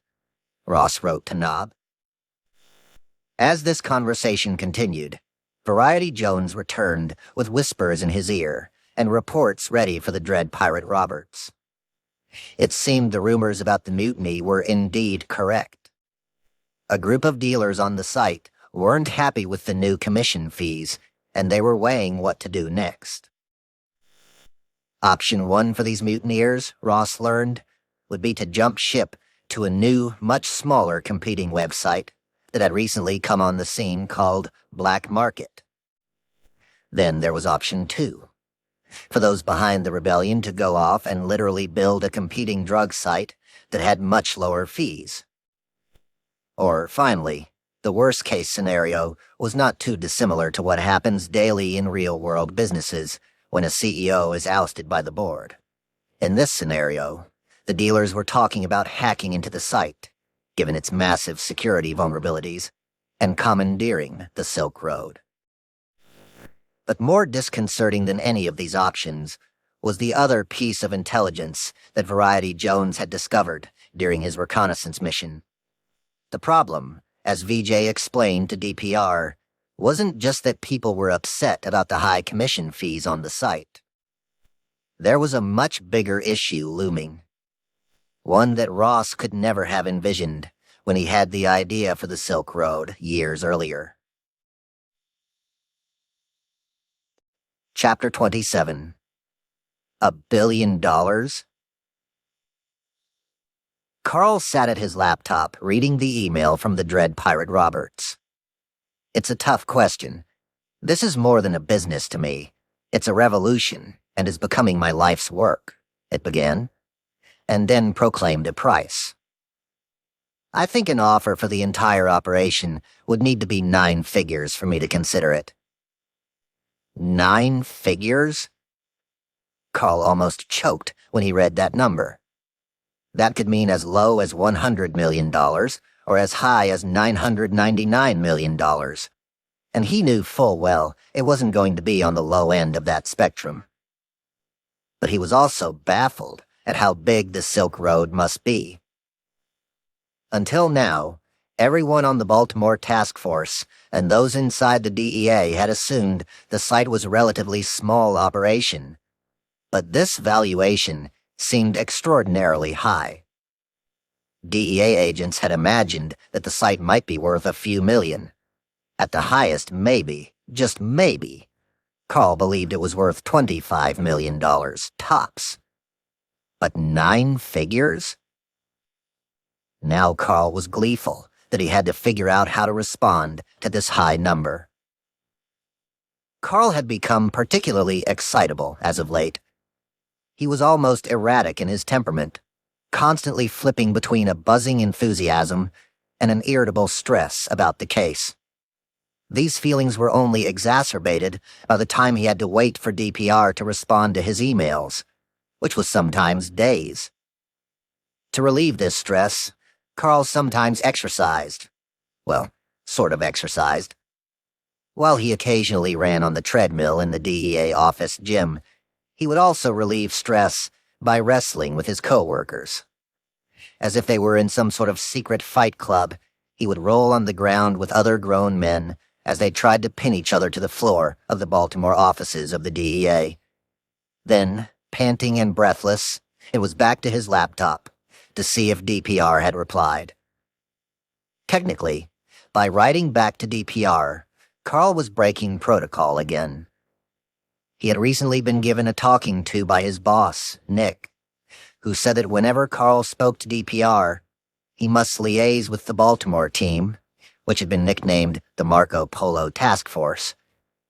Ross wrote to Knob. As this conversation continued, Variety Jones returned with whispers in his ear and reports ready for the Dread Pirate Roberts. It seemed the rumors about the mutiny were indeed correct. A group of dealers on the site weren't happy with the new commission fees, and they were weighing what to do next. Option 1 for these mutineers, Ross learned, would be to jump ship to a new, much smaller competing website that had recently come on the scene called Black Market. Then there was option 2, for those behind the rebellion to go off and literally build a competing drug site that had much lower fees. Or, finally, the worst-case scenario was not too dissimilar to what happens daily in real-world businesses when a CEO is ousted by the board. In this scenario, the dealers were talking about hacking into the site, given its massive security vulnerabilities, and commandeering the Silk Road. But more disconcerting than any of these options was the other piece of intelligence that Variety Jones had discovered during his reconnaissance mission. The problem, as VJ explained to DPR, wasn't just that people were upset about the high commission fees on the site. There was a much bigger issue looming. One that Ross could never have envisioned when he had the idea for the Silk Road years earlier. Chapter 27. $1 billion? Carl sat at his laptop reading the email from the Dread Pirate Roberts. It's a tough question. This is more than a business to me. It's a revolution and is becoming my life's work, it began, and then proclaimed a price. I think an offer for the entire operation would need to be 9 figures for me to consider it. 9 figures? Carl almost choked when he read that number. That could mean as low as $100 million or as high as $999 million. And he knew full well it wasn't going to be on the low end of that spectrum. But he was also baffled at how big the Silk Road must be. Until now, Everyone on the Baltimore task force and those inside the DEA had assumed the site was a relatively small operation. But this valuation seemed extraordinarily high. DEA agents had imagined that the site might be worth a few million. At the highest, maybe, just maybe, Carl believed it was worth $25 million, tops. But 9 figures? Now Carl was gleeful that he had to figure out how to respond to this high number. Carl had become particularly excitable as of late. He was almost erratic in his temperament, constantly flipping between a buzzing enthusiasm and an irritable stress about the case. These feelings were only exacerbated by the time he had to wait for DPR to respond to his emails, which was sometimes days. To relieve this stress, Carl sometimes exercised. Well, sort of exercised. While he occasionally ran on the treadmill in the DEA office gym, he would also relieve stress by wrestling with his coworkers. As if they were in some sort of secret fight club, he would roll on the ground with other grown men as they tried to pin each other to the floor of the Baltimore offices of the DEA. Then, panting and breathless, it was back to his laptop to see if DPR had replied. Technically, by writing back to DPR, Carl was breaking protocol again. He had recently been given a talking to by his boss, Nick, who said that whenever Carl spoke to DPR, he must liaise with the Baltimore team, which had been nicknamed the Marco Polo Task Force,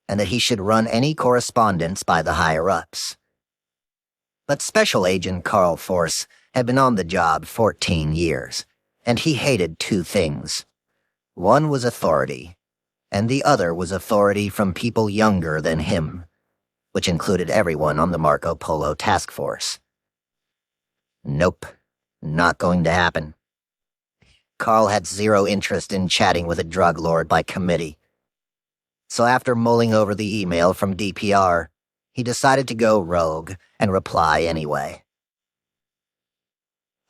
and that he should run any correspondence by the higher-ups. But Special Agent Carl Force had been on the job 14 years, and he hated 2 things. One was authority, and the other was authority from people younger than him, which included everyone on the Marco Polo Task Force. Nope, not going to happen. Carl had 0 interest in chatting with a drug lord by committee. So after mulling over the email from DPR, he decided to go rogue and reply anyway.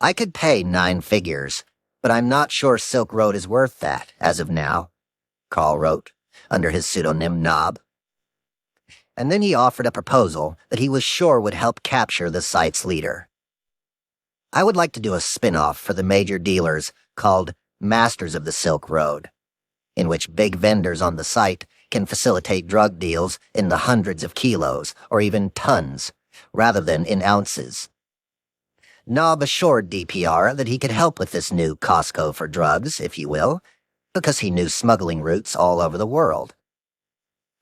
I could pay 9 figures, but I'm not sure Silk Road is worth that, as of now, Carl wrote, under his pseudonym Knob. And then he offered a proposal that he was sure would help capture the site's leader. I would like to do a spin-off for the major dealers called Masters of the Silk Road, in which big vendors on the site can facilitate drug deals in the hundreds of kilos or even tons, rather than in ounces. Knob assured DPR that he could help with this new Costco for drugs, if you will, because he knew smuggling routes all over the world.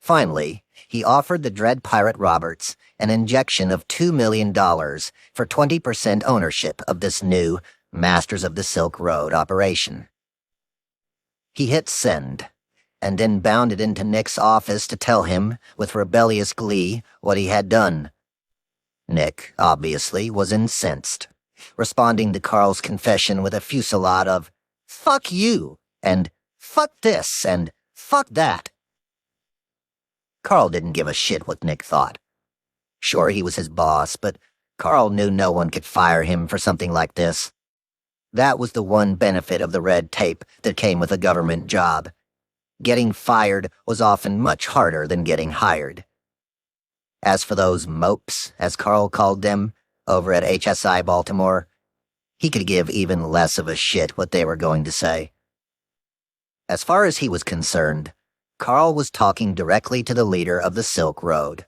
Finally, he offered the Dread Pirate Roberts an injection of $2 million for 20% ownership of this new Masters of the Silk Road operation. He hit send, and then bounded into Nick's office to tell him, with rebellious glee, what he had done. Nick, obviously, was incensed, responding to Carl's confession with a fusillade of, "Fuck you," and "fuck this," and "fuck that." Carl didn't give a shit what Nick thought. Sure, he was his boss, but Carl knew no one could fire him for something like this. That was the one benefit of the red tape that came with a government job. Getting fired was often much harder than getting hired. As for those mopes, as Carl called them, over at HSI Baltimore, he could give even less of a shit what they were going to say. As far as he was concerned, Carl was talking directly to the leader of the Silk Road.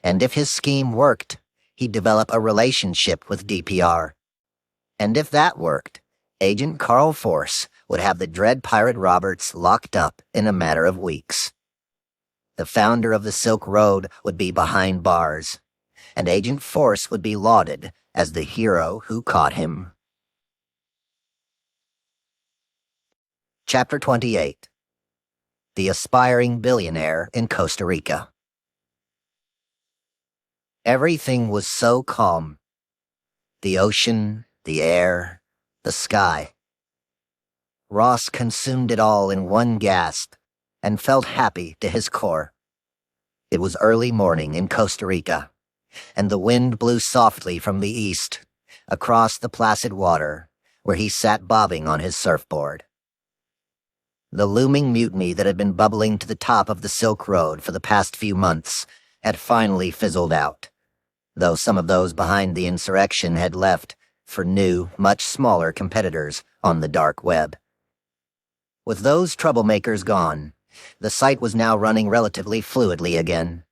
And if his scheme worked, he'd develop a relationship with DPR. And if that worked, Agent Carl Force would have the Dread Pirate Roberts locked up in a matter of weeks. The founder of the Silk Road would be behind bars, and Agent Force would be lauded as the hero who caught him. Chapter 28. The Aspiring Billionaire in Costa Rica. Everything was so calm. The ocean, the air, the sky. Ross consumed it all in one gasp and felt happy to his core. It was early morning in Costa Rica, and the wind blew softly from the east, across the placid water, where he sat bobbing on his surfboard. The looming mutiny that had been bubbling to the top of the Silk Road for the past few months had finally fizzled out, though some of those behind the insurrection had left for new, much smaller competitors on the dark web. With those troublemakers gone, the site was now running relatively fluidly again.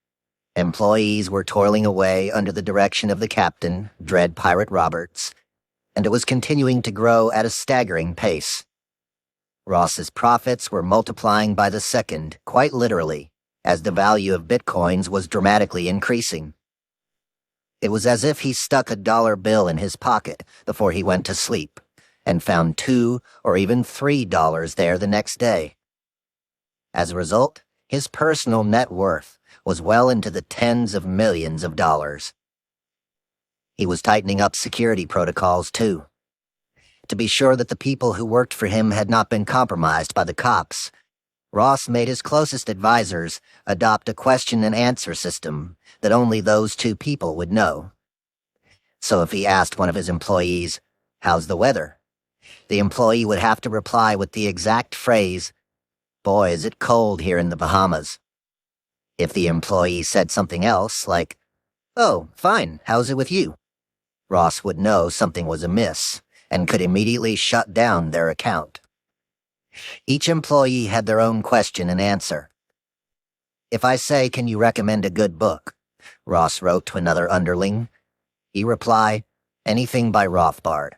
Employees were toiling away under the direction of the captain, Dread Pirate Roberts, and it was continuing to grow at a staggering pace. Ross's profits were multiplying by the second, quite literally, as the value of bitcoins was dramatically increasing. It was as if he stuck a dollar bill in his pocket before he went to sleep, and found $2 or even $3 there the next day. As a result, his personal net worth was well into the tens of millions of dollars. He was tightening up security protocols, too. To be sure that the people who worked for him had not been compromised by the cops, Ross made his closest advisors adopt a question-and-answer system that only those two people would know. So if he asked one of his employees, "How's the weather?" the employee would have to reply with the exact phrase, "Boy, is it cold here in the Bahamas." If the employee said something else, like, "Oh, fine, how's it with you?" Ross would know something was amiss and could immediately shut down their account. Each employee had their own question and answer. "If I say, 'Can you recommend a good book?'" Ross wrote to another underling, he replied, "Anything by Rothbard."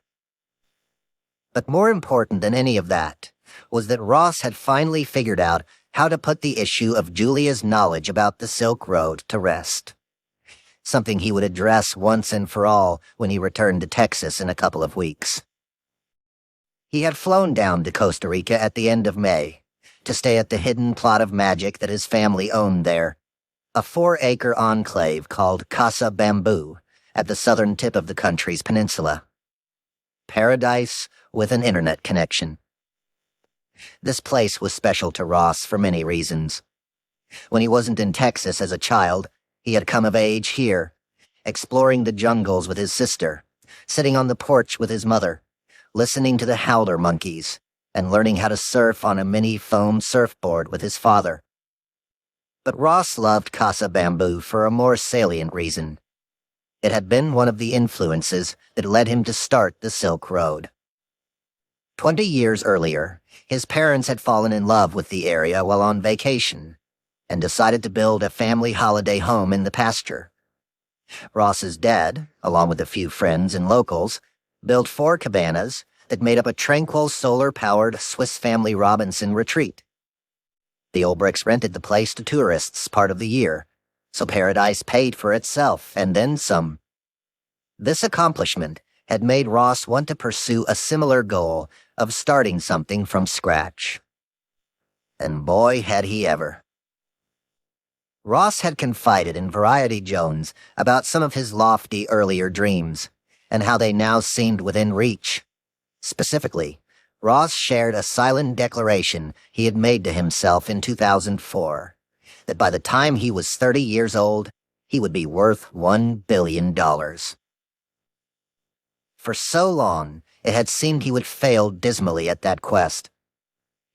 But more important than any of that was that Ross had finally figured out how to put the issue of Julia's knowledge about the Silk Road to rest. Something he would address once and for all when he returned to Texas in a couple of weeks. He had flown down to Costa Rica at the end of May to stay at the hidden plot of magic that his family owned there, a 4-acre enclave called Casa Bamboo at the southern tip of the country's peninsula. Paradise with an internet connection. This place was special to Ross for many reasons. When he wasn't in Texas as a child, he had come of age here, exploring the jungles with his sister, sitting on the porch with his mother, listening to the howler monkeys, and learning how to surf on a mini foam surfboard with his father. But Ross loved Casa Bamboo for a more salient reason. It had been one of the influences that led him to start the Silk Road. 20 years earlier, his parents had fallen in love with the area while on vacation and decided to build a family holiday home in the pasture. Ross's dad, along with a few friends and locals, built 4 cabanas that made up a tranquil solar-powered Swiss Family Robinson retreat. The Ulbrichts rented the place to tourists part of the year, so Paradise paid for itself and then some. This accomplishment had made Ross want to pursue a similar goal of starting something from scratch. And boy, had he ever. Ross had confided in Variety Jones about some of his lofty earlier dreams, and how they now seemed within reach. Specifically, Ross shared a silent declaration he had made to himself in 2004, that by the time he was 30 years old, he would be worth $1 billion. For so long, it had seemed he would fail dismally at that quest.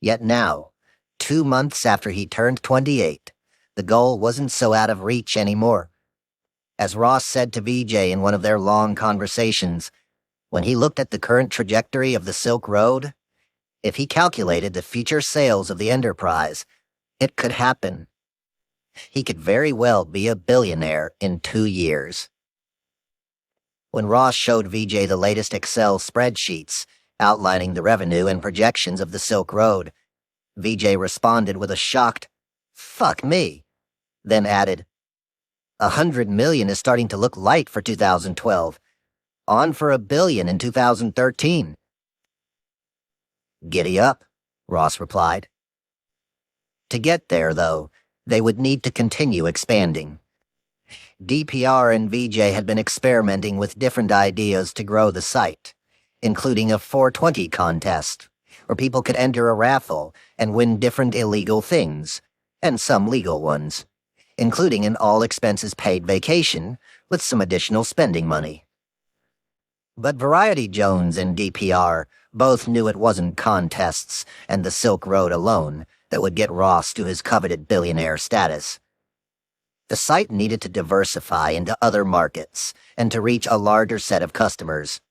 Yet now, 2 months after he turned 28, the goal wasn't so out of reach anymore. As Ross said to VJ in one of their long conversations, when he looked at the current trajectory of the Silk Road, if he calculated the future sales of the enterprise, it could happen. He could very well be a billionaire in 2 years. When Ross showed VJ the latest Excel spreadsheets outlining the revenue and projections of the Silk Road, VJ responded with a shocked, "Fuck me," then added, "100 million is starting to look light for 2012. On for $1 billion in 2013. "Giddy up," Ross replied. To get there, though, they would need to continue expanding. DPR and VJ had been experimenting with different ideas to grow the site, including a 420 contest, where people could enter a raffle and win different illegal things, and some legal ones, including an all-expenses-paid vacation with some additional spending money. But Variety Jones and DPR both knew it wasn't contests and the Silk Road alone that would get Ross to his coveted billionaire status. The site needed to diversify into other markets and to reach a larger set of customers.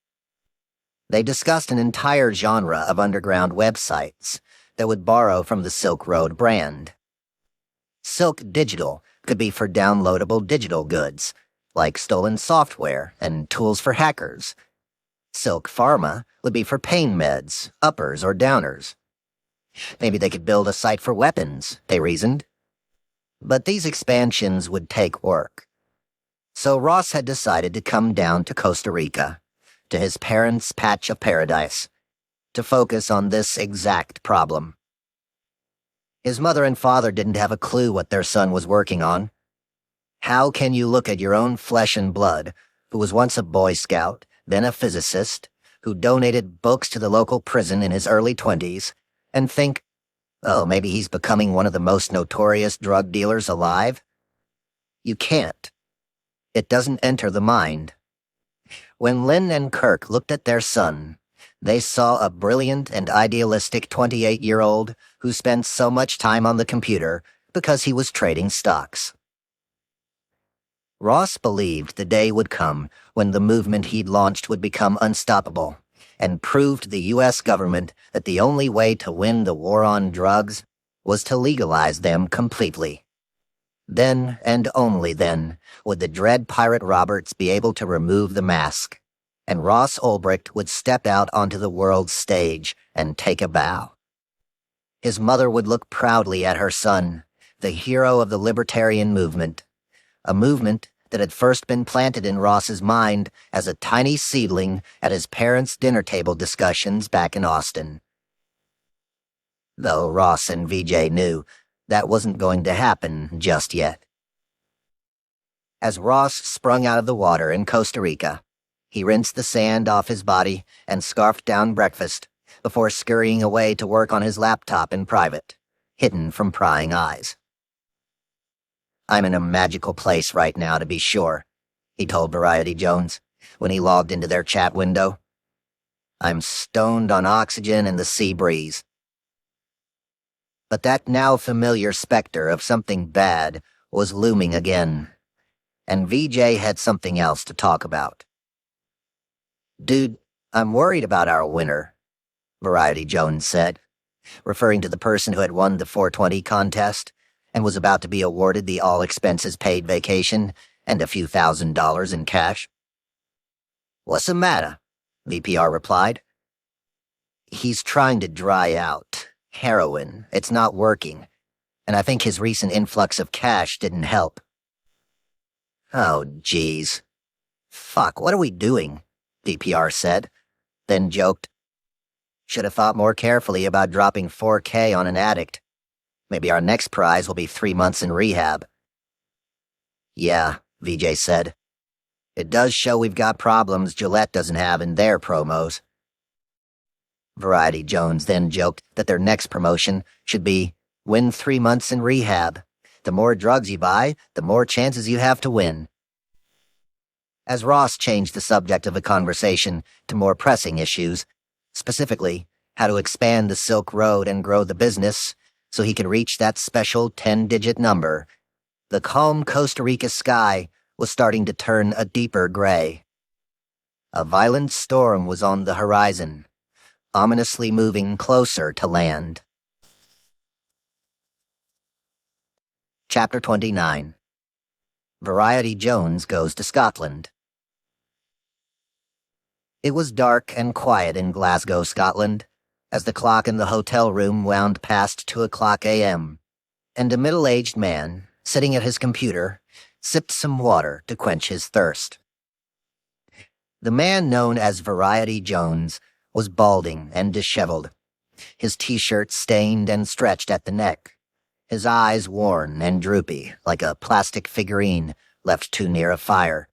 They discussed an entire genre of underground websites that would borrow from the Silk Road brand. Silk Digital could be for downloadable digital goods, like stolen software and tools for hackers. Silk Pharma would be for pain meds, uppers or downers. Maybe they could build a site for weapons, they reasoned. But these expansions would take work. So Ross had decided to come down to Costa Rica, to his parents' patch of paradise, to focus on this exact problem. His mother and father didn't have a clue what their son was working on. How can you look at your own flesh and blood, who was once a Boy Scout, then a physicist, who donated books to the local prison in his early 20s, and think, oh, maybe he's becoming one of the most notorious drug dealers alive? You can't. It doesn't enter the mind. When Lynn and Kirk looked at their son, they saw a brilliant and idealistic 28-year-old who spent so much time on the computer because he was trading stocks. Ross believed the day would come when the movement he'd launched would become unstoppable, and proved to the U.S. government that the only way to win the war on drugs was to legalize them completely. Then, and only then, would the dread Pirate Roberts be able to remove the mask, and Ross Ulbricht would step out onto the world's stage and take a bow. His mother would look proudly at her son, the hero of the libertarian movement, a movement that had first been planted in Ross's mind as a tiny seedling at his parents' dinner table discussions back in Austin. Though Ross and VJ knew that wasn't going to happen just yet. As Ross sprung out of the water in Costa Rica, he rinsed the sand off his body and scarfed down breakfast before scurrying away to work on his laptop in private, hidden from prying eyes. I'm in a magical place right now, to be sure, he told Variety Jones when he logged into their chat window. I'm stoned on oxygen and the sea breeze. But that now familiar specter of something bad was looming again, and VJ had something else to talk about. Dude, I'm worried about our winner, Variety Jones said, referring to the person who had won the 420 contest and was about to be awarded the all-expenses-paid vacation and a few $1,000s in cash. What's the matter? VPR replied. He's trying to dry out. Heroin. It's not working. And I think his recent influx of cash didn't help. Oh, geez. Fuck, what are we doing? VPR said, then joked. Should have thought more carefully about dropping $4K on an addict. Maybe our next prize will be 3 months in rehab. Yeah, VJ said. It does show we've got problems Gillette doesn't have in their promos. Variety Jones then joked that their next promotion should be win 3 months in rehab. The more drugs you buy, the more chances you have to win. As Ross changed the subject of the conversation to more pressing issues, specifically how to expand the Silk Road and grow the business so he could reach that special 10-digit number, the calm Costa Rica sky was starting to turn a deeper gray. A violent storm was on the horizon, ominously moving closer to land. Chapter 29. Variety Jones Goes to Scotland. It was dark and quiet in Glasgow, Scotland, as the clock in the hotel room wound past 2:00 a.m., and a middle-aged man, sitting at his computer, sipped some water to quench his thirst. The man known as Variety Jones was balding and disheveled, his t-shirt stained and stretched at the neck, his eyes worn and droopy like a plastic figurine left too near a fire.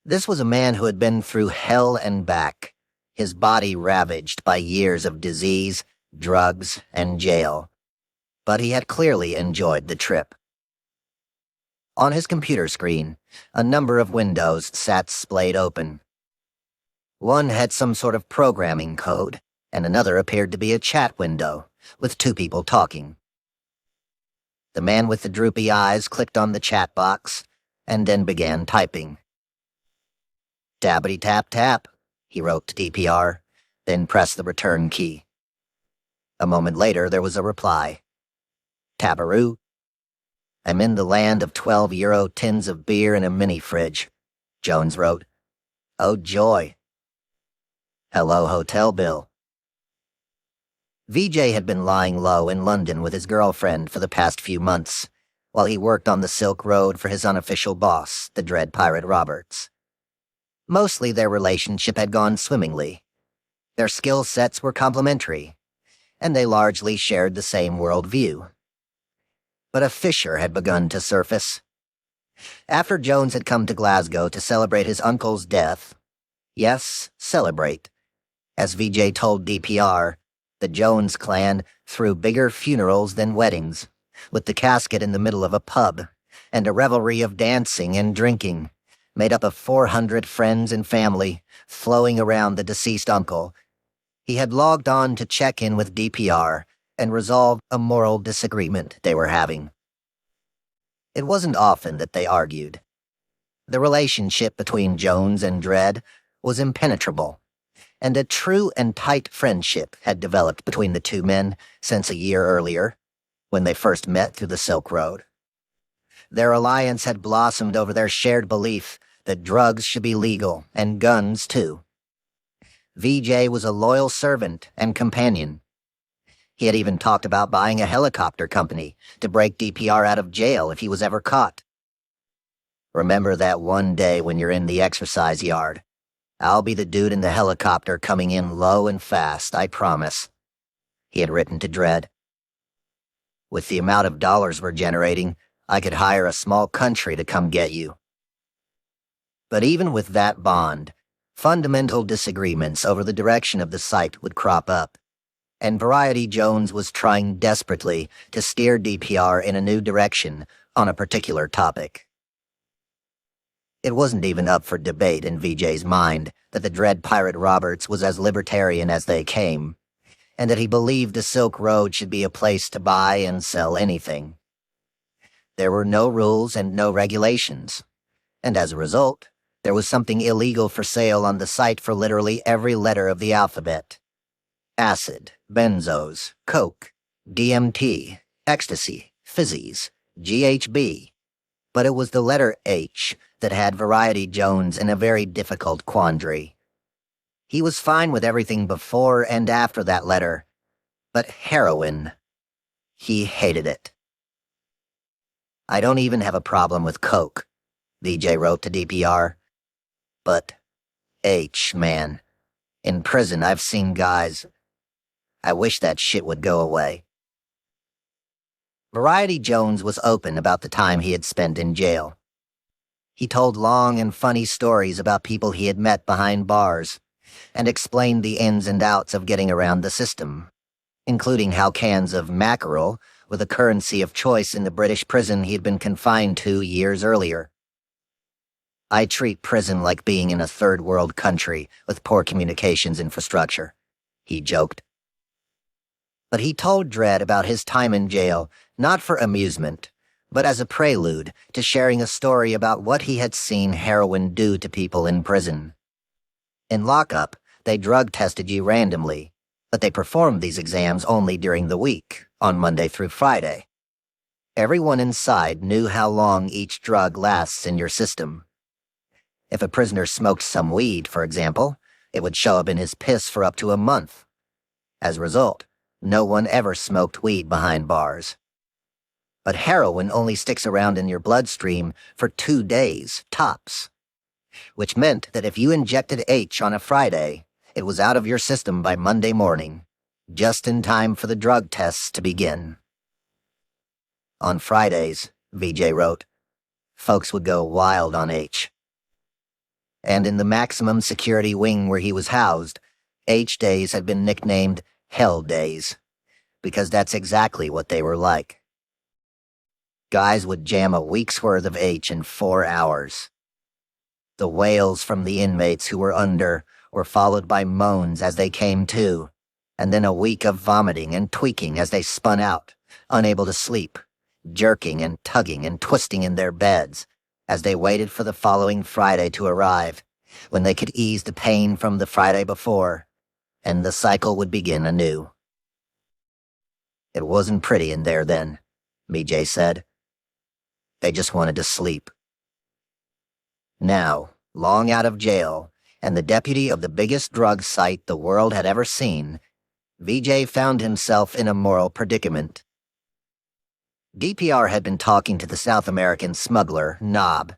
This was a man who had been through hell and back, his body ravaged by years of disease, drugs, and jail. But he had clearly enjoyed the trip. On his computer screen, a number of windows sat splayed open. One had some sort of programming code, and another appeared to be a chat window, with two people talking. The man with the droopy eyes clicked on the chat box, and then began typing. "Tappity-tap-tap," he wrote to DPR, then pressed the return key. A moment later, there was a reply. "Tabaroo. I'm in the land of 12-euro tins of beer in a mini-fridge," Jones wrote. "Oh, joy. Hello, hotel bill." VJ had been lying low in London with his girlfriend for the past few months, while he worked on the Silk Road for his unofficial boss, the Dread Pirate Roberts. Mostly their relationship had gone swimmingly. Their skill sets were complementary, and they largely shared the same worldview. But a fissure had begun to surface. After Jones had come to Glasgow to celebrate his uncle's death, yes, celebrate, as VJ told DPR, the Jones clan threw bigger funerals than weddings, with the casket in the middle of a pub, and a revelry of dancing and drinking, made up of 400 friends and family, flowing around the deceased uncle. He had logged on to check in with DPR and resolve a moral disagreement they were having. It wasn't often that they argued. The relationship between Jones and Dread was impenetrable, and a true and tight friendship had developed between the two men since a year earlier, when they first met through the Silk Road. Their alliance had blossomed over their shared belief that drugs should be legal, and guns too. VJ was a loyal servant and companion. He had even talked about buying a helicopter company to break DPR out of jail if he was ever caught. "Remember that one day when you're in the exercise yard. I'll be the dude in the helicopter coming in low and fast, I promise," he had written to Dread. "With the amount of dollars we're generating, I could hire a small country to come get you." But even with that bond, fundamental disagreements over the direction of the site would crop up, and Variety Jones was trying desperately to steer DPR in a new direction on a particular topic. It wasn't even up for debate in VJ's mind that the Dread Pirate Roberts was as libertarian as they came, and that he believed the Silk Road should be a place to buy and sell anything. There were no rules and no regulations, and as a result, there was something illegal for sale on the site for literally every letter of the alphabet. Acid, benzos, coke, DMT, ecstasy, fizzies, GHB. But it was the letter H that had Variety Jones in a very difficult quandary. He was fine with everything before and after that letter, but heroin, he hated it. "I don't even have a problem with coke," VJ wrote to DPR. "But H, man. In prison, I've seen guys. I wish that shit would go away." Variety Jones was open about the time he had spent in jail. He told long and funny stories about people he had met behind bars, and explained the ins and outs of getting around the system, including how cans of mackerel were the currency of choice in the British prison he had been confined to years earlier. "I treat prison like being in a third-world country with poor communications infrastructure," he joked. But he told Dread about his time in jail, not for amusement, but as a prelude to sharing a story about what he had seen heroin do to people in prison. In lockup, they drug-tested you randomly, but they performed these exams only during the week, on Monday through Friday. Everyone inside knew how long each drug lasts in your system. If a prisoner smoked some weed, for example, it would show up in his piss for up to a month. As a result, no one ever smoked weed behind bars. But heroin only sticks around in your bloodstream for 2 days, tops. Which meant that if you injected H on a Friday, it was out of your system by Monday morning, just in time for the drug tests to begin. On Fridays, VJ wrote, folks would go wild on H. And in the maximum security wing where he was housed, H days had been nicknamed Hell Days, because that's exactly what they were like. Guys would jam a week's worth of H in 4 hours. The wails from the inmates who were under were followed by moans as they came to, and then a week of vomiting and tweaking as they spun out, unable to sleep, jerking and tugging and twisting in their beds as they waited for the following Friday to arrive, when they could ease the pain from the Friday before, and the cycle would begin anew. It wasn't pretty in there then, BJ said. They just wanted to sleep. Now, long out of jail, and the deputy of the biggest drug site the world had ever seen, VJ found himself in a moral predicament. DPR had been talking to the South American smuggler, Knob,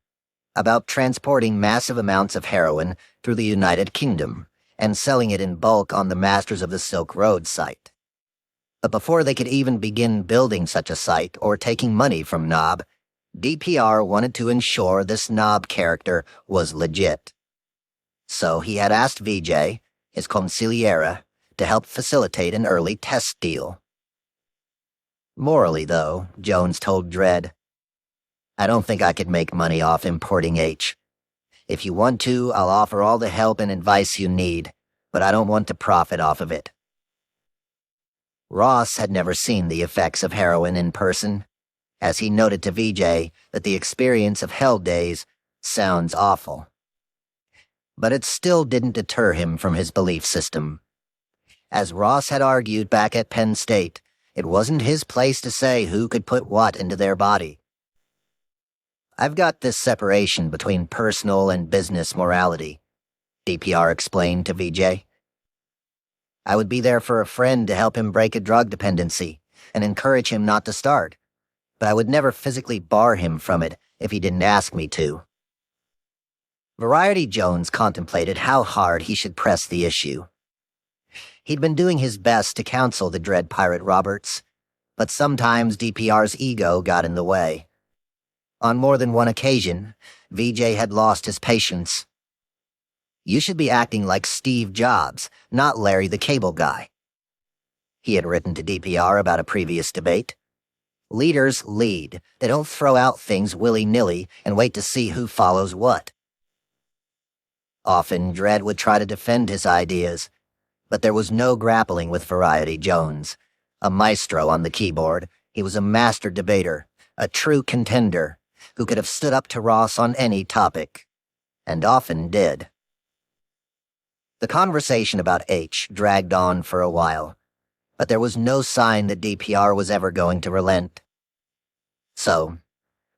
about transporting massive amounts of heroin through the United Kingdom and selling it in bulk on the Masters of the Silk Road site. But before they could even begin building such a site or taking money from Knob, DPR wanted to ensure this Knob character was legit. So he had asked VJ, his consigliere, to help facilitate an early test deal. Morally, though, Jones told Dredd, I don't think I could make money off importing H. If you want to, I'll offer all the help and advice you need, but I don't want to profit off of it. Ross had never seen the effects of heroin in person, as he noted to VJ that the experience of Hell Days sounds awful. But it still didn't deter him from his belief system. As Ross had argued back at Penn State, it wasn't his place to say who could put what into their body. I've got this separation between personal and business morality, DPR explained to VJ. I would be there for a friend to help him break a drug dependency and encourage him not to start, but I would never physically bar him from it if he didn't ask me to. Variety Jones contemplated how hard he should press the issue. He'd been doing his best to counsel the Dread Pirate Roberts, but sometimes DPR's ego got in the way. On more than one occasion, VJ had lost his patience. You should be acting like Steve Jobs, not Larry the Cable Guy, he had written to DPR about a previous debate. Leaders lead. They don't throw out things willy-nilly and wait to see who follows what. Often, Dredd would try to defend his ideas, but there was no grappling with Variety Jones. A maestro on the keyboard, he was a master debater, a true contender, who could have stood up to Ross on any topic, and often did. The conversation about H dragged on for a while, but there was no sign that DPR was ever going to relent. So,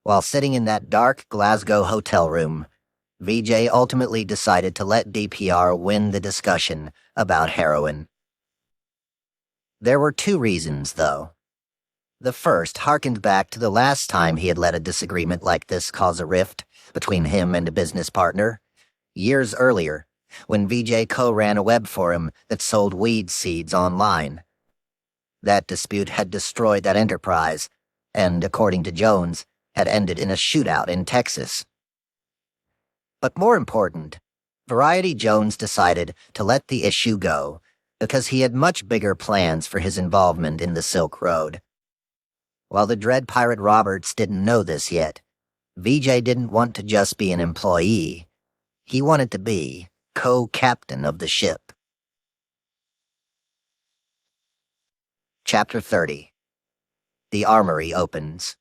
while sitting in that dark Glasgow hotel room, VJ ultimately decided to let DPR win the discussion about heroin. There were two reasons, though. The first harkened back to the last time he had let a disagreement like this cause a rift between him and a business partner, years earlier, when VJ co-ran a web for him that sold weed seeds online. That dispute had destroyed that enterprise, and, according to Jones, had ended in a shootout in Texas. But more important, Variety Jones decided to let the issue go because he had much bigger plans for his involvement in the Silk Road. While the Dread Pirate Roberts didn't know this yet, VJ didn't want to just be an employee. He wanted to be co-captain of the ship. Chapter 30. The Armory Opens.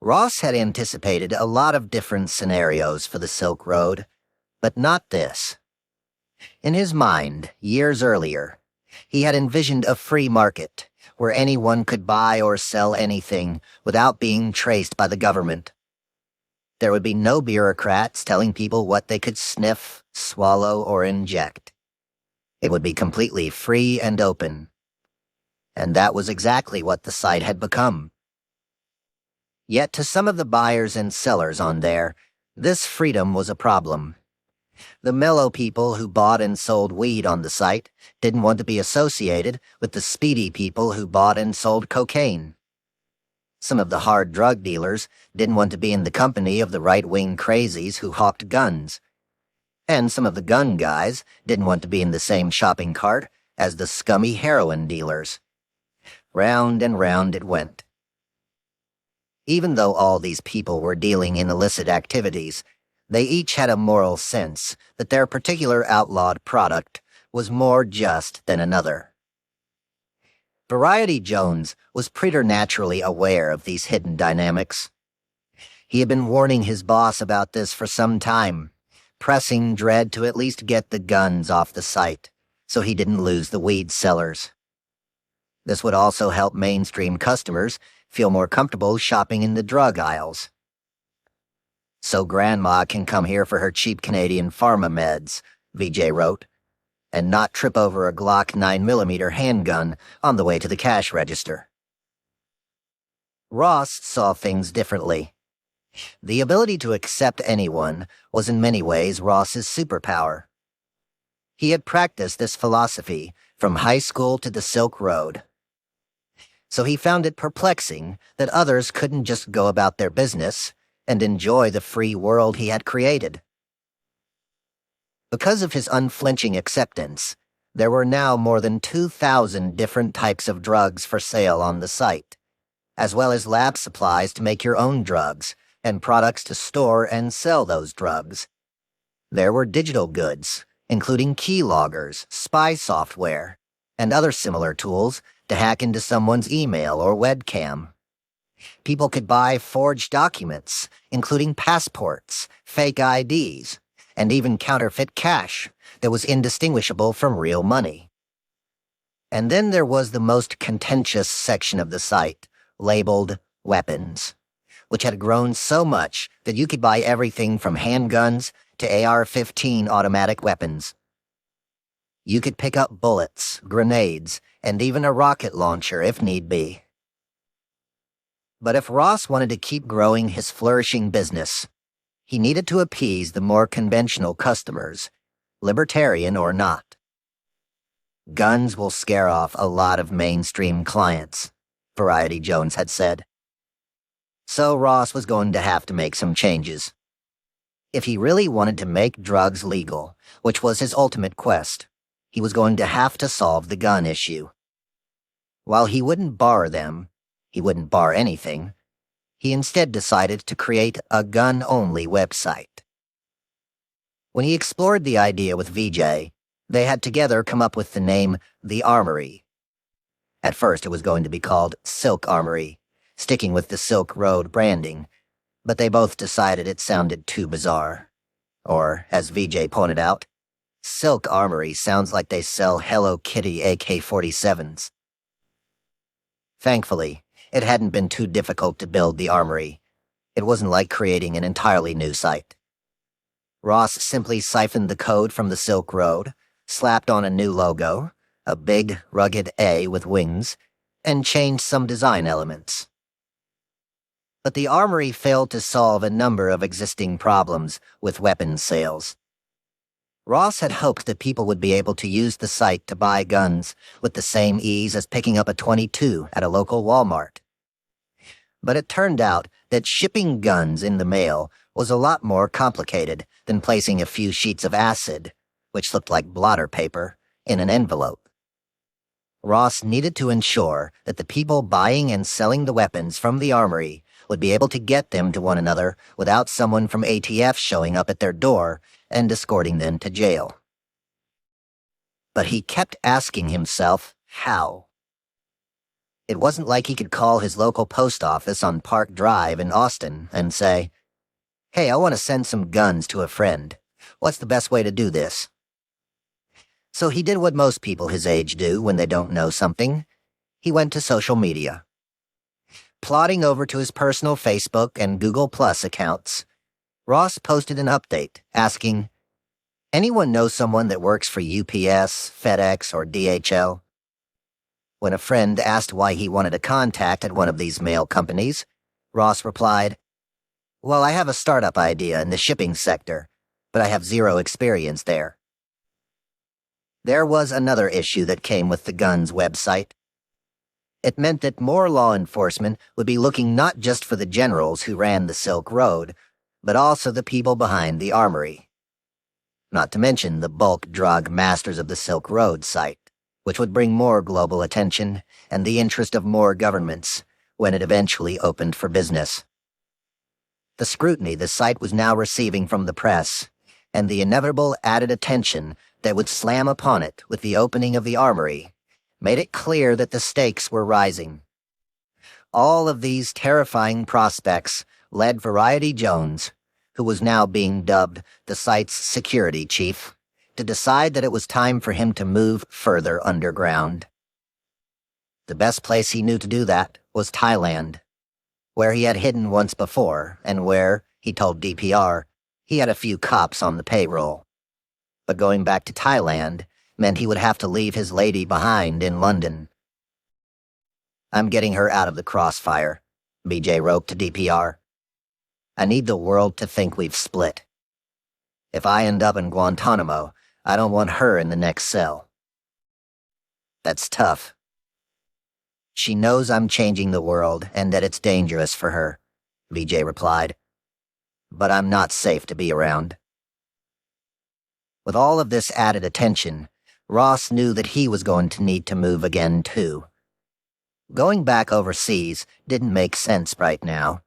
Ross had anticipated a lot of different scenarios for the Silk Road, but not this. In his mind, years earlier, he had envisioned a free market where anyone could buy or sell anything without being traced by the government. There would be no bureaucrats telling people what they could sniff, swallow, or inject. It would be completely free and open. And that was exactly what the site had become. Yet to some of the buyers and sellers on there, this freedom was a problem. The mellow people who bought and sold weed on the site didn't want to be associated with the speedy people who bought and sold cocaine. Some of the hard drug dealers didn't want to be in the company of the right-wing crazies who hawked guns. And some of the gun guys didn't want to be in the same shopping cart as the scummy heroin dealers. Round and round it went. Even though all these people were dealing in illicit activities, They each had a moral sense that their particular outlawed product was more just than another. Variety Jones was preternaturally aware of these hidden dynamics. He had been warning his boss about this for some time, pressing Dredd to at least get the guns off the site, so he didn't lose the weed sellers. This would also help mainstream customers feel more comfortable shopping in the drug aisles. So Grandma can come here for her cheap Canadian pharma meds, VJ wrote, and not trip over a Glock 9mm handgun on the way to the cash register. Ross saw things differently. The ability to accept anyone was in many ways Ross's superpower. He had practiced this philosophy from high school to the Silk Road. So he found it perplexing that others couldn't just go about their business and enjoy the free world he had created. Because of his unflinching acceptance, there were now more than 2,000 different types of drugs for sale on the site, as well as lab supplies to make your own drugs and products to store and sell those drugs. There were digital goods, including keyloggers, spy software, and other similar tools to hack into someone's email or webcam. People could buy forged documents, including passports, fake IDs, and even counterfeit cash that was indistinguishable from real money. And then there was the most contentious section of the site, labeled weapons, which had grown so much that you could buy everything from handguns to AR-15 automatic weapons. You could pick up bullets, grenades, and even a rocket launcher if need be. But if Ross wanted to keep growing his flourishing business, he needed to appease the more conventional customers, libertarian or not. Guns will scare off a lot of mainstream clients, Variety Jones had said. So Ross was going to have to make some changes. If he really wanted to make drugs legal, which was his ultimate quest, he was going to have to solve the gun issue. While he wouldn't bar them, he wouldn't bar anything, he instead decided to create a gun-only website. When he explored the idea with VJ, they had together come up with the name The Armory. At first it was going to be called Silk Armory, sticking with the Silk Road branding, but they both decided it sounded too bizarre. Or, as VJ pointed out, Silk Armory sounds like they sell Hello Kitty AK-47s. Thankfully, it hadn't been too difficult to build the armory. It wasn't like creating an entirely new site. Ross simply siphoned the code from the Silk Road, slapped on a new logo, a big, rugged A with wings, and changed some design elements. But the armory failed to solve a number of existing problems with weapons sales. Ross had hoped that people would be able to use the site to buy guns with the same ease as picking up a .22 at a local Walmart. But it turned out that shipping guns in the mail was a lot more complicated than placing a few sheets of acid, which looked like blotter paper, in an envelope. Ross needed to ensure that the people buying and selling the weapons from the armory would be able to get them to one another without someone from ATF showing up at their door and escorting them to jail. But he kept asking himself how. It wasn't like he could call his local post office on Park Drive in Austin and say, "Hey, I want to send some guns to a friend. What's the best way to do this?" So he did what most people his age do when they don't know something. He went to social media. Plodding over to his personal Facebook and Google Plus accounts, Ross posted an update asking, "Anyone know someone that works for UPS, FedEx, or DHL?" When a friend asked why he wanted a contact at one of these mail companies, Ross replied, "Well, I have a startup idea in the shipping sector, but I have zero experience there." There was another issue that came with the guns website. It meant that more law enforcement would be looking not just for the generals who ran the Silk Road, but also the people behind the armory. Not to mention the bulk drug masters of the Silk Road site, which would bring more global attention and the interest of more governments when it eventually opened for business. The scrutiny the site was now receiving from the press, and the inevitable added attention that would slam upon it with the opening of the armory, made it clear that the stakes were rising. All of these terrifying prospects led Variety Jones, who was now being dubbed the site's security chief, to decide that it was time for him to move further underground. The best place he knew to do that was Thailand, where he had hidden once before and where, he told DPR, he had a few cops on the payroll. But going back to Thailand meant he would have to leave his lady behind in London. "I'm getting her out of the crossfire," BJ wrote to DPR. "I need the world to think we've split. If I end up in Guantanamo, I don't want her in the next cell." "That's tough." "She knows I'm changing the world and that it's dangerous for her," BJ replied. "But I'm not safe to be around." With all of this added attention, Ross knew that he was going to need to move again, too. Going back overseas didn't make sense right now,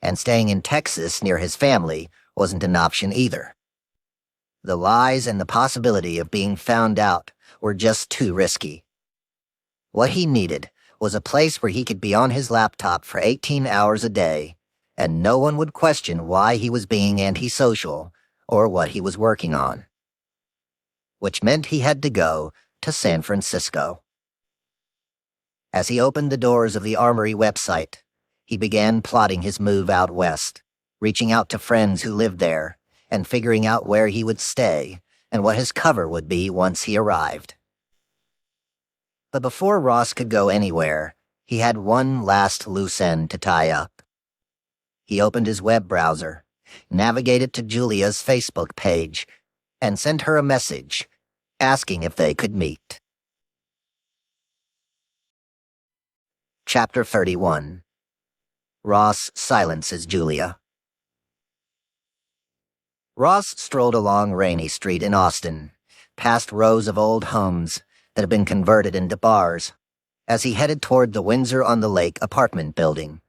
and staying in Texas near his family wasn't an option either. The lies and the possibility of being found out were just too risky. What he needed was a place where he could be on his laptop for 18 hours a day, and no one would question why he was being antisocial or what he was working on. Which meant he had to go to San Francisco. As he opened the doors of the Armory website, he began plotting his move out west, reaching out to friends who lived there, and figuring out where he would stay and what his cover would be once he arrived. But before Ross could go anywhere, he had one last loose end to tie up. He opened his web browser, navigated to Julia's Facebook page, and sent her a message asking if they could meet. Chapter 31. Ross silences Julia. Ross strolled along Rainy Street in Austin, past rows of old homes that had been converted into bars, as he headed toward the Windsor-on-the-Lake apartment building.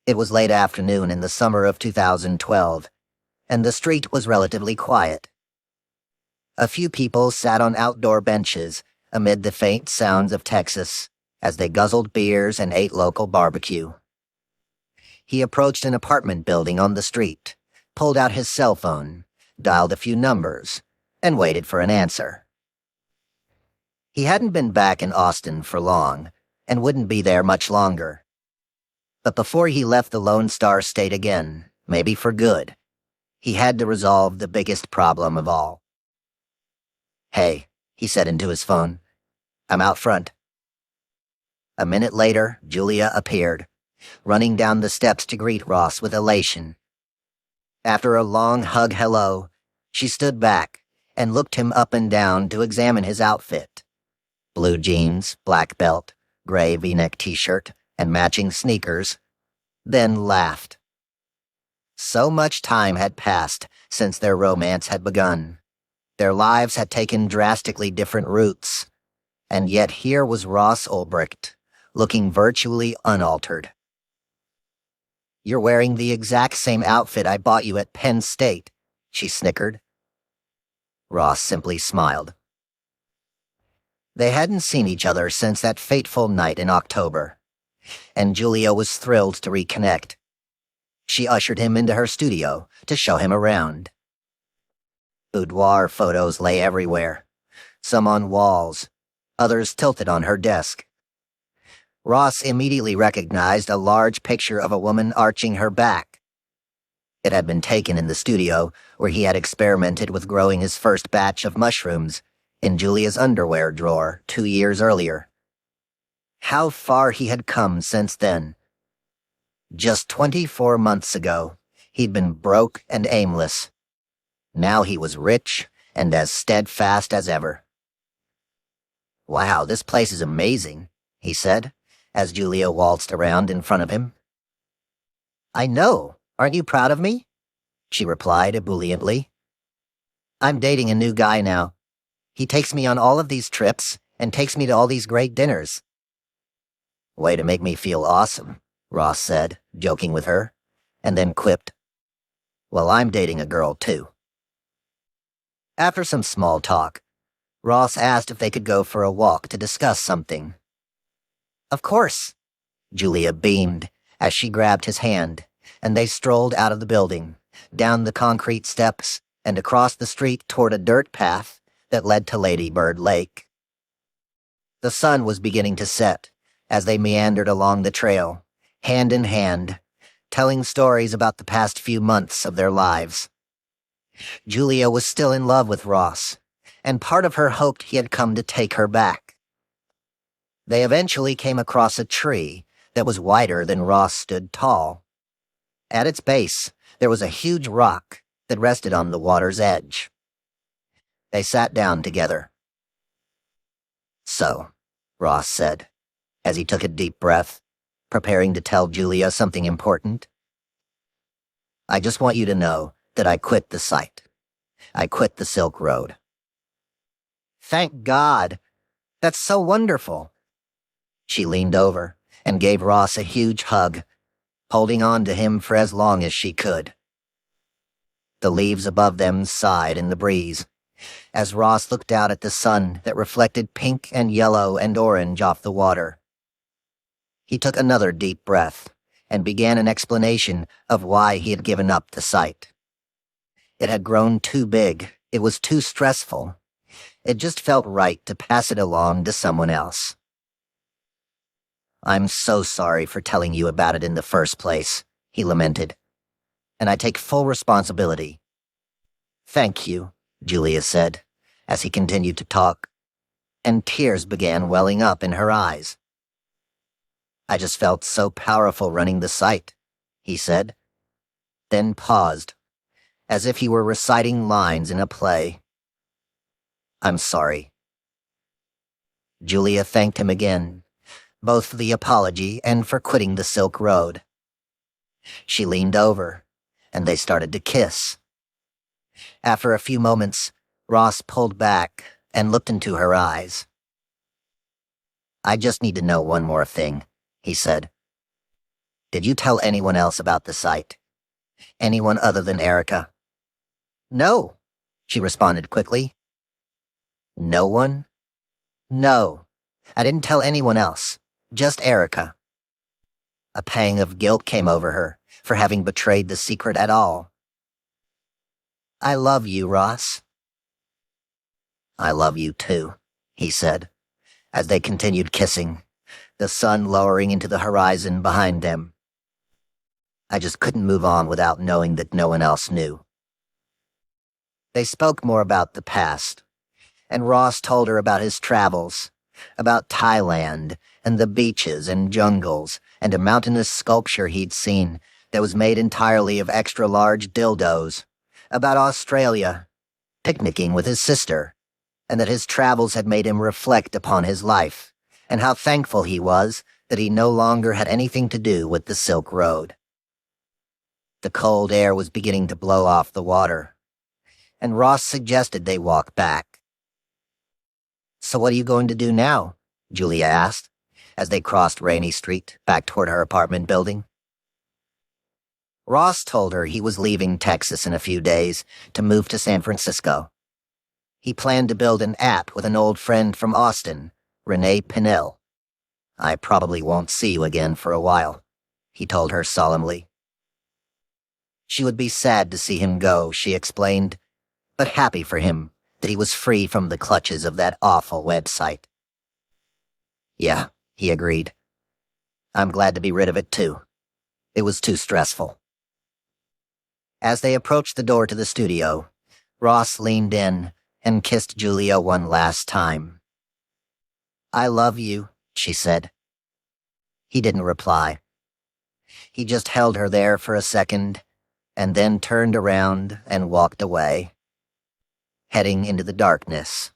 It was late afternoon in the summer of 2012, and the street was relatively quiet. A few people sat on outdoor benches amid the faint sounds of Texas as they guzzled beers and ate local barbecue. He approached an apartment building on the street, pulled out his cell phone, dialed a few numbers, and waited for an answer. He hadn't been back in Austin for long, and wouldn't be there much longer. But before he left the Lone Star State again, maybe for good, he had to resolve the biggest problem of all. "Hey," he said into his phone. "I'm out front." A minute later, Julia appeared, running down the steps to greet Ross with elation. After a long hug hello, she stood back and looked him up and down to examine his outfit. Blue jeans, black belt, gray V-neck t-shirt, and matching sneakers, then laughed. So much time had passed since their romance had begun. Their lives had taken drastically different routes, and yet here was Ross Ulbricht, looking virtually unaltered. "You're wearing the exact same outfit I bought you at Penn State," she snickered. Ross simply smiled. They hadn't seen each other since that fateful night in October, and Julia was thrilled to reconnect. She ushered him into her studio to show him around. Boudoir photos lay everywhere, some on walls, others tilted on her desk. Ross immediately recognized a large picture of a woman arching her back. It had been taken in the studio where he had experimented with growing his first batch of mushrooms in Julia's underwear drawer 2 years earlier. How far he had come since then. Just 24 months ago, he'd been broke and aimless. Now he was rich and as steadfast as ever. "Wow, this place is amazing," he said, as Julia waltzed around in front of him. "I know. Aren't you proud of me?" she replied ebulliently. "I'm dating a new guy now. He takes me on all of these trips and takes me to all these great dinners." "Way to make me feel awesome," Ross said, joking with her. and then quipped, "Well, I'm dating a girl, too." After some small talk, Ross asked if they could go for a walk to discuss something. "Of course," Julia beamed as she grabbed his hand, and they strolled out of the building, down the concrete steps, and across the street toward a dirt path that led to Lady Bird Lake. The sun was beginning to set as they meandered along the trail, hand in hand, telling stories about the past few months of their lives. Julia was still in love with Ross, and part of her hoped he had come to take her back. They eventually came across a tree that was wider than Ross stood tall. At its base, there was a huge rock that rested on the water's edge. They sat down together. "So," Ross said, as he took a deep breath, preparing to tell Julia something important, "I just want you to know that I quit the site. I quit the Silk Road." "Thank God! That's so wonderful!" She leaned over and gave Ross a huge hug, holding on to him for as long as she could. The leaves above them sighed in the breeze, as Ross looked out at the sun that reflected pink and yellow and orange off the water. He took another deep breath and began an explanation of why he had given up the site. It had grown too big. It was too stressful. It just felt right to pass it along to someone else. "I'm so sorry for telling you about it in the first place," he lamented, "and I take full responsibility." "Thank you," Julia said, as he continued to talk, and tears began welling up in her eyes. "I just felt so powerful running the site," he said, then paused, as if he were reciting lines in a play. "I'm sorry." Julia thanked him again, both for the apology and for quitting the Silk Road. She leaned over, and they started to kiss. After a few moments, Ross pulled back and looked into her eyes. "I just need to know one more thing," he said. "Did you tell anyone else about the site? Anyone other than Erica?" "No," she responded quickly. "No one?" "No, I didn't tell anyone else. Just Erica." A pang of guilt came over her for having betrayed the secret at all. "I love you, Ross." "I love you too," he said, as they continued kissing, the sun lowering into the horizon behind them. "I just couldn't move on without knowing that no one else knew." They spoke more about the past, and Ross told her about his travels, about Thailand and the beaches and jungles and a mountainous sculpture he'd seen that was made entirely of extra-large dildos, about Australia, picnicking with his sister, and that his travels had made him reflect upon his life, and how thankful he was that he no longer had anything to do with the Silk Road. The cold air was beginning to blow off the water, and Ross suggested they walk back. "So what are you going to do now?" Julia asked, as they crossed Rainy Street back toward her apartment building. Ross told her he was leaving Texas in a few days to move to San Francisco. He planned to build an app with an old friend from Austin, Renee Pinnell. "I probably won't see you again for a while," he told her solemnly. She would be sad to see him go, she explained, but happy for him that he was free from the clutches of that awful website. "Yeah," he agreed. "I'm glad to be rid of it too. It was too stressful." As they approached the door to the studio, Ross leaned in and kissed Julia one last time. "I love you," she said. He didn't reply. He just held her there for a second, and then turned around and walked away, heading into the darkness,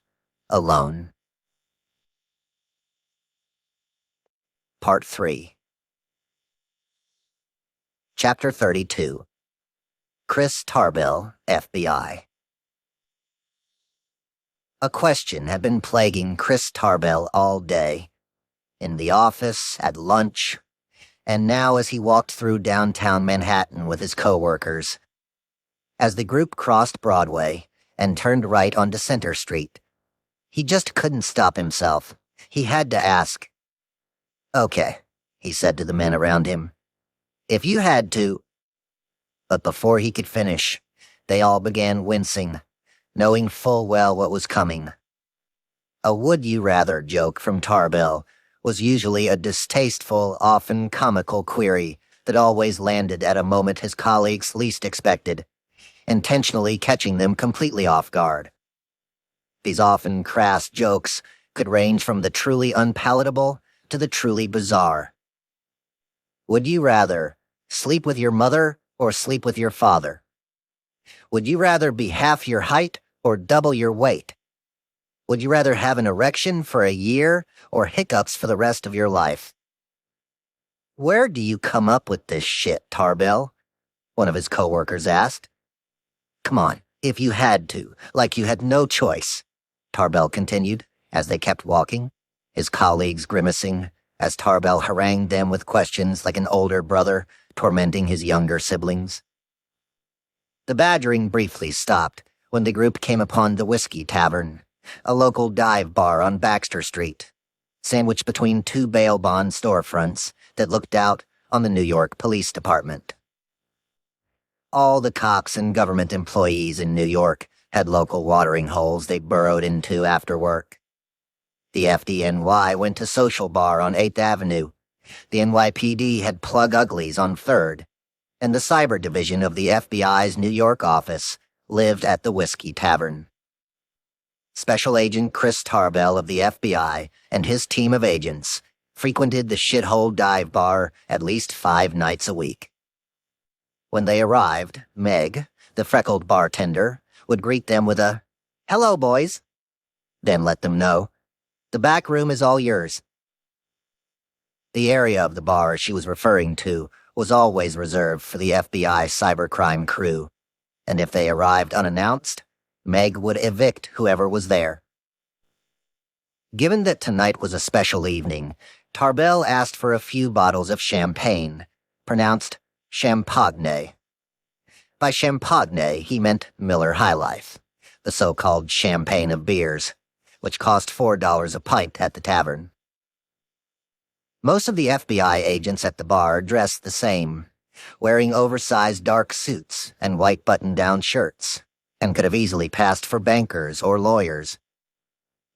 alone. Part 3. Chapter 32. Chris Tarbell, FBI. A question had been plaguing Chris Tarbell all day. In the office, at lunch, and now as he walked through downtown Manhattan with his co-workers. As the group crossed Broadway and turned right onto Center Street, he just couldn't stop himself. He had to ask. "Okay," he said to the men around him. "If you had to—" But before he could finish, they all began wincing, knowing full well what was coming. A would-you-rather joke from Tarbell was usually a distasteful, often comical query that always landed at a moment his colleagues least expected, intentionally catching them completely off guard. These often crass jokes could range from the truly unpalatable to the truly bizarre. Would you rather sleep with your mother or sleep with your father? Would you rather be half your height or double your weight? Would you rather have an erection for a year or hiccups for the rest of your life? "Where do you come up with this shit, Tarbell?" one of his co-workers asked. "Come on, if you had to, like you had no choice," Tarbell continued as they kept walking, his colleagues grimacing as Tarbell harangued them with questions like an older brother tormenting his younger siblings. The badgering briefly stopped when the group came upon the Whiskey Tavern, a local dive bar on Baxter Street, sandwiched between two bail bond storefronts that looked out on the New York Police Department. All the cops and government employees in New York had local watering holes they burrowed into after work. The FDNY went to Social Bar on 8th Avenue. The NYPD had Plug Uglies on 3rd. And the cyber division of the FBI's New York office lived at the Whiskey Tavern. Special Agent Chris Tarbell of the FBI and his team of agents frequented the shithole dive bar at least 5 nights a week. When they arrived, Meg, the freckled bartender, would greet them with a, "Hello, boys," then let them know, "The back room is all yours." The area of the bar she was referring to was always reserved for the FBI cybercrime crew, and if they arrived unannounced, Meg would evict whoever was there. Given that tonight was a special evening, Tarbell asked for a few bottles of champagne, pronounced champagne. By champagne, he meant Miller High Life, the so-called champagne of beers, which cost $4 a pint at the tavern. Most of the FBI agents at the bar dressed the same, wearing oversized dark suits and white button-down shirts, and could have easily passed for bankers or lawyers.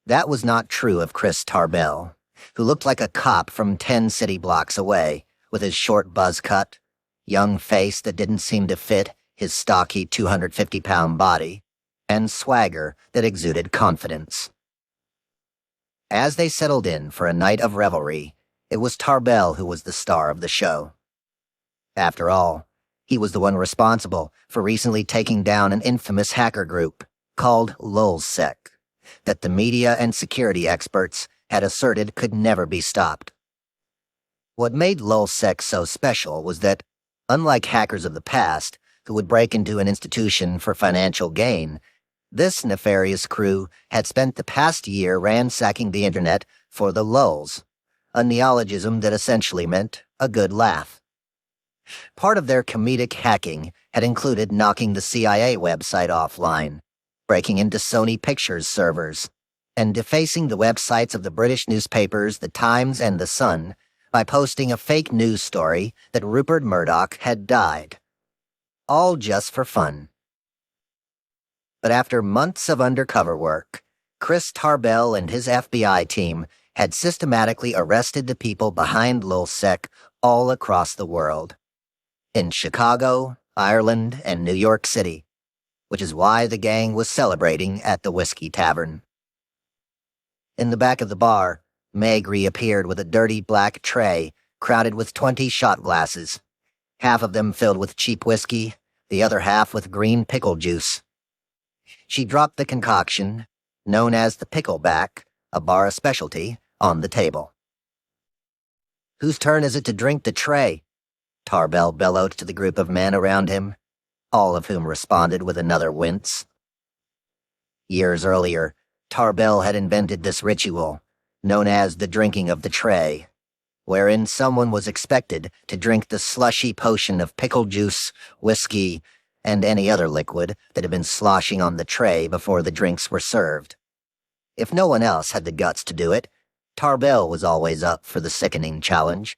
That was not true of Chris Tarbell, who looked like a cop from 10 city blocks away, with his short buzz cut, young face that didn't seem to fit his stocky 250-pound body, and swagger that exuded confidence. As they settled in for a night of revelry, it was Tarbell who was the star of the show. After all, he was the one responsible for recently taking down an infamous hacker group called LulzSec that the media and security experts had asserted could never be stopped. What made LulzSec so special was that, unlike hackers of the past who would break into an institution for financial gain, this nefarious crew had spent the past year ransacking the internet for the lulz, a neologism that essentially meant a good laugh. Part of their comedic hacking had included knocking the CIA website offline, breaking into Sony Pictures servers, and defacing the websites of the British newspapers The Times and The Sun by posting a fake news story that Rupert Murdoch had died. All just for fun. But after months of undercover work, Chris Tarbell and his FBI team had systematically arrested the people behind LulzSec all across the world. In Chicago, Ireland, and New York City, which is why the gang was celebrating at the Whiskey Tavern. In the back of the bar, Meg reappeared with a dirty black tray crowded with 20 shot glasses, half of them filled with cheap whiskey, the other half with green pickle juice. She dropped the concoction, known as the pickleback, a bar specialty, on the table. "Whose turn is it to drink the tray?" Tarbell bellowed to the group of men around him, all of whom responded with another wince. Years earlier, Tarbell had invented this ritual, known as the drinking of the tray, wherein someone was expected to drink the slushy potion of pickle juice, whiskey, and any other liquid that had been sloshing on the tray before the drinks were served. If no one else had the guts to do it, Tarbell was always up for the sickening challenge.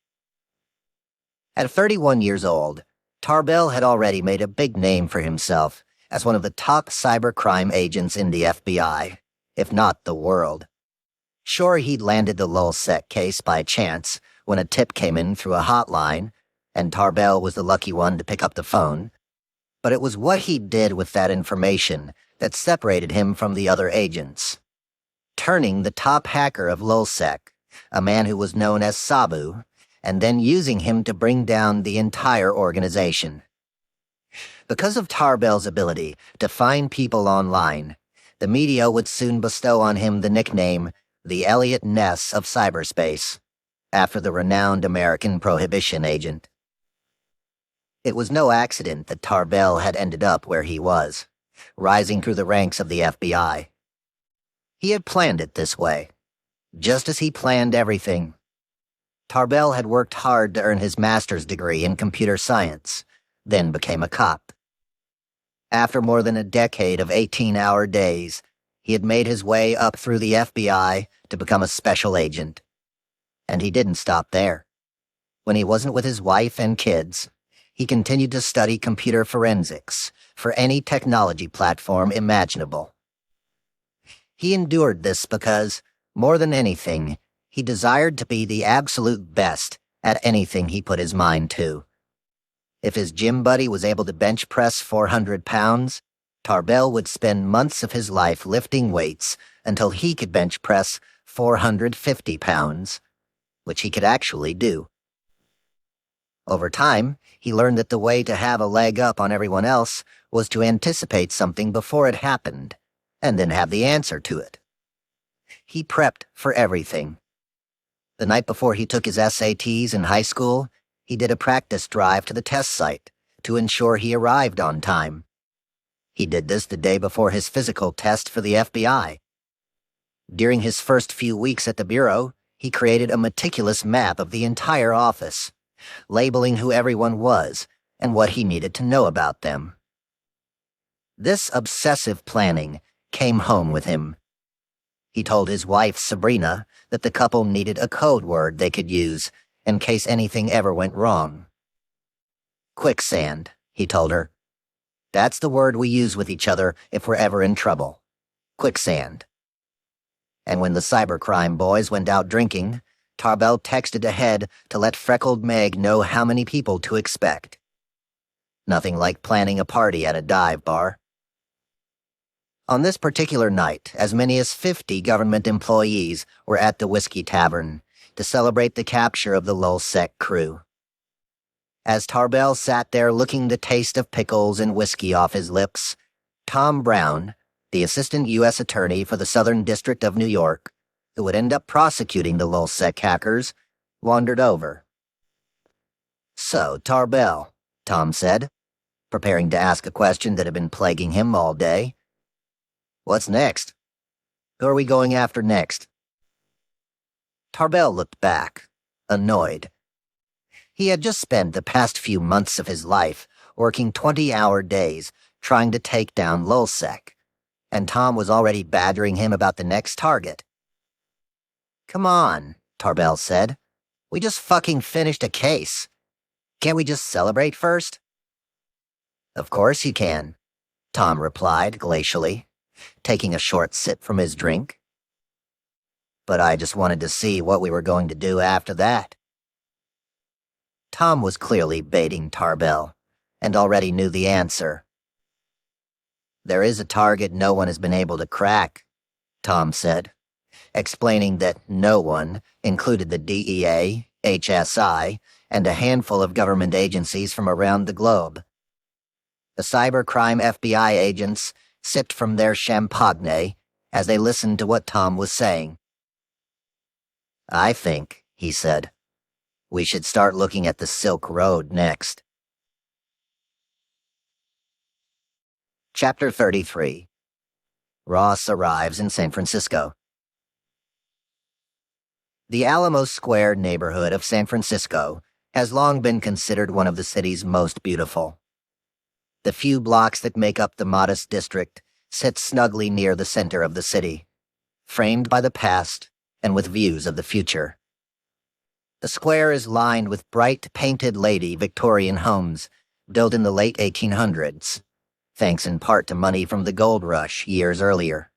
At 31 years old, Tarbell had already made a big name for himself as one of the top cybercrime agents in the FBI, if not the world. Sure, he'd landed the Lulsec case by chance when a tip came in through a hotline, and Tarbell was the lucky one to pick up the phone, but it was what he did with that information that separated him from the other agents. Turning the top hacker of Lulsec, a man who was known as Sabu, and then using him to bring down the entire organization. Because of Tarbell's ability to find people online, the media would soon bestow on him the nickname the Elliot Ness of cyberspace, after the renowned American prohibition agent. It was no accident that Tarbell had ended up where he was, rising through the ranks of the FBI. He had planned it this way, just as he planned everything. Tarbell had worked hard to earn his master's degree in computer science, then became a cop. After more than a decade of 18-hour days, he had made his way up through the FBI to become a special agent. And he didn't stop there. When he wasn't with his wife and kids, he continued to study computer forensics for any technology platform imaginable. He endured this because, more than anything, he desired to be the absolute best at anything he put his mind to. If his gym buddy was able to bench press 400 pounds, Tarbell would spend months of his life lifting weights until he could bench press 450 pounds, which he could actually do. Over time, he learned that the way to have a leg up on everyone else was to anticipate something before it happened, and then have the answer to it. He prepped for everything. The night before he took his SATs in high school, he did a practice drive to the test site to ensure he arrived on time. He did this the day before his physical test for the FBI. During his first few weeks at the Bureau, he created a meticulous map of the entire office, labeling who everyone was and what he needed to know about them. This obsessive planning came home with him. He told his wife, Sabrina, that the couple needed a code word they could use in case anything ever went wrong. Quicksand, he told her. That's the word we use with each other if we're ever in trouble. Quicksand. And when the cybercrime boys went out drinking, Tarbell texted ahead to let freckled Meg know how many people to expect. Nothing like planning a party at a dive bar. On this particular night, as many as 50 government employees were at the Whiskey Tavern to celebrate the capture of the Lulsec crew. As Tarbell sat there looking the taste of pickles and whiskey off his lips, Tom Brown, the assistant U.S. attorney for the Southern District of New York, who would end up prosecuting the Lulsec hackers, wandered over. "So, Tarbell," Tom said, preparing to ask a question that had been plaguing him all day. "What's next? Who are we going after next?" Tarbell looked back, annoyed. He had just spent the past few months of his life working 20-hour days trying to take down Lulsec, and Tom was already badgering him about the next target. "Come on," Tarbell said. "We just fucking finished a case. Can't we just celebrate first?" "Of course you can," Tom replied glacially, taking a short sip from his drink. "But I just wanted to see what we were going to do after that." Tom was clearly baiting Tarbell, and already knew the answer. "There is a target no one has been able to crack," Tom said, explaining that no one included the DEA, HSI, and a handful of government agencies from around the globe. The cybercrime FBI agents sipped from their champagne as they listened to what Tom was saying. "I think," he said, "we should start looking at the Silk Road next." Chapter 33. Ross arrives in San Francisco. The Alamo Square neighborhood of San Francisco has long been considered one of the city's most beautiful. The few blocks that make up the modest district sit snugly near the center of the city, framed by the past and with views of the future. The square is lined with bright painted lady Victorian homes built in the late 1800s, thanks in part to money from the gold rush years earlier.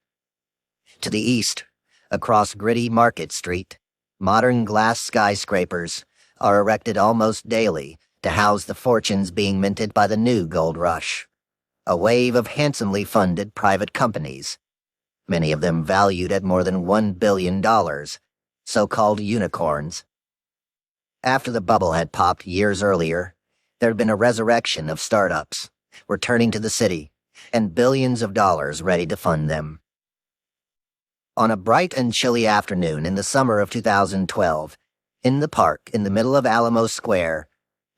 To the east, across gritty Market Street, modern glass skyscrapers are erected almost daily to house the fortunes being minted by the new gold rush, a wave of handsomely funded private companies, many of them valued at more than $1 billion, so-called unicorns. After the bubble had popped years earlier, there had been a resurrection of startups, returning to the city, and billions of dollars ready to fund them. On a bright and chilly afternoon in the summer of 2012, in the park in the middle of Alamo Square,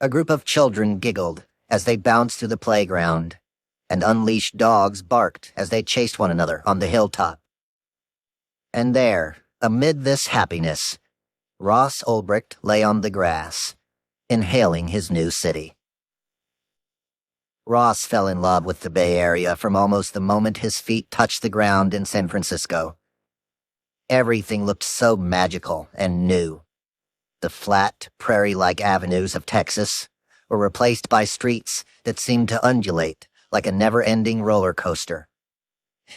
a group of children giggled as they bounced through the playground, and unleashed dogs barked as they chased one another on the hilltop. And there, amid this happiness, Ross Ulbricht lay on the grass, inhaling his new city. Ross fell in love with the Bay Area from almost the moment his feet touched the ground in San Francisco. Everything looked so magical and new. The flat, prairie-like avenues of Texas were replaced by streets that seemed to undulate like a never-ending roller coaster.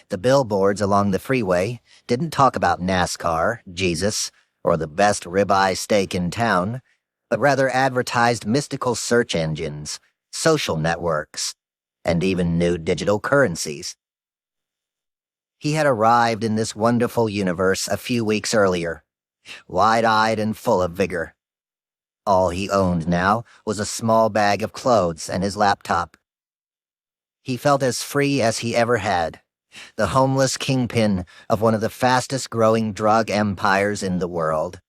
The billboards along the freeway didn't talk about NASCAR, Jesus, or the best ribeye steak in town, but rather advertised mystical search engines, social networks, and even new digital currencies. He had arrived in this wonderful universe a few weeks earlier, wide-eyed and full of vigor. All he owned now was a small bag of clothes and his laptop. He felt as free as he ever had, the homeless kingpin of one of the fastest-growing drug empires in the world.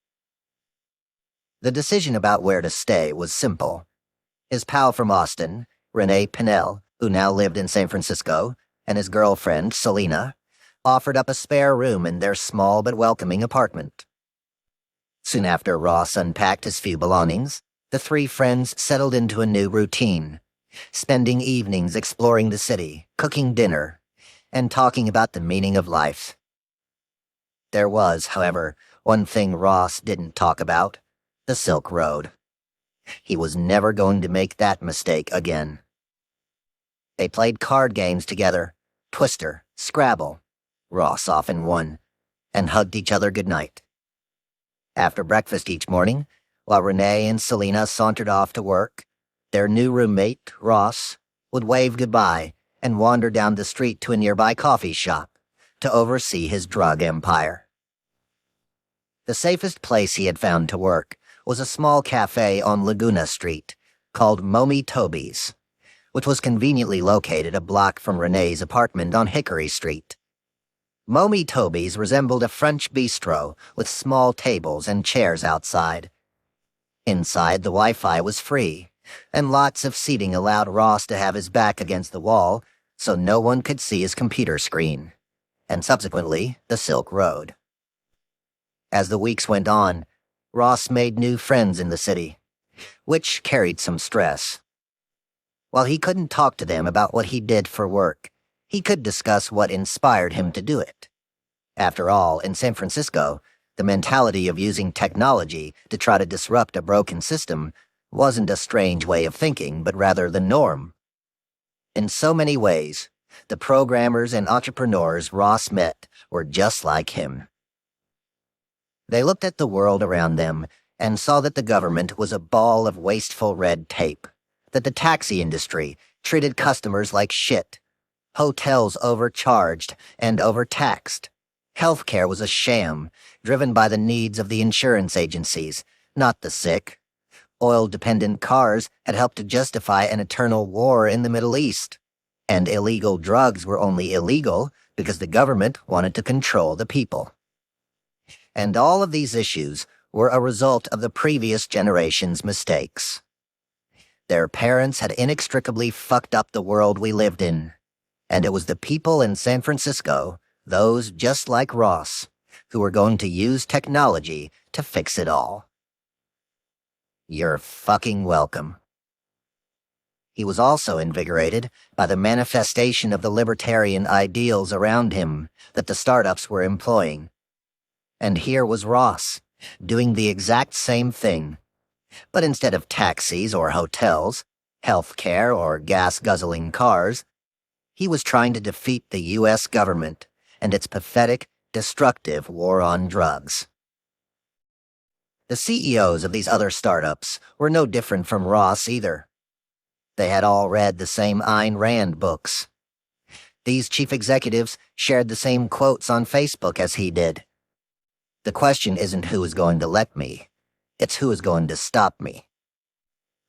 The decision about where to stay was simple. His pal from Austin, Renee Pinnell, who now lived in San Francisco, and his girlfriend, Selena, offered up a spare room in their small but welcoming apartment. Soon after Ross unpacked his few belongings, the three friends settled into a new routine, spending evenings exploring the city, cooking dinner, and talking about the meaning of life. There was, however, one thing Ross didn't talk about: the Silk Road. He was never going to make that mistake again. They played card games together, Twister, Scrabble. Ross often won, and hugged each other goodnight. After breakfast each morning, while Renee and Selena sauntered off to work, their new roommate, Ross, would wave goodbye and wander down the street to a nearby coffee shop to oversee his drug empire. The safest place he had found to work was a small cafe on Laguna Street called Mommy Toby's, which was conveniently located a block from Renee's apartment on Hickory Street. Mommy Toby's resembled a French bistro with small tables and chairs outside. Inside, the Wi-Fi was free, and lots of seating allowed Ross to have his back against the wall so no one could see his computer screen, and subsequently, the Silk Road. As the weeks went on, Ross made new friends in the city, which carried some stress. While he couldn't talk to them about what he did for work, he could discuss what inspired him to do it. After all, in San Francisco, the mentality of using technology to try to disrupt a broken system wasn't a strange way of thinking, but rather the norm. In so many ways, the programmers and entrepreneurs Ross met were just like him. They looked at the world around them and saw that the government was a ball of wasteful red tape, that the taxi industry treated customers like shit, hotels overcharged and overtaxed. Healthcare was a sham, driven by the needs of the insurance agencies, not the sick. Oil-dependent cars had helped to justify an eternal war in the Middle East, and illegal drugs were only illegal because the government wanted to control the people. And all of these issues were a result of the previous generation's mistakes. Their parents had inextricably fucked up the world we lived in, and it was the people in San Francisco, those just like Ross, who were going to use technology to fix it all. You're fucking welcome. He was also invigorated by the manifestation of the libertarian ideals around him that the startups were employing. And here was Ross, doing the exact same thing. But instead of taxis or hotels, healthcare or gas-guzzling cars, he was trying to defeat the U.S. government and its pathetic, destructive war on drugs. The CEOs of these other startups were no different from Ross either. They had all read the same Ayn Rand books. These chief executives shared the same quotes on Facebook as he did. The question isn't who is going to let me, it's who is going to stop me.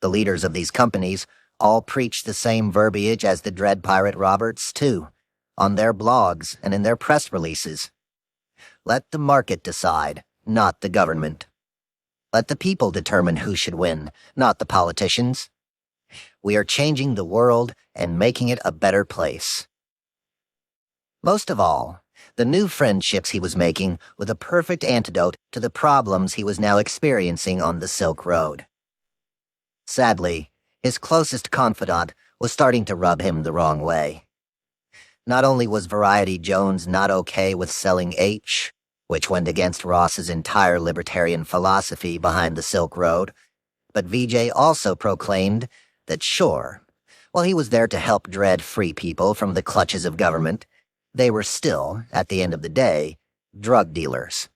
The leaders of these companies all preach the same verbiage as the Dread Pirate Roberts, too, on their blogs and in their press releases. Let the market decide, not the government. Let the people determine who should win, not the politicians. We are changing the world and making it a better place. Most of all, the new friendships he was making were the perfect antidote to the problems he was now experiencing on the Silk Road. Sadly, his closest confidant was starting to rub him the wrong way. Not only was Variety Jones not okay with selling H, which went against Ross's entire libertarian philosophy behind the Silk Road, but VJ also proclaimed that sure, while he was there to help Dread free people from the clutches of government, they were still, at the end of the day, drug dealers.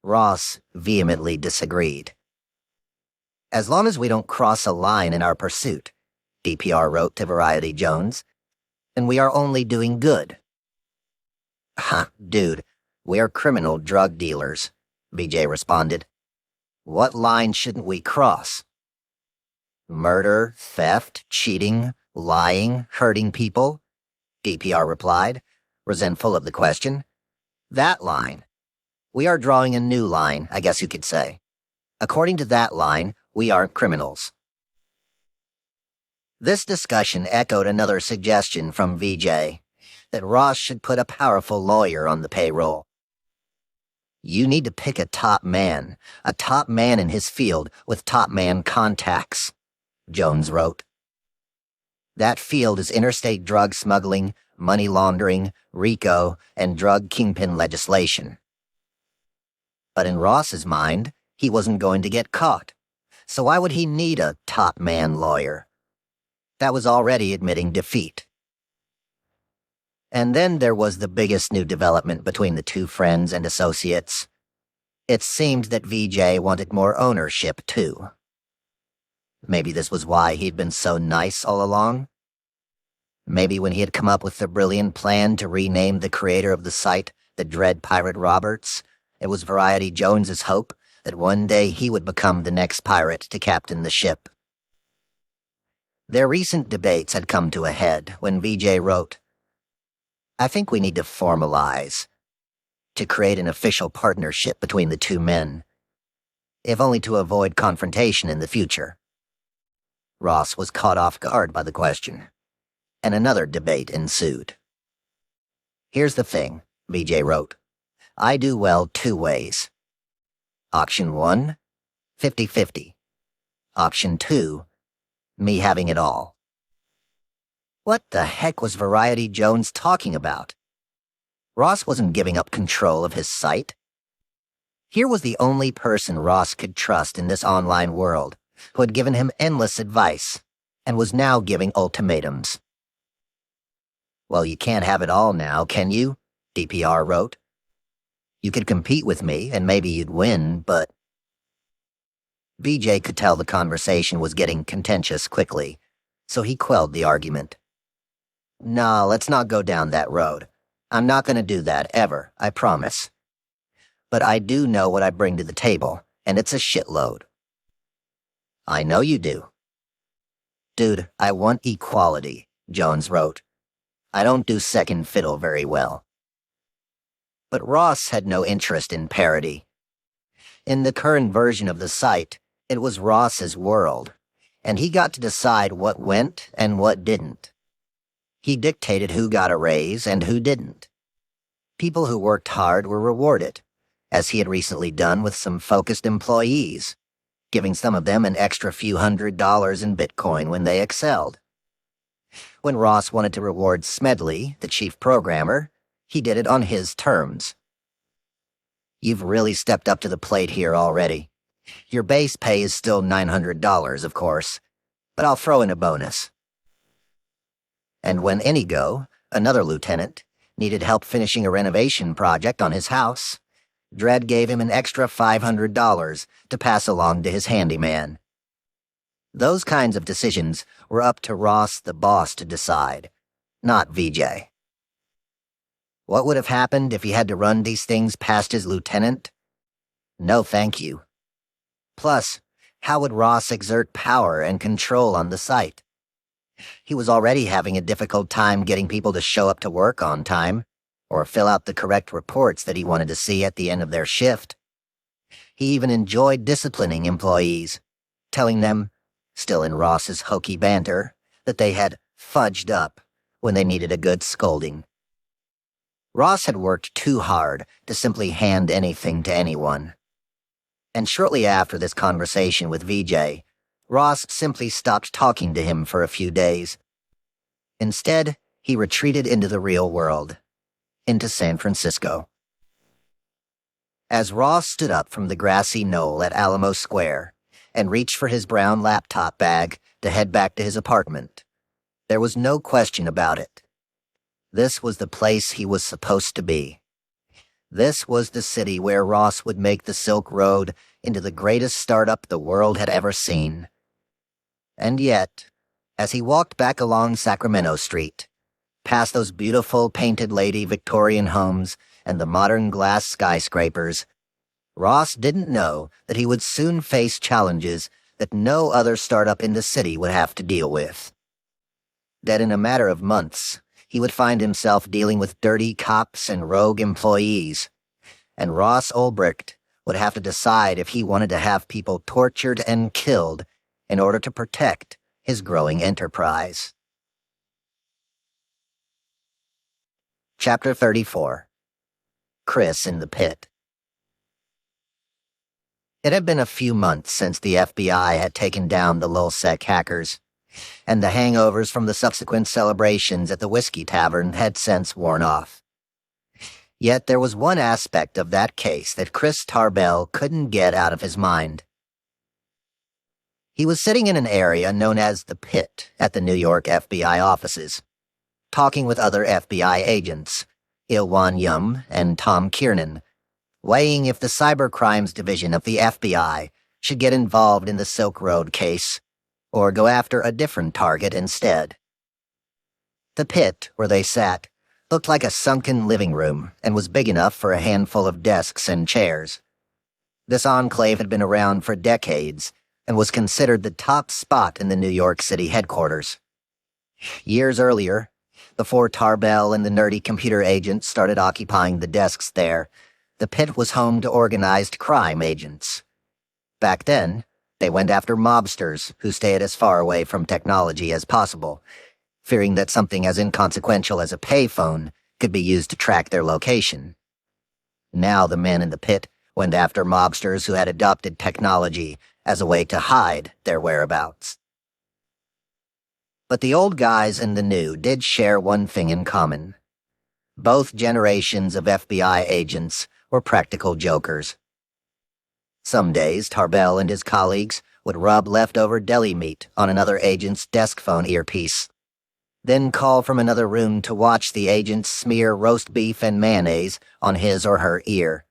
Ross vehemently disagreed. As long as we don't cross a line in our pursuit, DPR wrote to Variety Jones, then we are only doing good. Ha, dude, we are criminal drug dealers, VJ responded. What line shouldn't we cross? Murder, theft, cheating, lying, hurting people? DPR replied, resentful of the question. That line. We are drawing a new line, I guess you could say. According to that line, we aren't criminals. This discussion echoed another suggestion from VJ, that Ross should put a powerful lawyer on the payroll. You need to pick a top man in his field with top man contacts, Jones wrote. That field is interstate drug smuggling, money laundering, RICO, and drug kingpin legislation. But in Ross's mind, he wasn't going to get caught, so why would he need a top man lawyer? That was already admitting defeat. And then there was the biggest new development between the two friends and associates. It seemed that VJ wanted more ownership, too. Maybe this was why he'd been so nice all along. Maybe when he had come up with the brilliant plan to rename the creator of the site the Dread Pirate Roberts, it was Variety Jones's hope that one day he would become the next pirate to captain the ship. Their recent debates had come to a head when VJ wrote, I think we need to formalize, to create an official partnership between the two men, if only to avoid confrontation in the future. Ross was caught off guard by the question, and another debate ensued. Here's the thing, VJ wrote. I do well two ways. Option 1, 50-50. Option 2, me having it all. What the heck was Variety Jones talking about? Ross wasn't giving up control of his site. Here was the only person Ross could trust in this online world, who had given him endless advice, and was now giving ultimatums. Well, you can't have it all now, can you? DPR wrote. You could compete with me, and maybe you'd win, but... VJ could tell the conversation was getting contentious quickly, so he quelled the argument. No, let's not go down that road. I'm not going to do that, ever, I promise. But I do know what I bring to the table, and it's a shitload. I know you do. Dude, I want equality, Jones wrote. I don't do second fiddle very well. But Ross had no interest in parity. In the current version of the site, it was Ross's world, and he got to decide what went and what didn't. He dictated who got a raise and who didn't. People who worked hard were rewarded, as he had recently done with some focused employees, giving some of them an extra few $100s in Bitcoin when they excelled. When Ross wanted to reward Smedley, the chief programmer, he did it on his terms. "You've really stepped up to the plate here already. Your base pay is still $900, of course, but I'll throw in a bonus." And when Inigo, another lieutenant, needed help finishing a renovation project on his house, Dredd gave him an extra $500 to pass along to his handyman. Those kinds of decisions were up to Ross the boss to decide, not VJ. What would have happened if he had to run these things past his lieutenant? No thank you. Plus, how would Ross exert power and control on the site? He was already having a difficult time getting people to show up to work on time, or fill out the correct reports that he wanted to see at the end of their shift. He even enjoyed disciplining employees, telling them, still in Ross's hokey banter, that they had fudged up when they needed a good scolding. Ross had worked too hard to simply hand anything to anyone. And shortly after this conversation with VJ, Ross simply stopped talking to him for a few days. Instead, he retreated into the real world, into San Francisco. As Ross stood up from the grassy knoll at Alamo Square and reached for his brown laptop bag to head back to his apartment, there was no question about it. This was the place he was supposed to be. This was the city where Ross would make the Silk Road into the greatest startup the world had ever seen. And yet, as he walked back along Sacramento Street, past those beautiful painted lady Victorian homes and the modern glass skyscrapers, Ross didn't know that he would soon face challenges that no other startup in the city would have to deal with. That in a matter of months, he would find himself dealing with dirty cops and rogue employees, and Ross Ulbricht would have to decide if he wanted to have people tortured and killed in order to protect his growing enterprise. Chapter 34. Chris in the Pit. It had been a few months since the FBI had taken down the LulzSec hackers, and the hangovers from the subsequent celebrations at the Whiskey Tavern had since worn off. Yet there was one aspect of that case that Chris Tarbell couldn't get out of his mind. He was sitting in an area known as the Pit at the New York FBI offices, talking with other FBI agents, Ilwan Yum and Tom Kiernan, weighing if the Cybercrimes Division of the FBI should get involved in the Silk Road case or go after a different target instead. The Pit, where they sat, looked like a sunken living room and was big enough for a handful of desks and chairs. This enclave had been around for decades and was considered the top spot in the New York City headquarters. Years earlier, before Tarbell and the nerdy computer agents started occupying the desks there, the Pit was home to organized crime agents. Back then, they went after mobsters who stayed as far away from technology as possible, fearing that something as inconsequential as a payphone could be used to track their location. Now the men in the Pit went after mobsters who had adopted technology as a way to hide their whereabouts. But the old guys and the new did share one thing in common. Both generations of FBI agents were practical jokers. Some days, Tarbell and his colleagues would rub leftover deli meat on another agent's desk phone earpiece, then call from another room to watch the agent smear roast beef and mayonnaise on his or her ear.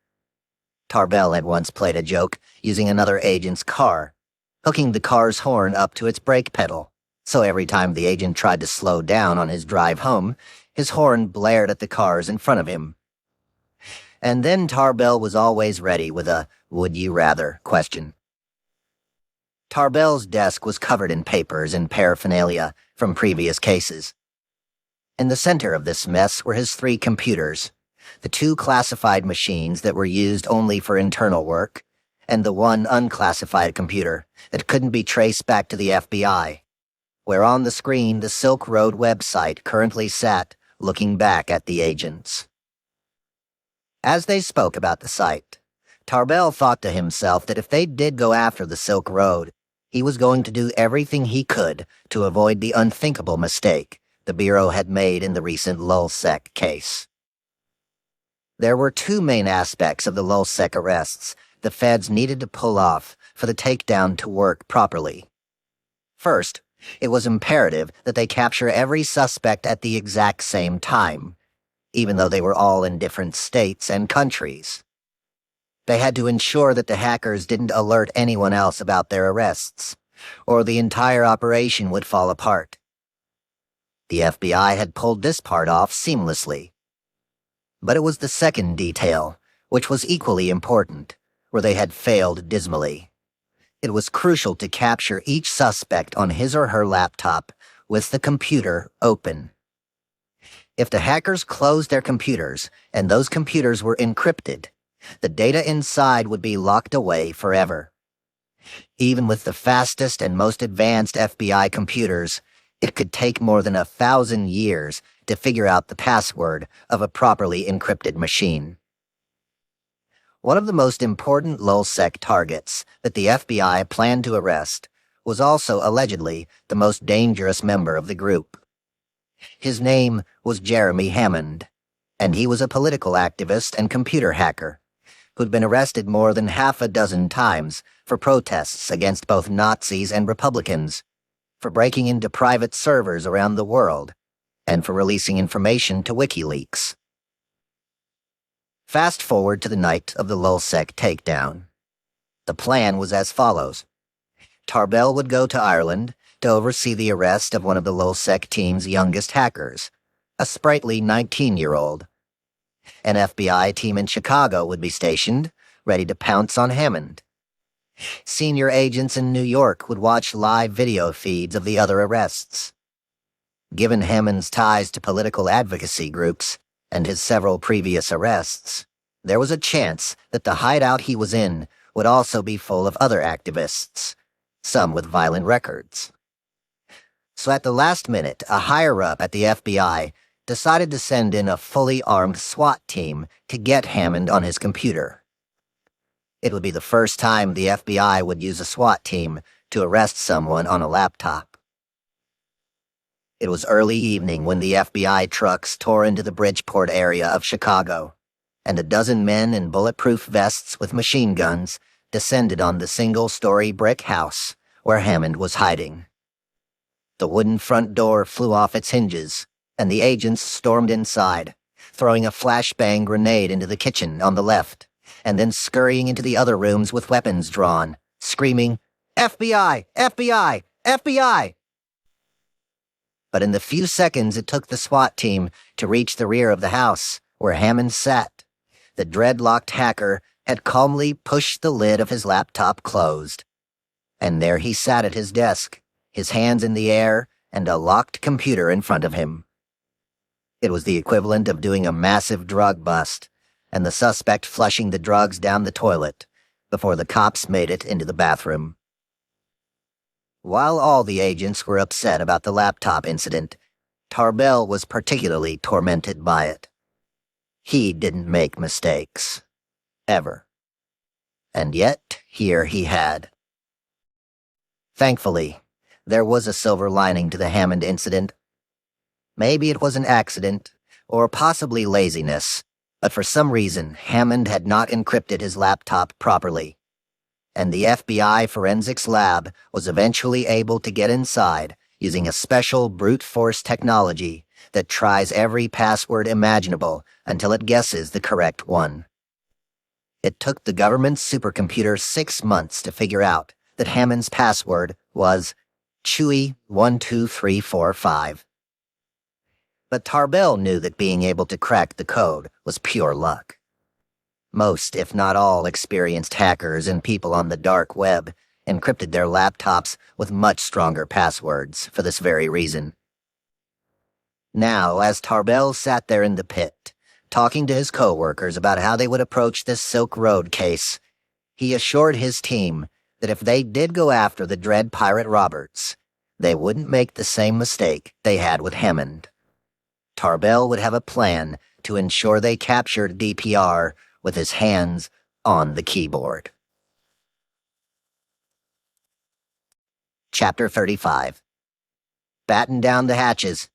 Tarbell had once played a joke using another agent's car, hooking the car's horn up to its brake pedal, so every time the agent tried to slow down on his drive home, his horn blared at the cars in front of him. And then Tarbell was always ready with a would-you-rather question. Tarbell's desk was covered in papers and paraphernalia from previous cases. In the center of this mess were his 3 computers, the 2 classified machines that were used only for internal work, and the 1 unclassified computer that couldn't be traced back to the FBI, where on the screen the Silk Road website currently sat, looking back at the agents. As they spoke about the site, Tarbell thought to himself that if they did go after the Silk Road, he was going to do everything he could to avoid the unthinkable mistake the Bureau had made in the recent Lulsec case. There were two main aspects of the Lulsec arrests the feds needed to pull off for the takedown to work properly. First, it was imperative that they capture every suspect at the exact same time, even though they were all in different states and countries. They had to ensure that the hackers didn't alert anyone else about their arrests, or the entire operation would fall apart. The FBI had pulled this part off seamlessly. But it was the second detail, which was equally important, where they had failed dismally. It was crucial to capture each suspect on his or her laptop with the computer open. If the hackers closed their computers and those computers were encrypted, the data inside would be locked away forever. Even with the fastest and most advanced FBI computers, it could take more than 1,000 years to figure out the password of a properly encrypted machine. One of the most important Lulsec targets that the FBI planned to arrest was also allegedly the most dangerous member of the group. His name was Jeremy Hammond, and he was a political activist and computer hacker who'd been arrested more than 6 times for protests against both Nazis and Republicans, for breaking into private servers around the world, and for releasing information to WikiLeaks. Fast forward to the night of the Lulsec takedown. The plan was as follows. Tarbell would go to Ireland to oversee the arrest of one of the Lulsec team's youngest hackers, a sprightly 19-year-old. An FBI team in Chicago would be stationed, ready to pounce on Hammond. Senior agents in New York would watch live video feeds of the other arrests. Given Hammond's ties to political advocacy groups and his several previous arrests, there was a chance that the hideout he was in would also be full of other activists, some with violent records. So at the last minute, a higher-up at the FBI decided to send in a fully armed SWAT team to get Hammond on his computer. It would be the first time the FBI would use a SWAT team to arrest someone on a laptop. It was early evening when the FBI trucks tore into the Bridgeport area of Chicago, and a dozen men in bulletproof vests with machine guns descended on the single-story brick house where Hammond was hiding. The wooden front door flew off its hinges, and the agents stormed inside, throwing a flashbang grenade into the kitchen on the left, and then scurrying into the other rooms with weapons drawn, screaming, "FBI! FBI! FBI!" But in the few seconds it took the SWAT team to reach the rear of the house, where Hammond sat, the dreadlocked hacker had calmly pushed the lid of his laptop closed. And there he sat at his desk, his hands in the air and a locked computer in front of him. It was the equivalent of doing a massive drug bust, and the suspect flushing the drugs down the toilet before the cops made it into the bathroom. While all the agents were upset about the laptop incident, Tarbell was particularly tormented by it. He didn't make mistakes. Ever. And yet, here he had. Thankfully, there was a silver lining to the Hammond incident. Maybe it was an accident, or possibly laziness, but for some reason, Hammond had not encrypted his laptop properly, and the FBI forensics lab was eventually able to get inside using a special brute force technology that tries every password imaginable until it guesses the correct one. It took the government's supercomputer 6 months to figure out that Hammond's password was Chewy12345. But Tarbell knew that being able to crack the code was pure luck. Most, if not all, experienced hackers and people on the dark web encrypted their laptops with much stronger passwords for this very reason. Now, as Tarbell sat there in the pit, talking to his co-workers about how they would approach this Silk Road case, he assured his team that if they did go after the dread pirate Roberts, they wouldn't make the same mistake they had with Hammond. Tarbell would have a plan to ensure they captured DPR with his hands on the keyboard. Chapter 35. Batten down the hatches.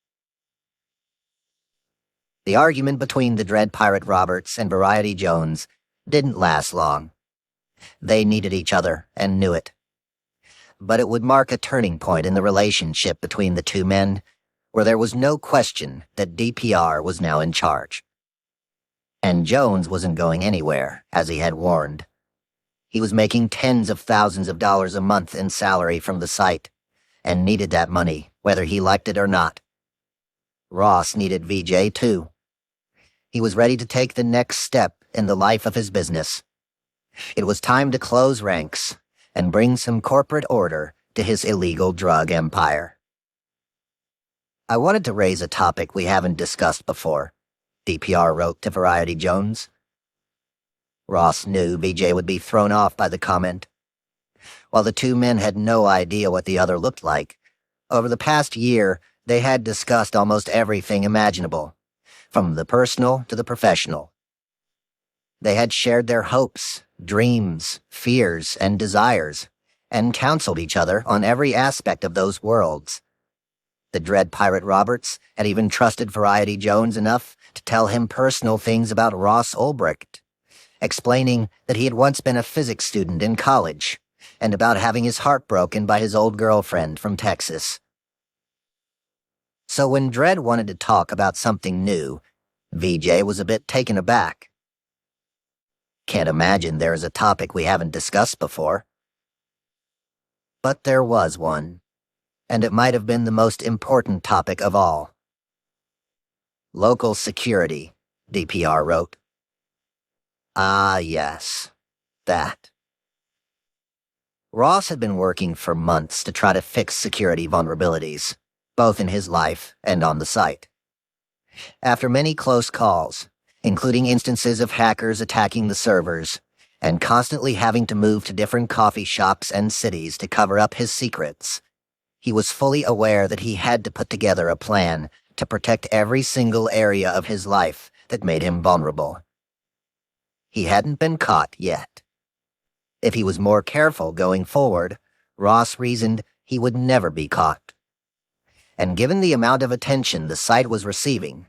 The argument between the Dread Pirate Roberts and Variety Jones didn't last long. They needed each other and knew it. But it would mark a turning point in the relationship between the two men, where there was no question that DPR was now in charge. And Jones wasn't going anywhere, as he had warned. He was making tens of thousands of dollars a month in salary from the site, and needed that money, whether he liked it or not. Ross needed VJ too. He was ready to take the next step in the life of his business. It was time to close ranks and bring some corporate order to his illegal drug empire. I wanted to raise a topic we haven't discussed before, DPR wrote to Variety Jones. Ross knew VJ would be thrown off by the comment. While the two men had no idea what the other looked like, over the past year they had discussed almost everything imaginable, from the personal to the professional. They had shared their hopes, dreams, fears, and desires, and counseled each other on every aspect of those worlds. The Dread Pirate Roberts had even trusted Variety Jones enough to tell him personal things about Ross Ulbricht, explaining that he had once been a physics student in college, and about having his heart broken by his old girlfriend from Texas. So when Dread wanted to talk about something new, VJ was a bit taken aback. Can't imagine there is a topic we haven't discussed before. But there was one, and it might have been the most important topic of all. Local security, DPR wrote. Ah, yes, that. Ross had been working for months to try to fix security vulnerabilities, both in his life and on the site. After many close calls, including instances of hackers attacking the servers, and constantly having to move to different coffee shops and cities to cover up his secrets, he was fully aware that he had to put together a plan to protect every single area of his life that made him vulnerable. He hadn't been caught yet. If he was more careful going forward, Ross reasoned he would never be caught. And given the amount of attention the site was receiving,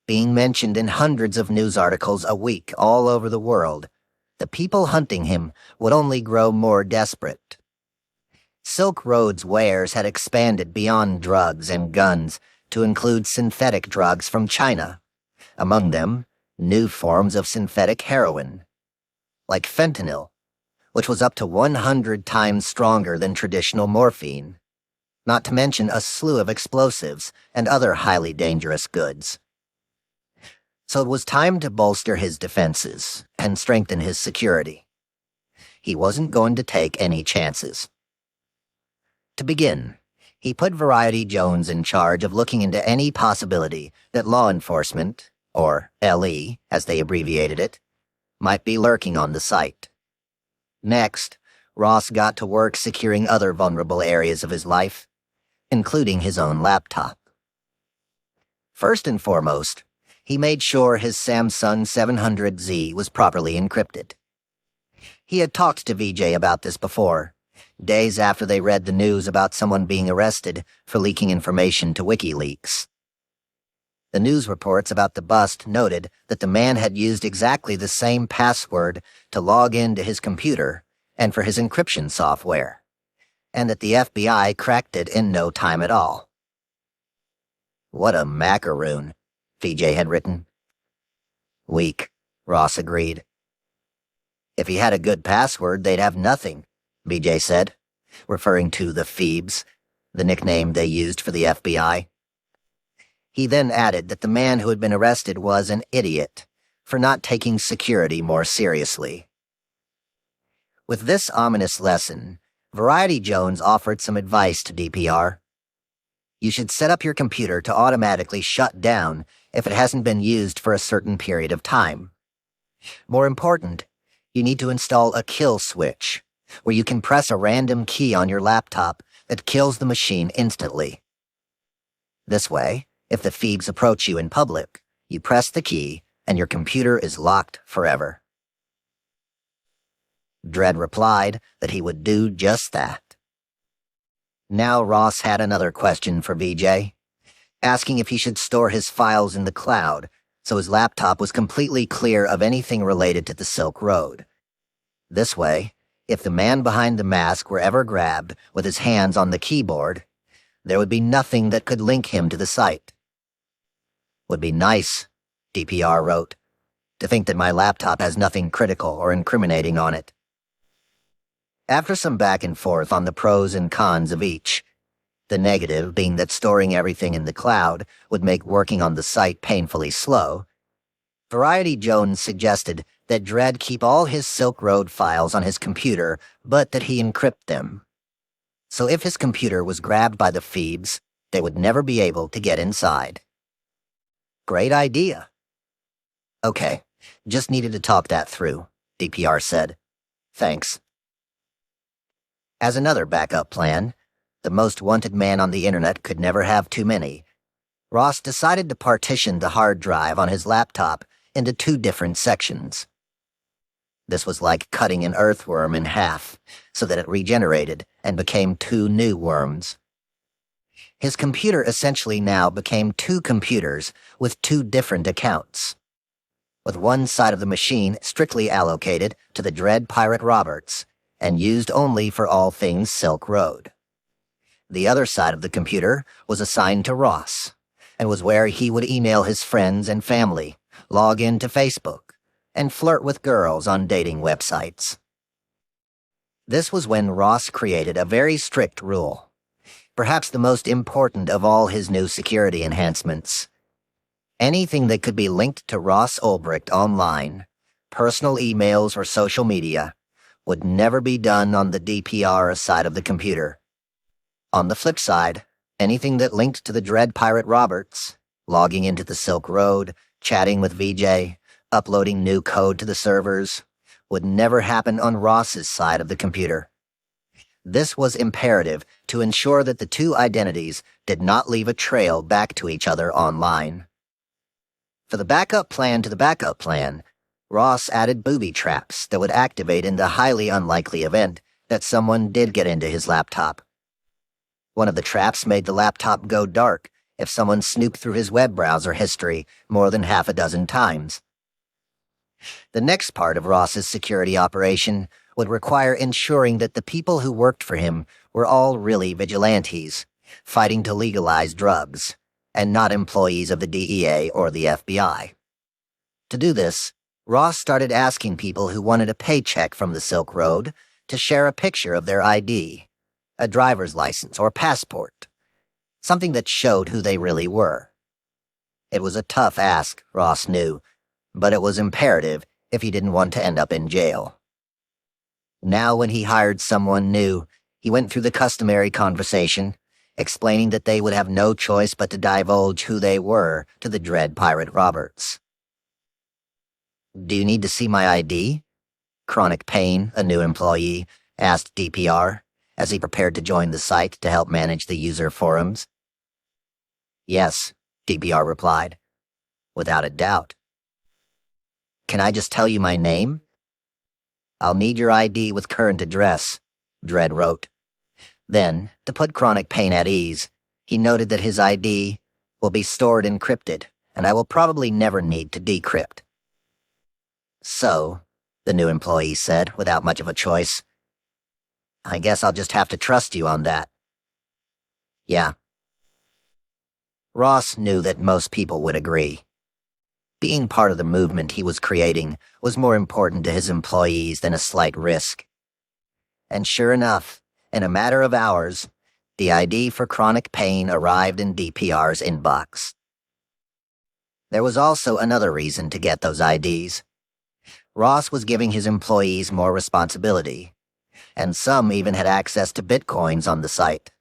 being mentioned in hundreds of news articles a week all over the world, the people hunting him would only grow more desperate. Silk Road's wares had expanded beyond drugs and guns to include synthetic drugs from China, among them new forms of synthetic heroin, like fentanyl, which was up to 100 times stronger than traditional morphine, not to mention a slew of explosives and other highly dangerous goods. So it was time to bolster his defenses and strengthen his security. He wasn't going to take any chances. To begin, he put Variety Jones in charge of looking into any possibility that law enforcement, or LE, as they abbreviated it, might be lurking on the site. Next, Ross got to work securing other vulnerable areas of his life, including his own laptop. First and foremost, he made sure his Samsung 700Z was properly encrypted. He had talked to VJ about this before, days after they read the news about someone being arrested for leaking information to WikiLeaks. The news reports about the bust noted that the man had used exactly the same password to log into his computer and for his encryption software, and that the FBI cracked it in no time at all. What a macaroon, VJ had written. Weak, Ross agreed. If he had a good password, they'd have nothing, VJ said, referring to the Phoebes, the nickname they used for the FBI. He then added that the man who had been arrested was an idiot for not taking security more seriously. With this ominous lesson, Variety Jones offered some advice to DPR. You should set up your computer to automatically shut down if it hasn't been used for a certain period of time. More important, you need to install a kill switch, where you can press a random key on your laptop that kills the machine instantly. This way, if the Phoebes approach you in public, You press the key, and your computer is locked forever. Dredd replied that he would do just that. Now Ross had another question for VJ, asking if he should store his files in the cloud so his laptop was completely clear of anything related to the Silk Road. This way, if the man behind the mask were ever grabbed with his hands on the keyboard, there would be nothing that could link him to the site. Would be nice, DPR wrote, to think that my laptop has nothing critical or incriminating on it. After some back and forth on the pros and cons of each, the negative being that storing everything in the cloud would make working on the site painfully slow, Variety Jones suggested that Dredd keep all his Silk Road files on his computer, but that he encrypt them. So if his computer was grabbed by the Phoebes, they would never be able to get inside. Great idea. Okay, just needed to talk that through, DPR said. Thanks. As another backup plan, the most wanted man on the internet could never have too many, Ross decided to partition the hard drive on his laptop into 2 different sections. This was like cutting an earthworm in half so that it regenerated and became 2 new worms. His computer essentially now became 2 computers with 2 different accounts, with one side of the machine strictly allocated to the Dredd Pirate Roberts and used only for all things Silk Road. The other side of the computer was assigned to Ross, and was where he would email his friends and family, log in to Facebook, and flirt with girls on dating websites. This was when Ross created a very strict rule, perhaps the most important of all his new security enhancements. Anything that could be linked to Ross Ulbricht online, personal emails or social media, would never be done on the DPR side of the computer. On the flip side, anything that linked to the Dredd Pirate Roberts, logging into the Silk Road, chatting with VJ, uploading new code to the servers, would never happen on Ross's side of the computer. This was imperative to ensure that the 2 identities did not leave a trail back to each other online. For the backup plan to the backup plan, Ross added booby traps that would activate in the highly unlikely event that someone did get into his laptop. One of the traps made the laptop go dark if someone snooped through his web browser history more than half a dozen times. The next part of Ross's security operation would require ensuring that the people who worked for him were all really vigilantes, fighting to legalize drugs, and not employees of the DEA or the FBI. To do this, Ross started asking people who wanted a paycheck from the Silk Road to share a picture of their ID, a driver's license or passport, something that showed who they really were. It was a tough ask, Ross knew, but it was imperative if he didn't want to end up in jail. Now when he hired someone new, he went through the customary conversation, explaining that they would have no choice but to divulge who they were to the Dredd Pirate Roberts. "Do you need to see my ID?" Chronic Pain, a new employee, asked DPR as he prepared to join the site to help manage the user forums. "Yes," DPR replied, "without a doubt." "Can I just tell you my name?" "I'll need your ID with current address," Dredd wrote. Then, to put Chronic Pain at ease, he noted that his ID will be stored encrypted, and I will probably never need to decrypt. "So," the new employee said, without much of a choice, "I guess I'll just have to trust you on that." "Yeah." Ross knew that most people would agree. Being part of the movement he was creating was more important to his employees than a slight risk. And sure enough, in a matter of hours, the ID for Chronic Pain arrived in DPR's inbox. There was also another reason to get those IDs. Ross was giving his employees more responsibility, and some even had access to bitcoins on the site.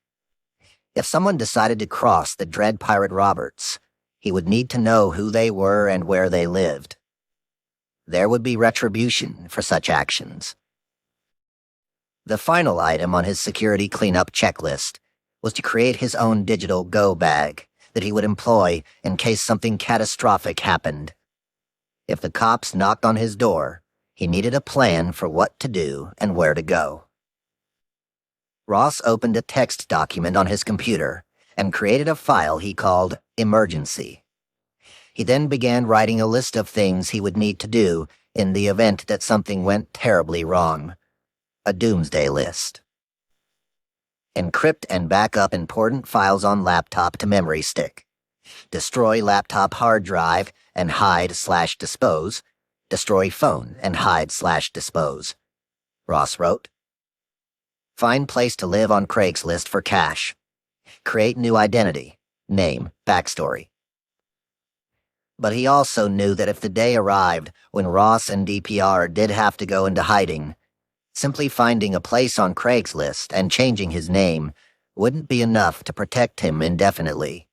If someone decided to cross the Dredd Pirate Roberts, he would need to know who they were and where they lived. There would be retribution for such actions. The final item on his security cleanup checklist was to create his own digital go bag that he would employ in case something catastrophic happened. If the cops knocked on his door, he needed a plan for what to do and where to go. Ross opened a text document on his computer and created a file he called Emergency. He then began writing a list of things he would need to do in the event that something went terribly wrong. A doomsday list. Encrypt and back up important files on laptop to memory stick. Destroy laptop hard drive and hide/dispose. Destroy phone and hide/dispose. Ross wrote. Find place to live on Craigslist for cash. Create new identity, name, backstory. But he also knew that if the day arrived when Ross and DPR did have to go into hiding, simply finding a place on Craigslist and changing his name wouldn't be enough to protect him indefinitely.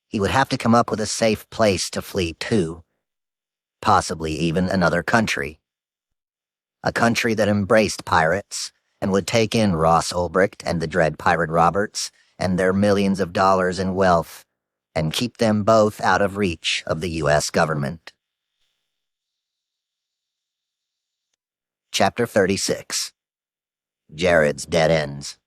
He would have to come up with a safe place to flee to, possibly even another country. A country that embraced pirates and would take in Ross Ulbricht and the Dread Pirate Roberts and their millions of dollars in wealth and keep them both out of reach of the U.S. government. Chapter 36. Jared's Dead Ends.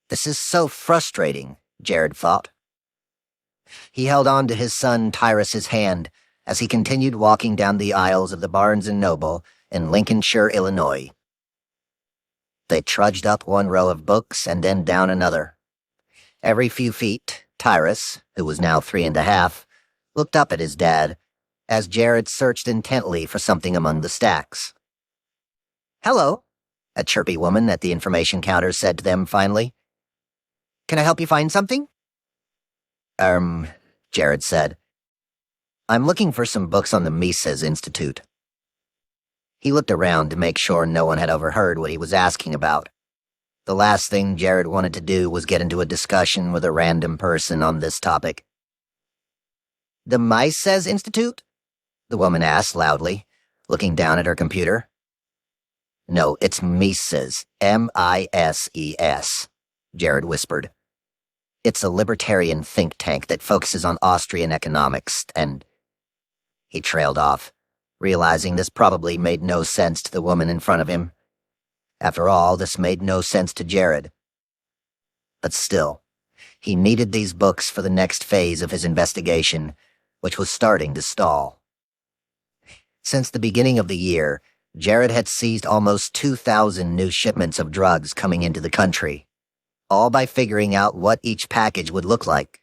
This is so frustrating, Jared thought. He held on to his son Tyrus's hand as he continued walking down the aisles of the Barnes & Noble in Lincolnshire, Illinois. They trudged up one row of books and then down another. Every few feet, Tyrus, who was now 3.5, looked up at his dad as Jared searched intently for something among the stacks. "Hello," a chirpy woman at the information counter said to them finally. "Can I help you find something?" Jared said. "I'm looking for some books on the Mises Institute." He looked around to make sure no one had overheard what he was asking about. The last thing Jared wanted to do was get into a discussion with a random person on this topic. "The Mises Institute?" the woman asked loudly, looking down at her computer. "No, it's Mises, M-I-S-E-S, Jared whispered. "It's a libertarian think tank that focuses on Austrian economics and—" He trailed off, realizing this probably made no sense to the woman in front of him. After all, this made no sense to Jared. But still, he needed these books for the next phase of his investigation, which was starting to stall. Since the beginning of the year, Jared had seized almost 2,000 new shipments of drugs coming into the country, all by figuring out what each package would look like,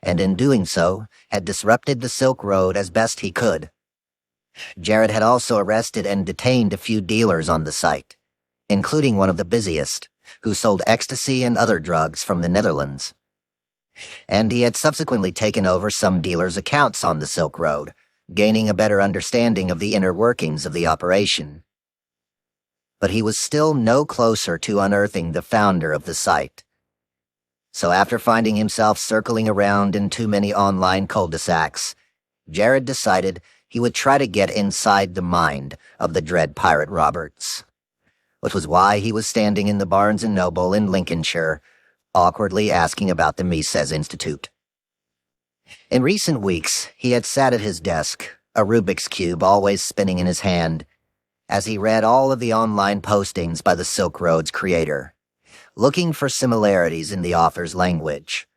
and in doing so, had disrupted the Silk Road as best he could. Jared had also arrested and detained a few dealers on the site, including one of the busiest, who sold ecstasy and other drugs from the Netherlands. And he had subsequently taken over some dealers' accounts on the Silk Road, gaining a better understanding of the inner workings of the operation. But he was still no closer to unearthing the founder of the site. So after finding himself circling around in too many online cul-de-sacs, Jared decided he would try to get inside the mind of the Dread Pirate Roberts. Which was why he was standing in the Barnes & Noble in Lincolnshire, awkwardly asking about the Mises Institute. In recent weeks, he had sat at his desk, a Rubik's Cube always spinning in his hand, as he read all of the online postings by the Silk Road's creator, looking for similarities in the author's language.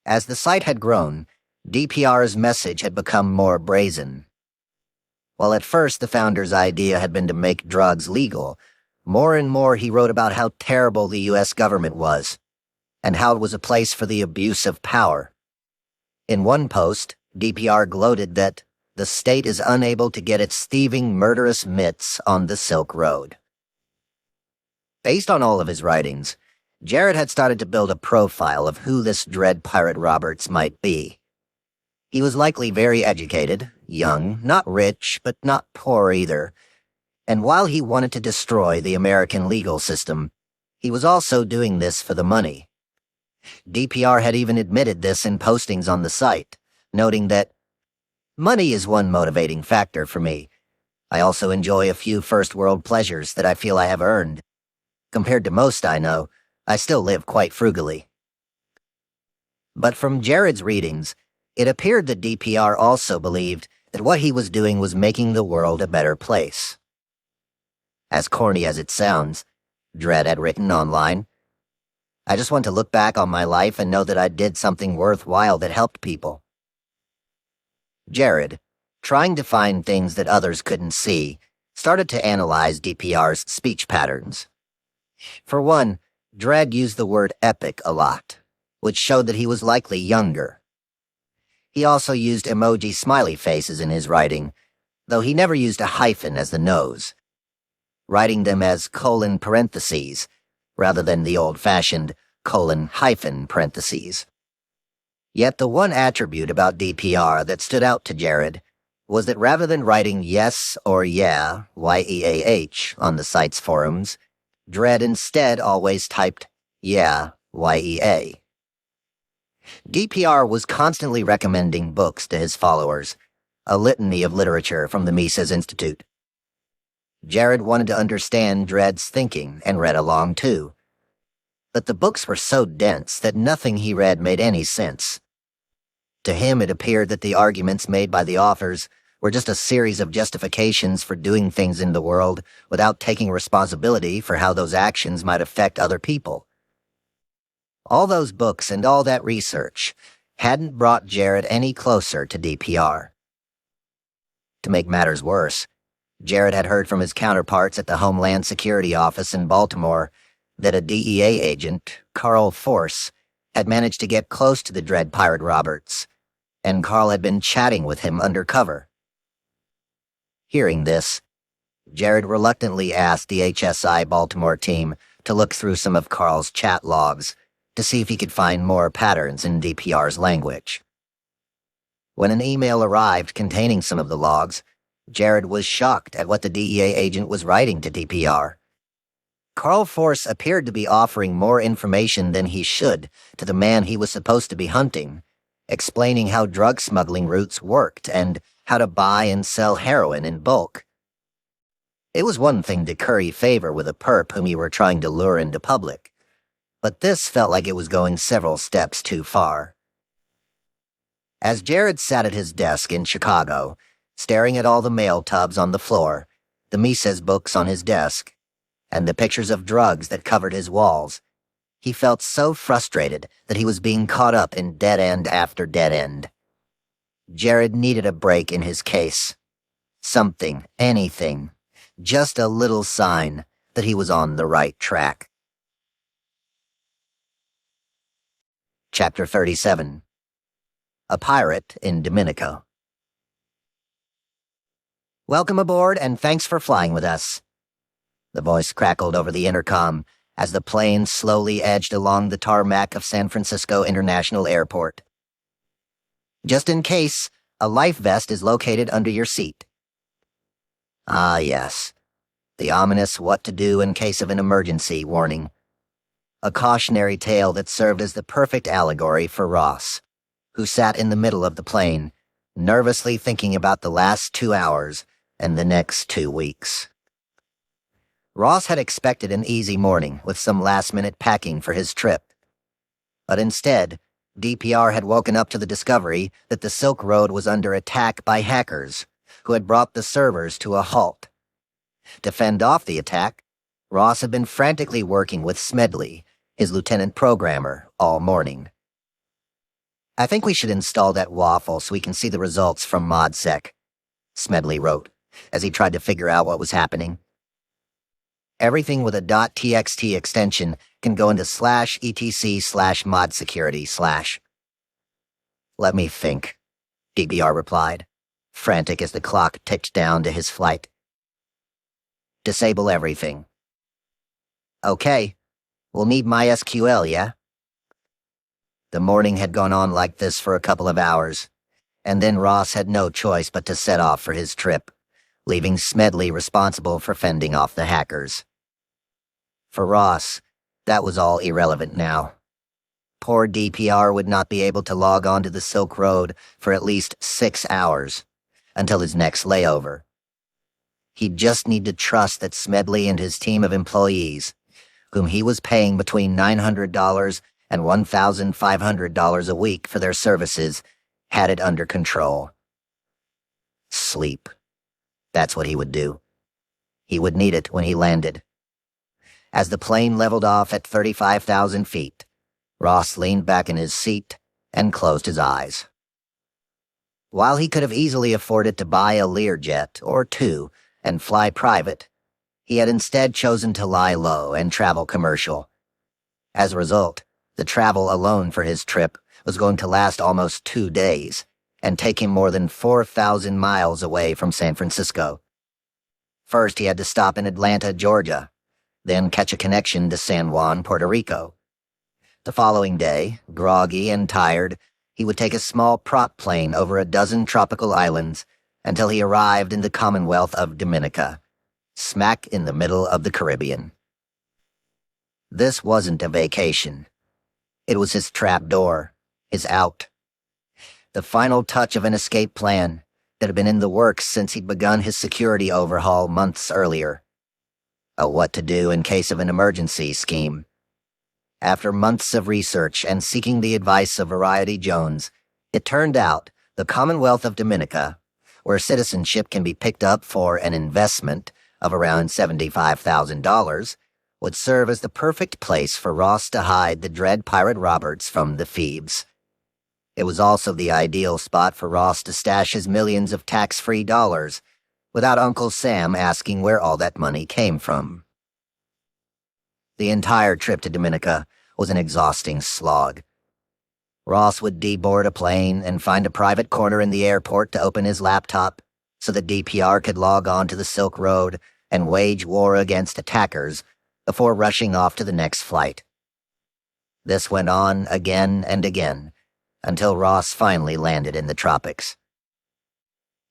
As the site had grown, DPR's message had become more brazen. While at first the founder's idea had been to make drugs legal, more and more he wrote about how terrible the U.S. government was, and how it was a place for the abuse of power. In one post, DPR gloated that the state is unable to get its thieving, murderous mitts on the Silk Road. Based on all of his writings, Jared had started to build a profile of who this Dread Pirate Roberts might be. He was likely very educated, young, not rich, but not poor either. And while he wanted to destroy the American legal system, he was also doing this for the money. DPR had even admitted this in postings on the site, noting that, "Money is one motivating factor for me. I also enjoy a few first-world pleasures that I feel I have earned. Compared to most I know, I still live quite frugally. But from Jared's readings, it appeared that DPR also believed that what he was doing was making the world a better place. As corny as it sounds, Dredd had written online, I just want to look back on my life and know that I did something worthwhile that helped people. Jared, trying to find things that others couldn't see, started to analyze DPR's speech patterns. For one, Dredd used the word epic a lot, which showed that he was likely younger. He also used emoji smiley faces in his writing, though he never used a hyphen as the nose, writing them as :parentheses, rather than the old-fashioned :parentheses. Yet the one attribute about DPR that stood out to Jared was that rather than writing yes or yeah, Y-E-A-H, on the site's forums, Dredd instead always typed yeah, Y-E-A. DPR was constantly recommending books to his followers, a litany of literature from the Mises Institute. Jared wanted to understand Dredd's thinking and read along too. But the books were so dense that nothing he read made any sense. To him, it appeared that the arguments made by the authors were just a series of justifications for doing things in the world without taking responsibility for how those actions might affect other people. All those books and all that research hadn't brought Jared any closer to DPR. To make matters worse, Jared had heard from his counterparts at the Homeland Security Office in Baltimore that a DEA agent, Carl Force, had managed to get close to the Dread Pirate Roberts, and Carl had been chatting with him undercover. Hearing this, Jared reluctantly asked the HSI Baltimore team to look through some of Carl's chat logs to see if he could find more patterns in DPR's language. When an email arrived containing some of the logs, Jared was shocked at what the DEA agent was writing to DPR. Carl Force appeared to be offering more information than he should to the man he was supposed to be hunting, explaining how drug smuggling routes worked and how to buy and sell heroin in bulk. It was one thing to curry favor with a perp whom you were trying to lure into public, but this felt like it was going several steps too far. As Jared sat at his desk in Chicago, staring at all the mail tubs on the floor, the Mises books on his desk, and the pictures of drugs that covered his walls, he felt so frustrated that he was being caught up in dead end after dead end. Jared needed a break in his case. Something, anything, just a little sign that he was on the right track. Chapter 37. A Pirate in Dominico. Welcome aboard and thanks for flying with us. The voice crackled over the intercom as the plane slowly edged along the tarmac of San Francisco International Airport. Just in case, a life vest is located under your seat. Ah, yes. The ominous what to do in case of an emergency warning. A cautionary tale that served as the perfect allegory for Ross, who sat in the middle of the plane, nervously thinking about the last 2 hours and the next 2 weeks. Ross had expected an easy morning with some last-minute packing for his trip. But instead, DPR had woken up to the discovery that the Silk Road was under attack by hackers, who had brought the servers to a halt. To fend off the attack, Ross had been frantically working with Smedley, his lieutenant programmer, all morning. I think we should install that waffle so we can see the results from ModSec, Smedley wrote, as he tried to figure out what was happening. Everything with a .txt extension can go into /etc/modsecurity/. Let me think, DPR replied, frantic as the clock ticked down to his flight. Disable everything. Okay, we'll need MySQL, yeah? The morning had gone on like this for a couple of hours, and then Ross had no choice but to set off for his trip, leaving Smedley responsible for fending off the hackers. For Ross, that was all irrelevant now. Poor DPR would not be able to log on to the Silk Road for at least 6 hours, until his next layover. He'd just need to trust that Smedley and his team of employees, whom he was paying between $900 and $1,500 a week for their services had it under control. Sleep. That's what he would do. He would need it when he landed. As the plane leveled off at 35,000 feet, Ross leaned back in his seat and closed his eyes. While he could have easily afforded to buy a Learjet or two and fly private, he had instead chosen to lie low and travel commercial. As a result, the travel alone for his trip was going to last almost 2 days and take him more than 4,000 miles away from San Francisco. First, he had to stop in Atlanta, Georgia, then catch a connection to San Juan, Puerto Rico. The following day, groggy and tired, he would take a small prop plane over a dozen tropical islands until he arrived in the Commonwealth of Dominica, smack in the middle of the Caribbean. This wasn't a vacation. It was his trapdoor, his out. The final touch of an escape plan that had been in the works since he'd begun his security overhaul months earlier. A what-to-do in case of an emergency scheme. After months of research and seeking the advice of Variety Jones, it turned out the Commonwealth of Dominica, where citizenship can be picked up for an investment of around $75,000, would serve as the perfect place for Ross to hide the dread pirate Roberts from the thieves. It was also the ideal spot for Ross to stash his millions of tax-free dollars, without Uncle Sam asking where all that money came from. The entire trip to Dominica was an exhausting slog. Ross would deboard a plane and find a private corner in the airport to open his laptop so that DPR could log on to the Silk Road and wage war against attackers before rushing off to the next flight. This went on again and again until Ross finally landed in the tropics.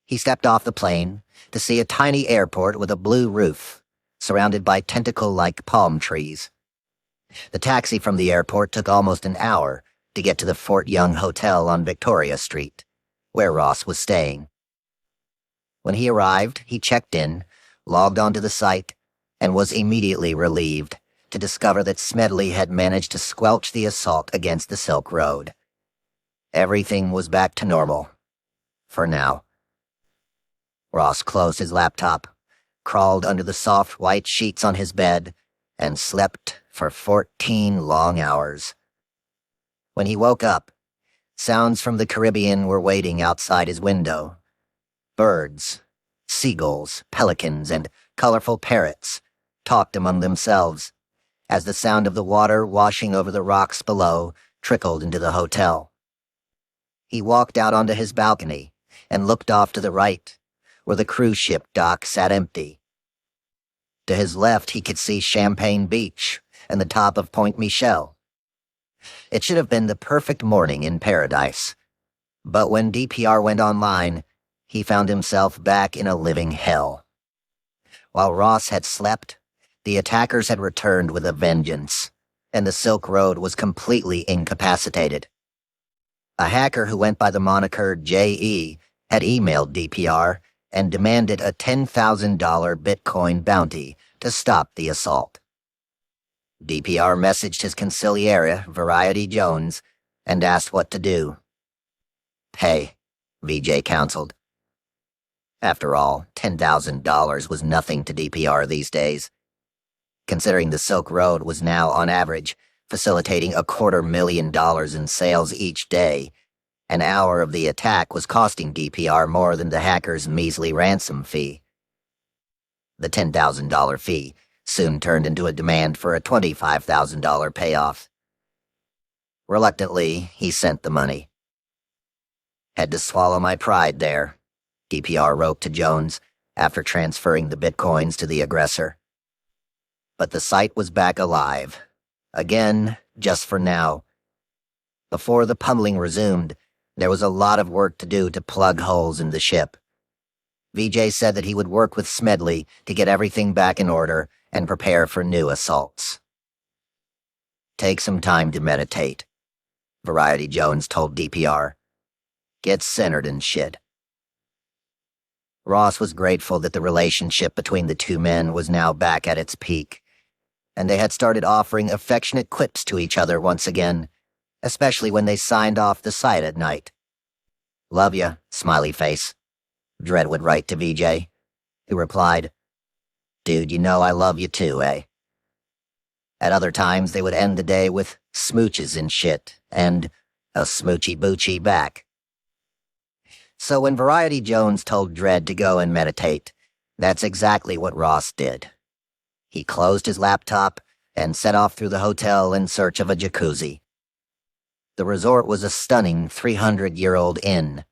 He stepped off the plane to see a tiny airport with a blue roof, surrounded by tentacle-like palm trees. The taxi from the airport took almost an hour to get to the Fort Young Hotel on Victoria Street, where Ross was staying. When he arrived, he checked in, logged onto the site, and was immediately relieved to discover that Smedley had managed to squelch the assault against the Silk Road. Everything was back to normal. For now. Ross closed his laptop, crawled under the soft white sheets on his bed, and slept for 14 long hours. When he woke up, sounds from the Caribbean were waiting outside his window. Birds, seagulls, pelicans, and colorful parrots talked among themselves as the sound of the water washing over the rocks below trickled into the hotel. He walked out onto his balcony and looked off to the right, where the cruise ship dock sat empty. To his left, he could see Champagne Beach and the top of Point Michel. It should have been the perfect morning in paradise, but when DPR went online, he found himself back in a living hell. While Ross had slept, the attackers had returned with a vengeance, and the Silk Road was completely incapacitated. A hacker who went by the moniker J.E. had emailed DPR and demanded a $10,000 Bitcoin bounty to stop the assault. DPR messaged his consigliere, Variety Jones, and asked what to do. Pay, VJ counseled. After all, $10,000 was nothing to DPR these days, considering the Silk Road was now, on average, facilitating $250,000 in sales each day. An hour of the attack was costing DPR more than the hacker's measly ransom fee. The $10,000 fee soon turned into a demand for a $25,000 payoff. Reluctantly, he sent the money. Had to swallow my pride there, DPR wrote to Jones after transferring the bitcoins to the aggressor. But the site was back alive. Again, just for now. Before the pummeling resumed, there was a lot of work to do to plug holes in the ship. VJ said that he would work with Smedley to get everything back in order and prepare for new assaults. Take some time to meditate, Variety Jones told DPR. Get centered and shit. Ross was grateful that the relationship between the two men was now back at its peak, and they had started offering affectionate quips to each other once again especially when they signed off the site at night. "Love ya, smiley face," Dredd would write to VJ, who replied, "Dude, you know I love you too, eh?" At other times, they would end the day with smooches and shit, and a smoochy boochie back. So when Variety Jones told Dredd to go and meditate, that's exactly what Ross did. He closed his laptop and set off through the hotel in search of a jacuzzi. The resort was a stunning 300-year-old inn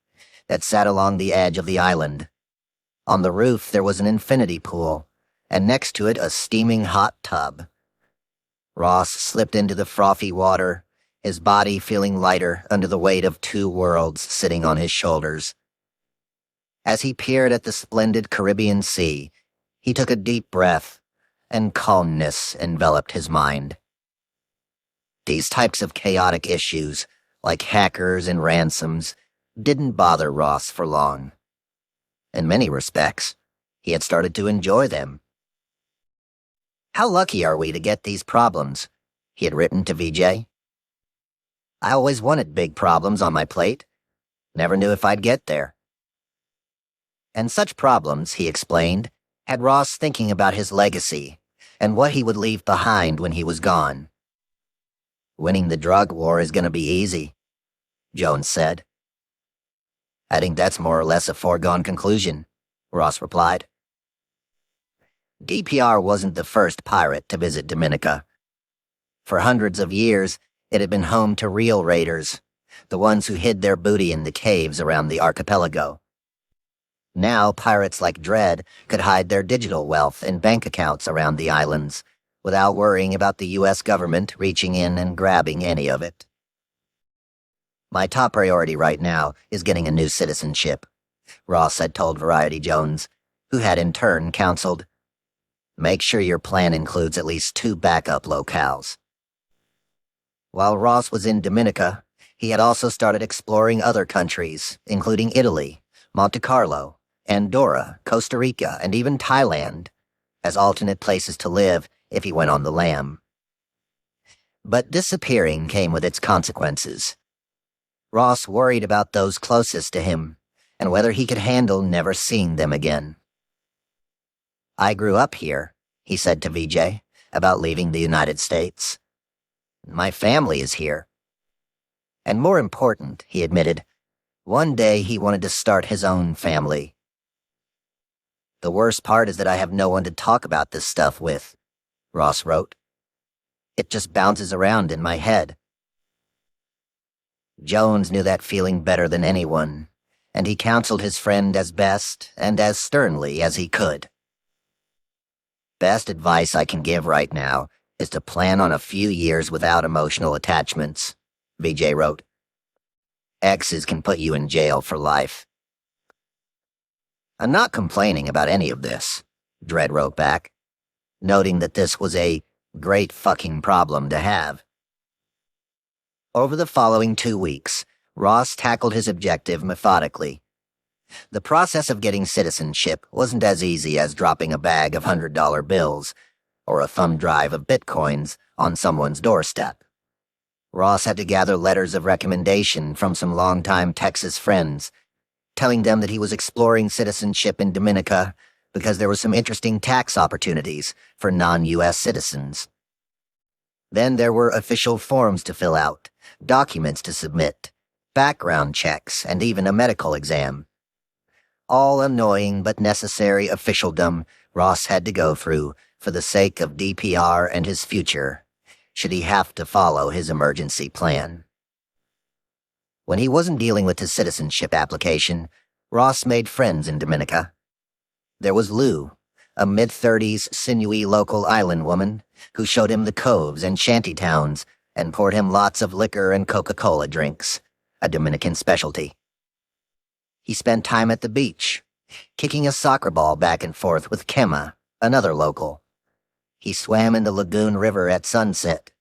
that sat along the edge of the island. On the roof there was an infinity pool, and next to it a steaming hot tub. Ross slipped into the frothy water, his body feeling lighter under the weight of two worlds sitting on his shoulders. As he peered at the splendid Caribbean Sea, he took a deep breath, and calmness enveloped his mind. These types of chaotic issues, like hackers and ransoms, didn't bother Ross for long. In many respects, he had started to enjoy them. "How lucky are we to get these problems?" he had written to VJ. "I always wanted big problems on my plate. Never knew if I'd get there." And such problems, he explained, had Ross thinking about his legacy and what he would leave behind when he was gone. "Winning the drug war is going to be easy," Jones said. "I think that's more or less a foregone conclusion," Ross replied. DPR wasn't the first pirate to visit Dominica. For hundreds of years, it had been home to real raiders, the ones who hid their booty in the caves around the archipelago. Now, pirates like Dredd could hide their digital wealth in bank accounts around the islands, without worrying about the U.S. government reaching in and grabbing any of it. "My top priority right now is getting a new citizenship," Ross had told Variety Jones, who had in turn counseled, "Make sure your plan includes at least 2 backup locales." While Ross was in Dominica, he had also started exploring other countries, including Italy, Monte Carlo, Andorra, Costa Rica, and even Thailand, as alternate places to live if he went on the lam. But disappearing came with its consequences. Ross worried about those closest to him, and whether he could handle never seeing them again. "I grew up here," he said to VJ, about leaving the United States. "My family is here." And more important, he admitted, one day he wanted to start his own family. "The worst part is that I have no one to talk about this stuff with," Ross wrote. "It just bounces around in my head." Jones knew that feeling better than anyone, and he counseled his friend as best and as sternly as he could. "Best advice I can give right now is to plan on a few years without emotional attachments," VJ wrote. "Exes can put you in jail for life." "I'm not complaining about any of this," Dredd wrote back, noting that this was a great fucking problem to have. Over the following 2 weeks, Ross tackled his objective methodically. The process of getting citizenship wasn't as easy as dropping a bag of $100 bills or a thumb drive of bitcoins on someone's doorstep. Ross had to gather letters of recommendation from some longtime Texas friends, telling them that he was exploring citizenship in Dominica because there were some interesting tax opportunities for non-U.S. citizens. Then there were official forms to fill out, documents to submit, background checks, and even a medical exam. All annoying but necessary officialdom Ross had to go through for the sake of DPR and his future, should he have to follow his emergency plan. When he wasn't dealing with his citizenship application, Ross made friends in Dominica. There was Lou, a mid-30s, sinewy local island woman who showed him the coves and shanty towns and poured him lots of liquor and Coca-Cola drinks, a Dominican specialty. He spent time at the beach, kicking a soccer ball back and forth with Kemma, another local. He swam in the Lagoon River at sunset,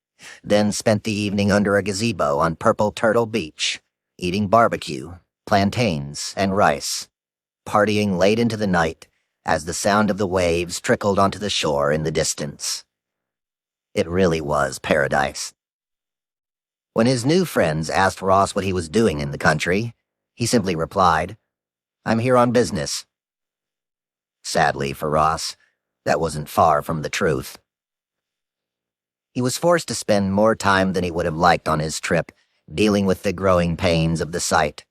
then spent the evening under a gazebo on Purple Turtle Beach, eating barbecue, plantains, and rice, partying late into the night as the sound of the waves trickled onto the shore in the distance. It really was paradise. When his new friends asked Ross what he was doing in the country, he simply replied, "I'm here on business." Sadly for Ross, that wasn't far from the truth. He was forced to spend more time than he would have liked on his trip, dealing with the growing pains of the site.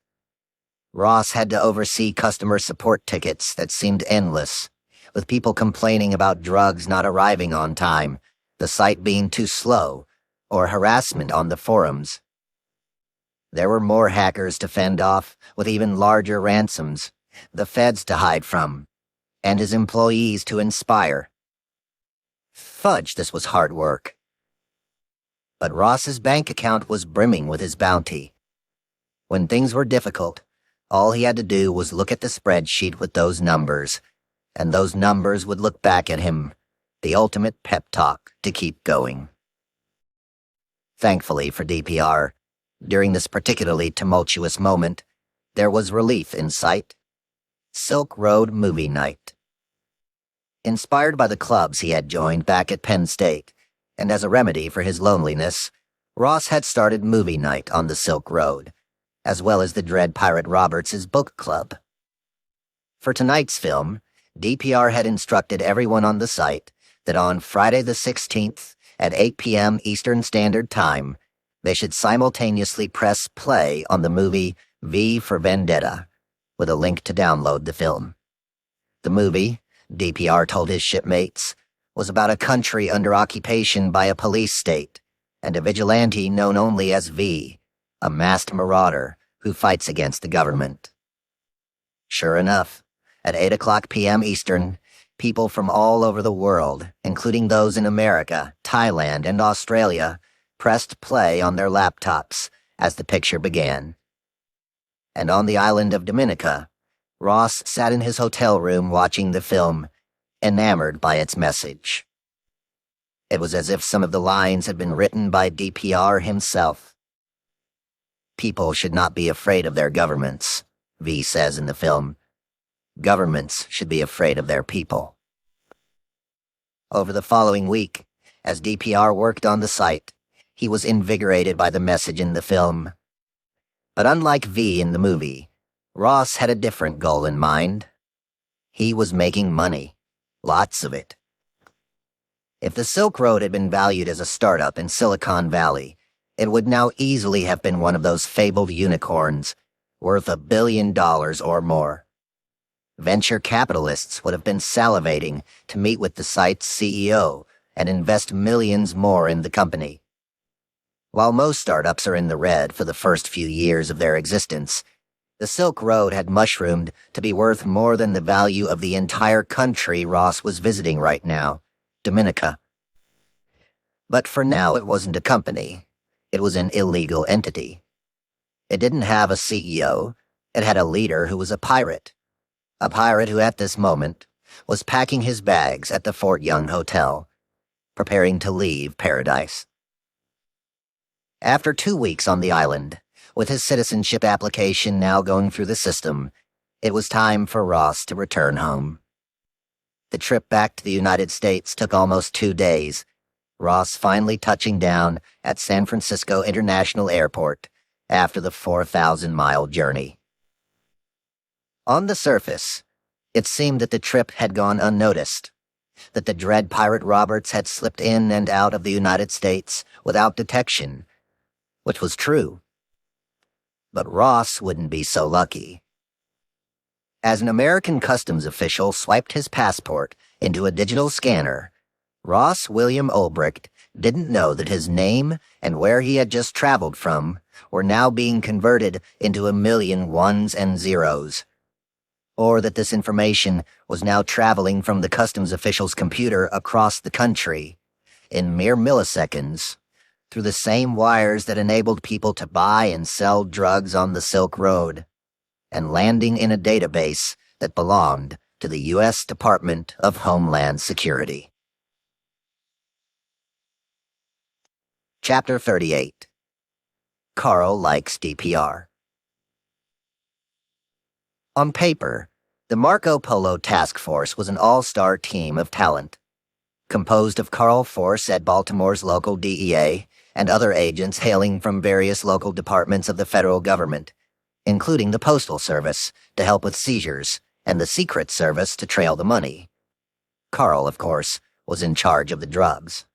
Ross had to oversee customer support tickets that seemed endless, with people complaining about drugs not arriving on time, the site being too slow, or harassment on the forums. There were more hackers to fend off, with even larger ransoms, the feds to hide from, and his employees to inspire. Fudge, this was hard work. But Ross's bank account was brimming with his bounty. When things were difficult, all he had to do was look at the spreadsheet with those numbers, and those numbers would look back at him, the ultimate pep talk to keep going. Thankfully for DPR, during this particularly tumultuous moment, there was relief in sight. Silk Road Movie Night. Inspired by the clubs he had joined back at Penn State, and as a remedy for his loneliness, Ross had started movie night on the Silk Road, as well as the Dread Pirate Roberts' book club. For tonight's film, DPR had instructed everyone on the site that on Friday the 16th at 8 p.m. Eastern Standard Time, they should simultaneously press play on the movie V for Vendetta, with a link to download the film. The movie, DPR told his shipmates, was about a country under occupation by a police state, and a vigilante known only as V, a masked marauder who fights against the government. Sure enough, at 8 p.m. Eastern, people from all over the world, including those in America, Thailand, and Australia, pressed play on their laptops as the picture began. And on the island of Dominica, Ross sat in his hotel room watching the film, enamored by its message. It was as if some of the lines had been written by DPR himself. People should not be afraid of their governments, V says in the film. Governments should be afraid of their people. Over the following week, as DPR worked on the site, he was invigorated by the message in the film. But unlike V in the movie, Ross had a different goal in mind. He was making money. Lots of it. If the Silk Road had been valued as a startup in Silicon Valley, it would now easily have been one of those fabled unicorns, worth $1 billion or more. Venture capitalists would have been salivating to meet with the site's CEO and invest millions more in the company. While most startups are in the red for the first few years of their existence, the Silk Road had mushroomed to be worth more than the value of the entire country Ross was visiting right now, Dominica. But for now it wasn't a company. It was an illegal entity. It didn't have a CEO. It had a leader who was a pirate. A pirate who at this moment was packing his bags at the Fort Young Hotel, preparing to leave paradise. After 2 weeks on the island, with his citizenship application now going through the system, it was time for Ross to return home. The trip back to the United States took almost 2 days, Ross finally touching down at San Francisco International Airport after the 4,000-mile journey. On the surface, it seemed that the trip had gone unnoticed, that the Dread Pirate Roberts had slipped in and out of the United States without detection, which was true. But Ross wouldn't be so lucky. As an American customs official swiped his passport into a digital scanner, Ross William Ulbricht didn't know that his name and where he had just traveled from were now being converted into 1,000,000 ones and zeros, or that this information was now traveling from the customs official's computer across the country, in mere milliseconds, through the same wires that enabled people to buy and sell drugs on the Silk Road, and landing in a database that belonged to the U.S. Department of Homeland Security. Chapter 38. Carl likes DPR. On paper, the Marco Polo Task Force was an all-star team of talent, composed of Carl Force at Baltimore's local DEA and other agents hailing from various local departments of the federal government, including the Postal Service to help with seizures and the Secret Service to trail the money. Carl, of course, was in charge of the drugs.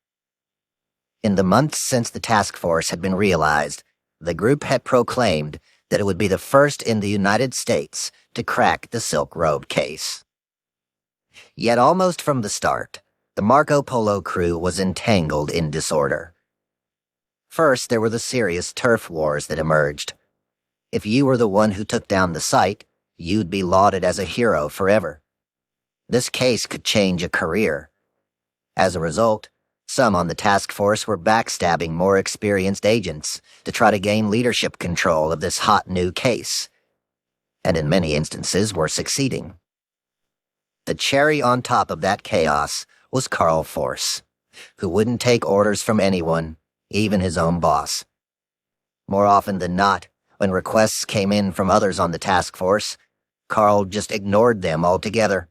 In the months since the task force had been realized, the group had proclaimed that it would be the first in the United States to crack the Silk Road case. Yet almost from the start, the Marco Polo crew was entangled in disorder. First, there were the serious turf wars that emerged. If you were the one who took down the site, you'd be lauded as a hero forever. This case could change a career. As a result, some on the task force were backstabbing more experienced agents to try to gain leadership control of this hot new case, and in many instances were succeeding. The cherry on top of that chaos was Carl Force, who wouldn't take orders from anyone, even his own boss. More often than not, when requests came in from others on the task force, Carl just ignored them altogether.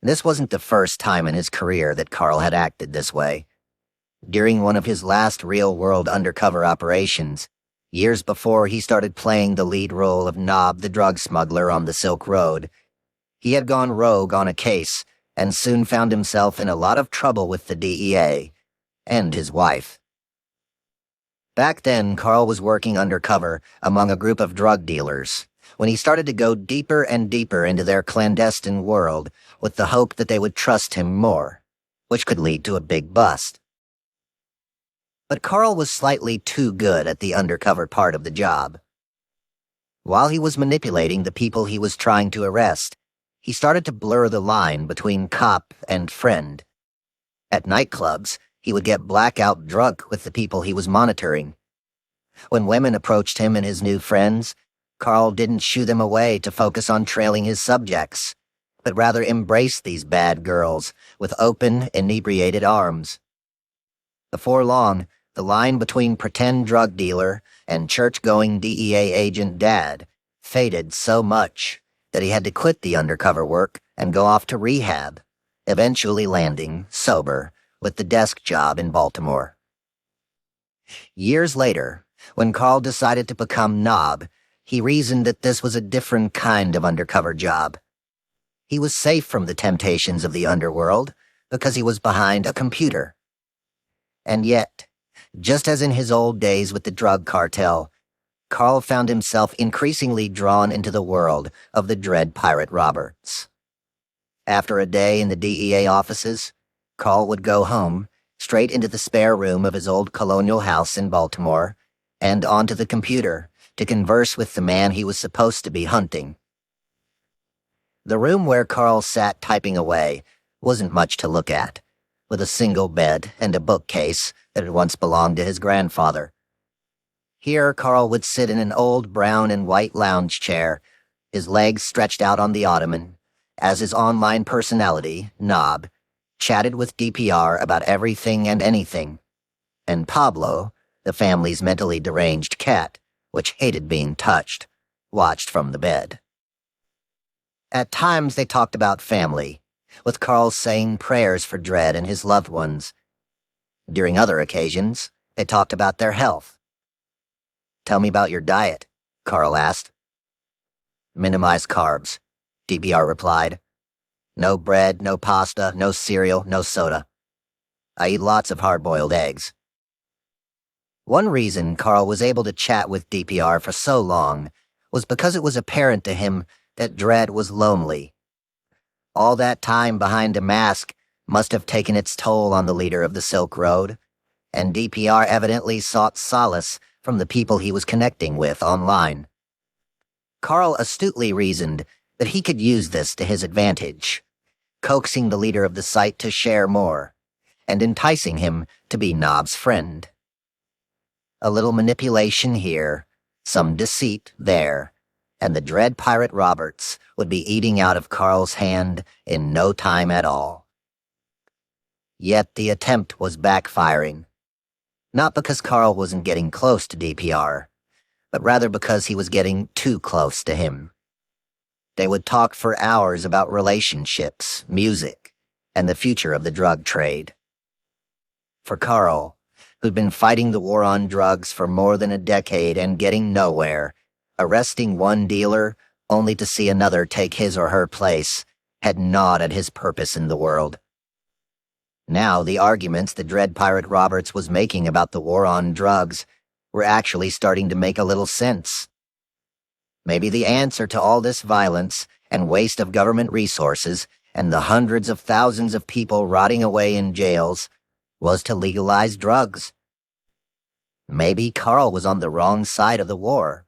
This wasn't the first time in his career that Carl had acted this way. During one of his last real-world undercover operations, years before he started playing the lead role of Nob the drug smuggler on the Silk Road, he had gone rogue on a case and soon found himself in a lot of trouble with the DEA and his wife. Back then, Carl was working undercover among a group of drug dealers when he started to go deeper and deeper into their clandestine world with the hope that they would trust him more, which could lead to a big bust. But Carl was slightly too good at the undercover part of the job. While he was manipulating the people he was trying to arrest, he started to blur the line between cop and friend. At nightclubs, he would get blackout drunk with the people he was monitoring. When women approached him and his new friends, Carl didn't shoo them away to focus on trailing his subjects, but rather embraced these bad girls with open, inebriated arms. Before long, the line between pretend drug dealer and church-going DEA agent dad faded so much that he had to quit the undercover work and go off to rehab, eventually landing, sober, with the desk job in Baltimore. Years later, when Carl decided to become Nob, he reasoned that this was a different kind of undercover job. He was safe from the temptations of the underworld because he was behind a computer. And yet, just as in his old days with the drug cartel, Carl found himself increasingly drawn into the world of the dread pirate Roberts. After a day in the DEA offices, Carl would go home, straight into the spare room of his old colonial house in Baltimore, and onto the computer to converse with the man he was supposed to be hunting. The room where Carl sat typing away wasn't much to look at, with a single bed and a bookcase that had once belonged to his grandfather. Here, Carl would sit in an old brown and white lounge chair, his legs stretched out on the ottoman, as his online personality, Nob, chatted with DPR about everything and anything, and Pablo, the family's mentally deranged cat, which hated being touched, watched from the bed. At times they talked about family, with Carl saying prayers for Dredd and his loved ones. During other occasions, they talked about their health. "Tell me about your diet," Carl asked. "Minimize carbs," DPR replied. "No bread, no pasta, no cereal, no soda. I eat lots of hard-boiled eggs." One reason Carl was able to chat with DPR for so long was because it was apparent to him that Dredd was lonely. All that time behind a mask must have taken its toll on the leader of the Silk Road, and DPR evidently sought solace from the people he was connecting with online. Carl astutely reasoned that he could use this to his advantage, coaxing the leader of the site to share more, and enticing him to be Nob's friend. A little manipulation here, some deceit there, and the dread pirate Roberts would be eating out of Carl's hand in no time at all. Yet the attempt was backfiring. Not because Carl wasn't getting close to DPR, but rather because he was getting too close to him. They would talk for hours about relationships, music, and the future of the drug trade. For Carl, who'd been fighting the war on drugs for more than a decade and getting nowhere, arresting one dealer only to see another take his or her place, had gnawed at his purpose in the world. Now the arguments the Dread Pirate Roberts was making about the war on drugs were actually starting to make a little sense. Maybe the answer to all this violence and waste of government resources and the hundreds of thousands of people rotting away in jails was to legalize drugs. Maybe Carl was on the wrong side of the war.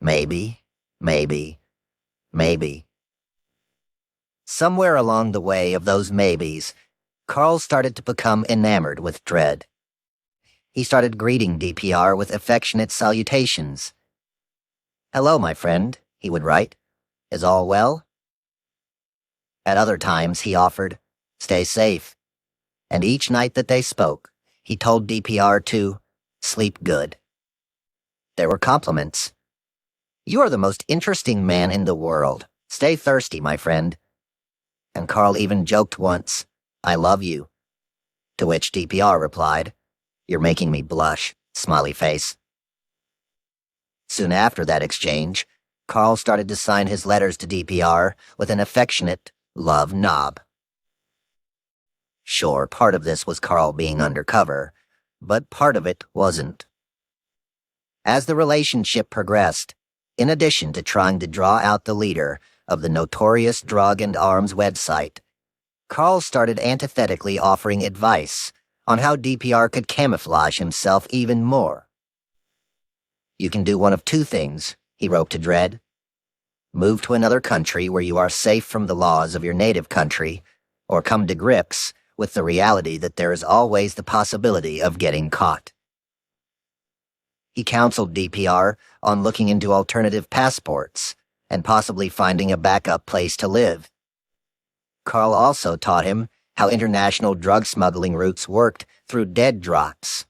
Maybe. Somewhere along the way of those maybes, Carl started to become enamored with Dread. He started greeting DPR with affectionate salutations. "Hello, my friend," he would write. "Is all well?" At other times, he offered, "Stay safe." And each night that they spoke, he told DPR to sleep good. There were compliments. "You are the most interesting man in the world. Stay thirsty, my friend." And Carl even joked once, "I love you." To which DPR replied, "You're making me blush," smiley face. Soon after that exchange, Carl started to sign his letters to DPR with an affectionate love knob. Sure, part of this was Carl being undercover, but part of it wasn't. As the relationship progressed, in addition to trying to draw out the leader of the notorious drug and arms website, Carl started antithetically offering advice on how DPR could camouflage himself even more. "You can do one of two things," he wrote to Dread. "Move to another country where you are safe from the laws of your native country, or come to grips with the reality that there is always the possibility of getting caught." He counseled DPR on looking into alternative passports and possibly finding a backup place to live. Carl also taught him how international drug smuggling routes worked through dead drops,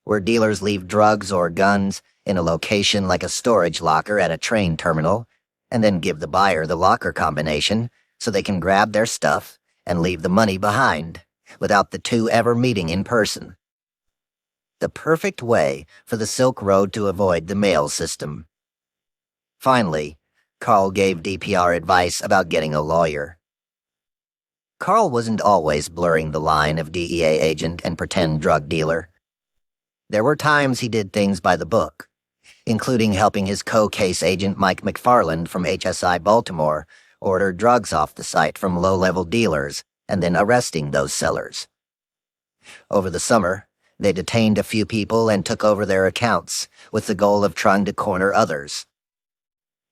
where dealers leave drugs or guns in a location like a storage locker at a train terminal, and then give the buyer the locker combination so they can grab their stuff and leave the money behind, without the two ever meeting in person. The perfect way for the Silk Road to avoid the mail system. Finally, Carl gave DPR advice about getting a lawyer. Carl wasn't always blurring the line of DEA agent and pretend drug dealer. There were times he did things by the book, including helping his co-case agent Mike McFarland from HSI Baltimore order drugs off the site from low-level dealers and then arresting those sellers. Over the summer, they detained a few people and took over their accounts with the goal of trying to corner others.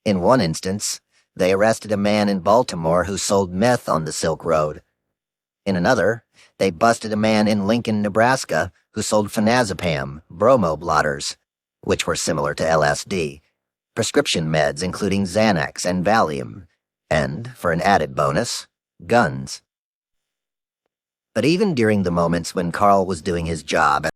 In one instance, they arrested a man in Baltimore who sold meth on the Silk Road. In another, they busted a man in Lincoln, Nebraska who sold phenazepam, bromo blotters, which were similar to LSD, prescription meds including Xanax and Valium, and, for an added bonus, guns. But even during the moments when Carl was doing his job